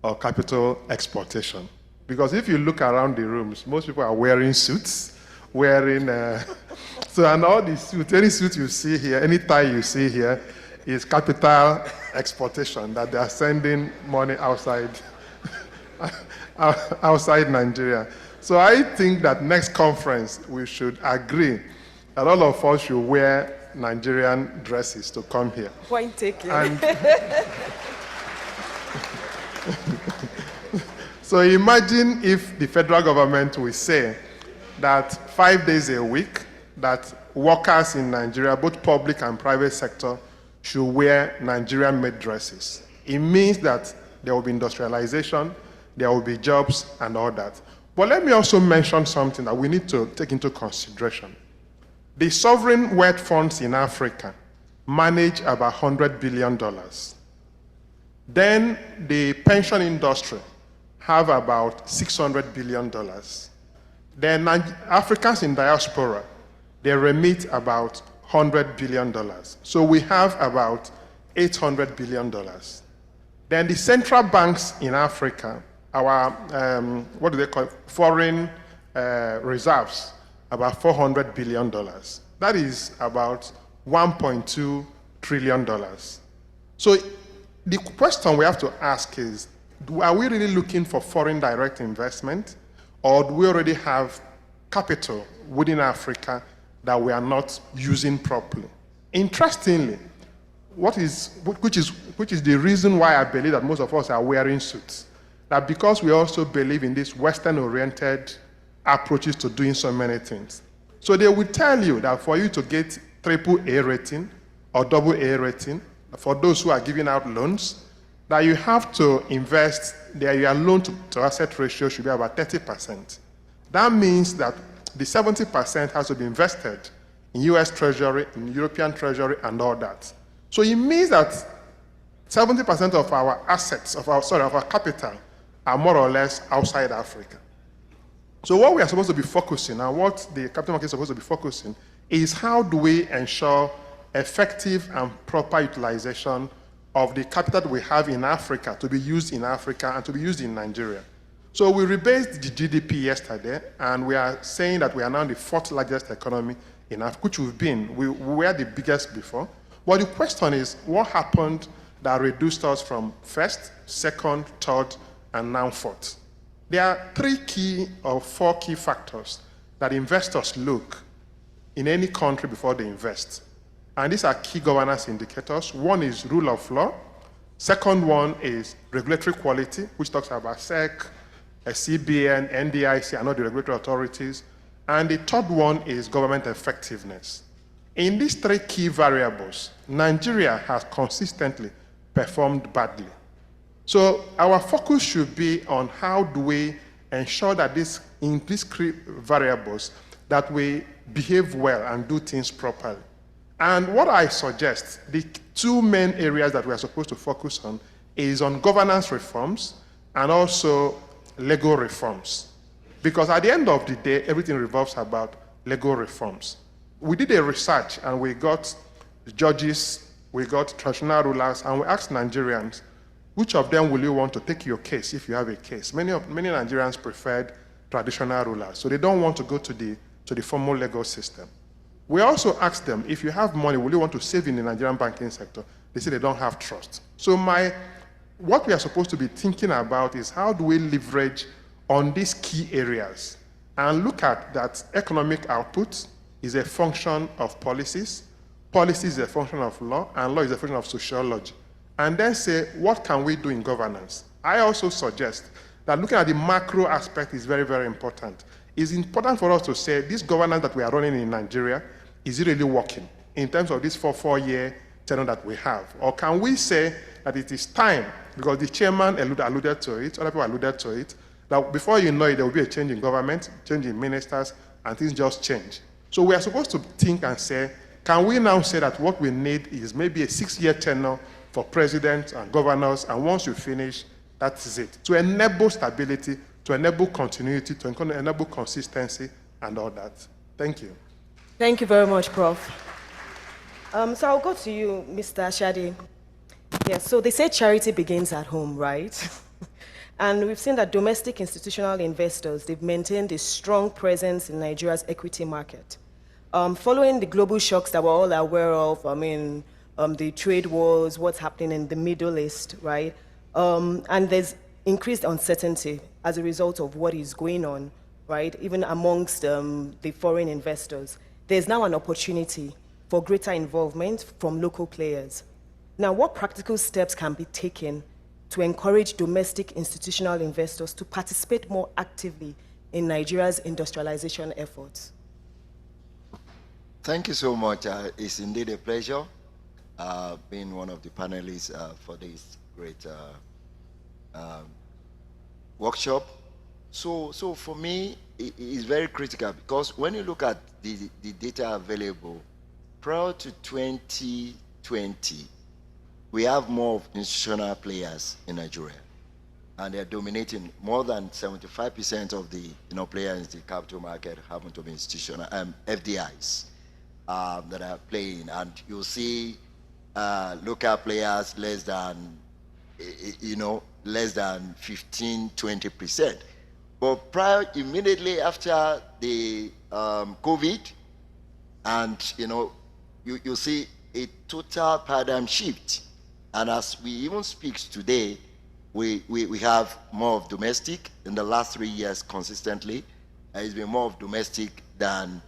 or capital exportation? Because if you look around the rooms, most people are wearing suits, so, and all these suits, any suit you see here, any tie you see here, is capital exportation, that they are sending money outside, outside Nigeria. So I think that next conference, we should agree that all of us should wear Nigerian dresses to come here. Point taken. So imagine if the federal government will say that 5 days a week, that workers in Nigeria, both public and private sector, should wear Nigerian-made dresses. It means that there will be industrialization, there will be jobs and all that. But let me also mention something that we need to take into consideration. The sovereign wealth funds in Africa manage about $100 billion. Then the pension industry have about $600 billion. Then Africans in diaspora, they remit about $100 billion. So we have about $800 billion. Then the central banks in Africa, our, what do they call it? Foreign reserves, about $400 billion. That is about $1.2 trillion. So the question we have to ask is, are we really looking for foreign direct investment, or do we already have capital within Africa that we are not using properly? Interestingly, which is the reason why I believe that most of us are wearing suits, that because we also believe in these Western-oriented approaches to doing so many things. So they will tell you that for you to get AAA rating or AA rating, for those who are giving out loans, that you have to invest, your loan to asset ratio should be about 30%. That means that the 70% has to be invested in US Treasury, in European Treasury, and all that. So it means that 70% of our assets, of our capital, are more or less outside Africa. So what we are supposed to be focusing, and what the capital market is supposed to be focusing, is how do we ensure effective and proper utilization of the capital that we have in Africa to be used in Africa and to be used in Nigeria. So we rebased the GDP yesterday, and we are saying that we are now the 4th largest economy in Africa, which we've been. We were the biggest before. But the question is, what happened that reduced us from 1st, 2nd, 3rd, and now 4th? There are 3 key or 4 key factors that investors look in any country before they invest. And these are key governance indicators. One is rule of law. Second one is regulatory quality, which talks about SEC, CBN, NDIC, and all the regulatory authorities. And the third one is government effectiveness. In these 3 key variables, Nigeria has consistently performed badly. So our focus should be on how do we ensure that in these 3 variables that we behave well and do things properly. And what I suggest, the 2 main areas that we are supposed to focus on is on governance reforms and also legal reforms. Because at the end of the day, everything revolves about legal reforms. We did a research and we got judges, we got traditional rulers, and we asked Nigerians, which of them will you want to take your case if you have a case? Many Nigerians preferred traditional rulers, so they don't want to go to the formal legal system. We also asked them, if you have money, will you want to save in the Nigerian banking sector? They say they don't have trust. So what we are supposed to be thinking about is how do we leverage on these key areas and look at that economic output is a function of policies, policy is a function of law, and law is a function of sociology. And then say, what can we do in governance? I also suggest that looking at the macro aspect is very, very important. It's important for us to say, this governance that we are running in Nigeria, is it really working in terms of this 4-year tenure that we have? Or can we say that it is time, because the chairman alluded to it, other people alluded to it, that before you know it, there will be a change in government, change in ministers, and things just change. So we are supposed to think and say, can we now say that what we need is maybe a 6-year tenure for presidents and governors, and once you finish, that is it. To enable stability, to enable continuity, to enable consistency, and all that. Thank you. Thank you very much, Prof. So I'll go to you, Mr. Shadi. Yes, so they say charity begins at home, right? And we've seen that domestic institutional investors, they've maintained a strong presence in Nigeria's equity market. Following the global shocks that we're all aware of, the trade wars, what's happening in the Middle East, right? And there's increased uncertainty as a result of what is going on, right? Even amongst the foreign investors. There's now an opportunity for greater involvement from local players. Now, what practical steps can be taken to encourage domestic institutional investors to participate more actively in Nigeria's industrialization efforts? Thank you so much. It's indeed a pleasure being one of the panelists for this great workshop. So for me, it's very critical because when you look at the data available, prior to 2020, we have more institutional players in Nigeria, and they're dominating. More than 75% of the players in the capital market happen to be institutional FDIs that are playing, and you'll see local players less than 15-20%. But immediately after the COVID, and you see a total paradigm shift. And as we even speak today, we have more of domestic in the last 3 years consistently. It's been more of domestic than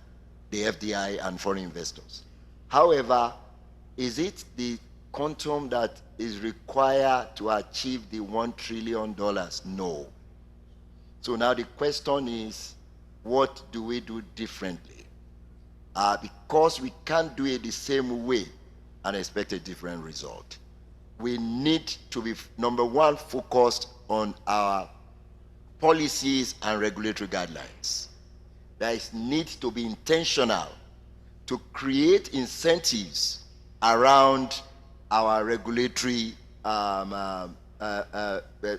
the FDI and foreign investors. However, is it the quantum that is required to achieve the $1 trillion? No. So now the question is, what do we do differently? Because we can't do it the same way and expect a different result. We need to be, number one, focused on our policies and regulatory guidelines. there is need to be intentional to create incentives around our regulatory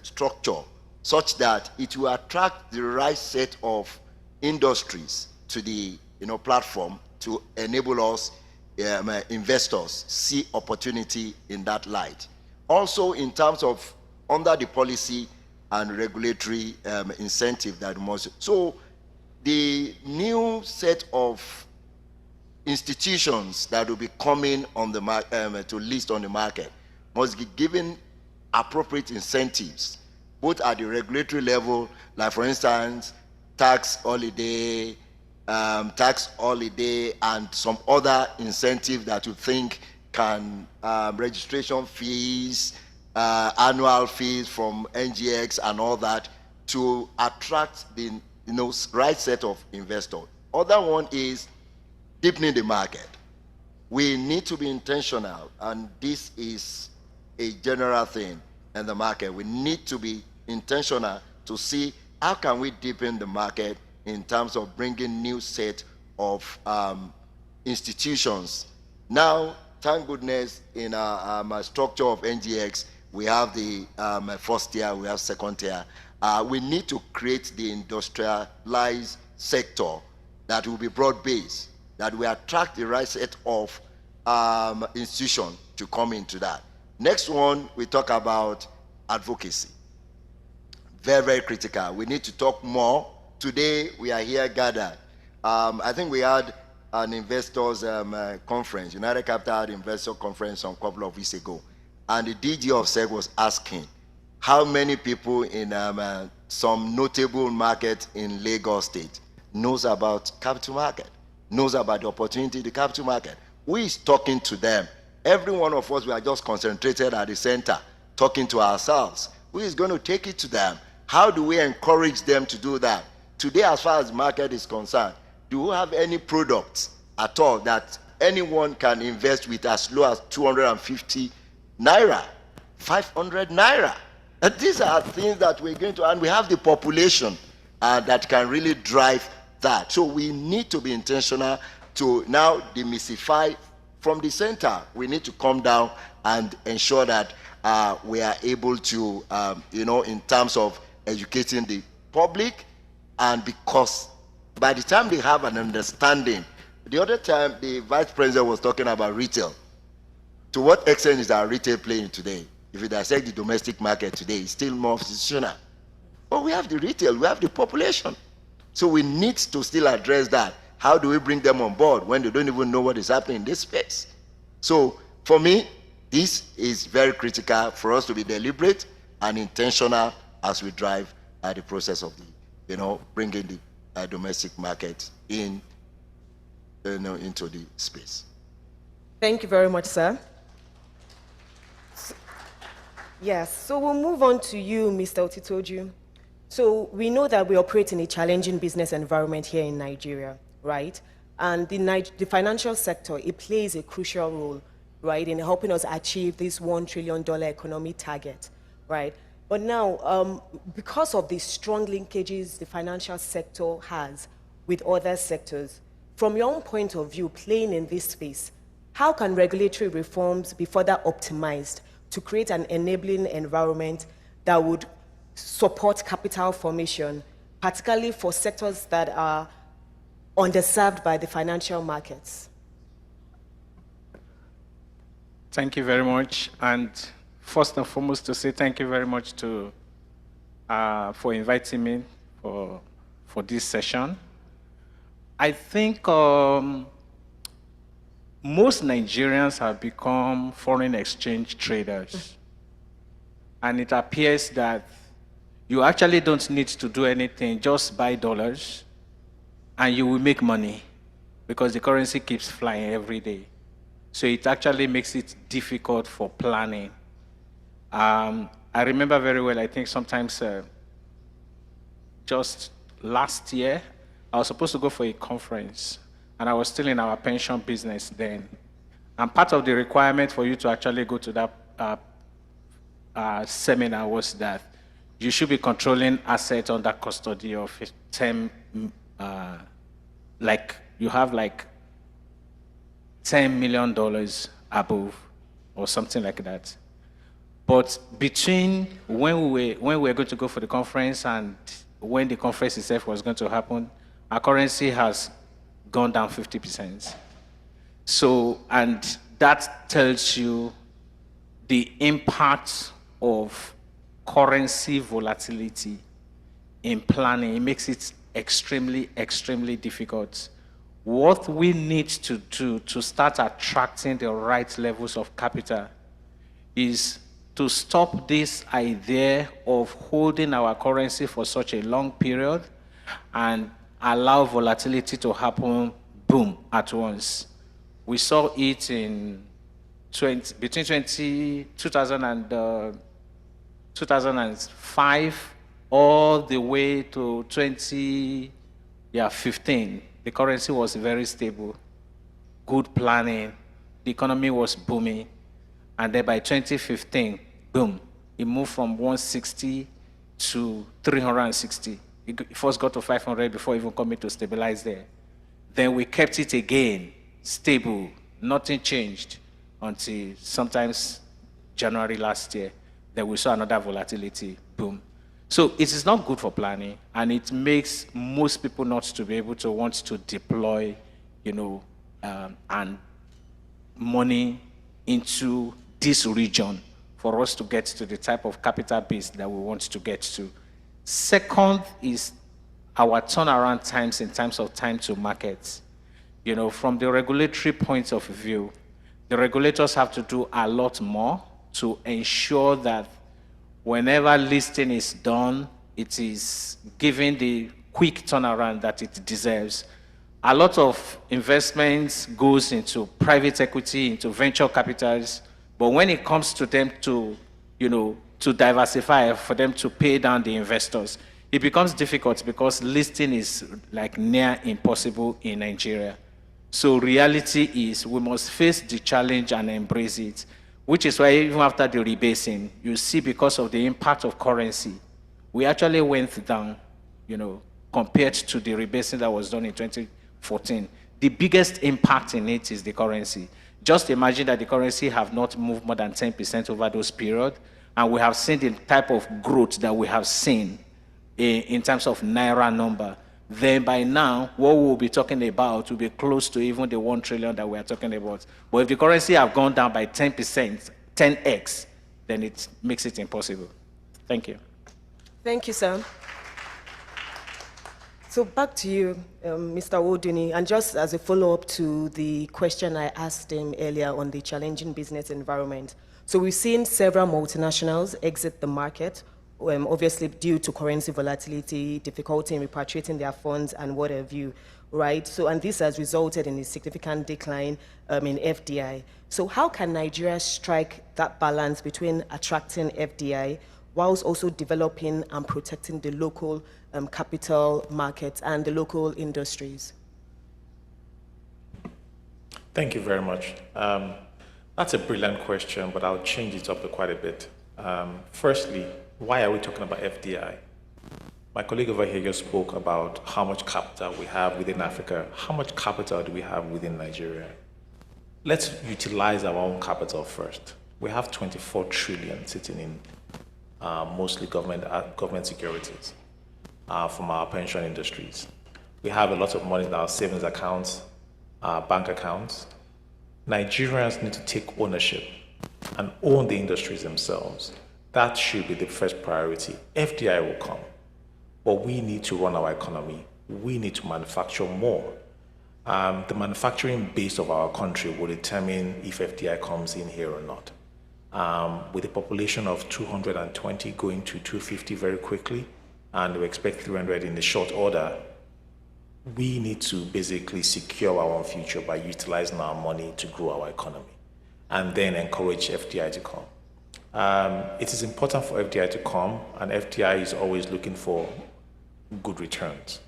structure such that it will attract the right set of industries to the platform to enable us investors see opportunity in that light. Also, in terms of under the policy and regulatory incentive that must. So the new set of institutions that will be coming on the to list on the market must be given appropriate incentives, both at the regulatory level, like for instance, tax holiday, and some other incentive that you think can, registration fees, annual fees from NGX and all that, to attract the right set of investors. Other one is deepening the market. We need to be intentional, and this is a general thing in the market. We need to be intentional to see how can we deepen the market in terms of bringing new set of institutions. Now, thank goodness, in our structure of NGX, we have the first tier, we have second tier. We need to create the industrialized sector that will be broad-based, that will attract the right set of institutions to come into that. Next one, we talk about advocacy. Very, very critical. We need to talk more. Today, we are here gathered. I think we had an investors conference, United Capital had investor conference a couple of weeks ago. And the DG of SEC was asking how many people in some notable market in Lagos State knows about capital market, knows about the opportunity in the capital market. Who is talking to them? Every one of us, we are just concentrated at the center, talking to ourselves. Who is going to take it to them? How do we encourage them to do that? Today, as far as market is concerned, do we have any products at all that anyone can invest with as low as 250 naira, 500 naira? And these are things that we're going to, and we have the population that can really drive that. So we need to be intentional to now demystify from the center. We need to come down and ensure that we are able to, in terms of educating the public, and because by the time they have an understanding, the other time the vice president was talking about retail. To what extent is our retail playing today? If you dissect the domestic market today, it's still more institutional. But we have the retail, we have the population. So we need to still address that. How do we bring them on board when they don't even know what is happening in this space? So for me, this is very critical for us to be deliberate and intentional as we drive the process of the, bringing the domestic market in, into the space. Thank you very much, sir. Yes, so we'll move on to you, Mr. Otitoju. So we know that we operate in a challenging business environment here in Nigeria, right? And the financial sector, it plays a crucial role, right, in helping us achieve this $1 trillion economy target, right? But now, because of the strong linkages the financial sector has with other sectors, from your own point of view, playing in this space, how can regulatory reforms be further optimized to create an enabling environment that would support capital formation, particularly for sectors that are underserved by the financial markets? Thank you very much. And first and foremost, to say thank you very much to for inviting me for this session. I think most Nigerians have become foreign exchange traders. And it appears that you actually don't need to do anything, just buy dollars, and you will make money because the currency keeps flying every day. So it actually makes it difficult for planning. I remember very well, I think sometimes just last year, I was supposed to go for a conference, and I was still in our pension business then. And part of the requirement for you to actually go to that seminar was that you should be controlling assets under custody of 10 like you have like $10 million above or something like that. But between when we were going to go for the conference and when the conference itself was going to happen, our currency has gone down 50%. So, and that tells you the impact of currency volatility in planning. It makes it extremely, extremely difficult. What we need to do to start attracting the right levels of capital is to stop this idea of holding our currency for such a long period and allow volatility to happen, boom, at once. We saw it in between 2000 and 2005 all the way to 2015. The currency was very stable, good planning, the economy was booming, and then by 2015, boom, it moved from 160 to 360. It first got to 500 before even coming to stabilize there. Then we kept it again, stable, nothing changed until sometimes January last year. Then we saw another volatility, boom. So it is not good for planning, and it makes most people not to be able to want to deploy, and money into this region for us to get to the type of capital base that we want to get to. Second is our turnaround times in terms of time to market. From the regulatory point of view, the regulators have to do a lot more to ensure that whenever listing is done, it is given the quick turnaround that it deserves. A lot of investments goes into private equity, into venture capitals, but when it comes to them to diversify, for them to pay down the investors, it becomes difficult because listing is like near impossible in Nigeria. So reality is we must face the challenge and embrace it, which is why even after the rebasing, you see because of the impact of currency, we actually went down, compared to the rebasing that was done in 2014. The biggest impact in it is the currency. Just imagine that the currency have not moved more than 10% over those periods, and we have seen the type of growth that we have seen in terms of Naira number. Then by now, what we'll be talking about will be close to even the 1 trillion that we are talking about. But if the currency have gone down by 10%, 10x, then it makes it impossible. Thank you. Thank you, sir. So back to you, Mr. Woduni, and just as a follow-up to the question I asked him earlier on the challenging business environment. So we've seen several multinationals exit the market, obviously due to currency volatility, difficulty in repatriating their funds and what have you, right? So, and this has resulted in a significant decline in FDI. So how can Nigeria strike that balance between attracting FDI whilst also developing and protecting the local capital markets and the local industries? Thank you very much. That's a brilliant question, but I'll change it up quite a bit. Firstly, why are we talking about FDI? My colleague over here just spoke about how much capital we have within Africa. How much capital do we have within Nigeria? Let's utilize our own capital first. We have 24 trillion sitting in mostly government securities from our pension industries. We have a lot of money in our savings accounts, our bank accounts. Nigerians need to take ownership and own the industries themselves. That should be the first priority. FDI will come, but we need to run our economy. We need to manufacture more. The manufacturing base of our country will determine if FDI comes in here or not. With a population of 220 going to 250 very quickly, and we expect 300 in the short order, we need to basically secure our own future by utilizing our money to grow our economy and then encourage FDI to come. It is important for FDI to come, and FDI is always looking for good returns.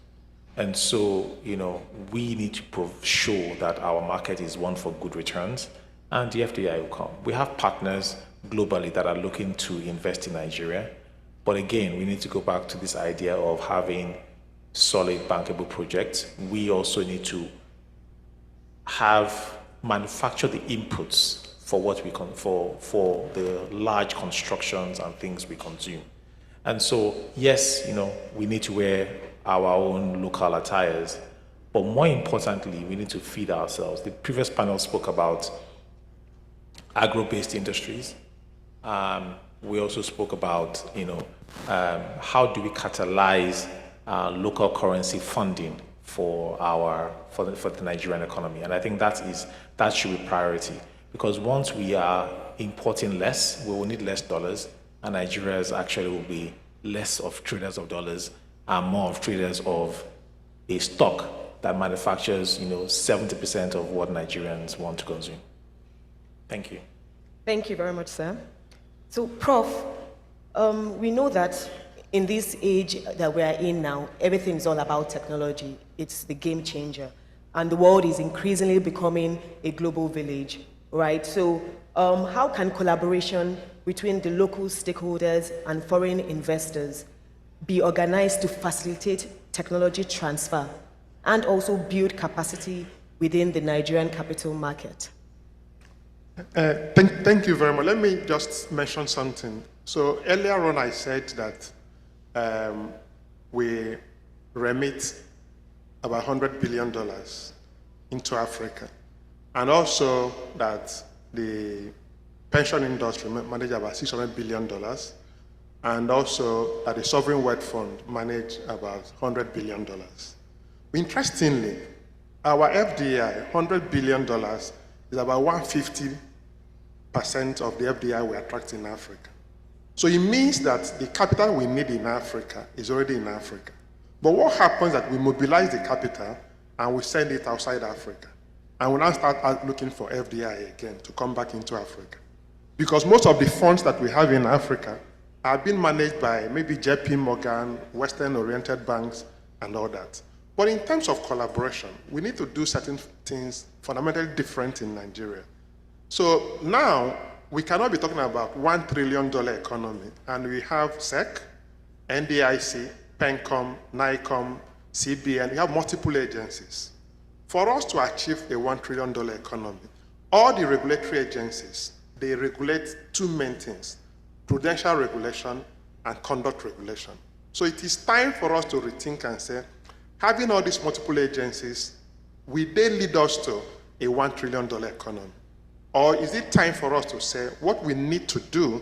And so, we need to show that our market is one for good returns, and the FDI will come. We have partners globally that are looking to invest in Nigeria, but again, we need to go back to this idea of having solid bankable projects, we also need to manufacture the inputs for what we for the large constructions and things we consume. And so, yes, we need to wear our own local attires, but more importantly, we need to feed ourselves. The previous panel spoke about agro-based industries. We also spoke about, how do we catalyze local currency funding for the Nigerian economy, and I think that should be priority, because once we are importing less, we will need less dollars, and Nigerians actually will be less of traders of dollars and more of traders of a stock that manufactures, 70% of what Nigerians want to consume. Thank you. Thank you very much, sir. So, Prof, we know that in this age that we are in now, everything is all about technology. It's the game changer. And the world is increasingly becoming a global village, right? So how can collaboration between the local stakeholders and foreign investors be organized to facilitate technology transfer and also build capacity within the Nigerian capital market? Thank you very much. Let me just mention something. So earlier on, I said that we remit about $100 billion into Africa, and also that the pension industry manage about $600 billion, and also that the sovereign wealth fund manage about $100 billion. Interestingly, our FDI, $100 billion, is about 150% of the FDI we attract in Africa. So it means that the capital we need in Africa is already in Africa. But what happens is that we mobilize the capital and we send it outside Africa. And we now start looking for FDI again to come back into Africa. Because most of the funds that we have in Africa are being managed by maybe JP Morgan, Western-oriented banks, and all that. But in terms of collaboration, we need to do certain things fundamentally different in Nigeria. So now, we cannot be talking about $1 trillion economy, and we have SEC, NDIC, PENCOM, NICOM, CBN, we have multiple agencies. For us to achieve a $1 trillion economy, all the regulatory agencies, they regulate two main things: prudential regulation and conduct regulation. So it is time for us to rethink and say, having all these multiple agencies, will they lead us to a $1 trillion economy? Or is it time for us to say, what we need to do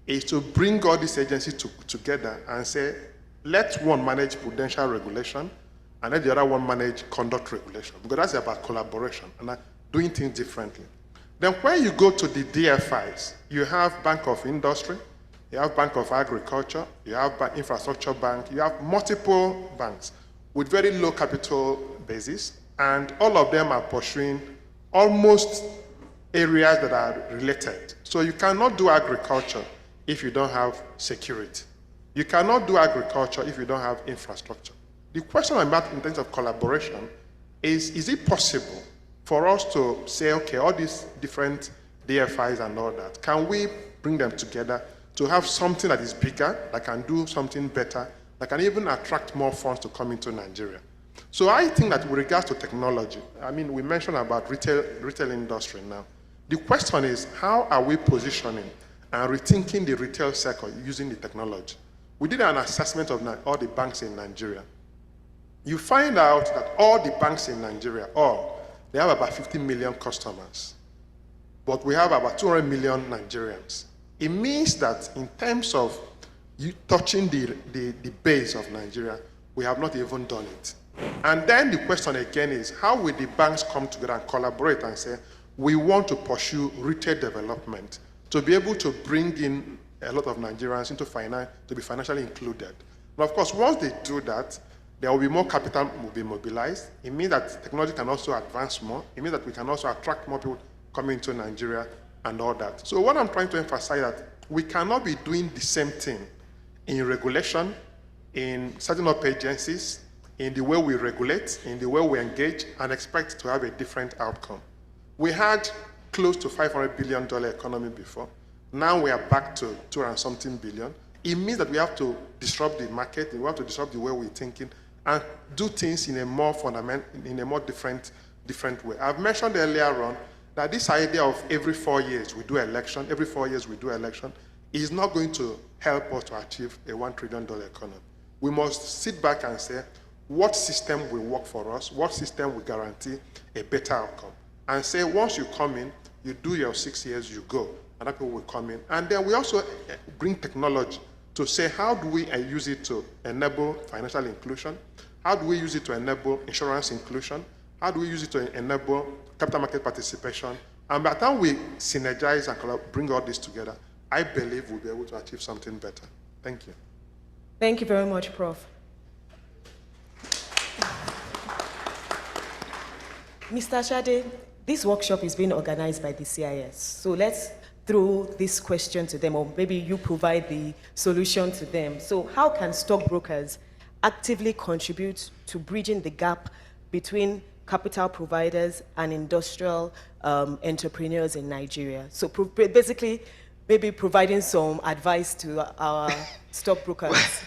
is to bring all these agencies together and say, let one manage prudential regulation and let the other one manage conduct regulation, because that's about collaboration and doing things differently. Then when you go to the DFIs, you have Bank of Industry, you have Bank of Agriculture, you have Infrastructure Bank, you have multiple banks with very low capital basis, and all of them are pursuing almost areas that are related. So you cannot do agriculture if you don't have security. You cannot do agriculture if you don't have infrastructure. The question about in terms of collaboration is it possible for us to say, okay, all these different DFIs and all that, can we bring them together to have something that is bigger, that can do something better, that can even attract more funds to come into Nigeria? So I think that with regards to technology, I mean, we mentioned about retail industry now. The question is, how are we positioning and rethinking the retail sector using the technology? We did an assessment of all the banks in Nigeria. You find out that all the banks in Nigeria, they have about 50 million customers, but we have about 200 million Nigerians. It means that in terms of you touching the base of Nigeria, we have not even done it. And then the question again is, how will the banks come together and collaborate and say, we want to pursue retail development to be able to bring in a lot of Nigerians into finance, to be financially included. But of course, once they do that, there will be more capital will be mobilized. It means that technology can also advance more. It means that we can also attract more people coming to Nigeria and all that. So what I'm trying to emphasize that we cannot be doing the same thing in regulation, in setting up agencies, in the way we regulate, in the way we engage, and expect to have a different outcome. We had close to $500 billion economy before. Now we are back to 200 something billion. It means that we have to disrupt the market, we have to disrupt the way we're thinking, and do things in a more different way. I've mentioned earlier on that this idea of every 4 years we do election, is not going to help us to achieve a $1 trillion economy. We must sit back and say, what system will work for us? What system will guarantee a better outcome? And say, once you come in, you do your 6 years, you go. Other people will come in. And then we also bring technology to say, how do we use it to enable financial inclusion? How do we use it to enable insurance inclusion? How do we use it to enable capital market participation? And by the time we synergize and bring all this together, I believe we'll be able to achieve something better. Thank you. Thank you very much, Prof. Mr. Shade, this workshop is being organized by the CIS. So let's throw this question to them, or maybe you provide the solution to them. So how can stockbrokers actively contribute to bridging the gap between capital providers and industrial entrepreneurs in Nigeria? So basically, maybe providing some advice to our stockbrokers.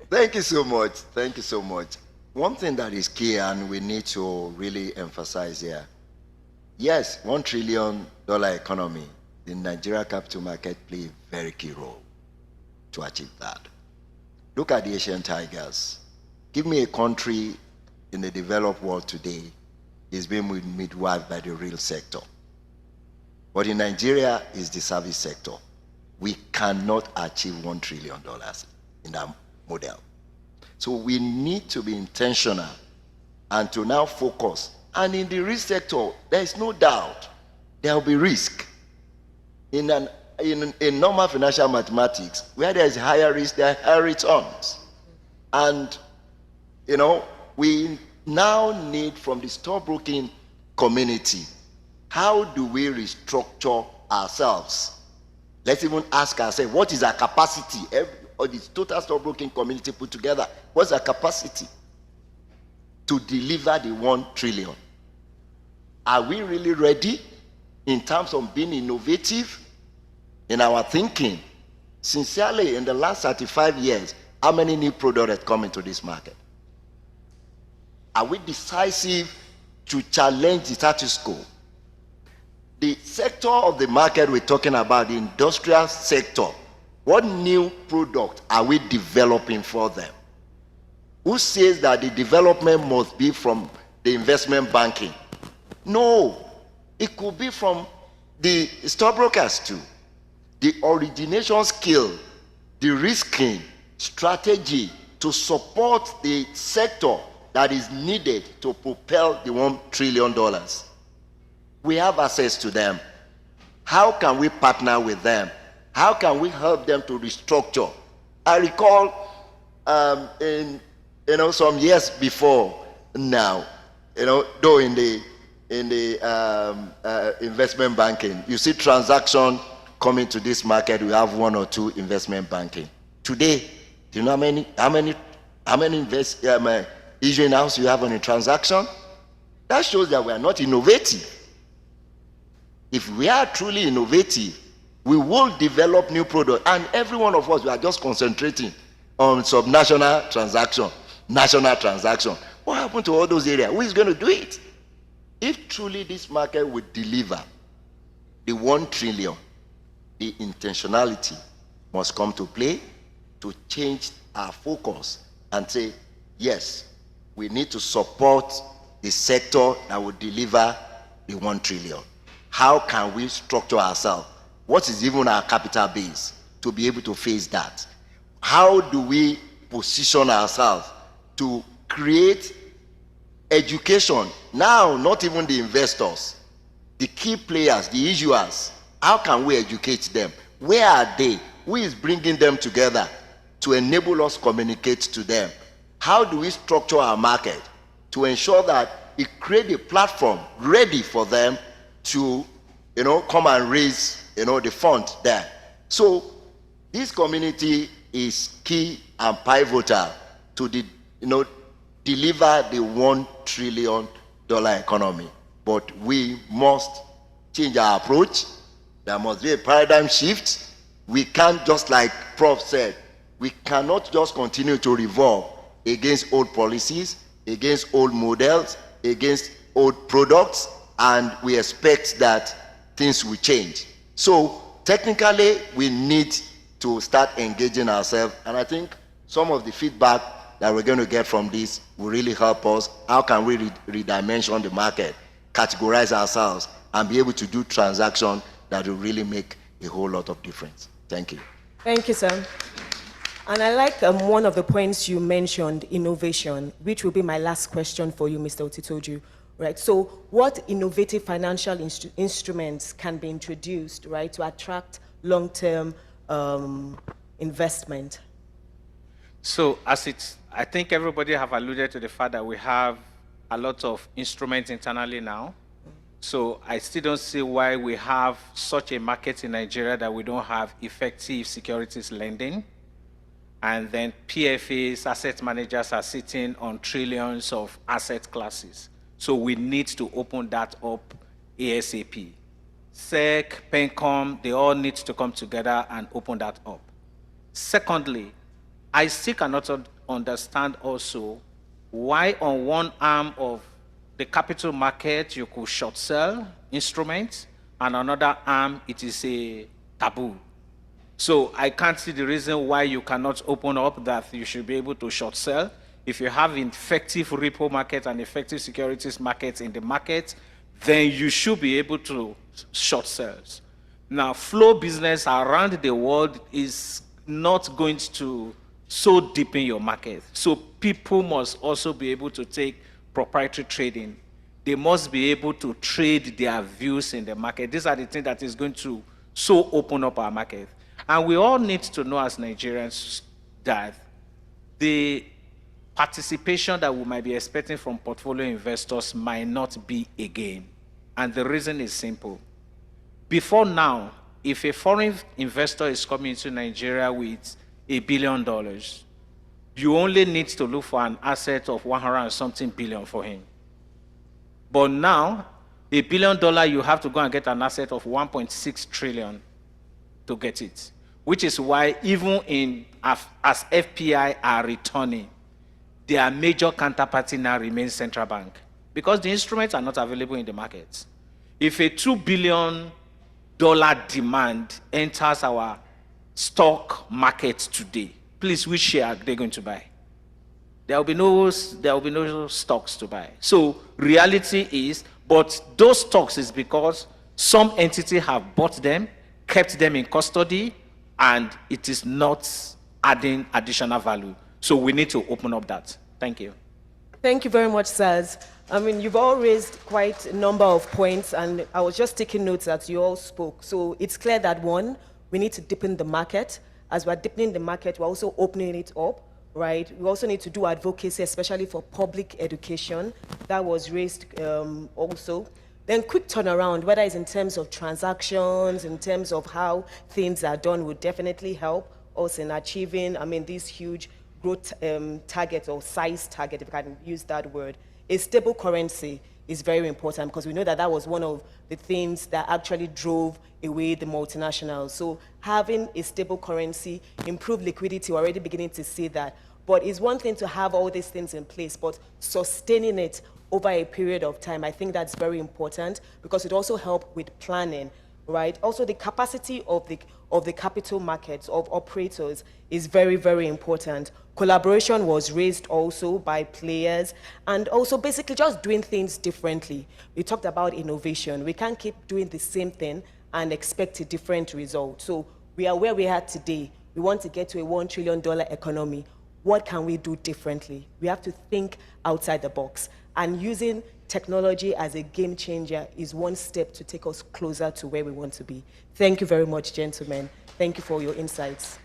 Thank you so much. Thank you so much. One thing that is key and we need to really emphasize here, yes, $1 trillion economy, the Nigeria capital market play a very key role to achieve that. Look at the Asian tigers. Give me a country in the developed world today is being midwifed by the real sector. But in Nigeria is the service sector. We cannot achieve $1 trillion in that model. So we need to be intentional and to now focus. And in the risk sector, there is no doubt there will be risk. In normal financial mathematics, where there is higher risk, there are higher returns. And, we now need from the stockbroking community, how do we restructure ourselves? Let's even ask ourselves, what is our capacity? Or the total stockbroking community put together, what's our capacity to deliver the $1 trillion? Are we really ready in terms of being innovative in our thinking? Sincerely, in the last 35 years, how many new products have come into this market? Are we decisive to challenge the status quo? The sector of the market we're talking about, the industrial sector, what new product are we developing for them? Who says that the development must be from the investment banking? No, it could be from the stockbrokers too. The origination skill, the risking strategy to support the sector that is needed to propel the $1 trillion. We have access to them. How can we partner with them? How can we help them to restructure? I recall some years before now, though in the investment banking, you see transaction coming to this market, we have 1 or 2 investment banking. Today, do you know how many issuing house you have on a transaction? That shows that we are not innovative. If we are truly innovative, we will develop new products, and every one of us, we are just concentrating on subnational transaction, national transaction. What happened to all those areas? Who is going to do it? If truly this market would deliver the $1 trillion, the intentionality must come to play to change our focus and say, yes, we need to support the sector that will deliver the $1 trillion. How can we structure ourselves? What is even our capital base to be able to face that? How do we position ourselves to create education? Now, not even the investors, the key players, the issuers, how can we educate them? Where are they? Who is bringing them together to enable us communicate to them? How do we structure our market to ensure that it creates a platform ready for them to, come and raise, the fund there? So this community is key and pivotal to deliver the $1 trillion economy. But we must change our approach. There must be a paradigm shift. We can't, just like Prof said, we cannot just continue to revolve against old policies, against old models, against old products, and we expect that things will change. So technically, we need to start engaging ourselves, and I think some of the feedback that we're going to get from this will really help us. How can we redimension the market, categorize ourselves, and be able to do transactions that will really make a whole lot of difference? Thank you. Thank you, sir. And I like one of the points you mentioned, innovation, which will be my last question for you, Mr. Otitoju. Right. So, what innovative financial instruments can be introduced, right, to attract long-term investment? So, I think everybody have alluded to the fact that we have a lot of instruments internally now. So I still don't see why we have such a market in Nigeria that we don't have effective securities lending. And then PFAs, asset managers, are sitting on trillions of asset classes. So we need to open that up ASAP. SEC, PENCOM, they all need to come together and open that up. Secondly, I still cannot understand also why on one arm of the capital market you could short sell instruments, and another arm it is a taboo. So I can't see the reason why you cannot open up that you should be able to short sell. If you have effective repo market and effective securities markets in the market, then you should be able to short sell. Now, flow business around the world is not going to so deep in your market. So people must also be able to take proprietary trading. They must be able to trade their views in the market. These are the things that is going to so open up our market. And we all need to know as Nigerians that the participation that we might be expecting from portfolio investors might not be a gain. And the reason is simple. Before now, if a foreign investor is coming into Nigeria with $1 billion, you only need to look for an asset of 100 and something billion for him. But now, $1 billion, you have to go and get an asset of 1.6 trillion to get it. Which is why even as FPI are returning, their major counterparty now remains central bank, because the instruments are not available in the markets. If a $2 billion demand enters our stock market today, please, which share are they going to buy? There will be no stocks to buy. So reality is, but those stocks is because some entity have bought them, kept them in custody, and it is not adding additional value. So we need to open up that. Thank you. Thank you very much, sirs. I mean, you've all raised quite a number of points, and I was just taking notes as you all spoke. So it's clear that, one, we need to deepen the market. As we're deepening the market, we're also opening it up, right? We also need to do advocacy, especially for public education. That was raised also. Then quick turnaround, whether it's in terms of transactions, in terms of how things are done, would definitely help us in achieving, these huge growth targets or size target, if I can use that word. A stable currency is very important, because we know that that was one of the things that actually drove away the multinationals. So having a stable currency, improved liquidity, we're already beginning to see that. But it's one thing to have all these things in place, but sustaining it over a period of time, I think that's very important, because it also helps with planning, right? Also, the capacity of the capital markets, of operators, is very, very important. Collaboration was raised also by players, and also basically just doing things differently. We talked about innovation. We can't keep doing the same thing and expect a different result. So we are where we are today. We want to get to a $1 trillion economy. What can we do differently? We have to think outside the box. And using technology as a game changer is one step to take us closer to where we want to be. Thank you very much, gentlemen. Thank you for your insights.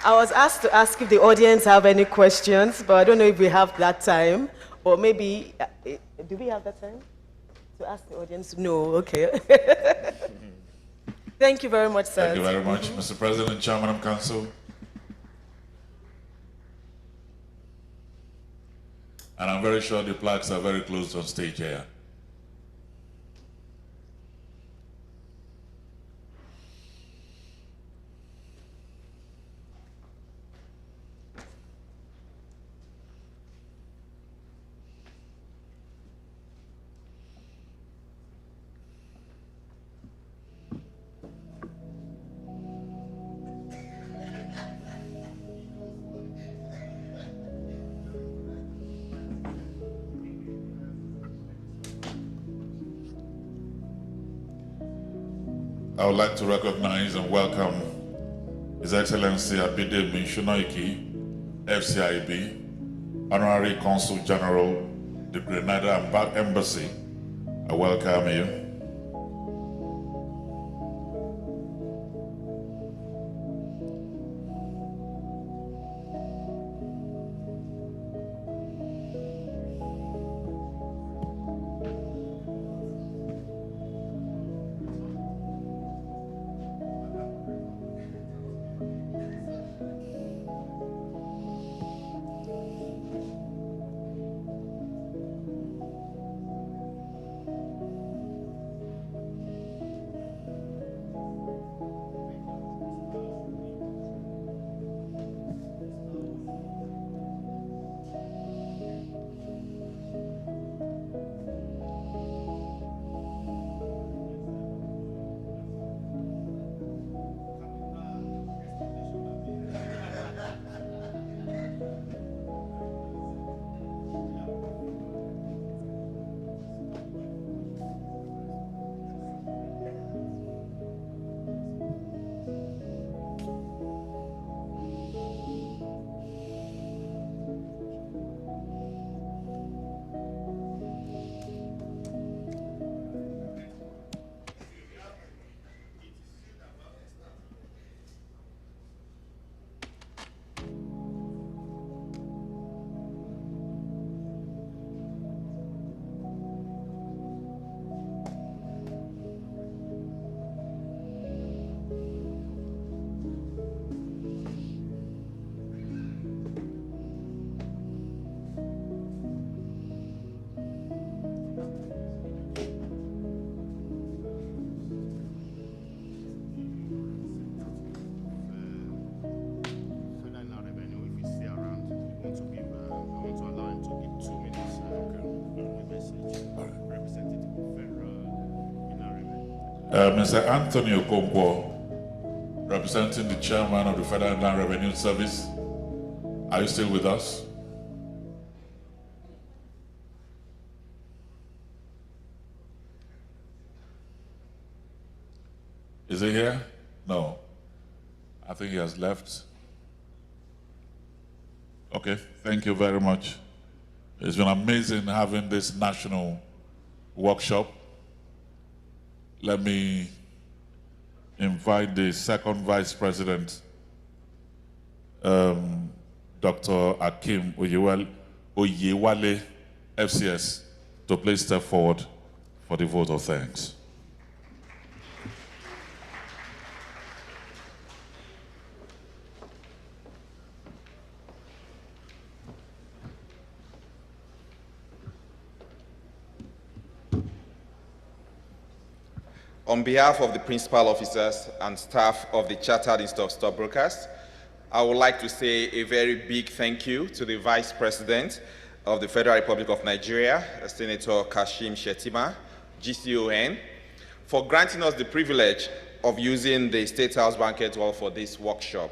I was asked to ask if the audience have any questions, but I don't know if we have that time. Or maybe, do we have that time to ask the audience? No, okay. Thank you very much, sir. Thank you very much, Mr. President, Chairman of Council. And I'm very sure the plaques are very close on stage here. I would like to recognize and welcome His Excellency Abidemi Shunoiki, FCIB, Honorary Consul General, the Grenada Embassy. I welcome you. Mr. Anthony Okonkwo, representing the chairman of the Federal Inland Revenue Service. Are you still with us? Is he here? No. I think he has left. Okay, thank you very much. It's been amazing having this national workshop. Let me invite the second Vice President, Dr. Akim Oyewale, FCS, to please step forward for the vote of thanks. On behalf of the principal officers and staff of the Chartered Institute of Stockbrokers, I would like to say a very big thank you to the Vice President of the Federal Republic of Nigeria, Senator Kashim Shettima, GCON, for granting us the privilege of using the State House banquet hall for this workshop.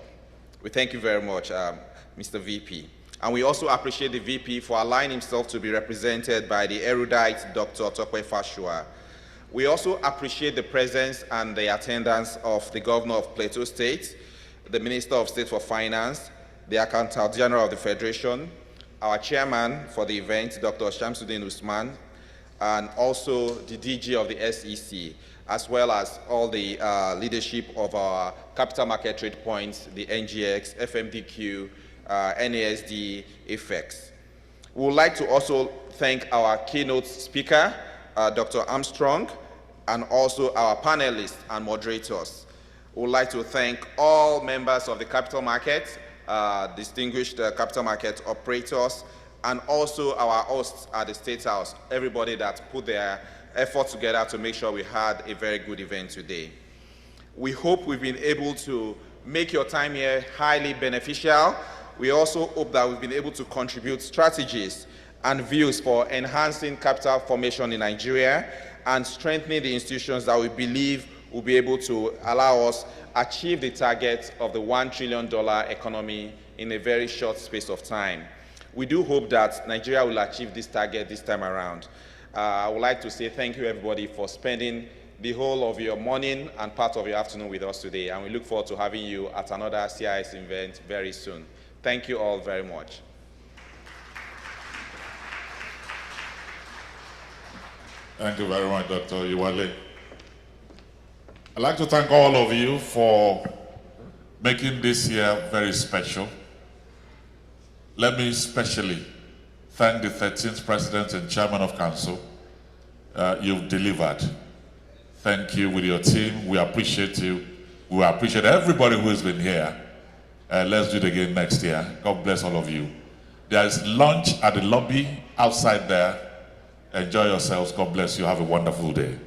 We thank you very much, Mr. VP. And we also appreciate the VP for allowing himself to be represented by the erudite Dr. Tokwe Fashua. We also appreciate the presence and the attendance of the Governor of Plateau State, the Minister of State for Finance, the Accountant General of the Federation, our Chairman for the event, Dr. Shamsuddin Usman, and also the DG of the SEC, as well as all the leadership of our capital market trade points, the NGX, FMDQ, NASD, FX. We would like to also thank our keynote speaker, Dr. Armstrong, and also our panelists and moderators. We would like to thank all members of the capital market, distinguished capital market operators, and also our hosts at the State House, everybody that put their effort together to make sure we had a very good event today. We hope we've been able to make your time here highly beneficial. We also hope that we've been able to contribute strategies and views for enhancing capital formation in Nigeria and strengthening the institutions that we believe will be able to allow us achieve the target of the $1 trillion economy in a very short space of time. We do hope that Nigeria will achieve this target this time around. I would like to say thank you, everybody, for spending the whole of your morning and part of your afternoon with us today, and we look forward to having you at another CIS event very soon. Thank you all very much. Thank you very much, Dr. Iwale. I'd like to thank all of you for making this year very special. Let me especially thank the 13th President and Chairman of Council. You've delivered. Thank you with your team. We appreciate you. We appreciate everybody who has been here. Let's do it again next year. God bless all of you. There is lunch at the lobby outside there. Enjoy yourselves. God bless you. Have a wonderful day.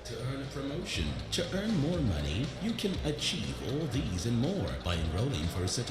To earn a promotion, to earn more money, you can achieve all these and more by enrolling for a certificate.